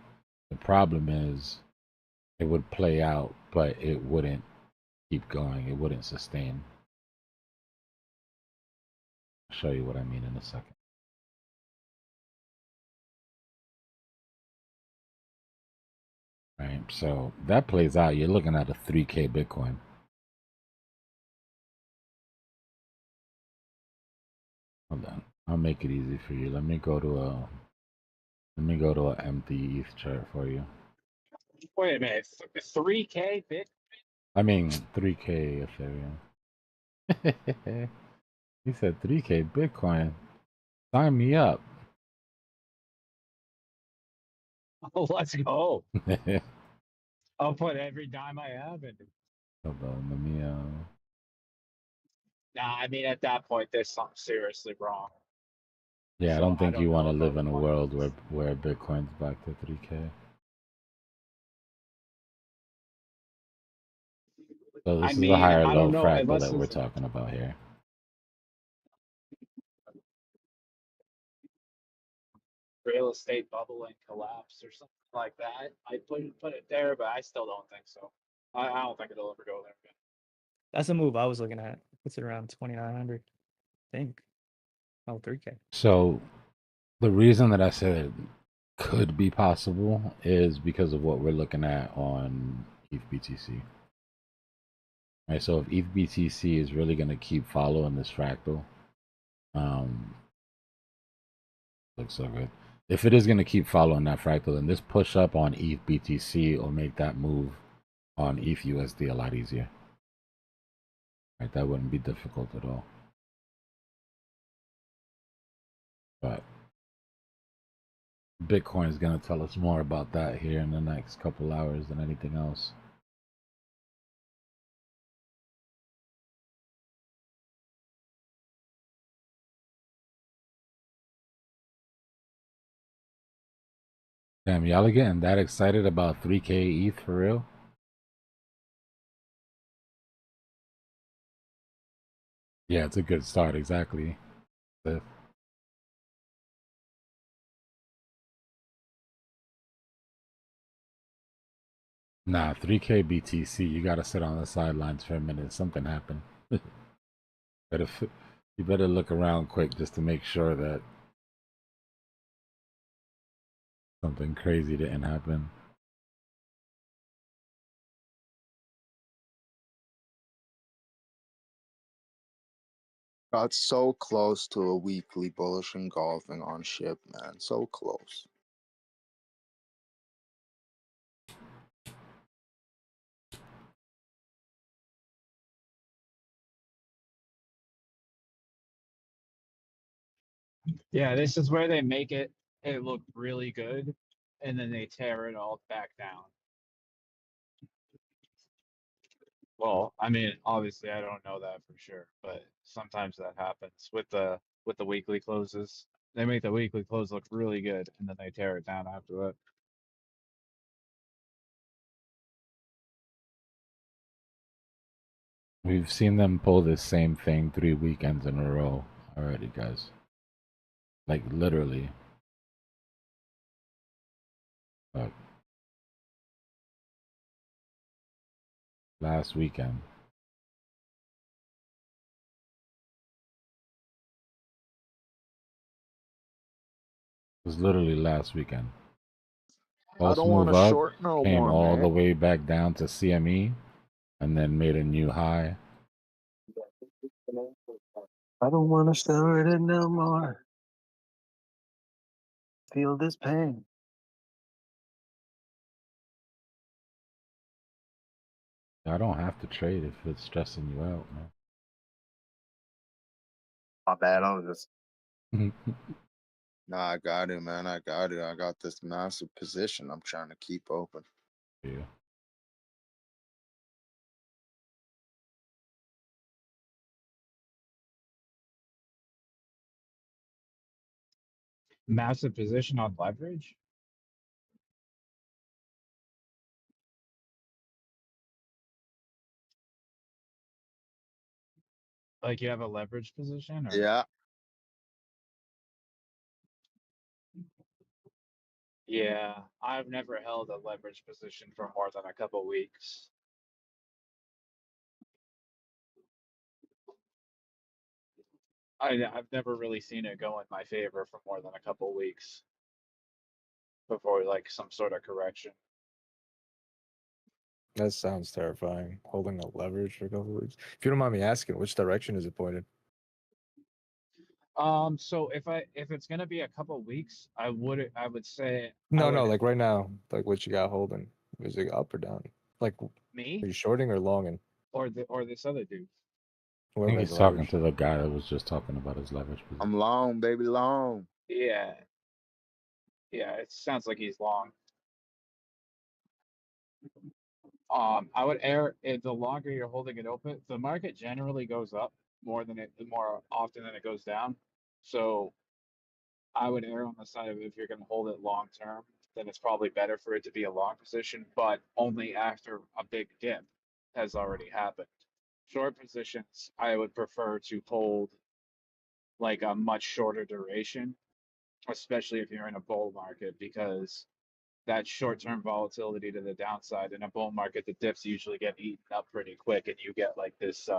The problem is it would play out, but it wouldn't keep going. It wouldn't sustain. I'll show you what I mean in a second. Right, so that plays out. You're looking at a 3K Bitcoin. Hold on, I'll make it easy for you. Let me go to an empty ETH chart for you. Wait a minute, 3K bit? I mean 3K Ethereum. He said 3K Bitcoin. Sign me up. Oh, let's go. I'll put every dime I have in. Hold on, let me Nah, I mean, at that point, there's something seriously wrong. yeah, I So don't think you want to know if I live would in a wanna- world where Bitcoin's back to 3K. So this I is a mean, higher I low don't know, fractal unless that we're it's talking about here. real estate bubble and collapse or something like that. I put it there, but I still don't think so. I don't think it'll ever go there again. That's a move I was looking at. Puts it around 2,900. I think. Oh, 3K. So the reason that I said it could be possible is because of what we're looking at on ETH BTC. Right, so if ETH BTC is really going to keep following this fractal, looks so good. If it is going to keep following that fractal, then this push up on ETH BTC will make that move on ETH USD a lot easier. Right, that wouldn't be difficult at all. But Bitcoin is going to tell us more about that here in the next couple hours than anything else. Damn, y'all are getting that excited about 3K ETH for real? Yeah, it's a good start, exactly. Nah, 3K BTC, you gotta sit on the sidelines for a minute. Something happened. You better look around quick just to make sure that something crazy didn't happen. Got so close to a weekly bullish engulfing on ship, man. So close. Yeah, this is where they make it look really good, and then they tear it all back down. Well, I mean, obviously, I don't know that for sure, but sometimes that happens with the weekly closes. They make the weekly close look really good, and then they tear it down after that. We've seen them pull this same thing 3 weekends in a row already, guys. Like, literally. But last weekend. It was literally last weekend. I False don't want move to up, short no came more, all the man. way back down to CME, and then made a new high. I don't want to start it no more. Feel this pain. I don't have to trade if it's stressing you out, My bad. I was just. man. Nah, I got it, man. I got it. I got this massive position I'm trying to keep open. Yeah. Massive position on leverage. Like you have a leverage position, or Yeah. yeah, I've never held a leverage position for more than a couple weeks. I've never really seen it go in my favor for more than a couple weeks before like some sort of correction. That sounds terrifying. Holding a leverage for a couple weeks. If you don't mind me asking, which direction is it pointed? So if it's gonna be a couple weeks, I would say No, like right now, like what you got holding. Is it up or down? Like, me are you shorting or longing? or this other dude. I Whoever think has he's talking leverage. to the guy that was just talking about his leverage position. I'm long, baby, long. Yeah. Yeah, it sounds like he's long. I would err if the longer you're holding it open, the market generally goes up more often than it goes down. So I would err on the side of if you're going to hold it long term, then it's probably better for it to be a long position, but only after a big dip has already happened. Short positions, I would prefer to hold like a much shorter duration, especially if you're in a bull market, because that short-term volatility to the downside in a bull market, the dips usually get eaten up pretty quick, and you get like this.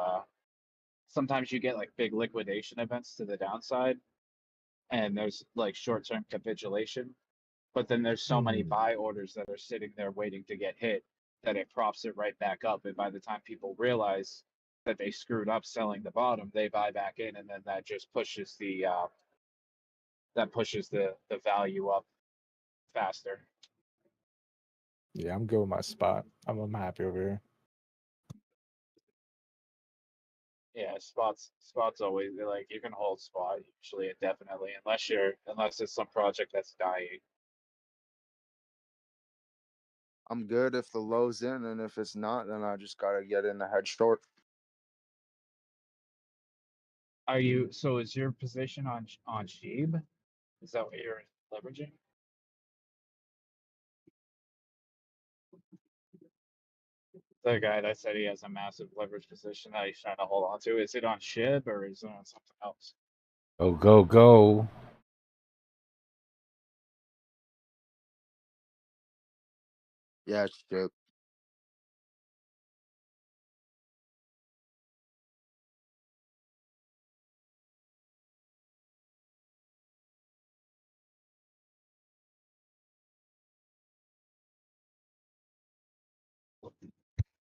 Sometimes you get like big liquidation events to the downside, and there's like short-term capitulation. But then there's so many buy orders that are sitting there waiting to get hit that it props it right back up. And by the time people realize that they screwed up selling the bottom, they buy back in, and then that just pushes the value up faster. Yeah, I'm good with my spot. I'm happy over here. Yeah, spots always like you can hold spot usually indefinitely unless it's some project that's dying. I'm good if the low's in, and if it's not, then I just gotta get in the head short. Are you so is your position on Sheeb? Is that what you're leveraging? The guy that said he has a massive leverage position that he's trying to hold on to. Is it on SHIB or is it on something else? Go, go, go. Yeah, shit.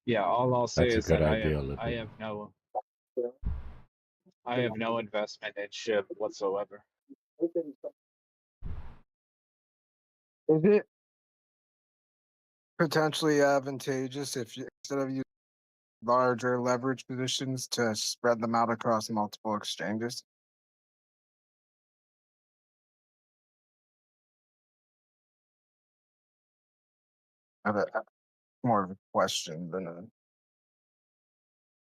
Yeah, all I'll say That's a is good that idea, I Lippy. have no investment in SHIB whatsoever. Is it potentially advantageous if you instead of using larger leverage positions to spread them out across multiple exchanges? More of a question than a.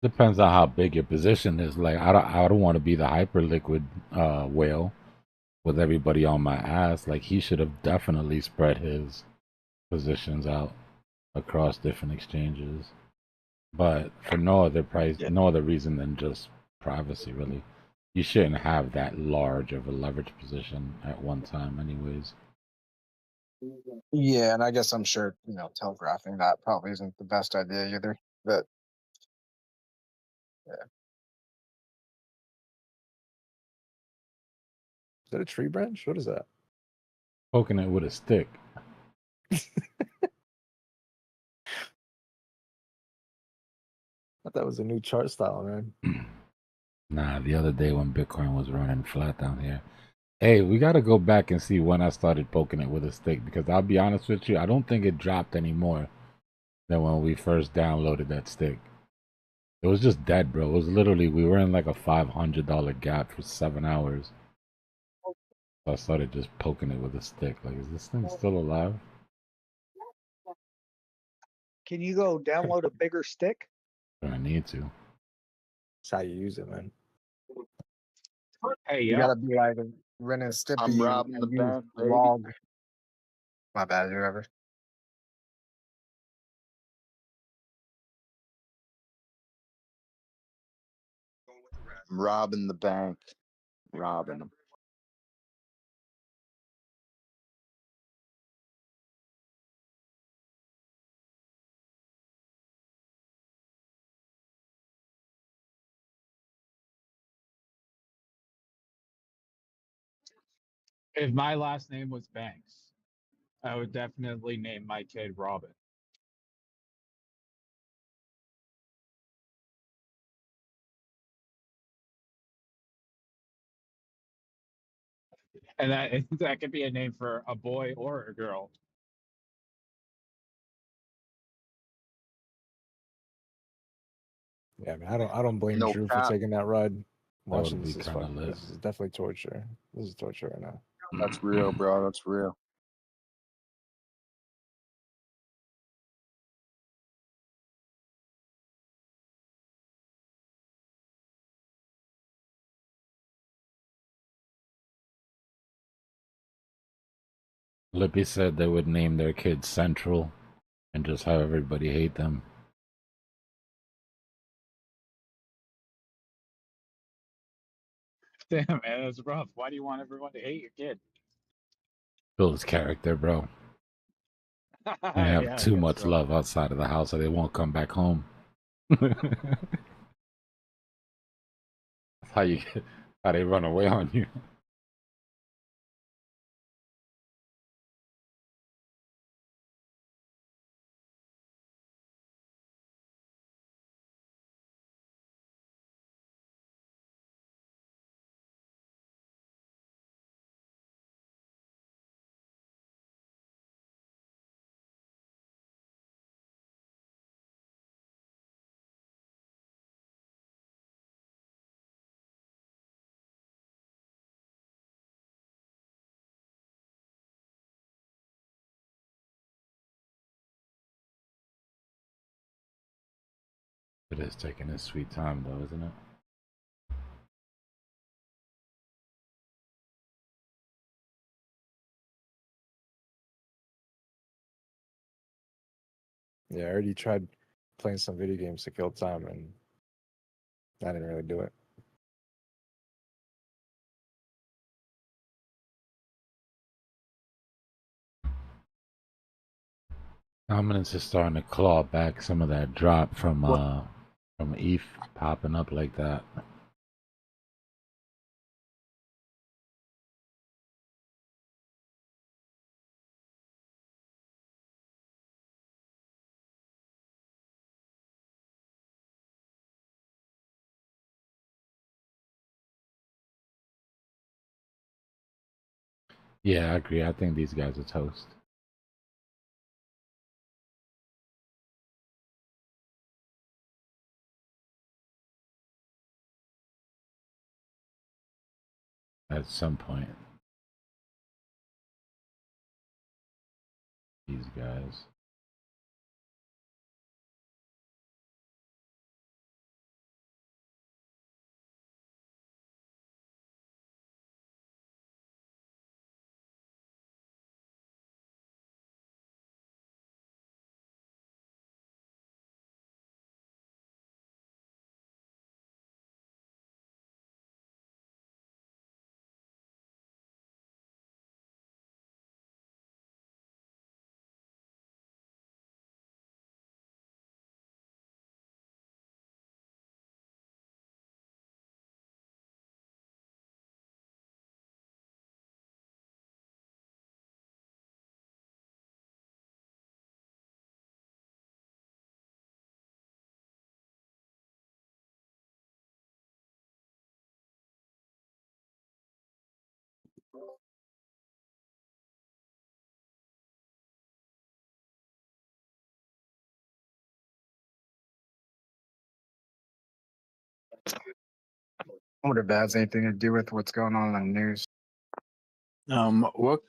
Depends on how big your position is. Like I don't want to be the hyper liquid whale with everybody on my ass. Like he should have definitely spread his positions out across different exchanges. But for no other price, no other reason than just privacy, really. You shouldn't have that large of a leverage position at one time, anyways. Yeah, and I guess I'm sure telegraphing that probably isn't the best idea either. But yeah, Is that a tree branch? What is that? Poking it with a stick. I thought that was a new chart style, man. Nah, the other day when Bitcoin was running flat down here. Hey, we got to go back and see when I started poking it with a stick because I'll be honest with you, I don't think it dropped any more than when we first downloaded that stick. It was just dead, bro. It was literally, we were in like a $500 gap for 7 hours. So I started just poking it with a stick. Like, is this thing still alive? Can you go download a bigger stick? I need to. That's how you use it, man. Hey, you gotta be like Ren and I'm Stimpy robbing the and use bank, baby. log. My bad, whoever. I'm robbing the bank. Robbing them. If my last name was Banks, I would definitely name my kid Robin. And that could be a name for a boy or a girl. Yeah, man. I don't blame No Drew for cap. taking that ride. That Watching would be this is kind of fucking. lit. This is definitely torture. This is torture right now. That's real, bro. That's real. Lippy said they would name their kids Central and just have everybody hate them. Damn, man, that's rough. Why do you want everyone to hate your kid? Build his character, bro. They have Yeah, I too guess much so. love outside of the house, or they won't come back home. That's how you get, how they run away on you. It is taking its sweet time, though, isn't it? Yeah, I already tried playing some video games to kill time, and I didn't really do it. Dominance is starting to claw back some of that drop from ETH popping up like that. Yeah, I agree. I think these guys are toast. At some point. These guys. I wonder if that has anything to do with what's going on in the news. What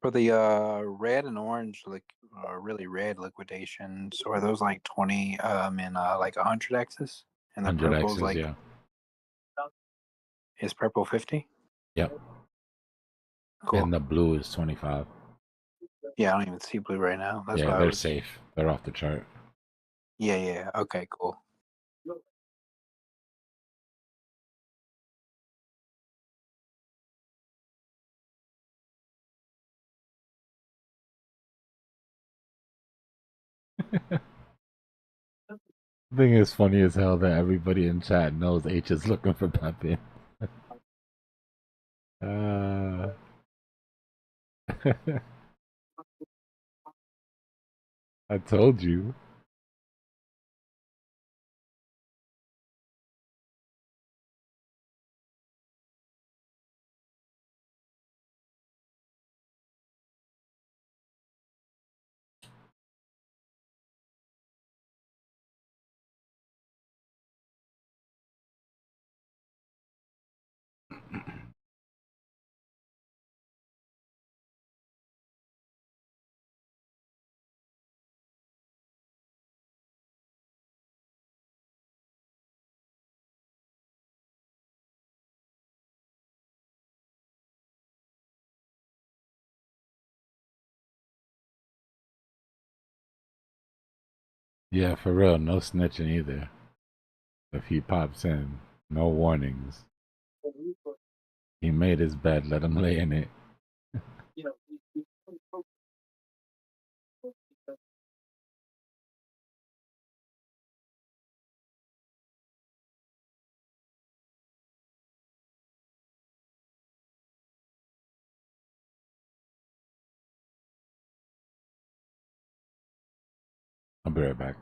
for the red and orange, like really red liquidations? Or are those like 20 in like 100x's, and the 100 purple's X's, like yeah. is purple 50? Yep. Cool. And the blue is 25. Yeah, I don't even see blue right now. That's Yeah, why I they're was. safe. They're off the chart. Yeah. Okay, cool. I think it's funny as hell that everybody in chat knows H is looking for Pepe. I told you. Yeah, for real, no snitching either. If he pops in, no warnings. He made his bed, let him lay in it. I'll be right back.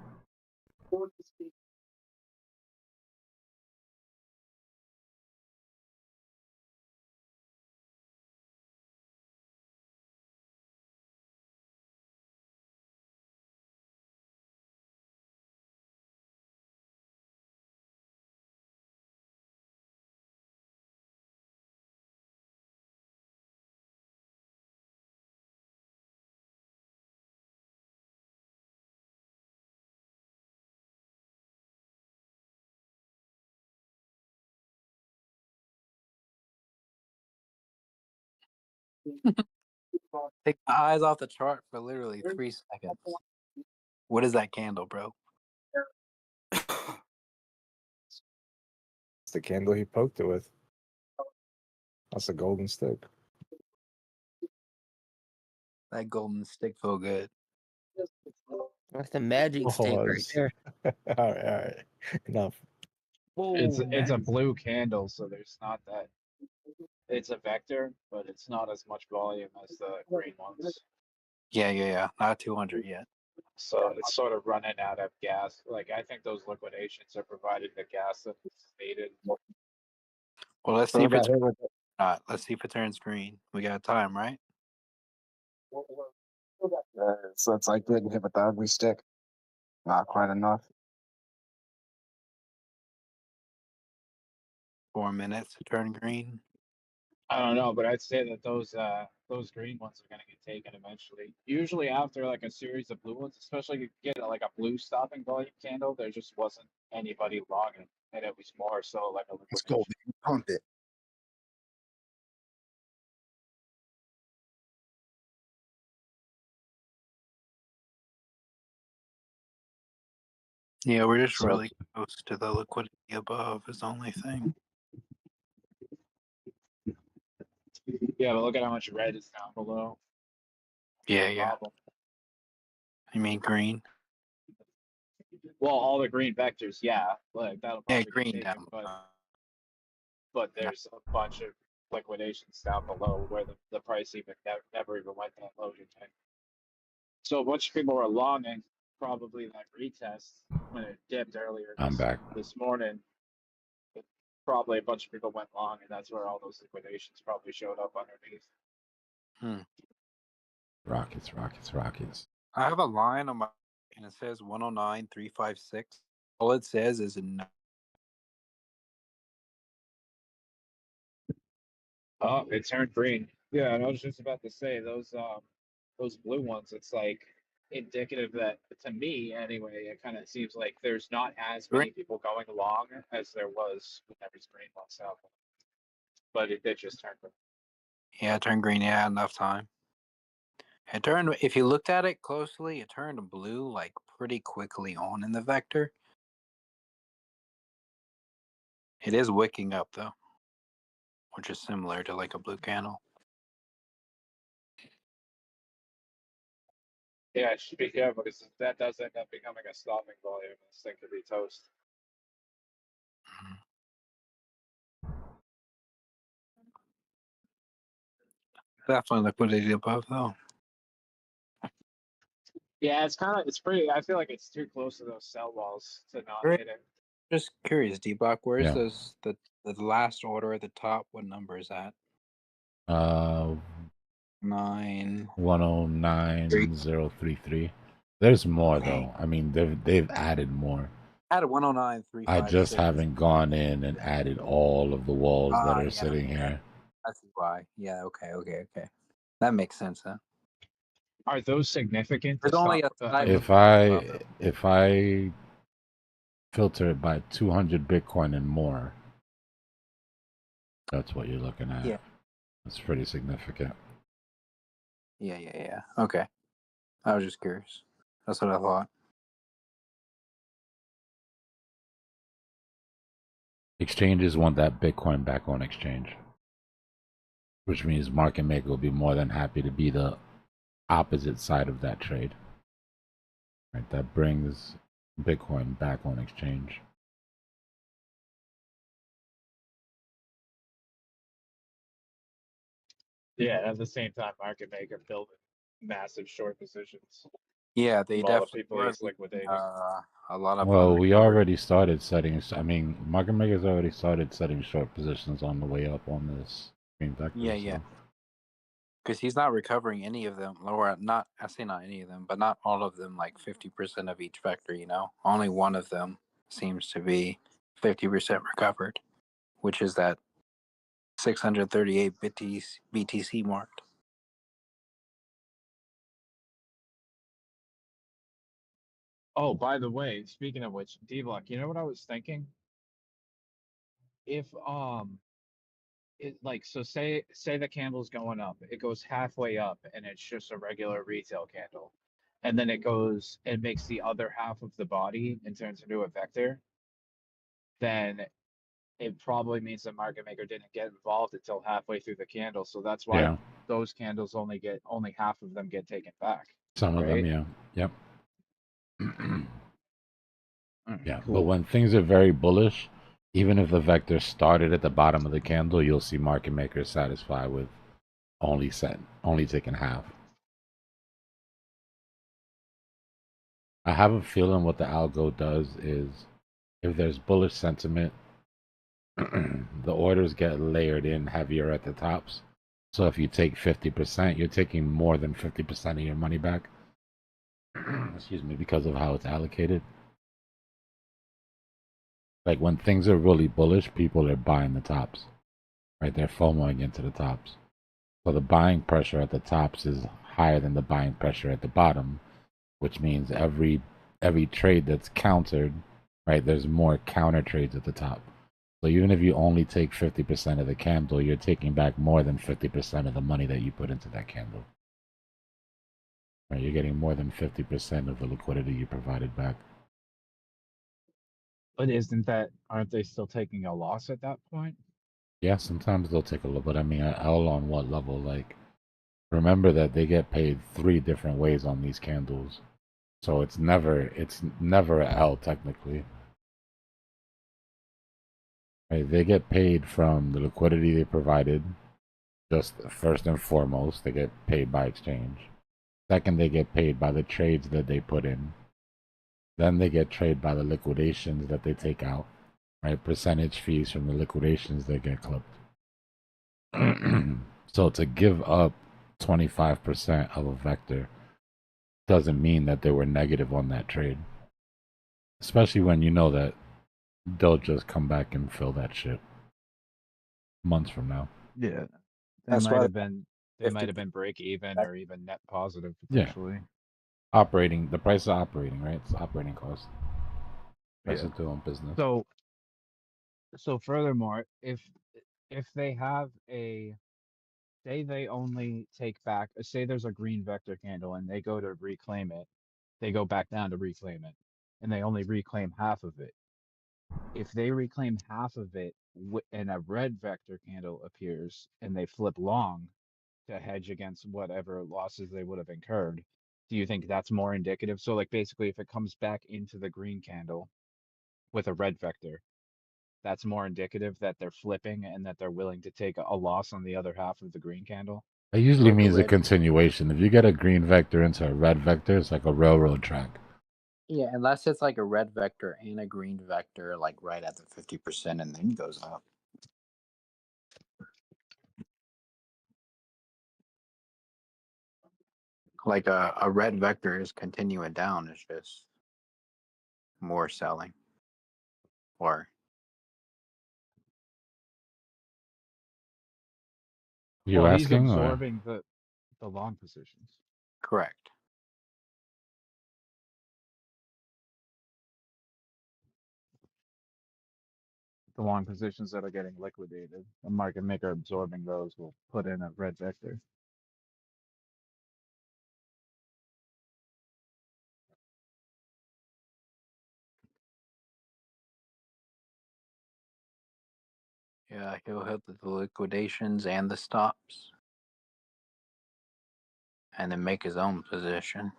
Take my eyes off the chart for literally 3 seconds. What is that candle, bro? It's the candle he poked it with. That's a golden stick. That golden stick feel good. That's the magic stick right there. All right. Enough. It's a blue candle, so there's not that. It's a vector, but it's not as much volume as the green ones. Yeah. Not 200 yet. So it's sort of running out of gas. Like I think those liquidations are providing the gas that's needed. Well, let's So see we if it got hit with not. Let's see if it turns green. We got time, right? so it's like getting hit with the ugly stick. Not quite enough. 4 minutes to turn green. I don't know, but I'd say that those green ones are gonna get taken eventually. Usually after like a series of blue ones, especially if you get like a blue stopping volume candle, there just wasn't anybody long it, and it was more so like a Let's go, liquidation. baby. Pump it. Yeah, we're just So- really close to the liquidity above is the only thing. Yeah, but look at how much red is down below. Yeah. Problem. You mean green? Well, all the green vectors, yeah, like that'll Yeah, probably green get taken, down. but there's a bunch of liquidations down below where the price even never even went that low. You think? So a bunch of people were longing probably that retest when it dipped earlier I'm back. this morning. Probably a bunch of people went long, and that's where all those liquidations probably showed up underneath. Rockets. I have a line on my and it says 109.356. All it says is no. Oh, it turned green. Yeah, and I was just about to say those blue ones. It's like indicative that, to me anyway, it kind of seems like there's not as many people going along as there was whenever green wants out. But it did just turn green. Yeah, it turned green. Yeah, enough time. It turned. If you looked at it closely, it turned blue like pretty quickly on in the vector. It is wicking up though, which is similar to like a blue candle. Yeah, it should be careful because if that does end up becoming a stopping volume, this thing could be toast. Definitely liquidity above though. Yeah, it's pretty. I feel like it's too close to those cell walls to not Great. hit it. Just curious, Dbloc, where's Yeah. those the last order at the top? What number is that? 9 109033. There's more though. I mean, they've added more. I had a 109.356. I just haven't gone in and added all of the walls that are sitting here. That's why. Yeah. Okay. That makes sense, huh? Are those significant? There's only If I filter it by 200 Bitcoin and more, that's what you're looking at. Yeah. That's pretty significant. Yeah. Okay. I was just curious. That's what I thought. Exchanges want that Bitcoin back on exchange, which means market maker will be more than happy to be the opposite side of that trade. Right, that brings Bitcoin back on exchange. Yeah, at the same time, market maker building massive short positions. Yeah, they From all the definitely people were he's liquidating. a lot of. Well, we already started setting. I mean, market makers already started setting short positions on the way up on this green vector. Yeah. Because he's not recovering any of them, or not. I say not any of them, but not all of them. Like 50% of each vector. Only one of them seems to be 50% recovered, which is that 638 BTC mark. Oh, by the way, speaking of which, Dbloc, you know what I was thinking? If like, so say the candle's going up, it goes halfway up and it's just a regular retail candle. And then it makes the other half of the body and turns into a vector, then it probably means the market maker didn't get involved until halfway through the candle. So that's why Yeah. those candles only half of them get taken back. Some of them, right? yeah. Yep. Alright, Yeah. But cool. when things are very bullish, even if the vector started at the bottom of the candle, you'll see market makers satisfied with only taking half. I have a feeling what the algo does is if there's bullish sentiment, the orders get layered in heavier at the tops. So if you take 50%, you're taking more than 50% of your money back. Excuse me, because of how it's allocated. Like when things are really bullish, people are buying the tops. Right? They're FOMOing into the tops. So the buying pressure at the tops is higher than the buying pressure at the bottom, which means every trade that's countered, right, there's more counter trades at the top. So even if you only take 50% of the candle, you're taking back more than 50% of the money that you put into that candle. Right, you're getting more than 50% of the liquidity you provided back. But aren't they still taking a loss at that point? Yeah, sometimes they'll take a look, but I mean, all on what level? Like, remember that they get paid 3 different ways on these candles. So it's never a L technically. Right? They get paid from the liquidity they provided. Just first and foremost, they get paid by exchange. Second, they get paid by the trades that they put in. Then they get paid by the liquidations that they take out. Right? Percentage fees from the liquidations that get clipped. So to give up 25% of a vector doesn't mean that they were negative on that trade. Especially when you know that they'll just come back and fill that shit months from now. Yeah. They That's might why have been break even or even net positive Yeah. potentially. Operating, the price of operating, right? It's operating cost. Price Yeah. of doing business. So furthermore, if they have say they only take back, say there's a green vector candle and they go to reclaim it, they go back down to reclaim it, and they only reclaim half of it. If they reclaim half of it and a red vector candle appears and they flip long to hedge against whatever losses they would have incurred, do you think that's more indicative? So like basically if it comes back into the green candle with a red vector, that's more indicative that they're flipping and that they're willing to take a loss on the other half of the green candle? It usually Or the means a red. continuation. If you get a green vector into a red vector, it's like a railroad track. Yeah, unless it's like a red vector and a green vector, like right at the 50%, and then goes up. Like a red vector is continuing down. It's just more selling. Or You Well, he's asking or? absorbing the long positions. correct. The long positions that are getting liquidated. The market maker absorbing those will put in a red vector. Yeah, he'll hit the liquidations and the stops, and then make his own position.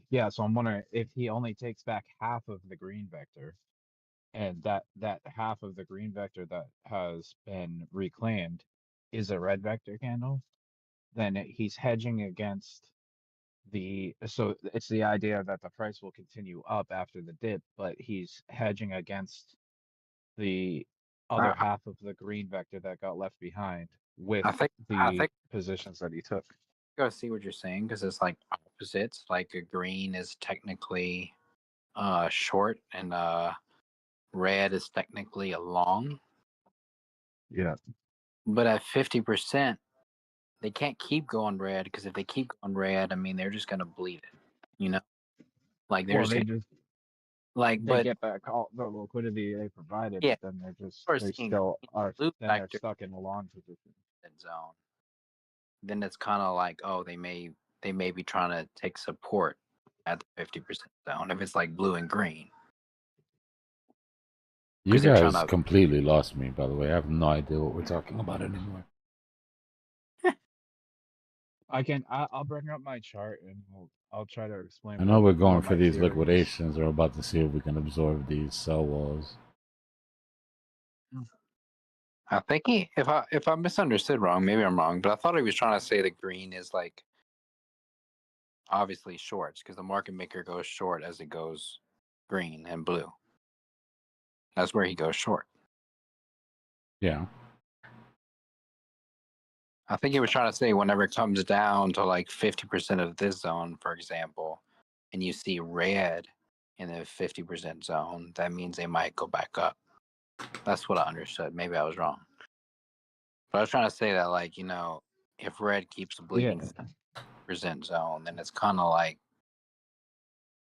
Yeah, so I'm wondering if he only takes back half of the green vector, and that half of the green vector that has been reclaimed is a red vector candle, then he's hedging against so it's the idea that the price will continue up after the dip, but he's hedging against the other half of the green vector that got left behind with I the think positions that he took. I gotta see what you're saying because it's like opposites. Like a green is technically short and red is technically a long. Yeah. But at 50%, they can't keep going red because if they keep going red, I mean, they're just gonna bleed it. You know, like they're Well, just they gonna, just like, they but get back all the liquidity they provided, yeah, but then we're they seeing still are blue then they're factor stuck in a long position. zone. Then it's kind of like, oh, they may be trying to take support at the 50% zone if it's like blue and green. You They're trying guys to. completely lost me, by the way. I have no idea what we're talking about anymore. I'll bring up my chart and I'll try to explain I know we're going one of for my these theories. liquidations. We're about to see if we can absorb these sell walls. I think if I misunderstood wrong, maybe I'm wrong, but I thought he was trying to say that green is like obviously shorts because the market maker goes short as it goes green and blue. That's where he goes short. Yeah. I think he was trying to say whenever it comes down to like 50% of this zone, for example, and you see red in the 50% zone, that means they might go back up. That's what I understood. Maybe I was wrong. But I was trying to say that, like, you know, if red keeps bleeding 50% zone, then it's kind of like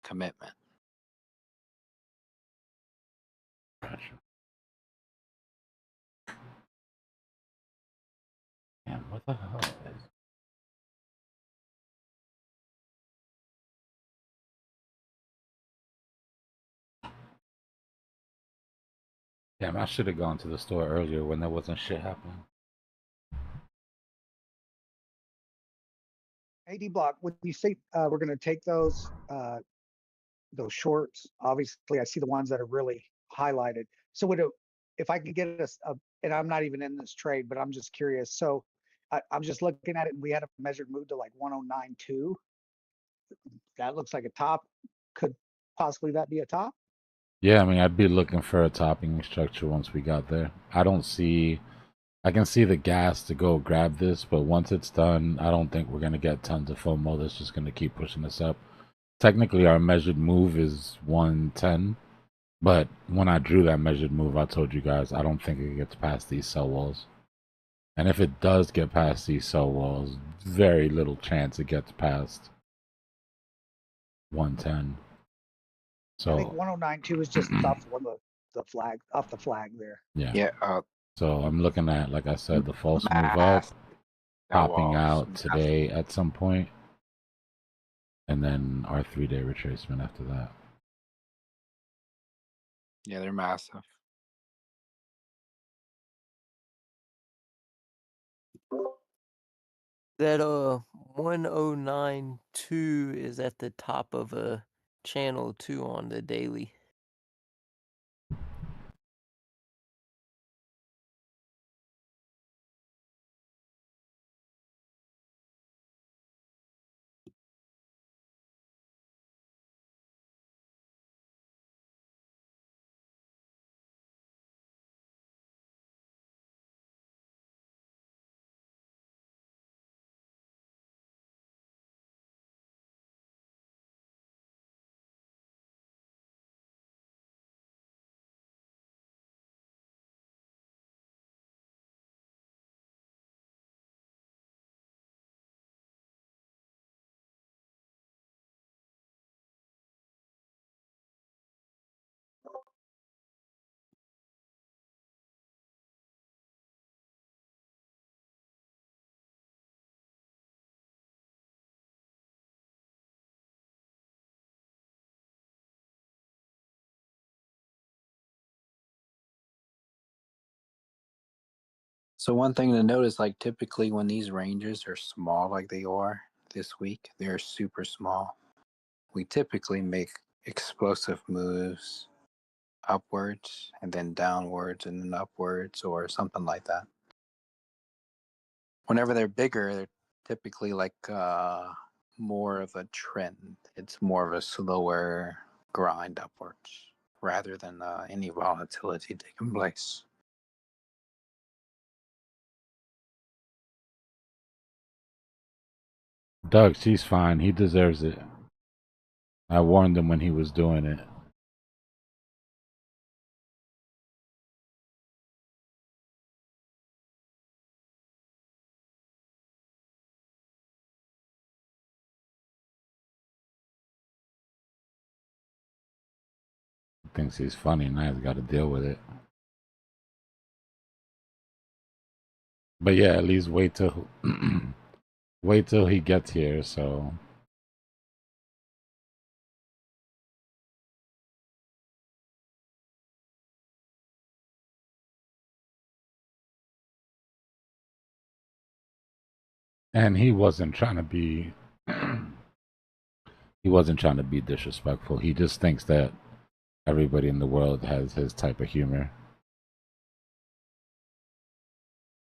commitment. Gotcha. Man, what the hell is... Damn, I should have gone to the store earlier when there wasn't shit happening. Hey, Dbloc, when you say we're going to take those shorts, obviously I see the ones that are really highlighted. So if I could get and I'm not even in this trade, but I'm just curious. So I'm just looking at it and we had a measured move to like 1092. That looks like a top. Could possibly that be a top? Yeah, I mean, I'd be looking for a topping structure once we got there. I don't see... I can see the gas to go grab this, but once it's done, I don't think we're going to get tons of FOMO that's just going to keep pushing us up. Technically, our measured move is 110, but when I drew that measured move, I told you guys I don't think it gets past these sell walls. And if it does get past these sell walls, very little chance it gets past 110. So I think 1092 is just off one of the flag, off the flag there. yeah. Yeah. So I'm looking at, like I said, the false move up, popping out today at some point, and then our 3-day retracement after that. Yeah, they're massive. That 1092 is at the top of a channel too on the daily. So one thing to notice, like typically when these ranges are small like they are this week, they're super small. We typically make explosive moves upwards and then downwards and then upwards or something like that. Whenever they're bigger, they're typically like more of a trend. It's more of a slower grind upwards rather than any volatility taking place. Doug, she's fine. He deserves it. I warned him when he was doing it. thinks he's funny. Now he's got to deal with it. But yeah, at least wait till wait till he gets here. So. And he wasn't trying to be he wasn't trying to be disrespectful. He just thinks that everybody in the world has his type of humor.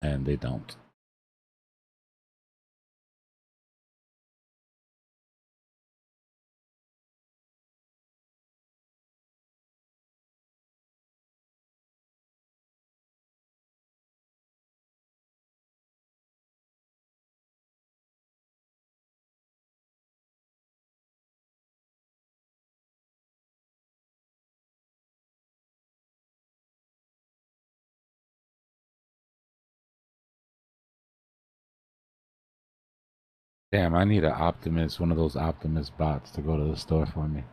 And they don't. Damn, I need an Optimus, one of those Optimus bots to go to the store for me.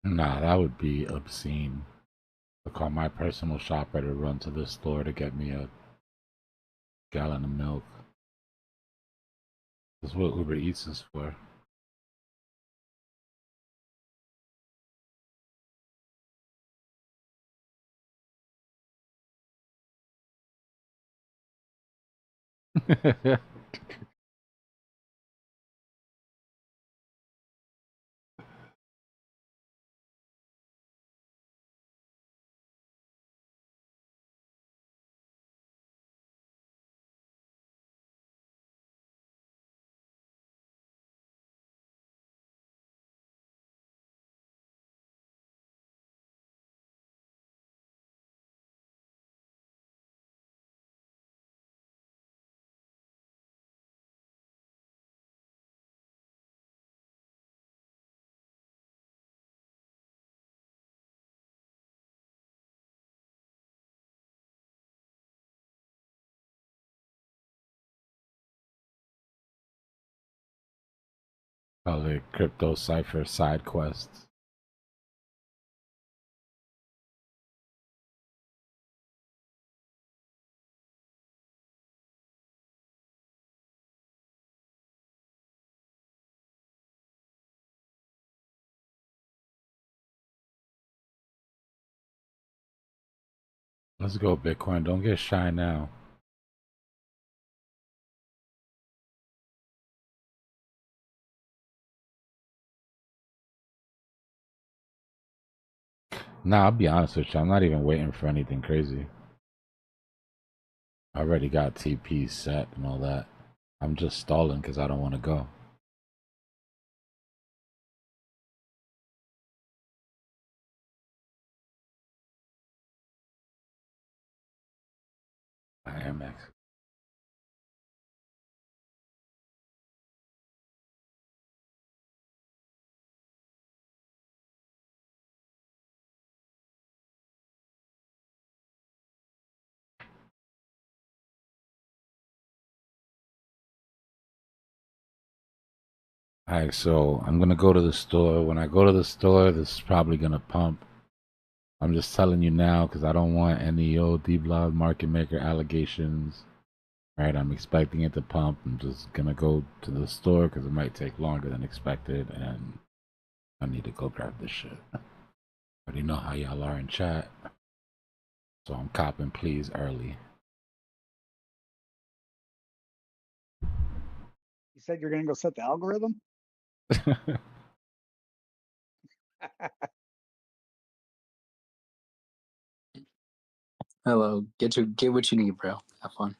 Nah, that would be obscene. To call my personal shopper to run to the store to get me a gallon of milk. That's what Uber Eats is for. Call it crypto Cypher side quests. Let's go, Bitcoin. Don't get shy now. Nah, I'll be honest with you. I'm not even waiting for anything crazy. I already got TP set and all that. I'm just stalling because I don't want to go. IMX. Alright, so I'm gonna go to the store. When I go to the store, this is probably gonna pump. I'm just telling you now because I don't want any old Dbloc market maker allegations. Right, I'm expecting it to pump. I'm just gonna go to the store because it might take longer than expected, and I need to go grab this shit. Already know how y'all are in chat, so I'm copping please early. You said you're gonna go set the algorithm? Hello, get what you need, bro. Have fun.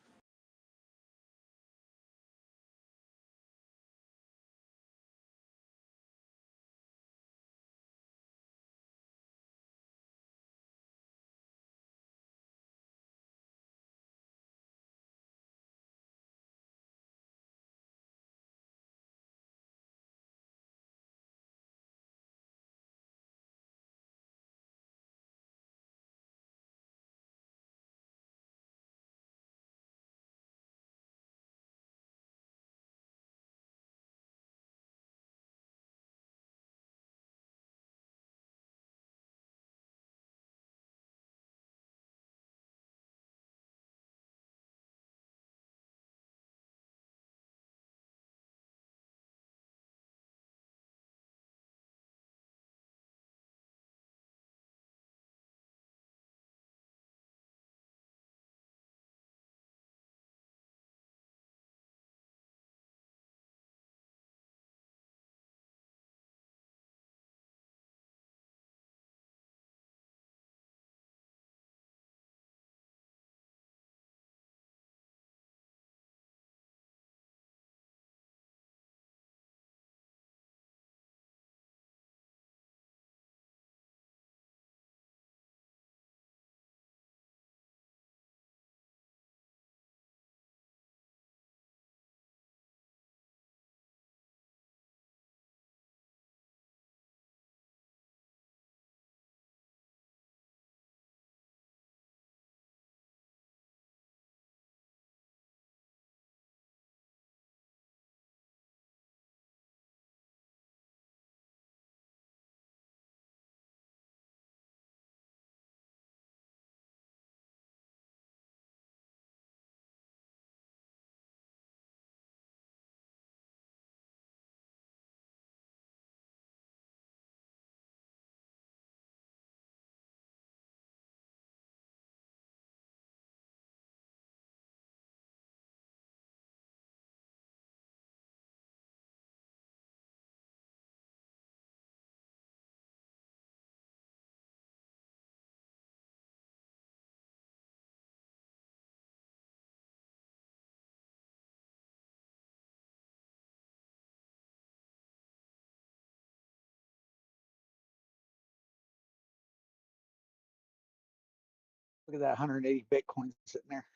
at that 180 Bitcoin sitting there.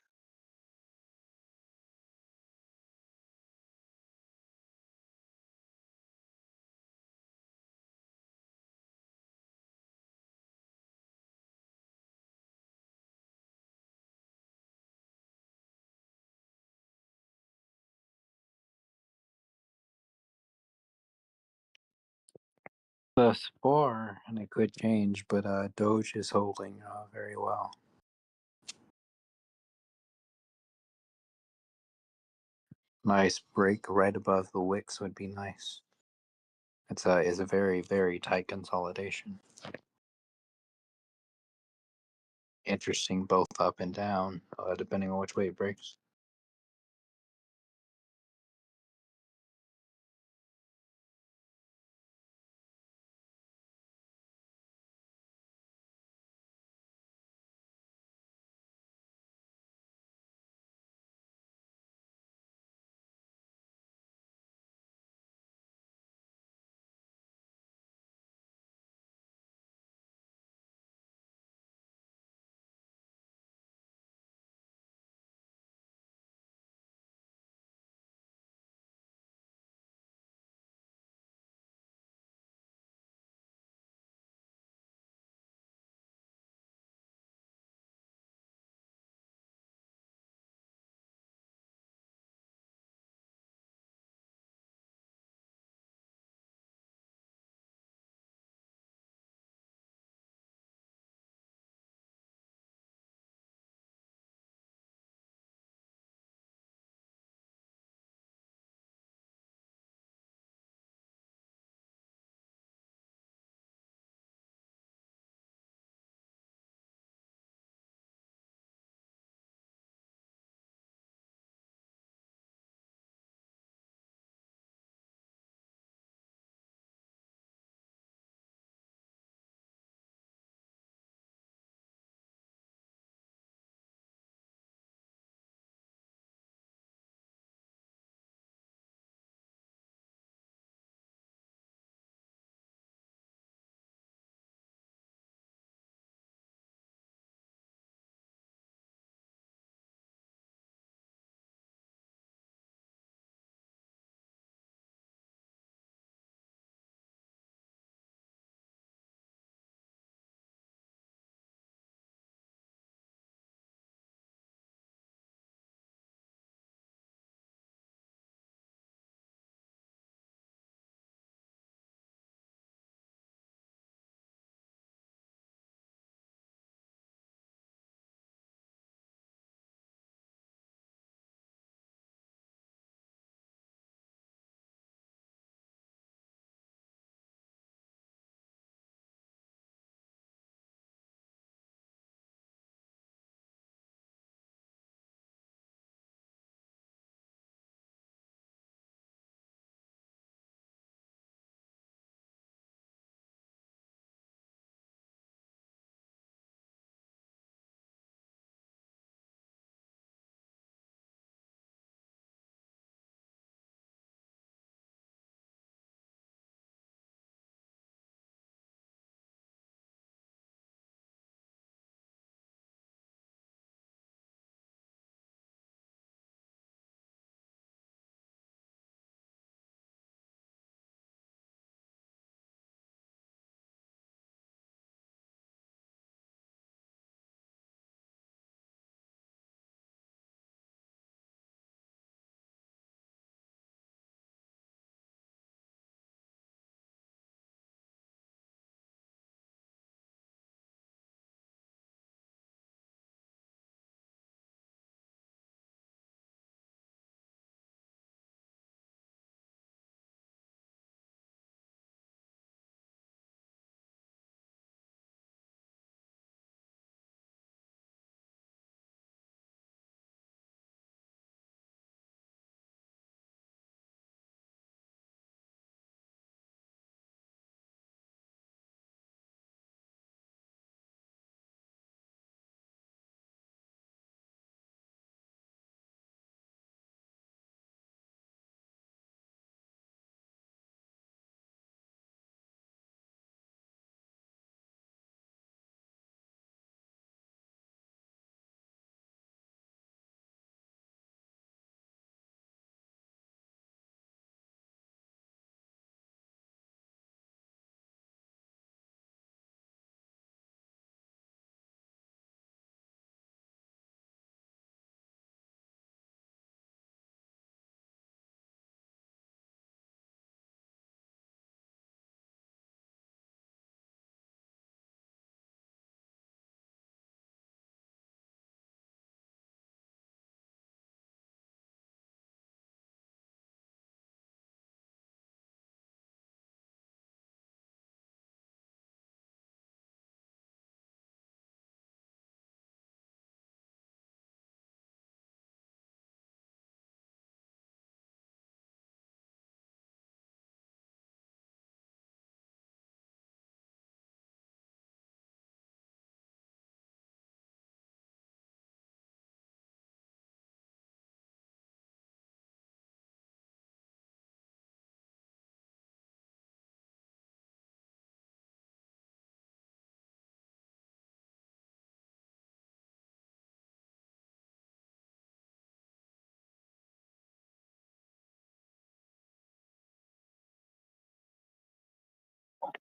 Thus far, and it could change, but Doge is holding very well. Nice break right above the wicks would be nice. It's a very, very tight consolidation. Interesting both up and down, depending on which way it breaks.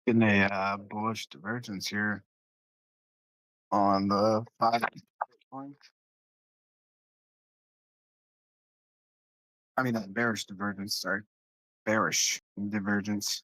In a bullish divergence here on the 5 points. I mean, bearish divergence. Sorry, bearish divergence.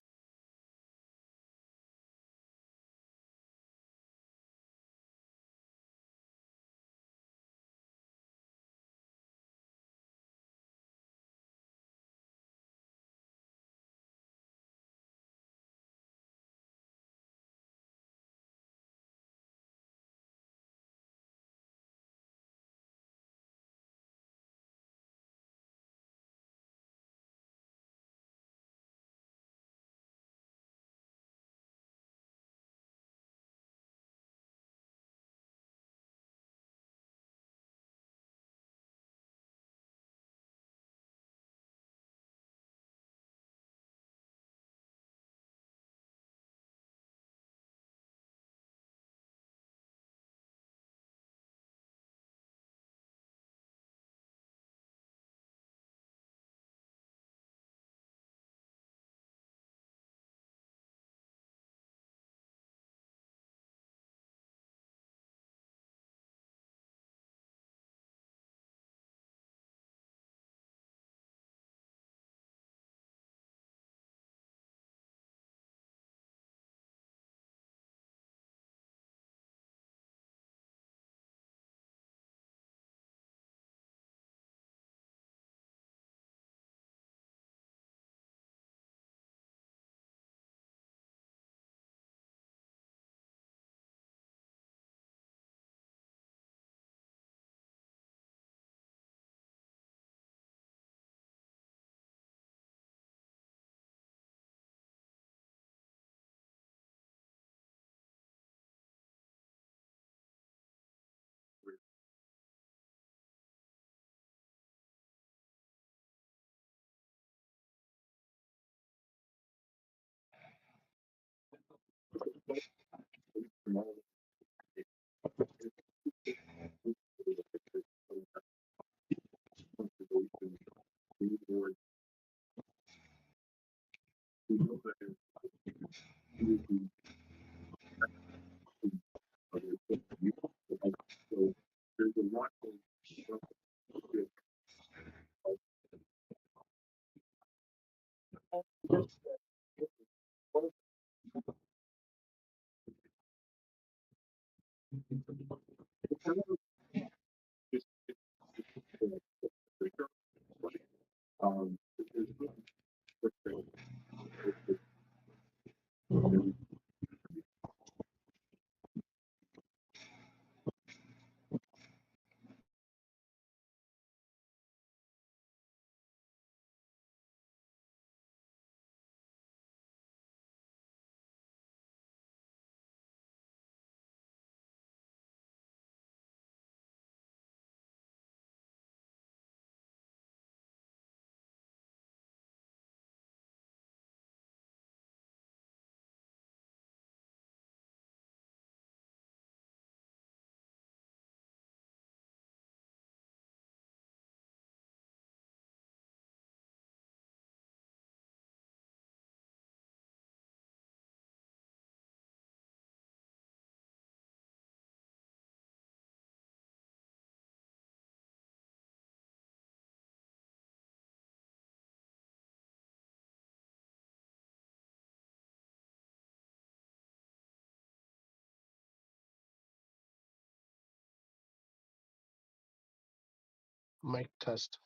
Mic test.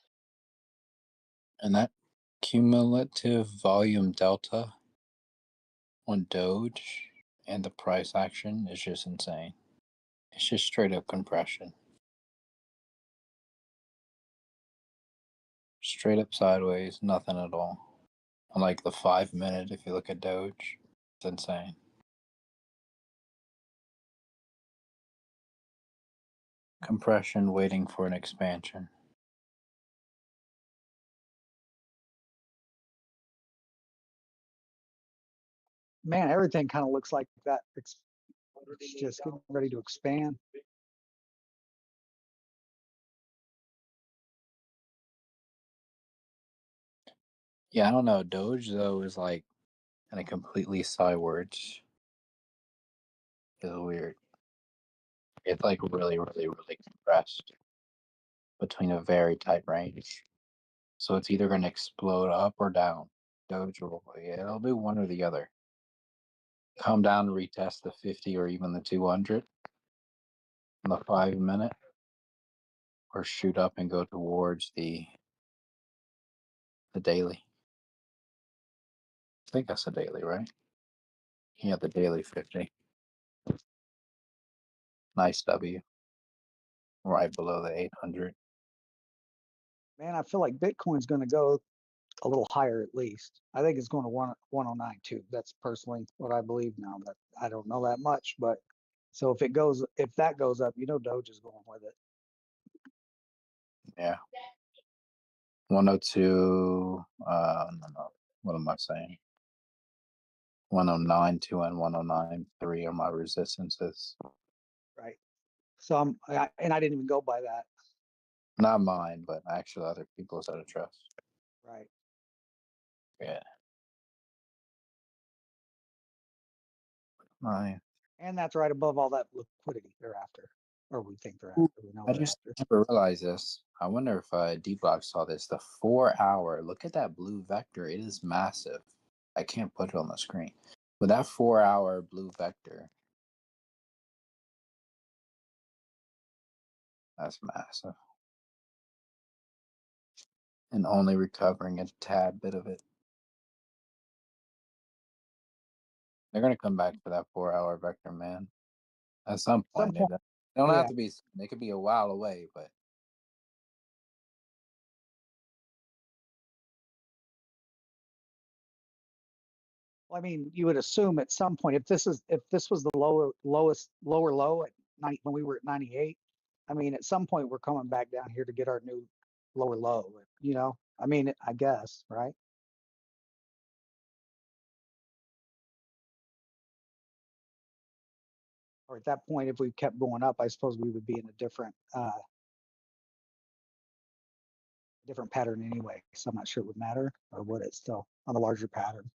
And that cumulative volume delta on Doge and the price action is just insane. It's just straight up compression. Straight up sideways, nothing at all. On like the 5 minute, if you look at Doge, it's insane. Compression waiting for an expansion. Man, everything kind of looks like that. It's just getting ready to expand. Yeah, I don't know. Doge though is like and it completely sidewards. It's weird. It's like really, really, really compressed between a very tight range. So it's either going to explode up or down. Doge will, yeah, it'll do one or the other. Come down and retest the 50 or even the 200 in the 5 minute, or shoot up and go towards the daily. I think that's the daily, right? Yeah, the daily 50. Nice W. Right below the 800. Man, I feel like Bitcoin's going to go a little higher at least. I think it's going to 109 too. That's personally what I believe now. But I don't know that much. But so if that goes up, Doge is going with it. Yeah. 102. No. What am I saying? 109.2 and 109.3 are my resistances. Right. So I didn't even go by that. Not mine, but actually other people's out of trust. Right. Yeah. Mine. And that's right above all that liquidity thereafter, or we think they're after. We know I they're just after. never realized this. I wonder if Dbloc saw this. The 4 hour, look at that blue vector. It is massive. I can't put it on the screen. But that 4 hour blue vector, that's massive. And only recovering a tad bit of it. They're going to come back for that 4 hour vector, man. At some point. They don't have to be, they could be a while away, but. Well, I mean, you would assume at some point, if this was the lower low at night when we were at 98, I mean, at some point we're coming back down here to get our new lower low. I mean, I guess, right? Or at that point, if we kept going up, I suppose we would be in a different pattern anyway. So I'm not sure it would matter, or would it still on the larger pattern?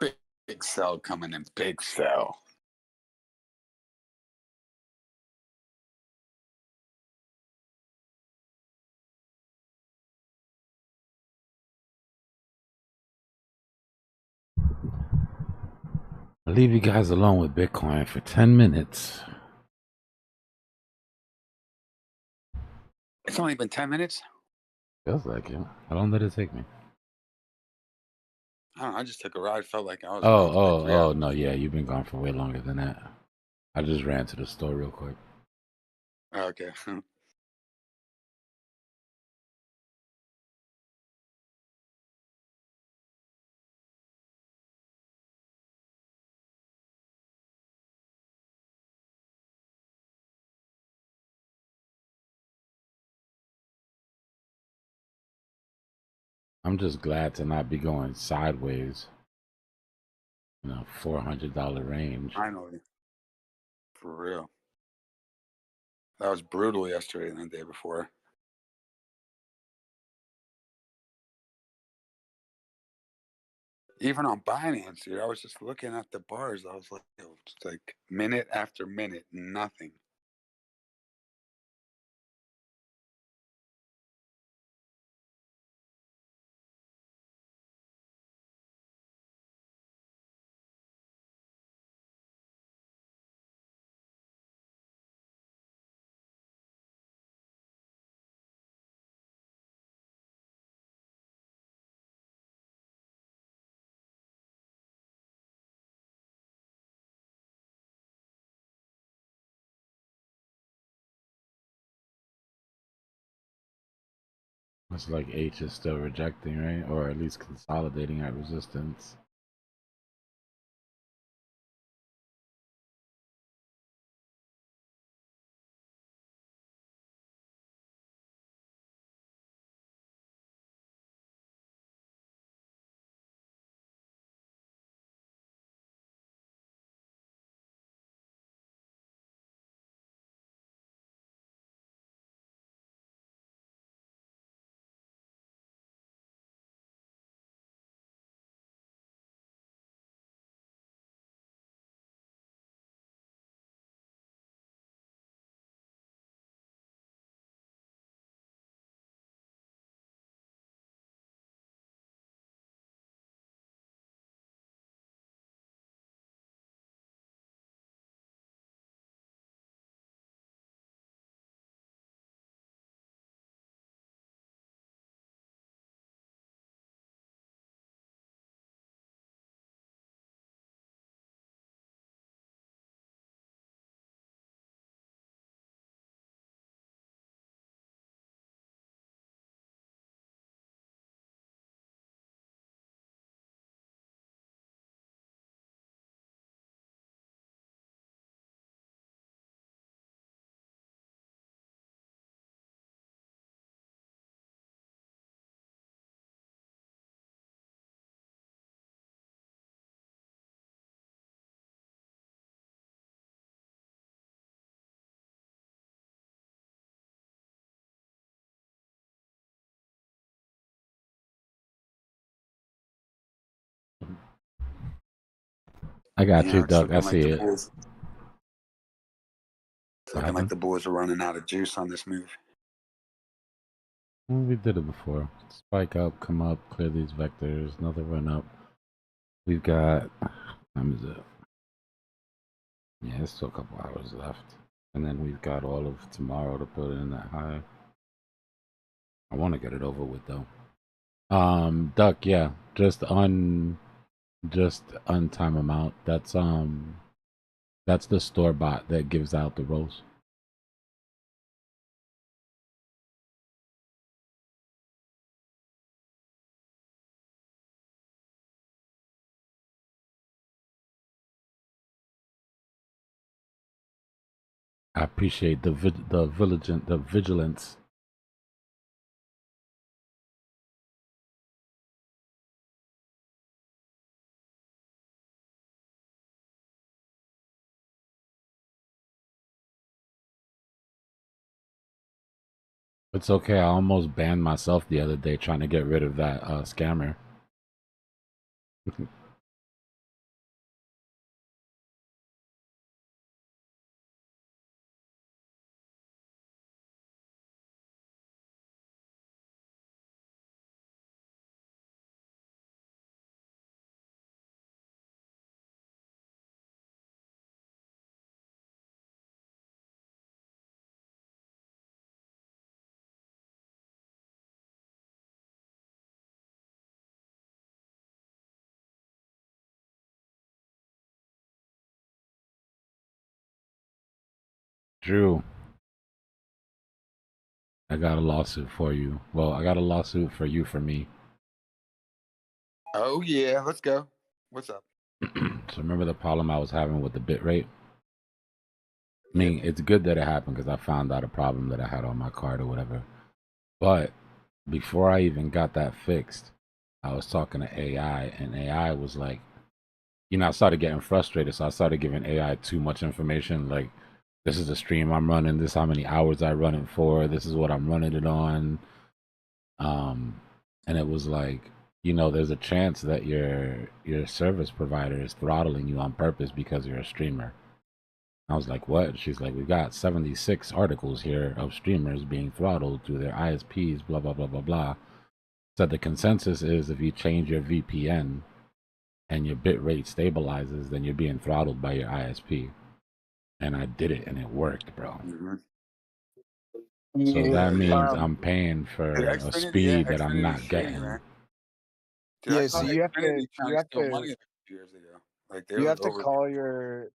Big sell coming in. Big sell. I'll leave you guys alone with Bitcoin for 10 minutes. It's only been 10 minutes. Feels like it. How long did it take me? I don't know. I just took a ride. Felt like I was Oh, gone for like 3 hours. no, yeah, you've been gone for way longer than that. I just ran to the store real quick. Okay. I'm just glad to not be going sideways. You know, $400 range. Finally. For real. That was brutal yesterday and the day before. Even on Binance, dude, I was just looking at the bars. I was like, it's like minute after minute, nothing. It's like H is still rejecting, right? Or at least consolidating at resistance. I got you, It's Doug. I looking like see the it. Bulls. It's What looking like happened? the Bulls are running out of juice on this move. Well, we did it before. Spike up, come up, clear these vectors, another run up. We've got, what time is it? Yeah, there's still a couple hours left. And then we've got all of tomorrow to put in that high. I want to get it over with though. Duck, yeah, just on time amount. That's the store bot that gives out the rolls. I appreciate the vigilance. It's okay. I almost banned myself the other day trying to get rid of that scammer. Drew, I got a lawsuit for you. Well, I got a lawsuit for you for me. Oh yeah, let's go. What's up? So remember the problem I was having with the bit rate? I Yep. mean, it's good that it happened because I found out a problem that I had on my card or whatever. But before I even got that fixed, I was talking to AI, and AI was like, you know, I started getting frustrated, so I started giving AI too much information. Like, this is the stream I'm running, this is how many hours I run it for, this is what I'm running it on. And it was like, you know, there's a chance that your service provider is throttling you on purpose because you're a streamer. I was like, what? She's like, we've got 76 articles here of streamers being throttled through their ISPs, blah, blah, blah, blah, blah. So the consensus is if you change your VPN and your bit rate stabilizes, then you're being throttled by your ISP. And I did it and it worked, bro. Mm-hmm. So that means Yeah. I'm paying for Dude, a Xfinity, yeah, speed that I'm Xfinity's not shady, getting. man. Dude, I Yeah, saw so Xfinity trying to steal money a few years ago. Like they you were have to over. call your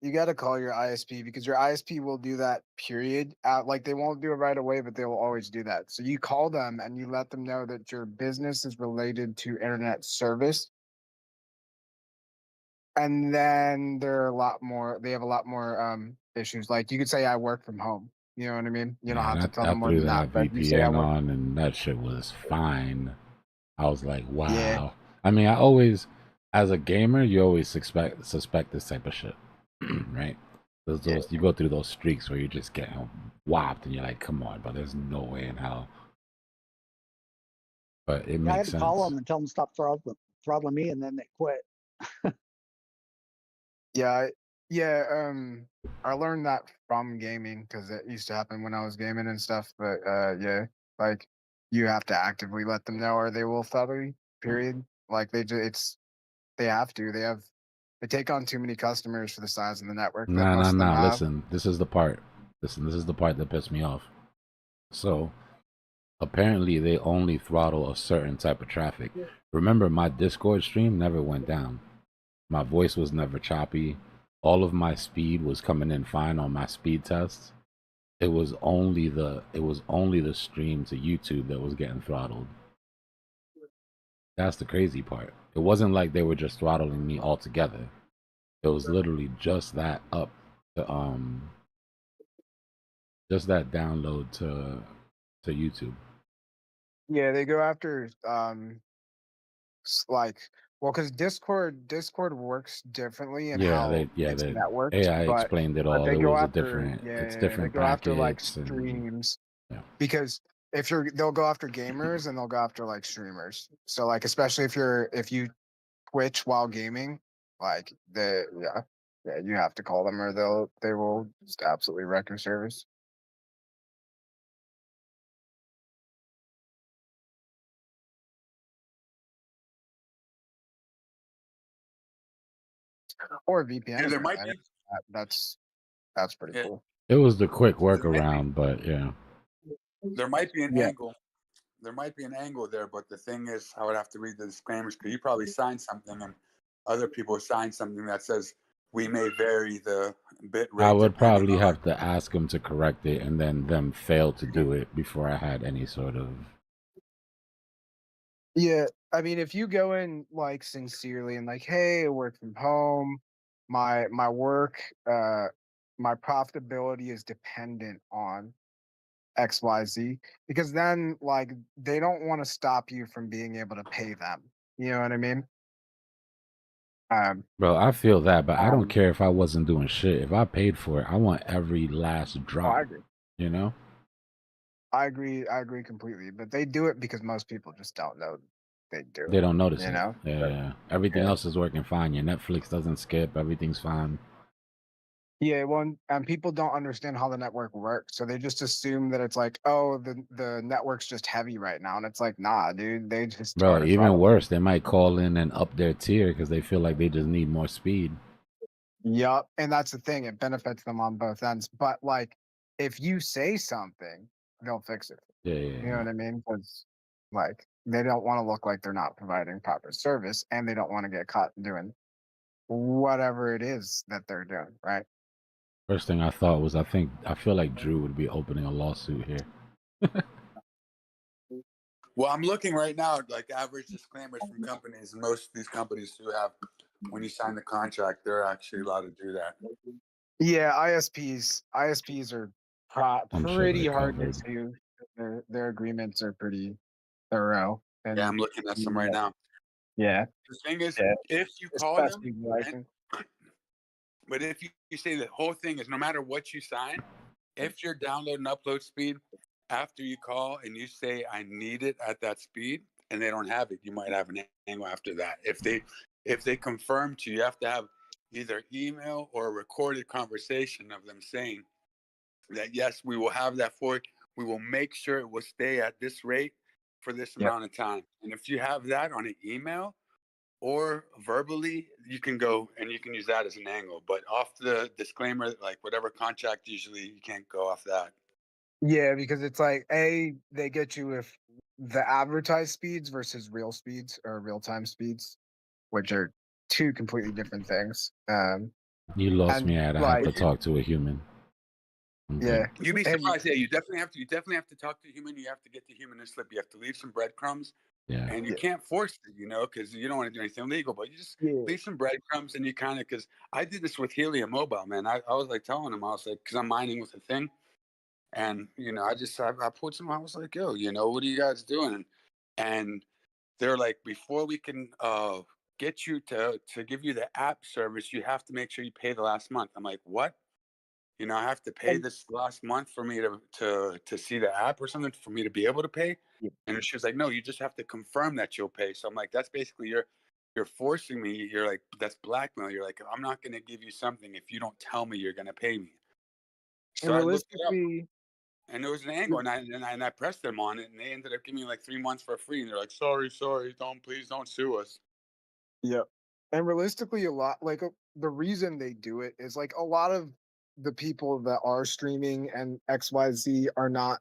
you got to call your ISP because your ISP will do that period. Like they won't do it right away, but they will always do that. So you call them and you let them know that your business is related to internet service. And then there are a lot more, they have a lot more issues. Like you could say I work from home. You know what I mean? You don't have Yeah, to and tell I them more threw than that. that But if you say I VPN work, on and that shit was fine. I was like, yeah, wow. I mean, I always, as a gamer, you always suspect this type of shit, right? Those you go through those streaks where you're just getting whopped and you're like, come on, but there's no way in hell. But it Yeah, I had makes to call sense. them and tell them to stop throttling me, and then they quit. yeah, yeah. I learned that from gaming because it used to happen when I was gaming and stuff. But yeah, like you have to actively let them know or they will throttle you. Period. Like they have to. They take on too many customers for the size of the network that most of them have. Listen, this is the part. Listen, this is the part that pissed me off. So apparently they only throttle a certain type of traffic. Remember, my Discord stream never went down. My voice was never choppy. All of my speed was coming in fine on my speed tests. It was only the stream to YouTube that was getting throttled. That's the crazy part. It wasn't like they were just throttling me altogether. It was literally just that up to just that download to YouTube. Yeah, they go after like well because Discord works differently in Yeah, how the it's networked, AI but explained it all. they It go was a after different, it's they different go after like brackets and streams yeah. because if they'll go after gamers and they'll go after like streamers. So like especially if you Twitch while gaming, like you have to call them or they will just absolutely wreck your service. Or VPN Yeah, there for that might matter. be. That's pretty Yeah, cool. It was the quick there might be. workaround, but yeah. There might be an Yeah. angle. There might be an angle there, but the thing is, I would have to read the disclaimers because you probably signed something, and other people signed something that says we may vary the bit I rate would depending probably on. have to ask them to correct it and then them fail to do it before I had any sort of. Yeah, I mean, if you go in like sincerely and like, hey, I work from home, my work, my profitability is dependent on XYZ, because then like they don't want to stop you from being able to pay them. You know what I mean? Bro, I feel that, but I don't Um, care if I wasn't doing shit. If I paid for it, I want every last oh, drop. I agree. You know? I agree completely. But they do it because most people just don't know they do They it. don't notice You it. know? Yeah. Everything else is working fine. Your Netflix doesn't skip. Everything's fine. Yeah, well, and people don't understand how the network works, so they just assume that it's like, oh, the network's just heavy right now, and it's like, nah, dude, they just try Bro, to even throttle. worse, they might call in and up their tier because they feel like they just need more speed. Yup, and that's the thing; it benefits them on both ends. But like, if you say something, they'll fix it. Yeah. You know what I mean? Because like, they don't want to look like they're not providing proper service, and they don't want to get caught doing whatever it is that they're doing, right? First thing I thought was, I feel like Drew would be opening a lawsuit here. Well, I'm looking right now at like average disclaimers from companies, and most of these companies do have, when you sign the contract, they're actually allowed to do that. Yeah, ISPs are I'm sure pretty they're hard to covered. sue. Their agreements are pretty thorough. And Yeah, I'm looking at some right now. Yeah. The thing is, Yeah. if you call them, Especially license. but if you say the whole thing is no matter what you sign, if your download and upload speed after you call and you say I need it at that speed and they don't have it, you might have an angle after that. If they confirm to you, you have to have either email or a recorded conversation of them saying that yes, we will have that for you. We will make sure it will stay at this rate for this amount of time. And if you have that on an email or verbally, you can go and you can use that as an angle. But off the disclaimer, like whatever contract, usually you can't go off that. Yeah, because it's like they get you with the advertised speeds versus real speeds or real time speeds, which are two completely different things. You lost And me at I have to talk to a human. yeah, You'd be surprised. Yeah, you definitely have to talk to a human. You have to get the human to slip. You have to leave some breadcrumbs. Yeah. And you can't force it, because you don't want to do anything illegal, but you just leave some breadcrumbs and you kind of, because I did this with Helium Mobile, man. I was like telling him, I was like, because I'm mining with a thing. And, I put some, I was like, yo, what are you guys doing? And they're like, before we can get you to give you the app service, you have to make sure you pay the last month. I'm like, what? I have to pay this last month for me to see the app or something for me to be able to pay. And she was like, no, you just have to confirm that you'll pay. So I'm like, that's basically you're forcing me. You're like, that's blackmail. You're like, I'm not going to give you something if you don't tell me you're going to pay me. So and I looked it up, realistically, and there was an angle, and I pressed them on it, and they ended up giving me like 3 months for free. And they're like, sorry, please don't sue us. yeah, and realistically, a lot like the reason they do it is like a lot of the people that are streaming and XYZ are not,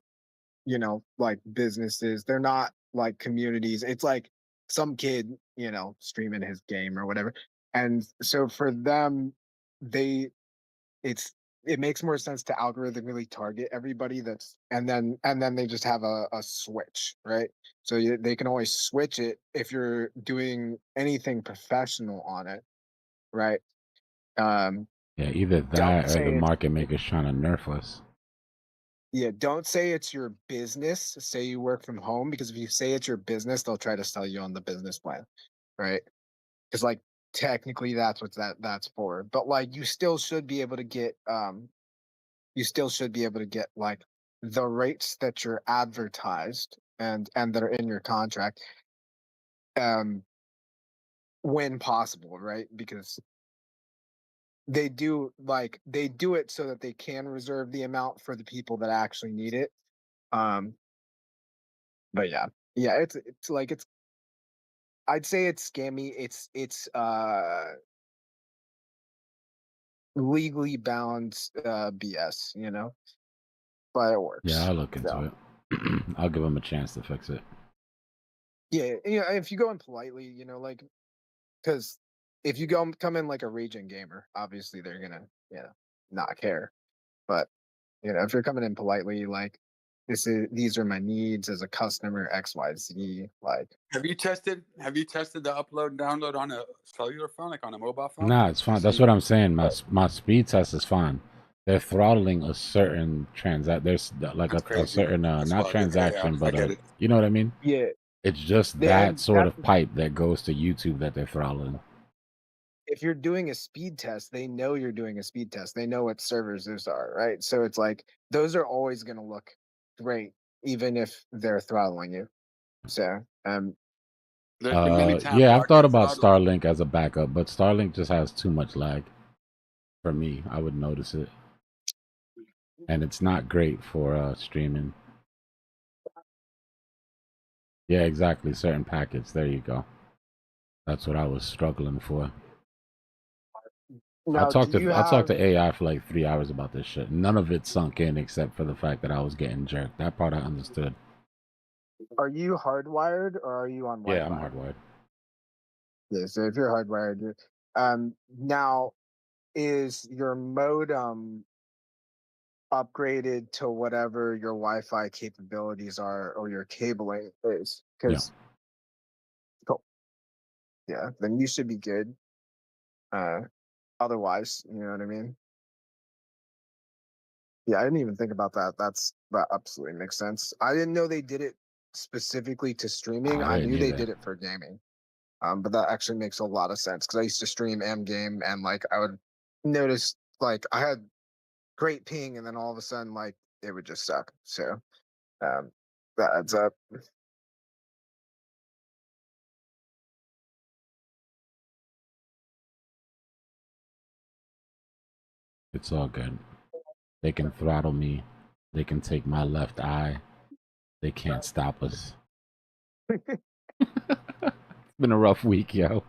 like businesses. They're not like communities. It's like some kid, streaming his game or whatever. And so for them, they it makes more sense to algorithmically target everybody and then they just have a switch, right? So they can always switch it if you're doing anything professional on it, right? Yeah, either Don't that or the say it's market makers trying to nerf us. Yeah, don't say it's your business. Say you work from home, because if you say it's your business, they'll try to sell you on the business plan, right? Because like technically that's what that's for. But like you still should be able to get like the rates that you're advertised and that are in your contract when possible, right? Because they do it so that they can reserve the amount for the people that actually need it. But yeah, it's like I'd say it's scammy. It's legally bound BS, but it works. Yeah, I'll look into So it. I'll give them a chance to fix it. yeah, if you go in politely, like because if you come in like a raging gamer, obviously they're gonna not care. But if you're coming in politely, like these are my needs as a customer, XYZ, like. Have you tested the upload and download on a cellular phone, like on a mobile phone? Nah, it's fine. That's what I'm saying. My speed test is fine. They're throttling a certain There's like That's a crazy. certain That's not wild. Okay, yeah, transaction, I but get it. you know what I mean? Yeah. It's just that And sort of pipe that goes to YouTube that they're throttling. if you're doing a speed test, they know you're doing a speed test. They know what servers those are, right? So it's like those are always going to look great, even if they're throttling you. So, There's been many times yeah, where I've I thought get about throttled. Starlink as a backup, but Starlink just has too much lag. For me, I would notice it, and it's not great for streaming. Yeah, exactly. Certain packets. There you go. That's what I was struggling for. now, do you I talked have? to AI for like 3 hours about this shit. None of it sunk in except for the fact that I was getting jerked. That part I understood. Are you hardwired or are you on Yeah, I'm Wi-Fi? hardwired. Yeah. So if you're hardwired, now is your modem upgraded to whatever your Wi-Fi capabilities are or your cabling is. Because yeah, then you should be good. Otherwise, you know what I mean? Yeah, I didn't even think about that. That absolutely makes sense. I didn't know they did it specifically to streaming. I I didn't knew they either. did it for gaming. But that actually makes a lot of sense because I used to stream M game and like I would notice like I had great ping and then all of a sudden like it would just suck. So um, that adds up. It's all good. They can throttle me. They can take my left eye. They can't stop us. It's been a rough week, yo.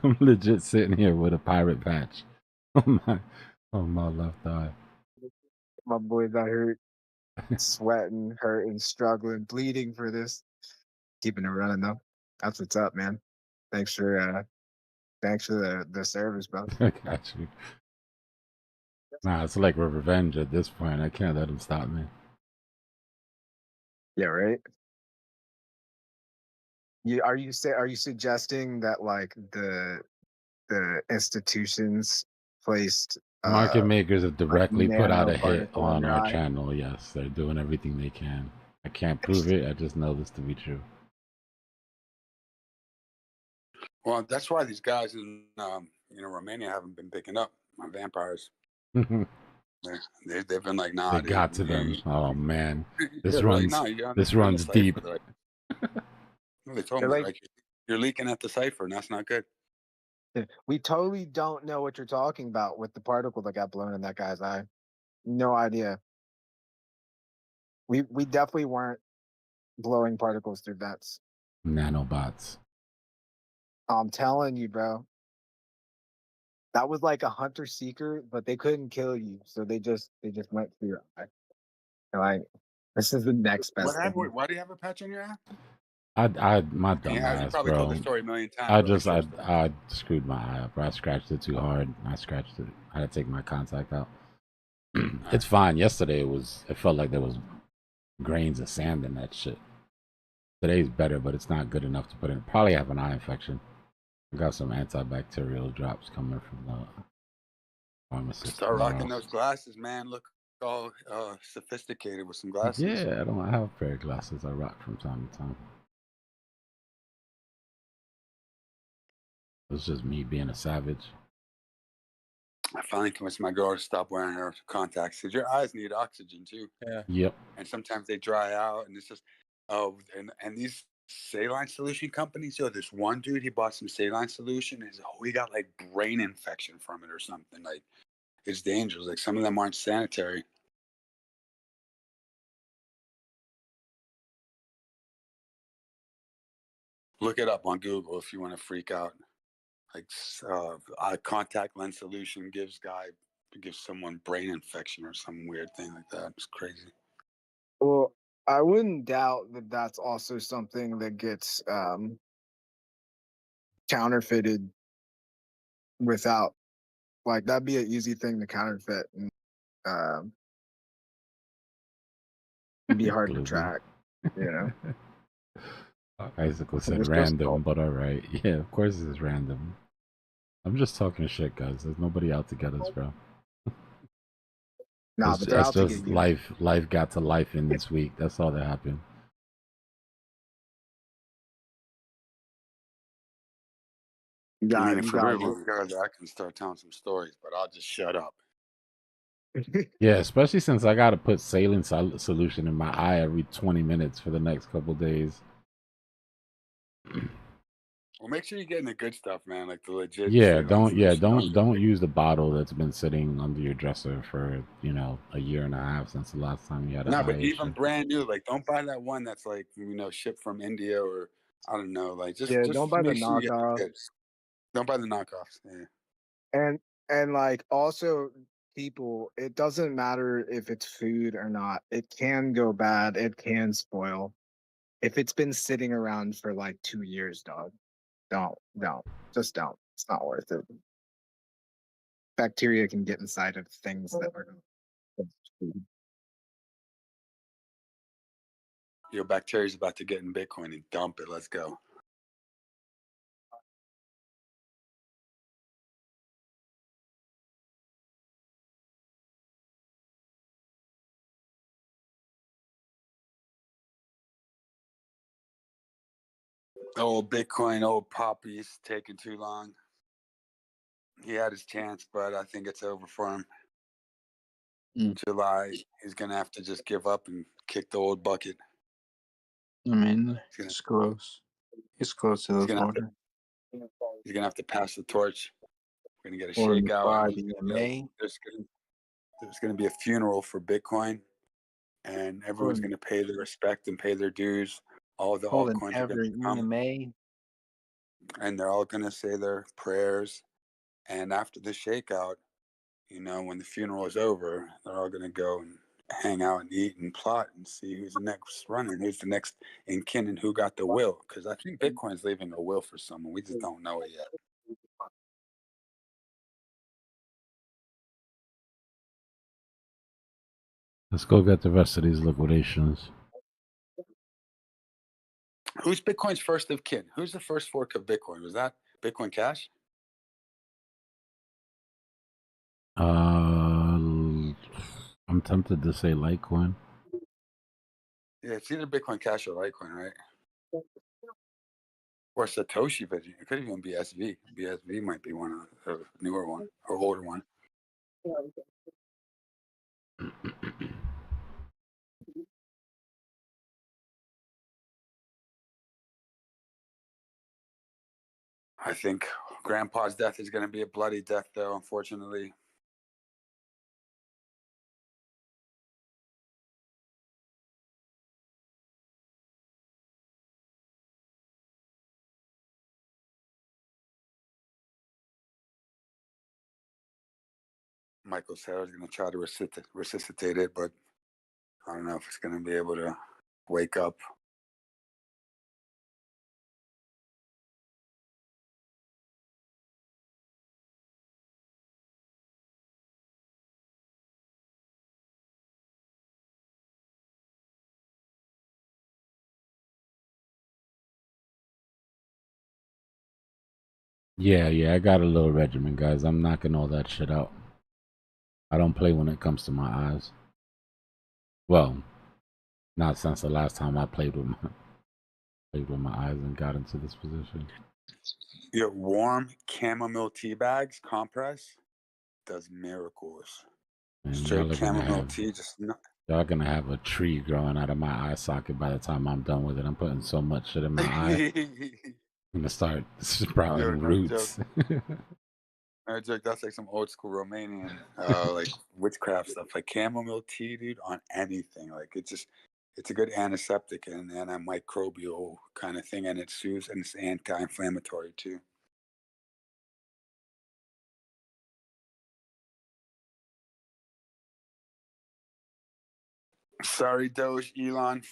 I'm legit sitting here with a pirate patch on my left eye. My boys out here sweating, hurting, struggling, bleeding for this. Keeping it running though. That's what's up, man. Thanks for the service, bro. I got you. Nah, it's like revenge at this point. I can't let them stop me. Yeah, right. Are you suggesting that like the institutions placed Market makers have like directly put out a hit nanoparticle on on your our eye? channel. Yes, they're doing everything they can. I can't prove it. I just know this to be true. Well, that's why these guys in Romania haven't been picking up my vampires. They've been like, nah, They dude. got to them. Oh man, this They're like, runs. nah, you're on This the runs Cypher. deep. They're like, no, they told They're me like, like you're leaking at the Cypher, and that's not good. we totally don't know what you're talking about with the particle that got blown in that guy's eye. No idea. We definitely weren't blowing particles through vents. Nanobots. I'm telling you, bro. That was like a hunter seeker, but they couldn't kill you, so they just went through your eye. And like, this is the next What best thing. happened? Why do you have a patch on your eye? My dumb Yeah, you ass, probably told bro. the story a million times. I But like, just, share I screwed my eye up. I scratched it too hard. I scratched it. I had to take my contact out. It's fine. Yesterday it felt like there was grains of sand in that shit. Today's better, but it's not good enough to put in. Probably have an eye infection. I got some antibacterial drops coming from the pharmacist Start rocking tomorrow. those glasses, man. Look all sophisticated with some glasses. Yeah, I don't have a pair of glasses I rock from time to time. It's just me being a savage. I finally convinced my girl to stop wearing her contacts because your eyes need oxygen too. Yeah. Yep. And sometimes they dry out, and it's just and these saline solution companies. So this one dude, he bought some saline solution, and he got like brain infection from it or something. Like it's dangerous. Like some of them aren't sanitary. Look it up on Google if you want to freak out. Like a contact lens solution gives someone brain infection or some weird thing like that. It's crazy. Well, I wouldn't doubt that that's also something that gets counterfeited without, like, that'd be an easy thing to counterfeit and be hard to track, you know? Icicle said It's just random, but alright. Yeah, of course it's random. I'm just talking shit, guys. There's nobody out to get us, bro. Nah, but they're That's out to just get you. life got to life in this week. That's all that happened. I mean, if we're able to, I can start telling some stories, but I'll just shut up. Yeah, especially since I gotta put saline solution in my eye every 20 minutes for the next couple days. Well, make sure you're getting the good stuff, man. Like the legit. Yeah, saline solution. don't use the bottle that's been sitting under your dresser for a year and a half since the last time you had an No, eye but issue. even brand new, like don't buy that one that's like shipped from India or I don't know. Like just don't buy the make sure you get the knockoff. goods. Don't buy the knockoffs. Yeah. And like also people, it doesn't matter if it's food or not. It can go bad. It can spoil. If it's been sitting around for like 2 years, dog, don't. Just don't. It's not worth it. bacteria can get inside of things that are. Your bacteria's about to get in Bitcoin and dump it. Let's go. Old Bitcoin, old Poppy's taking too long. He had his chance, but I think it's over for him. July, he's gonna have to just give up and kick the old bucket. I mean, it's close. It's close to He's the gonna have to, border. he's gonna have to pass the torch. We're gonna get a Or shakeout. And EMA. there's gonna be a funeral for Bitcoin, and everyone's gonna pay their respect and pay their dues. All the Holding altcoins are ever gonna come, EMA. and they're all gonna say their prayers. And after the shakeout, when the funeral is over, they're all gonna go and hang out and eat and plot and see who's the next runner, who's the next in kin, and who got the will. Because I think Bitcoin's leaving a will for someone. We just don't know it yet. Let's go get the rest of these liquidations. Who's Bitcoin's first of kin? Who's the first fork of Bitcoin? Was that Bitcoin Cash? I'm tempted to say Litecoin. Yeah, it's either Bitcoin Cash or Litecoin, right? Or Satoshi Vision. It could even be SV. BSV might be one of the newer one or older one. I think Grandpa's death is going to be a bloody death, though, unfortunately. Michael Sarah's going to try to resuscitate it, but I don't know if it's going to be able to wake up. Yeah, I got a little regimen, guys. I'm knocking all that shit out. I don't play when it comes to my eyes. Well, not since the last time I played with my eyes and got into this position. Your warm chamomile tea bags compress does miracles. And Straight chamomile tea, just not. Y'all gonna have a tree growing out of my eye socket by the time I'm done with it. I'm putting so much shit in my eye. I'm gonna start sprouting roots. No joke, that's like some old school Romanian like witchcraft stuff. Like chamomile tea, dude, on anything. Like it's a good antiseptic and antimicrobial kind of thing, and it soothes and it's anti-inflammatory too. Sorry, Doge, Elon,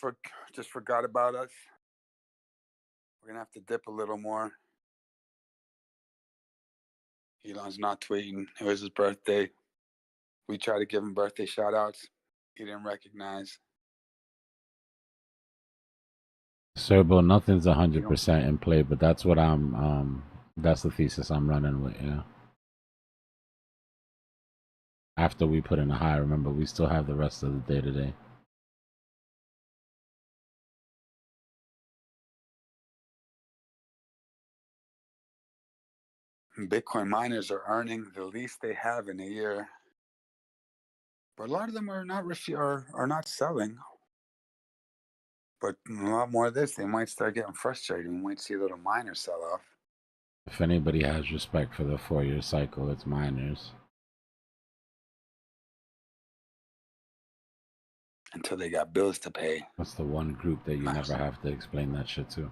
just forgot about us. We're gonna have to dip a little more. Elon's not tweeting. It was his birthday. We tried to give him birthday shout outs. He didn't recognize. Serbo, nothing's 100% in play, but that's what that's the thesis I'm running with, yeah. After we put in a high, remember, we still have the rest of the day today. Bitcoin miners are earning the least they have in a year, but a lot of them are not selling. But a lot more of this, they might start getting frustrated. We might see a little miner sell off. If anybody has respect for the 4-year cycle, it's miners. Until they got bills to pay. That's the one group that you never have to explain that shit to.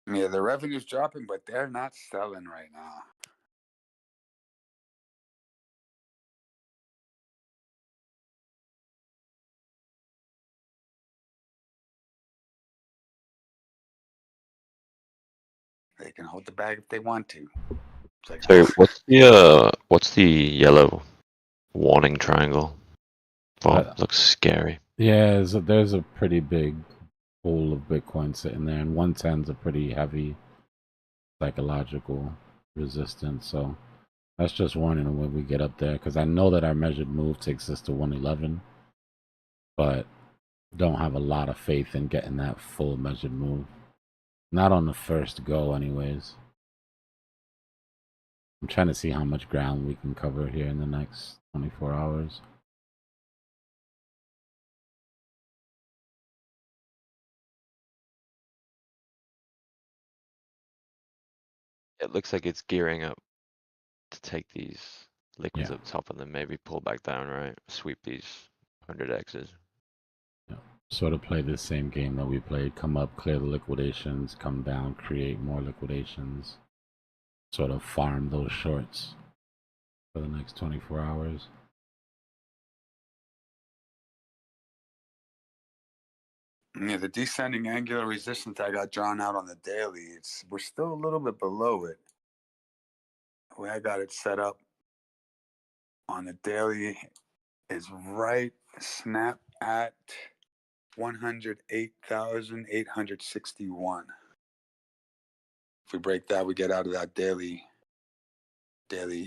Yeah, the revenue's dropping, but they're not selling right now. They can hold the bag if they want to. It's like, So what's the yellow warning triangle? Oh, looks scary. Yeah, there's a pretty big pool of Bitcoin sitting there, and 110's a pretty heavy psychological resistance. So that's just warning when we get up there, because I know that our measured move takes us to 111, but don't have a lot of faith in getting that full measured move. Not on the first go, anyways. I'm trying to see how much ground we can cover here in the next 24 hours. It looks like it's gearing up to take these liquids up top and then maybe pull back down, right? Sweep these 100x's. Yeah. Sort of play the same game that we played. Come up, clear the liquidations, come down, create more liquidations. Sort of farm those shorts for the next 24 hours. Yeah, the descending angular resistance I got drawn out on the daily, we're still a little bit below it. The way I got it set up on the daily is right snap at 108,861. If we break that, we get out of that daily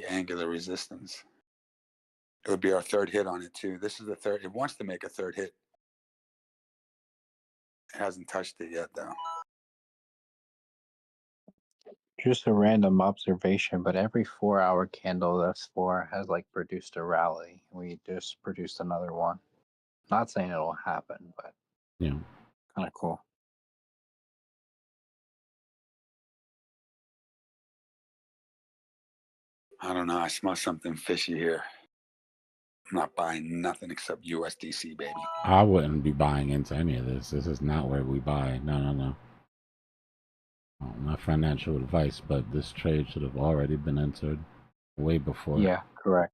angular resistance. It would be our third hit on it too. This is the third. It wants to make a third hit. It hasn't touched it yet though. Just a random observation, but every 4-hour candle thus far has like produced a rally. We just produced another one. Not saying it'll happen, but yeah, kind of cool. I don't know. I smell something fishy here. I'm not buying nothing except USDC, baby. I wouldn't be buying into any of this. This is not where we buy. No. Well, not financial advice, but this trade should have already been entered way before. Yeah, correct.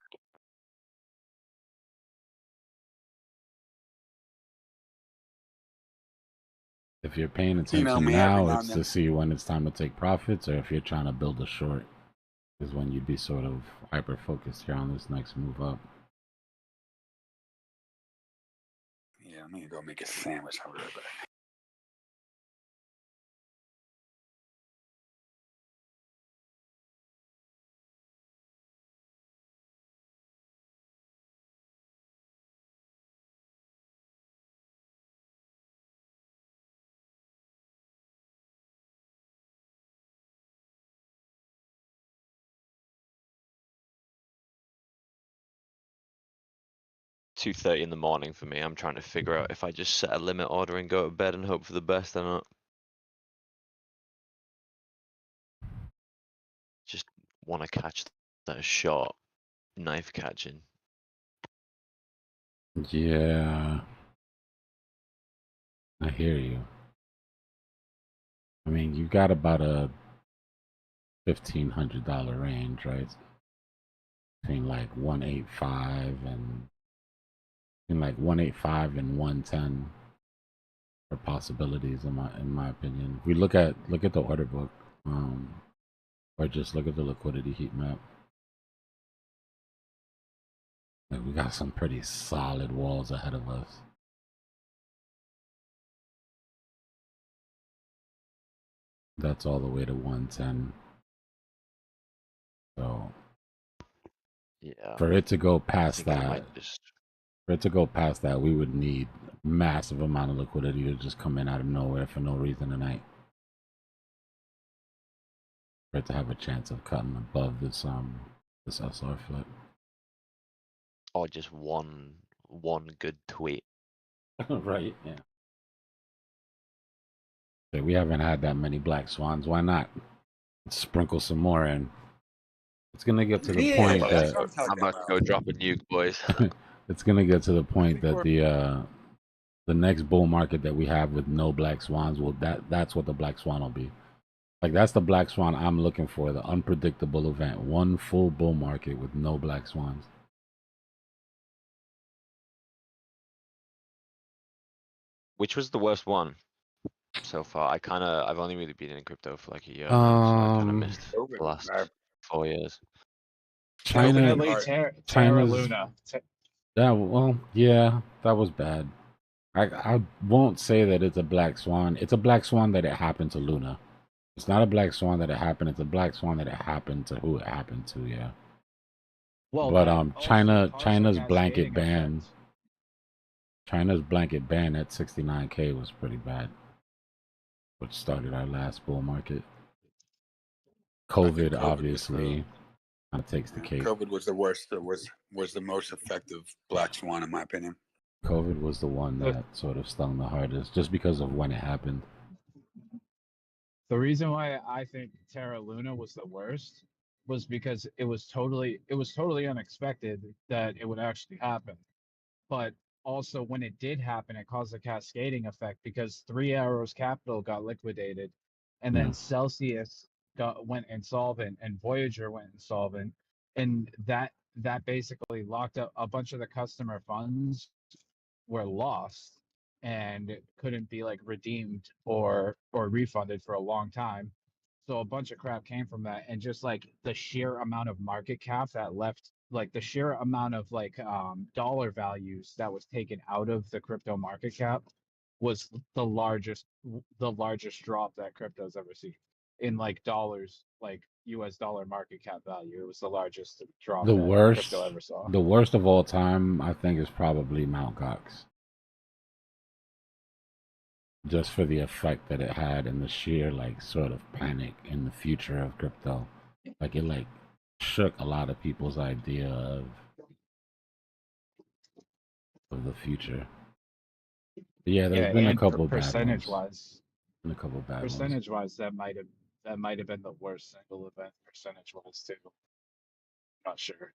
If you're paying You attention know me, every now, now it's and to then. see when it's time to take profits, or if you're trying to build a short, is when you'd be sort of hyper focused here on this next move up. Yeah, I'm gonna go make a sandwich. I'll be right back. Two 2:30 in the morning for me. I'm trying to figure out if I just set a limit order and go to bed and hope for the best or not. Just want to catch that short knife catching. Yeah, I hear you. I mean, you got about a $1,500 range, right? Between like 185 and 110 for possibilities in my opinion. If we look at the order book, or just look at the liquidity heat map. Like, we got some pretty solid walls ahead of us. That's all the way to 110. So yeah, for it to go past that, we would need massive amount of liquidity to just come in out of nowhere for no reason tonight. For it to have a chance of cutting above this SR flip. Or just one good tweet. Right, yeah. So we haven't had that many black swans. Why not? Let's sprinkle some more in. It's gonna get to the point that I'm about to go drop a nuke, boys. it's gonna get to the point that the next bull market that we have with no black swans that's what the black swan will be. Like, that's the black swan I'm looking for, the unpredictable event. One full bull market with no black swans. Which was the worst one? so far. I've only really been in crypto for like a year now, so I kind of missed COVID the was last bad. 4 years. China, Definitely Alright, Terra China's Luna. yeah, well, yeah, that was bad. I won't say that it's a black swan. It's a black swan that it happened to Luna. It's not a black swan that it happened. It's a black swan that it happened to who it happened to. Yeah. Well, But that also caused a China's blanket cascading ban, effect. China's blanket ban at 69K was pretty bad, which started our last bull market. I think COVID COVID was obviously kind of takes the cake. COVID was the worst. It was the most effective black swan in my opinion. COVID was the one The, that sort of stung the hardest, just because of when it happened. the reason why I think Terra Luna was the worst was because it was totally unexpected that it would actually happen. But also when it did happen, it caused a cascading effect because Three Arrows Capital got liquidated, and then Yeah. Celsius went insolvent, and Voyager went insolvent, and that basically locked up a bunch of the customer funds were lost and couldn't be like redeemed or refunded for a long time. So a bunch of crap came from that, and just like the sheer amount of market cap that left, like the sheer amount of like dollar values that was taken out of the crypto market cap was the largest drop that crypto's ever seen in like dollars, like US dollar market cap value. It was the largest drop The that worst, crypto ever saw. the worst of all time, I think, is probably Mt. Gox. Just for the effect that it had and the sheer like sort of panic in the future of crypto. Like it like shook a lot of people's idea of the future. But yeah, there's Yeah, been a and couple bad percentage ones. wise, Been a couple bad ones. percentage wise, that might have been the worst single event percentage wise too. Not sure.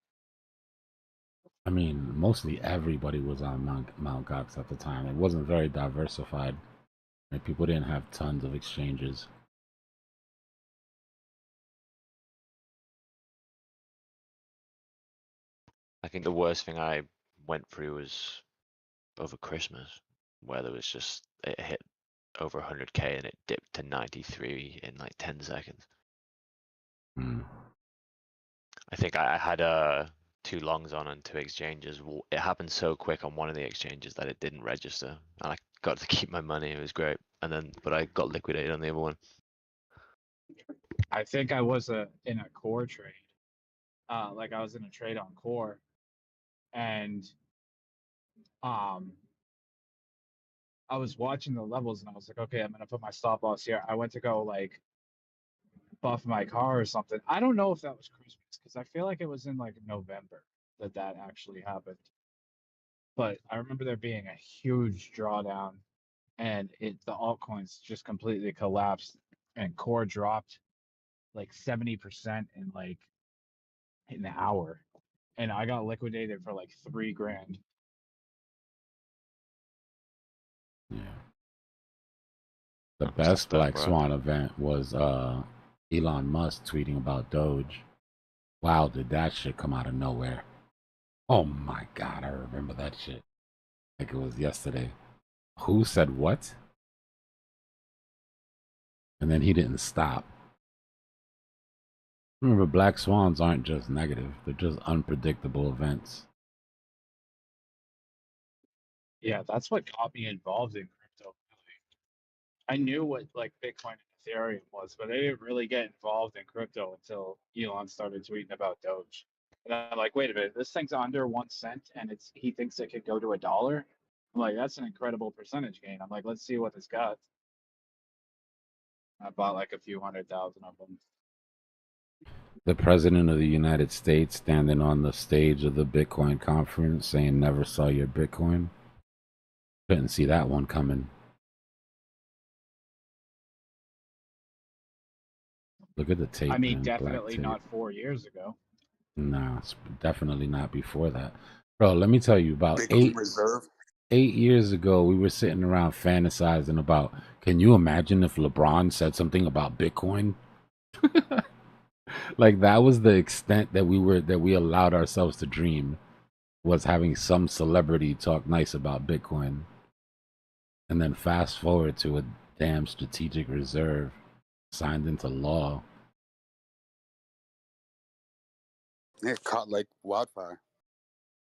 I mean, mostly everybody was on Mt. Gox at the time. It wasn't very diversified. Like people didn't have tons of exchanges. I think the worst thing I went through was over Christmas, where there was just it hit over 100K and it dipped to 93 in like 10 seconds. Mm. I think I had 2 longs on 2 exchanges. It happened so quick on one of the exchanges that it didn't register, and I got to keep my money. It was great, but I got liquidated on the other one. I think I was in a core trade. Like I was in a trade on core, and I was watching the levels, and I was like, okay, I'm gonna put my stop loss here. I went to go like buff my car or something. I don't know if that was Christmas because I feel like it was in like November that actually happened. But I remember there being a huge drawdown, and the altcoins just completely collapsed, and core dropped like 70% in like an hour, and I got liquidated for like $3,000. Yeah. The That was best effed up, Black bro. Swan event was Elon Musk tweeting about Doge. Wow, did that shit come out of nowhere? Oh my god, I remember that shit. Like it was yesterday. Who said what? And then he didn't stop. Remember, Black Swans aren't just negative, they're just unpredictable events. Yeah, that's what got me involved in crypto. I knew what like Bitcoin and Ethereum was, but I didn't really get involved in crypto until Elon started tweeting about Doge. And I'm like, wait a minute, this thing's under 1 cent, and he thinks it could go to $1. I'm like, that's an incredible percentage gain. I'm like, let's see what this got. I bought like a few 100,000 of them. The President of the United States standing on the stage of the Bitcoin conference saying, never saw your Bitcoin. Couldn't see that one coming. Look at the tape. I mean, man. definitely Black not tape. 4 years ago. Nah, it's definitely not before that. Bro, let me tell you, about Bitcoin Reserve. 8 years ago, we were sitting around fantasizing about, can you imagine if LeBron said something about Bitcoin? Like that was the extent that we allowed ourselves to dream, was having some celebrity talk nice about Bitcoin. And then fast forward to damn strategic reserve signed into law. It caught like wildfire.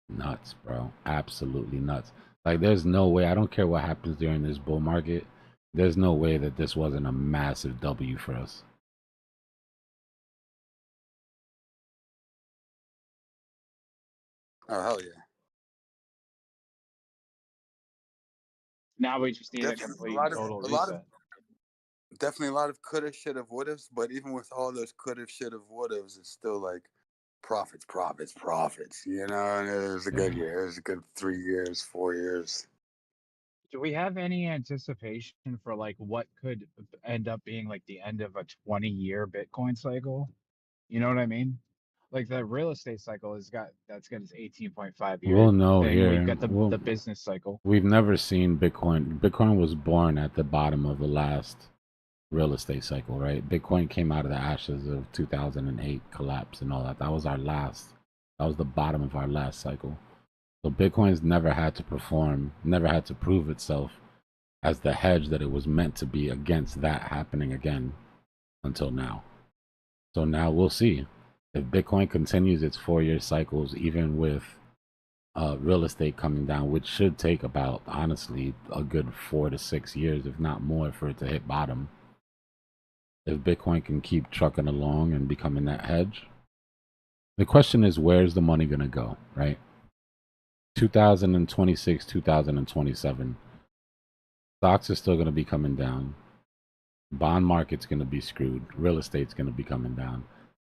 Nuts, bro. Absolutely nuts. Like, there's no way. I don't care what happens during this bull market. There's no way that this wasn't a massive W for us. Oh hell yeah! Now we just need a Definitely complete and total reset. Definitely a lot of coulda, shoulda, wouldas. But even with all those coulda, shoulda, wouldas, it's still like profits, profits, profits. You know, and it was a good year. It was a good 3 years, 4 years. Do we have any anticipation for like what could end up being like the end of a 20-year Bitcoin cycle? You know what I mean? Like the real estate cycle that's got its 18.5-year We'll know thing. We've here. got the business cycle. We've never seen Bitcoin. Bitcoin was born at the bottom of the last real estate cycle, right? Bitcoin came out of the ashes of 2008 collapse and all that. That was the bottom of our last cycle. So Bitcoin's never had to perform, never had to prove itself as the hedge that it was meant to be against that happening again until now. So now we'll see if Bitcoin continues its 4-year cycles, even with real estate coming down, which should take about, honestly, a good 4 to 6 years, if not more, for it to hit bottom. If Bitcoin can keep trucking along and becoming that hedge, the question is, where's the money going to go, right? 2026, 2027, stocks are still going to be coming down. Bond market's going to be screwed. Real estate's going to be coming down.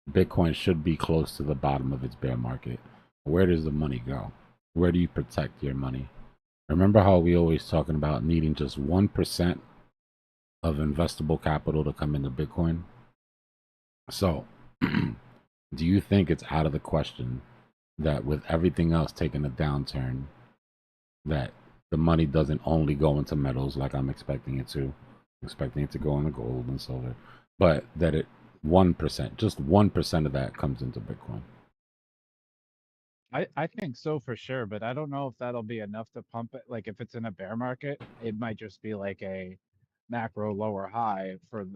Bitcoin should be close to the bottom of its bear market. Where does the money go? Where do you protect your money? Remember how we always talking about needing just 1% of investable capital to come into Bitcoin? So, do you think it's out of the question that with everything else taking a downturn, that the money doesn't only go into metals like I'm expecting it to go into gold and silver, but that it 1%, just 1% of that comes into Bitcoin? I think so for sure, but I don't know if that'll be enough to pump it. Like if it's in a bear market, it might just be like a macro lower high for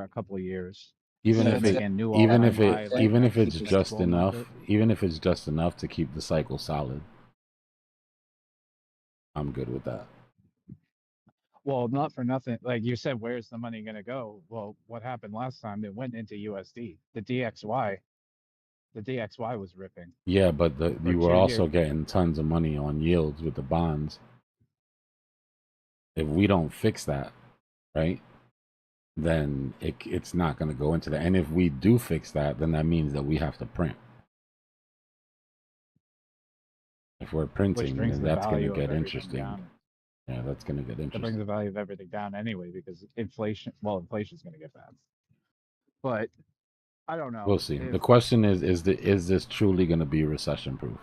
a couple of years. Even Set if like it, a new even all-time if it, high, like even if it's keep this just bull enough, market. even if it's just enough to keep the cycle solid, I'm good with that. Well, not for nothing. Like you said, where's the money going to go? Well, what happened last time? It went into USD. The DXY was ripping. Yeah, but For you were 2 years. also getting tons of money on yields with the bonds. If we don't fix that, right, then it's not going to go into that. And if we do fix that, then that means that we have to print. If we're Which printing, brings then the that's going to value of get everything interesting. down. Yeah, that's going to get That brings interesting. the value of everything down anyway, because inflation's going to get bad. But I don't know. We'll see. The question is this truly going to be recession proof?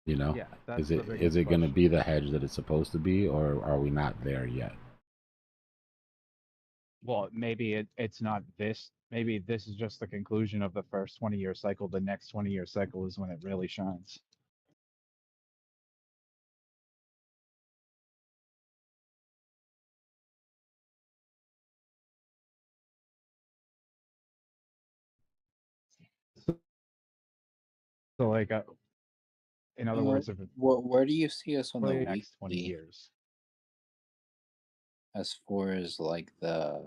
You know, Yeah, that's is the it biggest going to question. be the hedge that it's supposed to be, or are we not there yet? Well, maybe it's not this. Maybe this is just the conclusion of the first 20-year cycle. The next 20-year cycle is when it really shines. So like, in other words, if Where do you see us on the the next 20 weekly years. as far as like the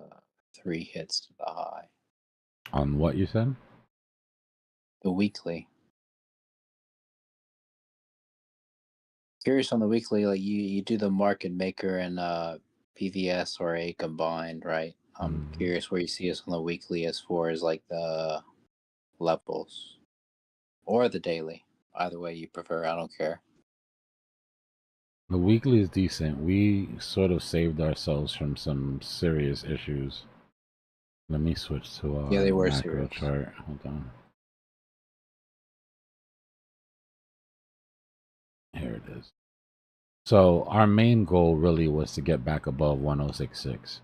3 hits to the high? On what you said? The weekly. Curious on the weekly, like you do the market maker and PVS or a combined, right? I'm curious where you see us on the weekly as far as like the levels or the daily. Either way you prefer, I don't care. The weekly is decent. We sort of saved ourselves from some serious issues. Let me switch to a Yeah, they were macro serious. chart. Hold on. Here it is. So our main goal really was to get back above 1066,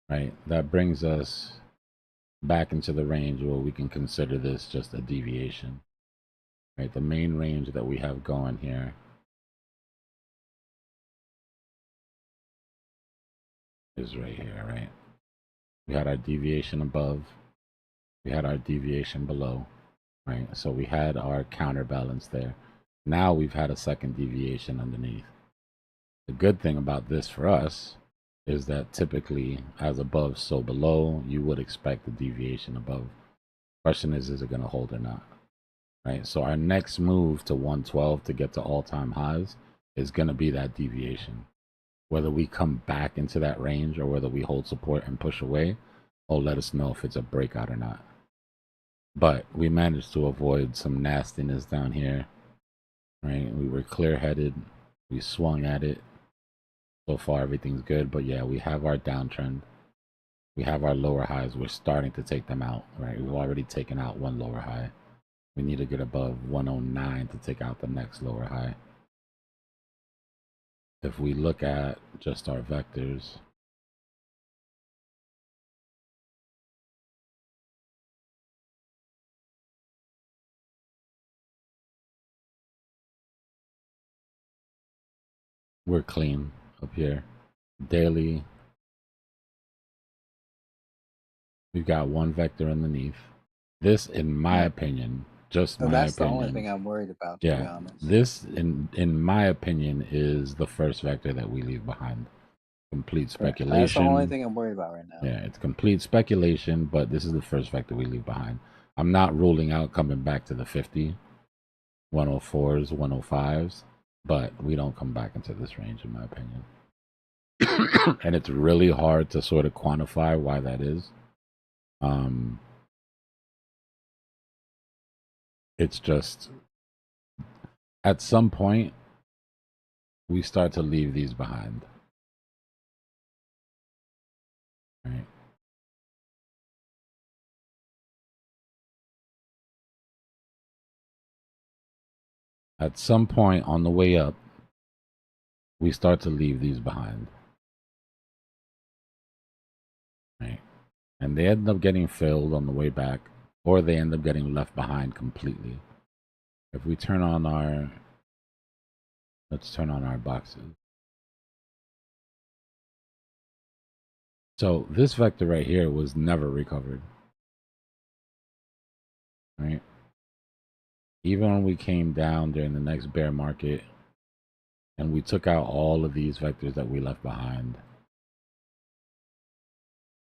right? That brings us back into the range where we can consider this just a deviation, right? The main range that we have going here is right here, right? We had our deviation above, we had our deviation below, right? So we had our counterbalance there. Now we've had a second deviation underneath. The good thing about this for us is that typically as above, so below, you would expect the deviation above. Question is it going to hold or not? Right? So our next move to 112 to get to all-time highs is going to be that deviation. Whether we come back into that range or whether we hold support and push away, will let us know if it's a breakout or not. But we managed to avoid some nastiness down here, right? We were clear-headed. We swung at it. So far, everything's good. But yeah, we have our downtrend. We have our lower highs. We're starting to take them out, right? We've already taken out one lower high. We need to get above 109 to take out the next lower high. If we look at just our vectors, we're clean up here. Daily, we've got one vector underneath. This, in my opinion, just So my that's the opinion. only thing I'm worried about, to be Yeah, honest. this, in my opinion, is the first vector that we leave behind. Complete speculation. That's the only thing I'm worried about right now. Yeah, it's complete speculation, but this is the first vector we leave behind. I'm not ruling out coming back to the 50, 104s, 105s, but we don't come back into this range, in my opinion. And it's really hard to sort of quantify why that is. It's just at some point we start to leave these behind. Right? At some point on the way up, we start to leave these behind. Right? And they end up getting filled on the way back, or they end up getting left behind completely. If we turn on our, let's turn on our boxes. So this vector right here was never recovered. Right? Even when we came down during the next bear market and we took out all of these vectors that we left behind,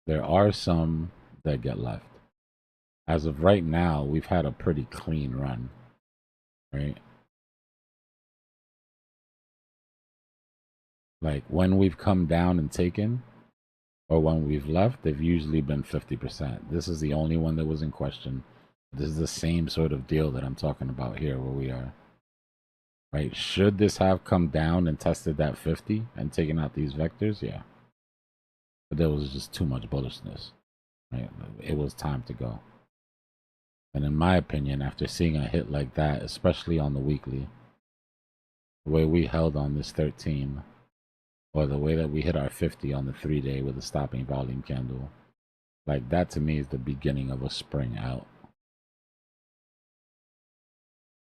there are some that get left. As of right now, we've had a pretty clean run, right? Like when we've come down and taken, or when we've left, they've usually been 50%. This is the only one that was in question. This is the same sort of deal that I'm talking about here where we are. Right? Should this have come down and tested that 50 and taken out these vectors? Yeah. But there was just too much bullishness. Right? It was time to go. And in my opinion, after seeing a hit like that, especially on the weekly, the way we held on this 13, or the way that we hit our 50 on the 3-day with a stopping volume candle, like that to me is the beginning of a spring out.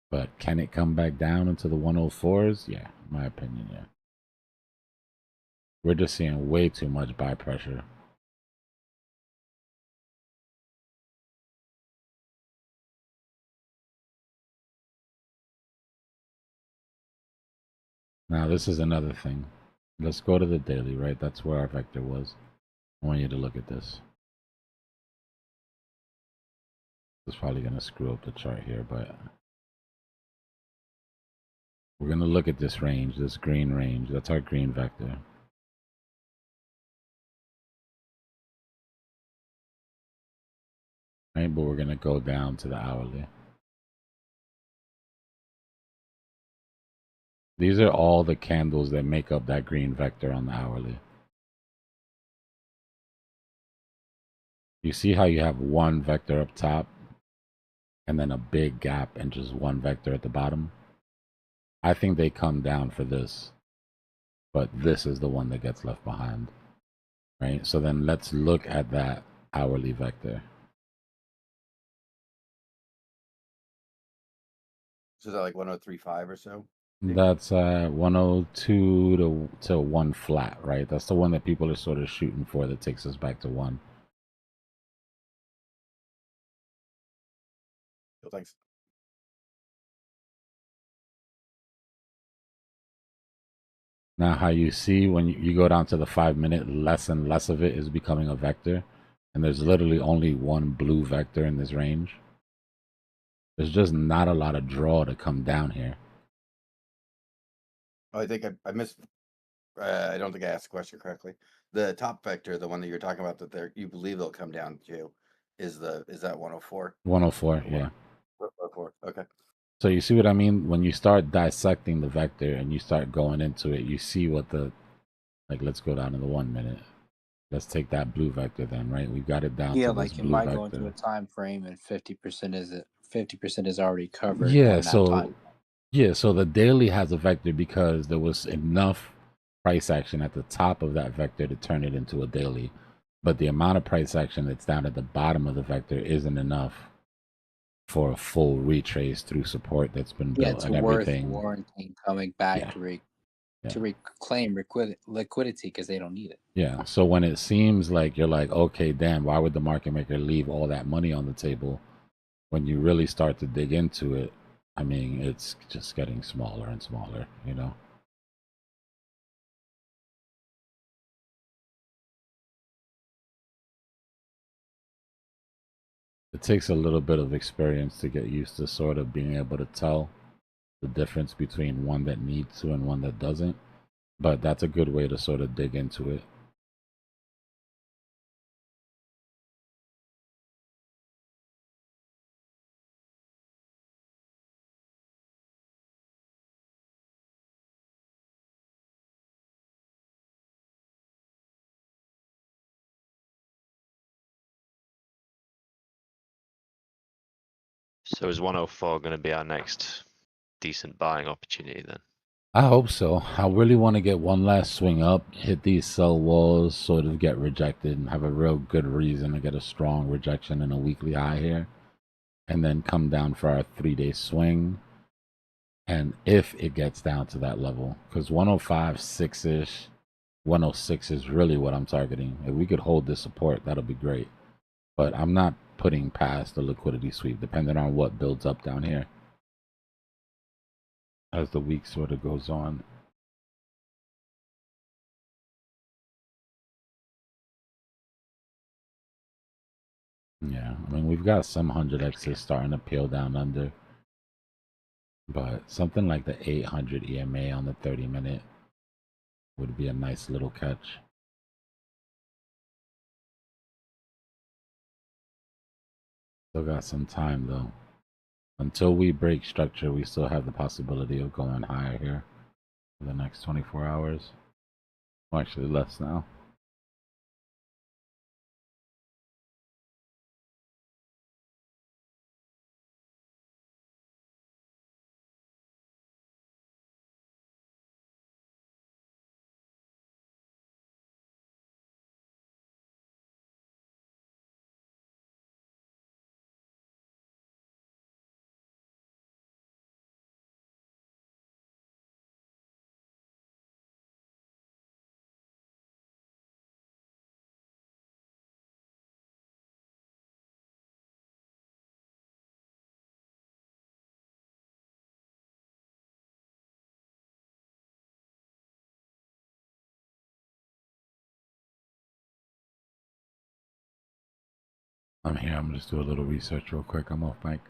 But can it come back down into the 104s? Yeah, in my opinion, yeah. We're just seeing way too much buy pressure. Now, this is another thing. Let's go to the daily, right? That's where our vector was. I want you to look at this. It's probably going to screw up the chart here, but we're going to look at this range, this green range. That's our green vector. Right, but we're going to go down to the hourly. These are all the candles that make up that green vector on the hourly. You see how you have one vector up top and then a big gap and just one vector at the bottom? I think they come down for this, but this is the one that gets left behind, right? So then let's look at that hourly vector. So is that like 103.5 or so? That's 102 to 1 flat, right? That's the one that people are sort of shooting for that takes us back to 1. Thanks. Now, how you see when you go down to the 5-minute, less and less of it is becoming a vector. And there's literally only one blue vector in this range. There's just not a lot of draw to come down here. Oh, I think I missed. I don't think I asked the question correctly. The top vector, the one that you're talking about, that you believe they'll come down to, is that 104? 104, yeah. 104. Okay. So you see what I mean? When you start dissecting the vector and you start going into it, you see what the, like, let's go down to the 1 minute. Let's take that blue vector then, right? We've got it down Yeah, to this like it blue might go into vector. a time frame and 50% is already covered Yeah, on that time. so the daily has a vector because there was enough price action at the top of that vector to turn it into a daily. But the amount of price action that's down at the bottom of the vector isn't enough for a full retrace through support that's been Yeah, built to and worth everything. warranting coming back Yeah. to reclaim liquidity because they don't need it. Yeah. So when it seems like you're like, okay, damn, why would the market maker leave all that money on the table? When you really start to dig into it, I mean, it's just getting smaller and smaller, you know? It takes a little bit of experience to get used to sort of being able to tell the difference between one that needs to and one that doesn't. But that's a good way to sort of dig into it. So is 104 going to be our next decent buying opportunity then? I hope so. I really want to get one last swing up, hit these sell walls, sort of get rejected, and have a real good reason to get a strong rejection and a weekly high here. And then come down for our 3-day swing. And if it gets down to that level, because 105, 6-ish, 106 is really what I'm targeting. If we could hold this support, that'll be great. But I'm not putting past the liquidity sweep, depending on what builds up down here as the week sort of goes on. Yeah, I mean, we've got some 100Xs starting to peel down under. But something like the 800 EMA on the 30-minute would be a nice little catch. Still got some time, though. Until we break structure, we still have the possibility of going higher here for the next 24 hours. Well, actually, less now. I'm here. I'm just do a little research real quick. I'm off mic.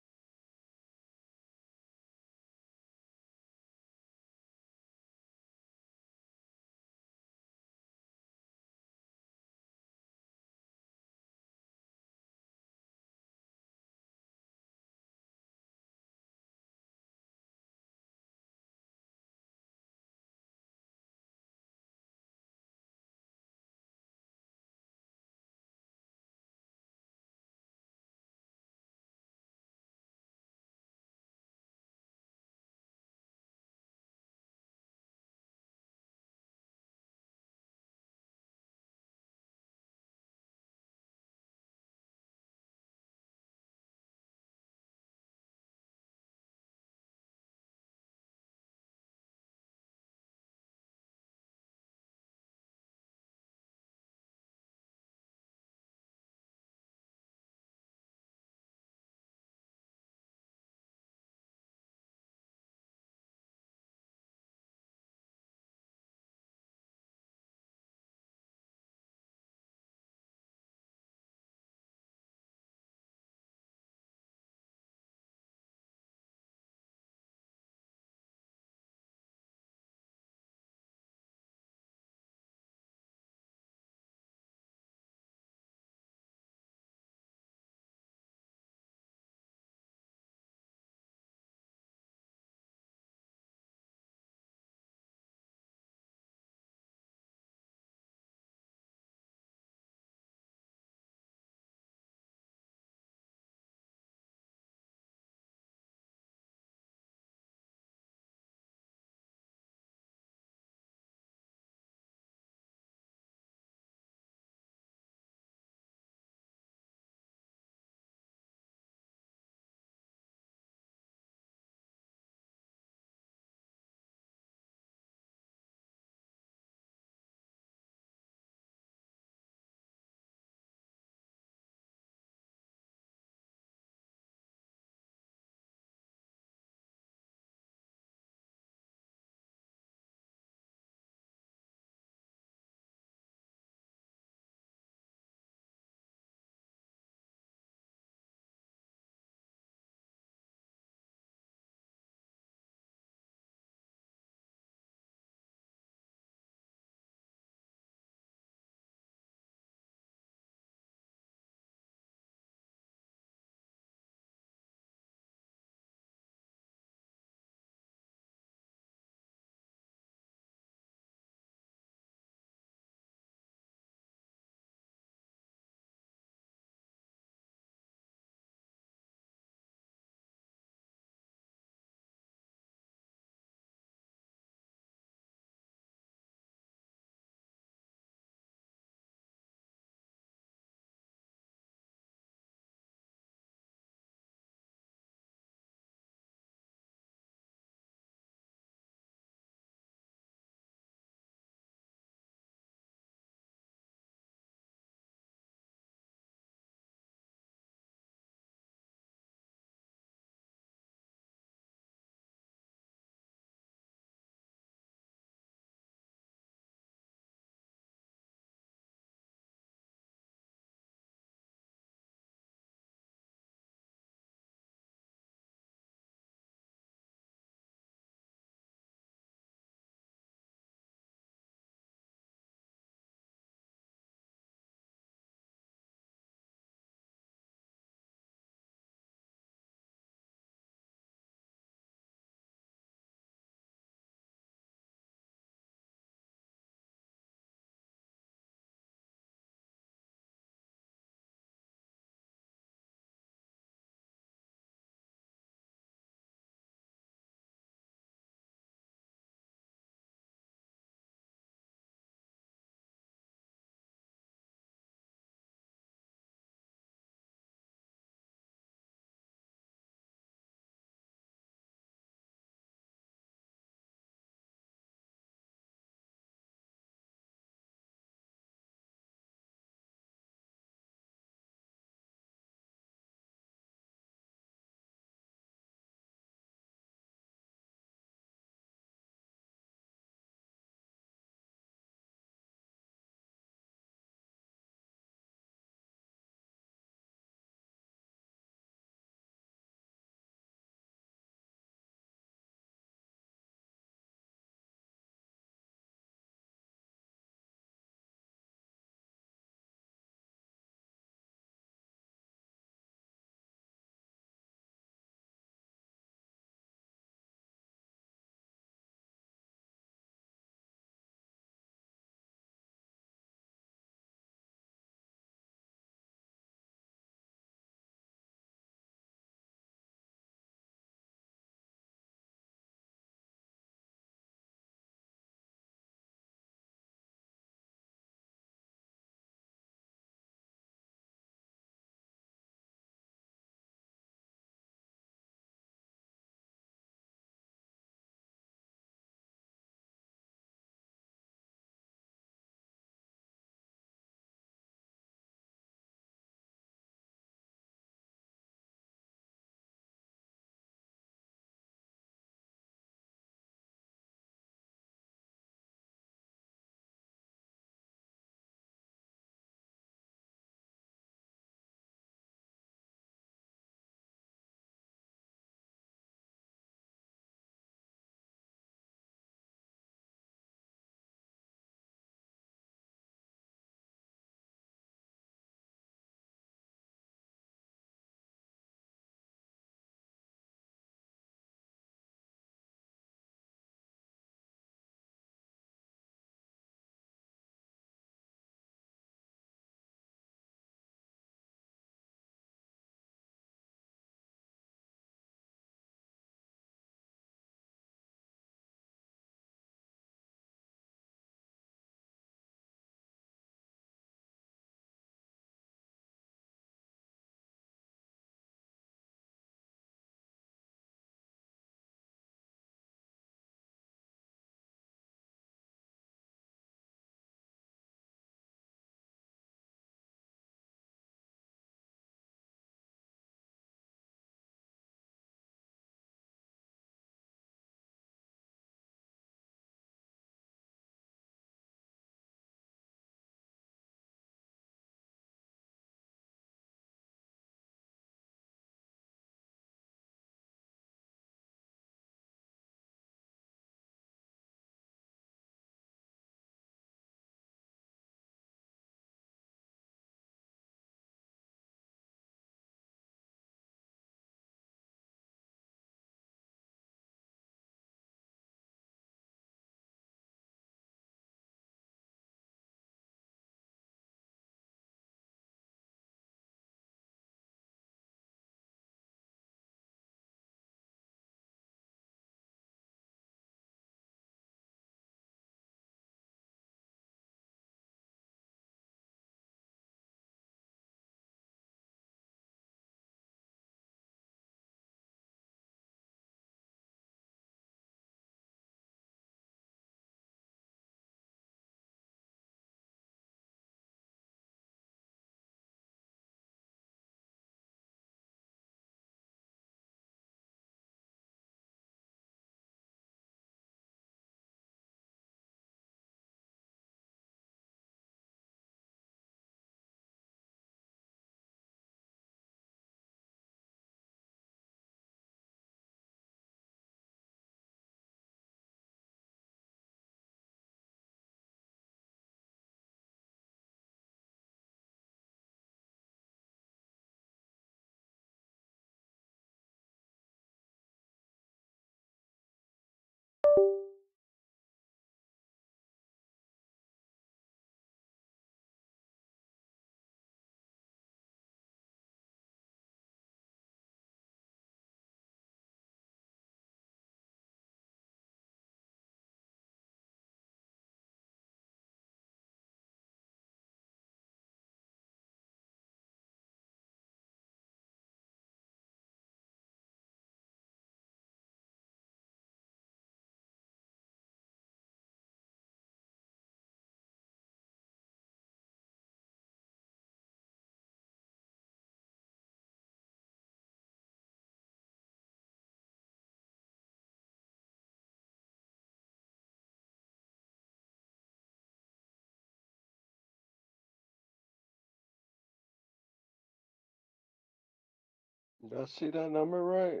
Did I see that number right?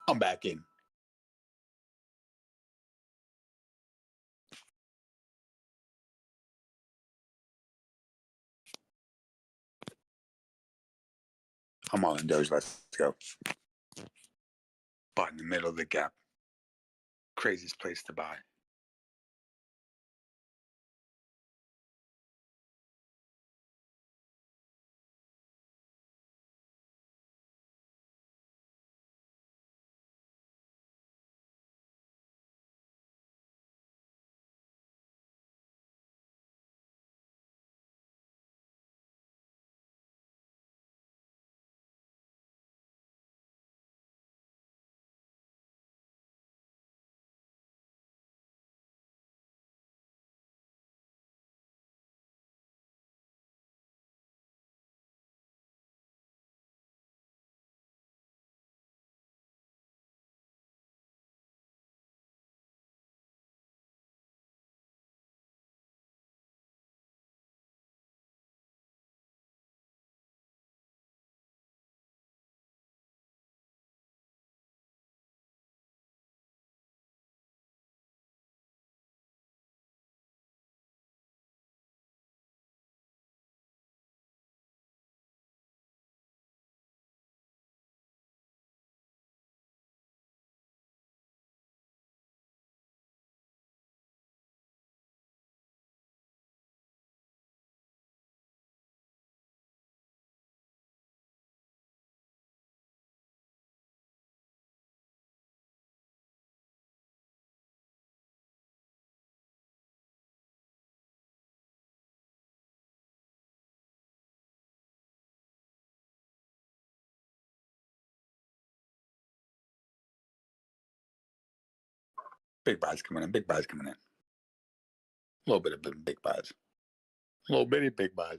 I'm back in. I'm all in Doge. Let's go. Bought in the middle of the gap. Craziest place to buy. Big buys coming in. Big buys coming in. A little bit of big buys. A little bitty big buys.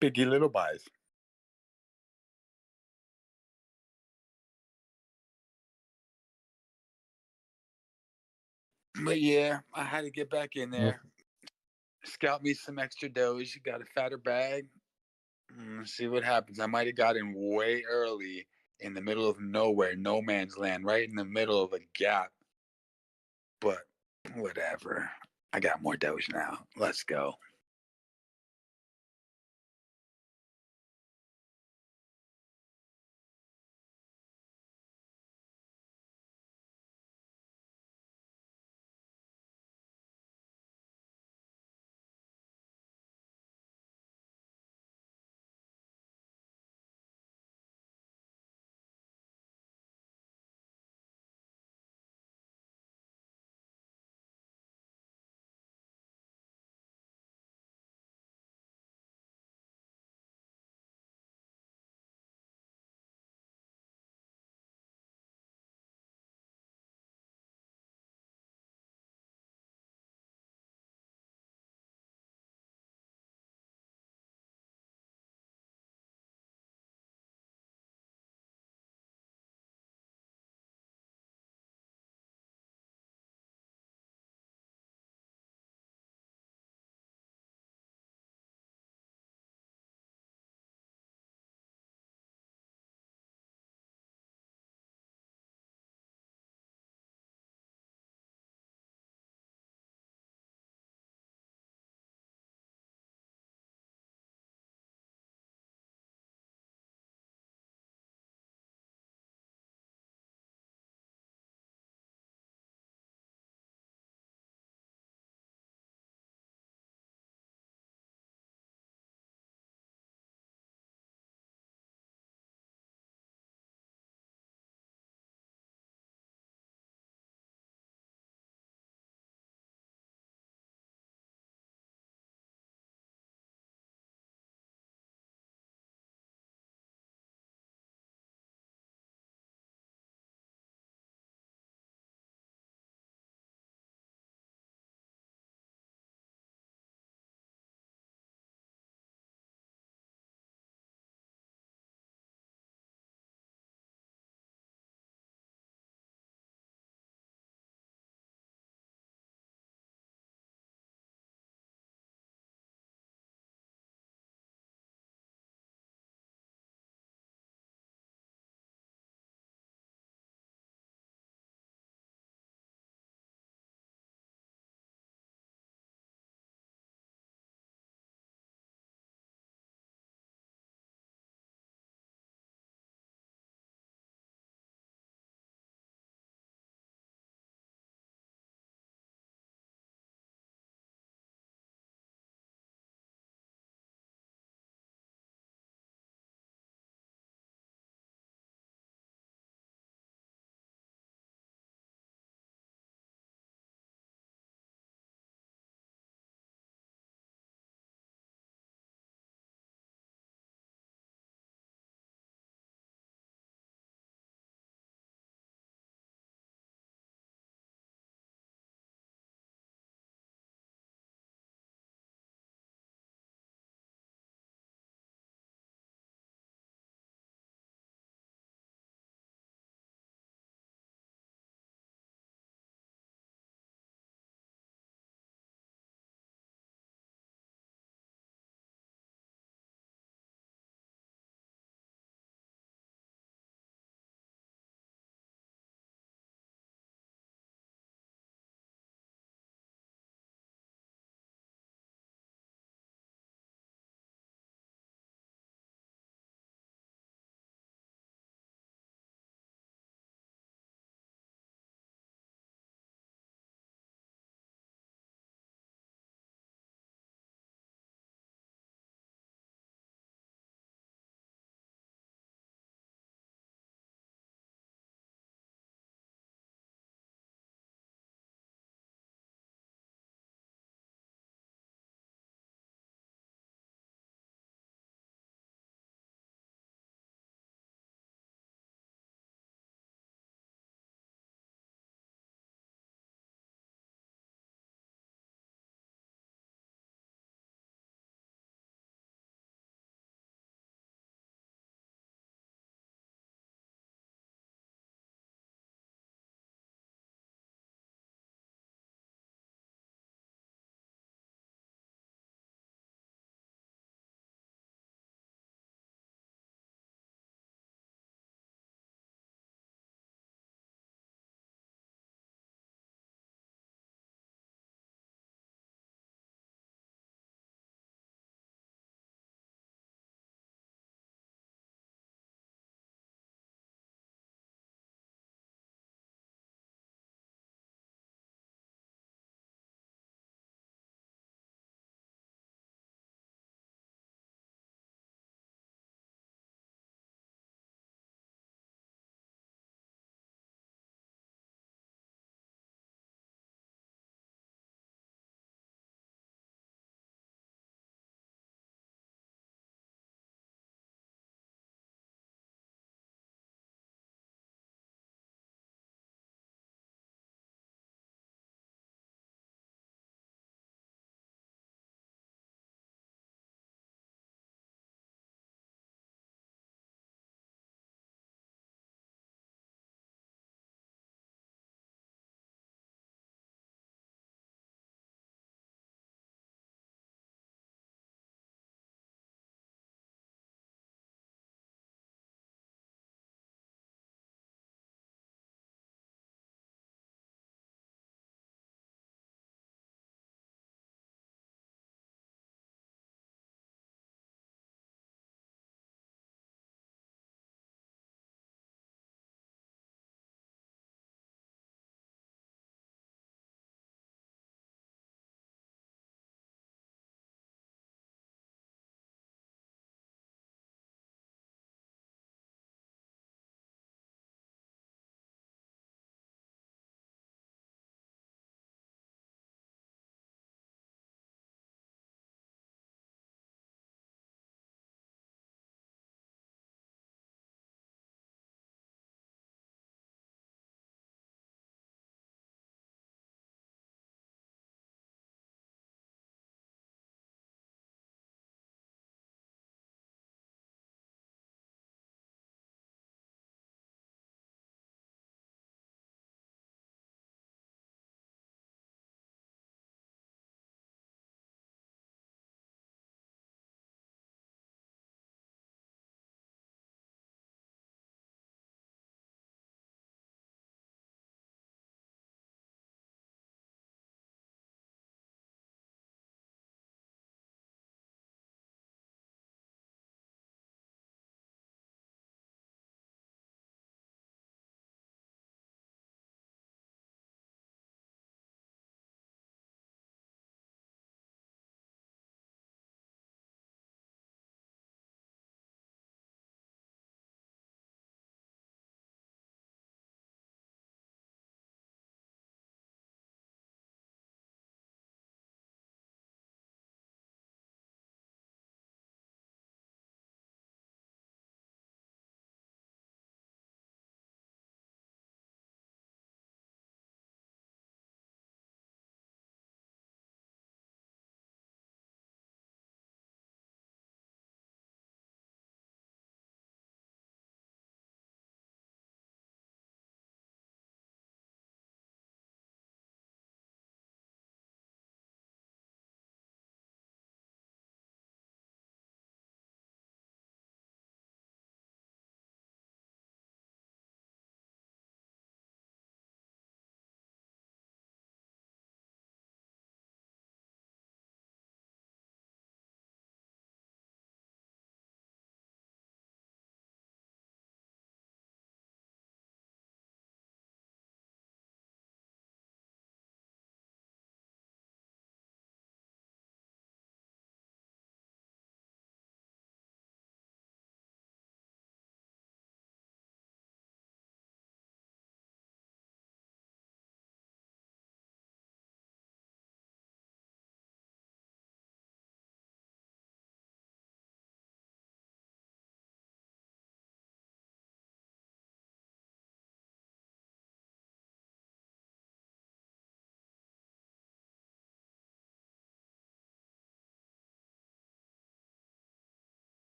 Biggie little buys. But yeah, I had to get back in there. Scout me some extra Doge. Got a fatter bag. See what happens. I might have got in way early in the middle of nowhere, no man's land, right in the middle of a gap. But whatever. I got more Doge now. Let's go.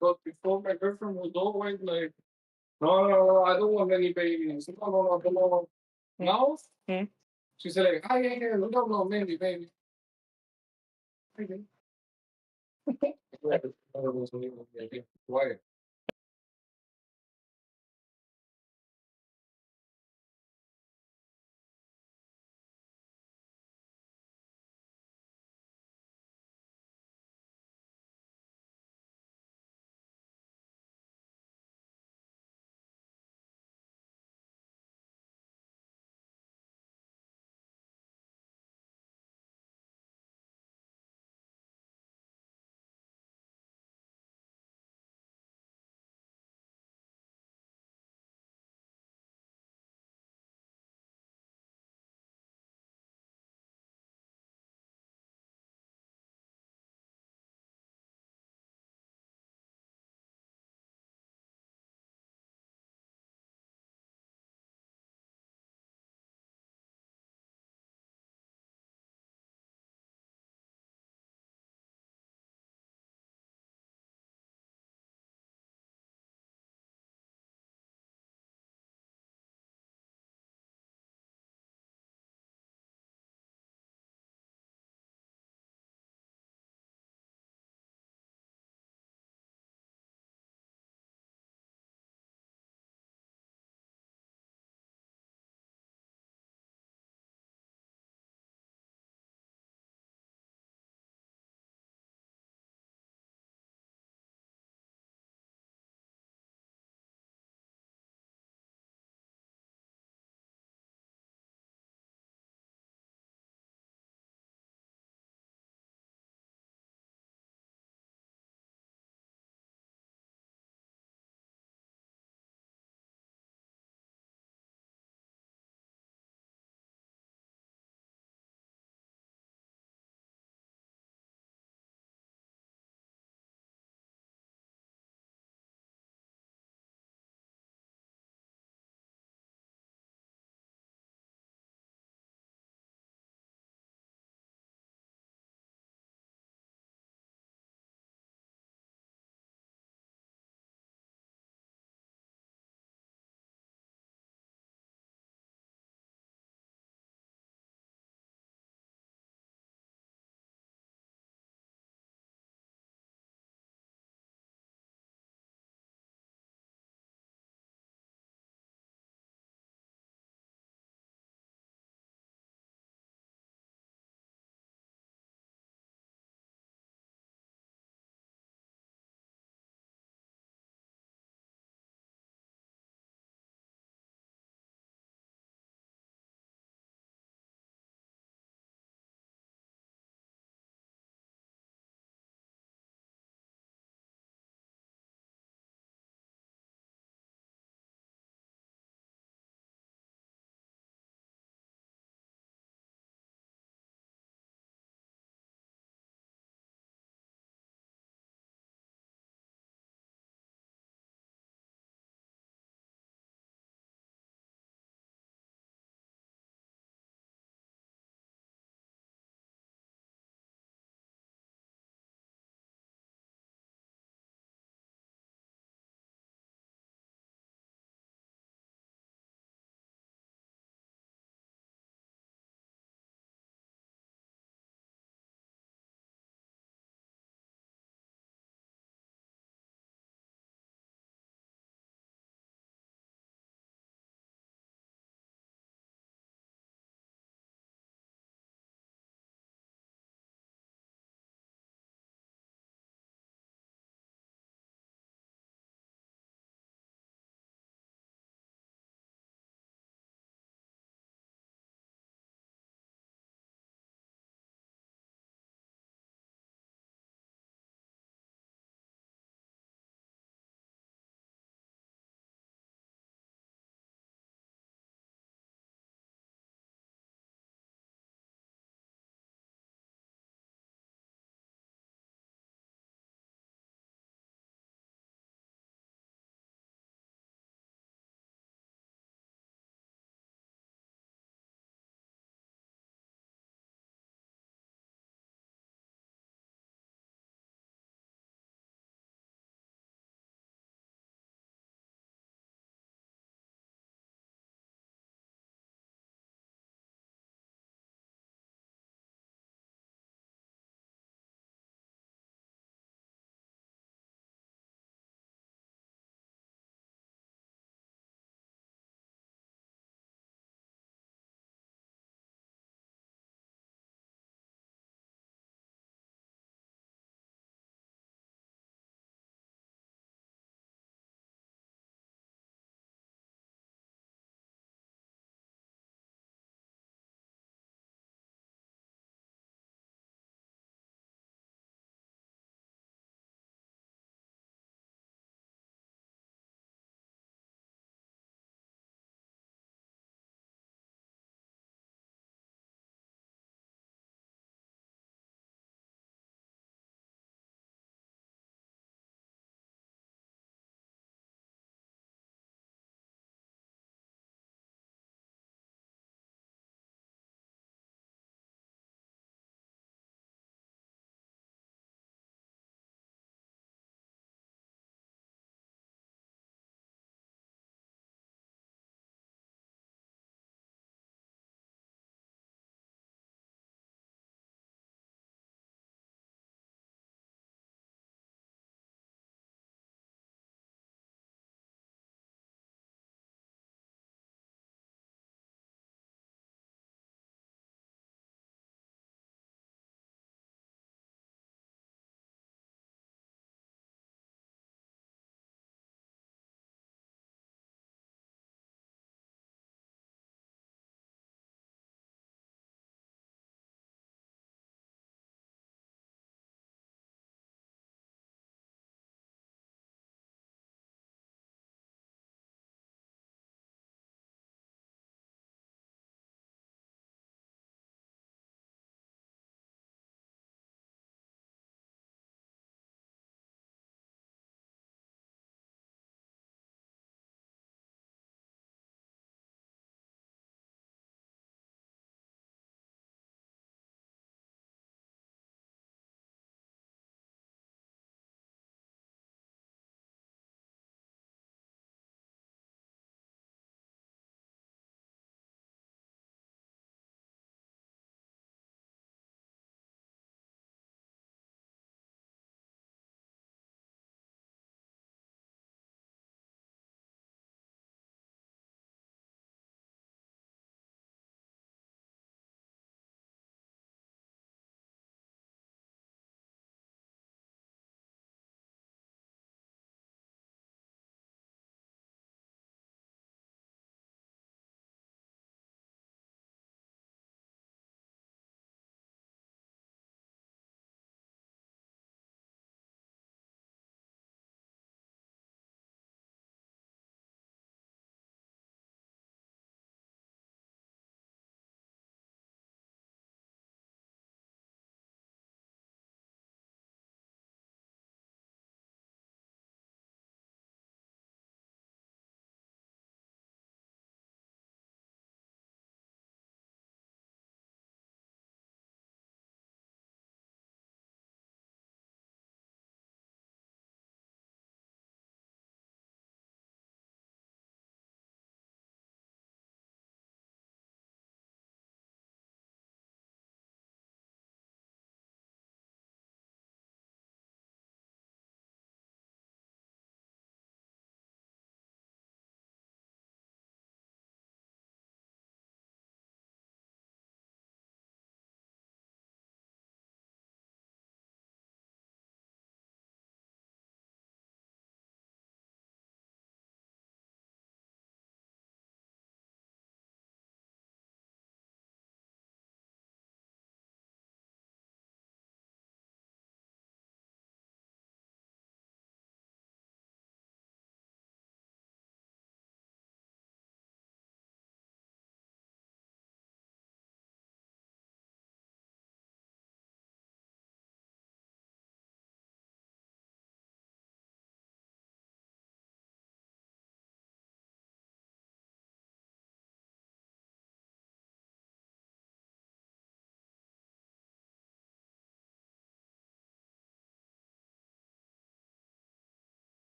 Because before my girlfriend was always like, no, I don't want any babies. No. Now, she said like, yeah, no, maybe. Okay. Why?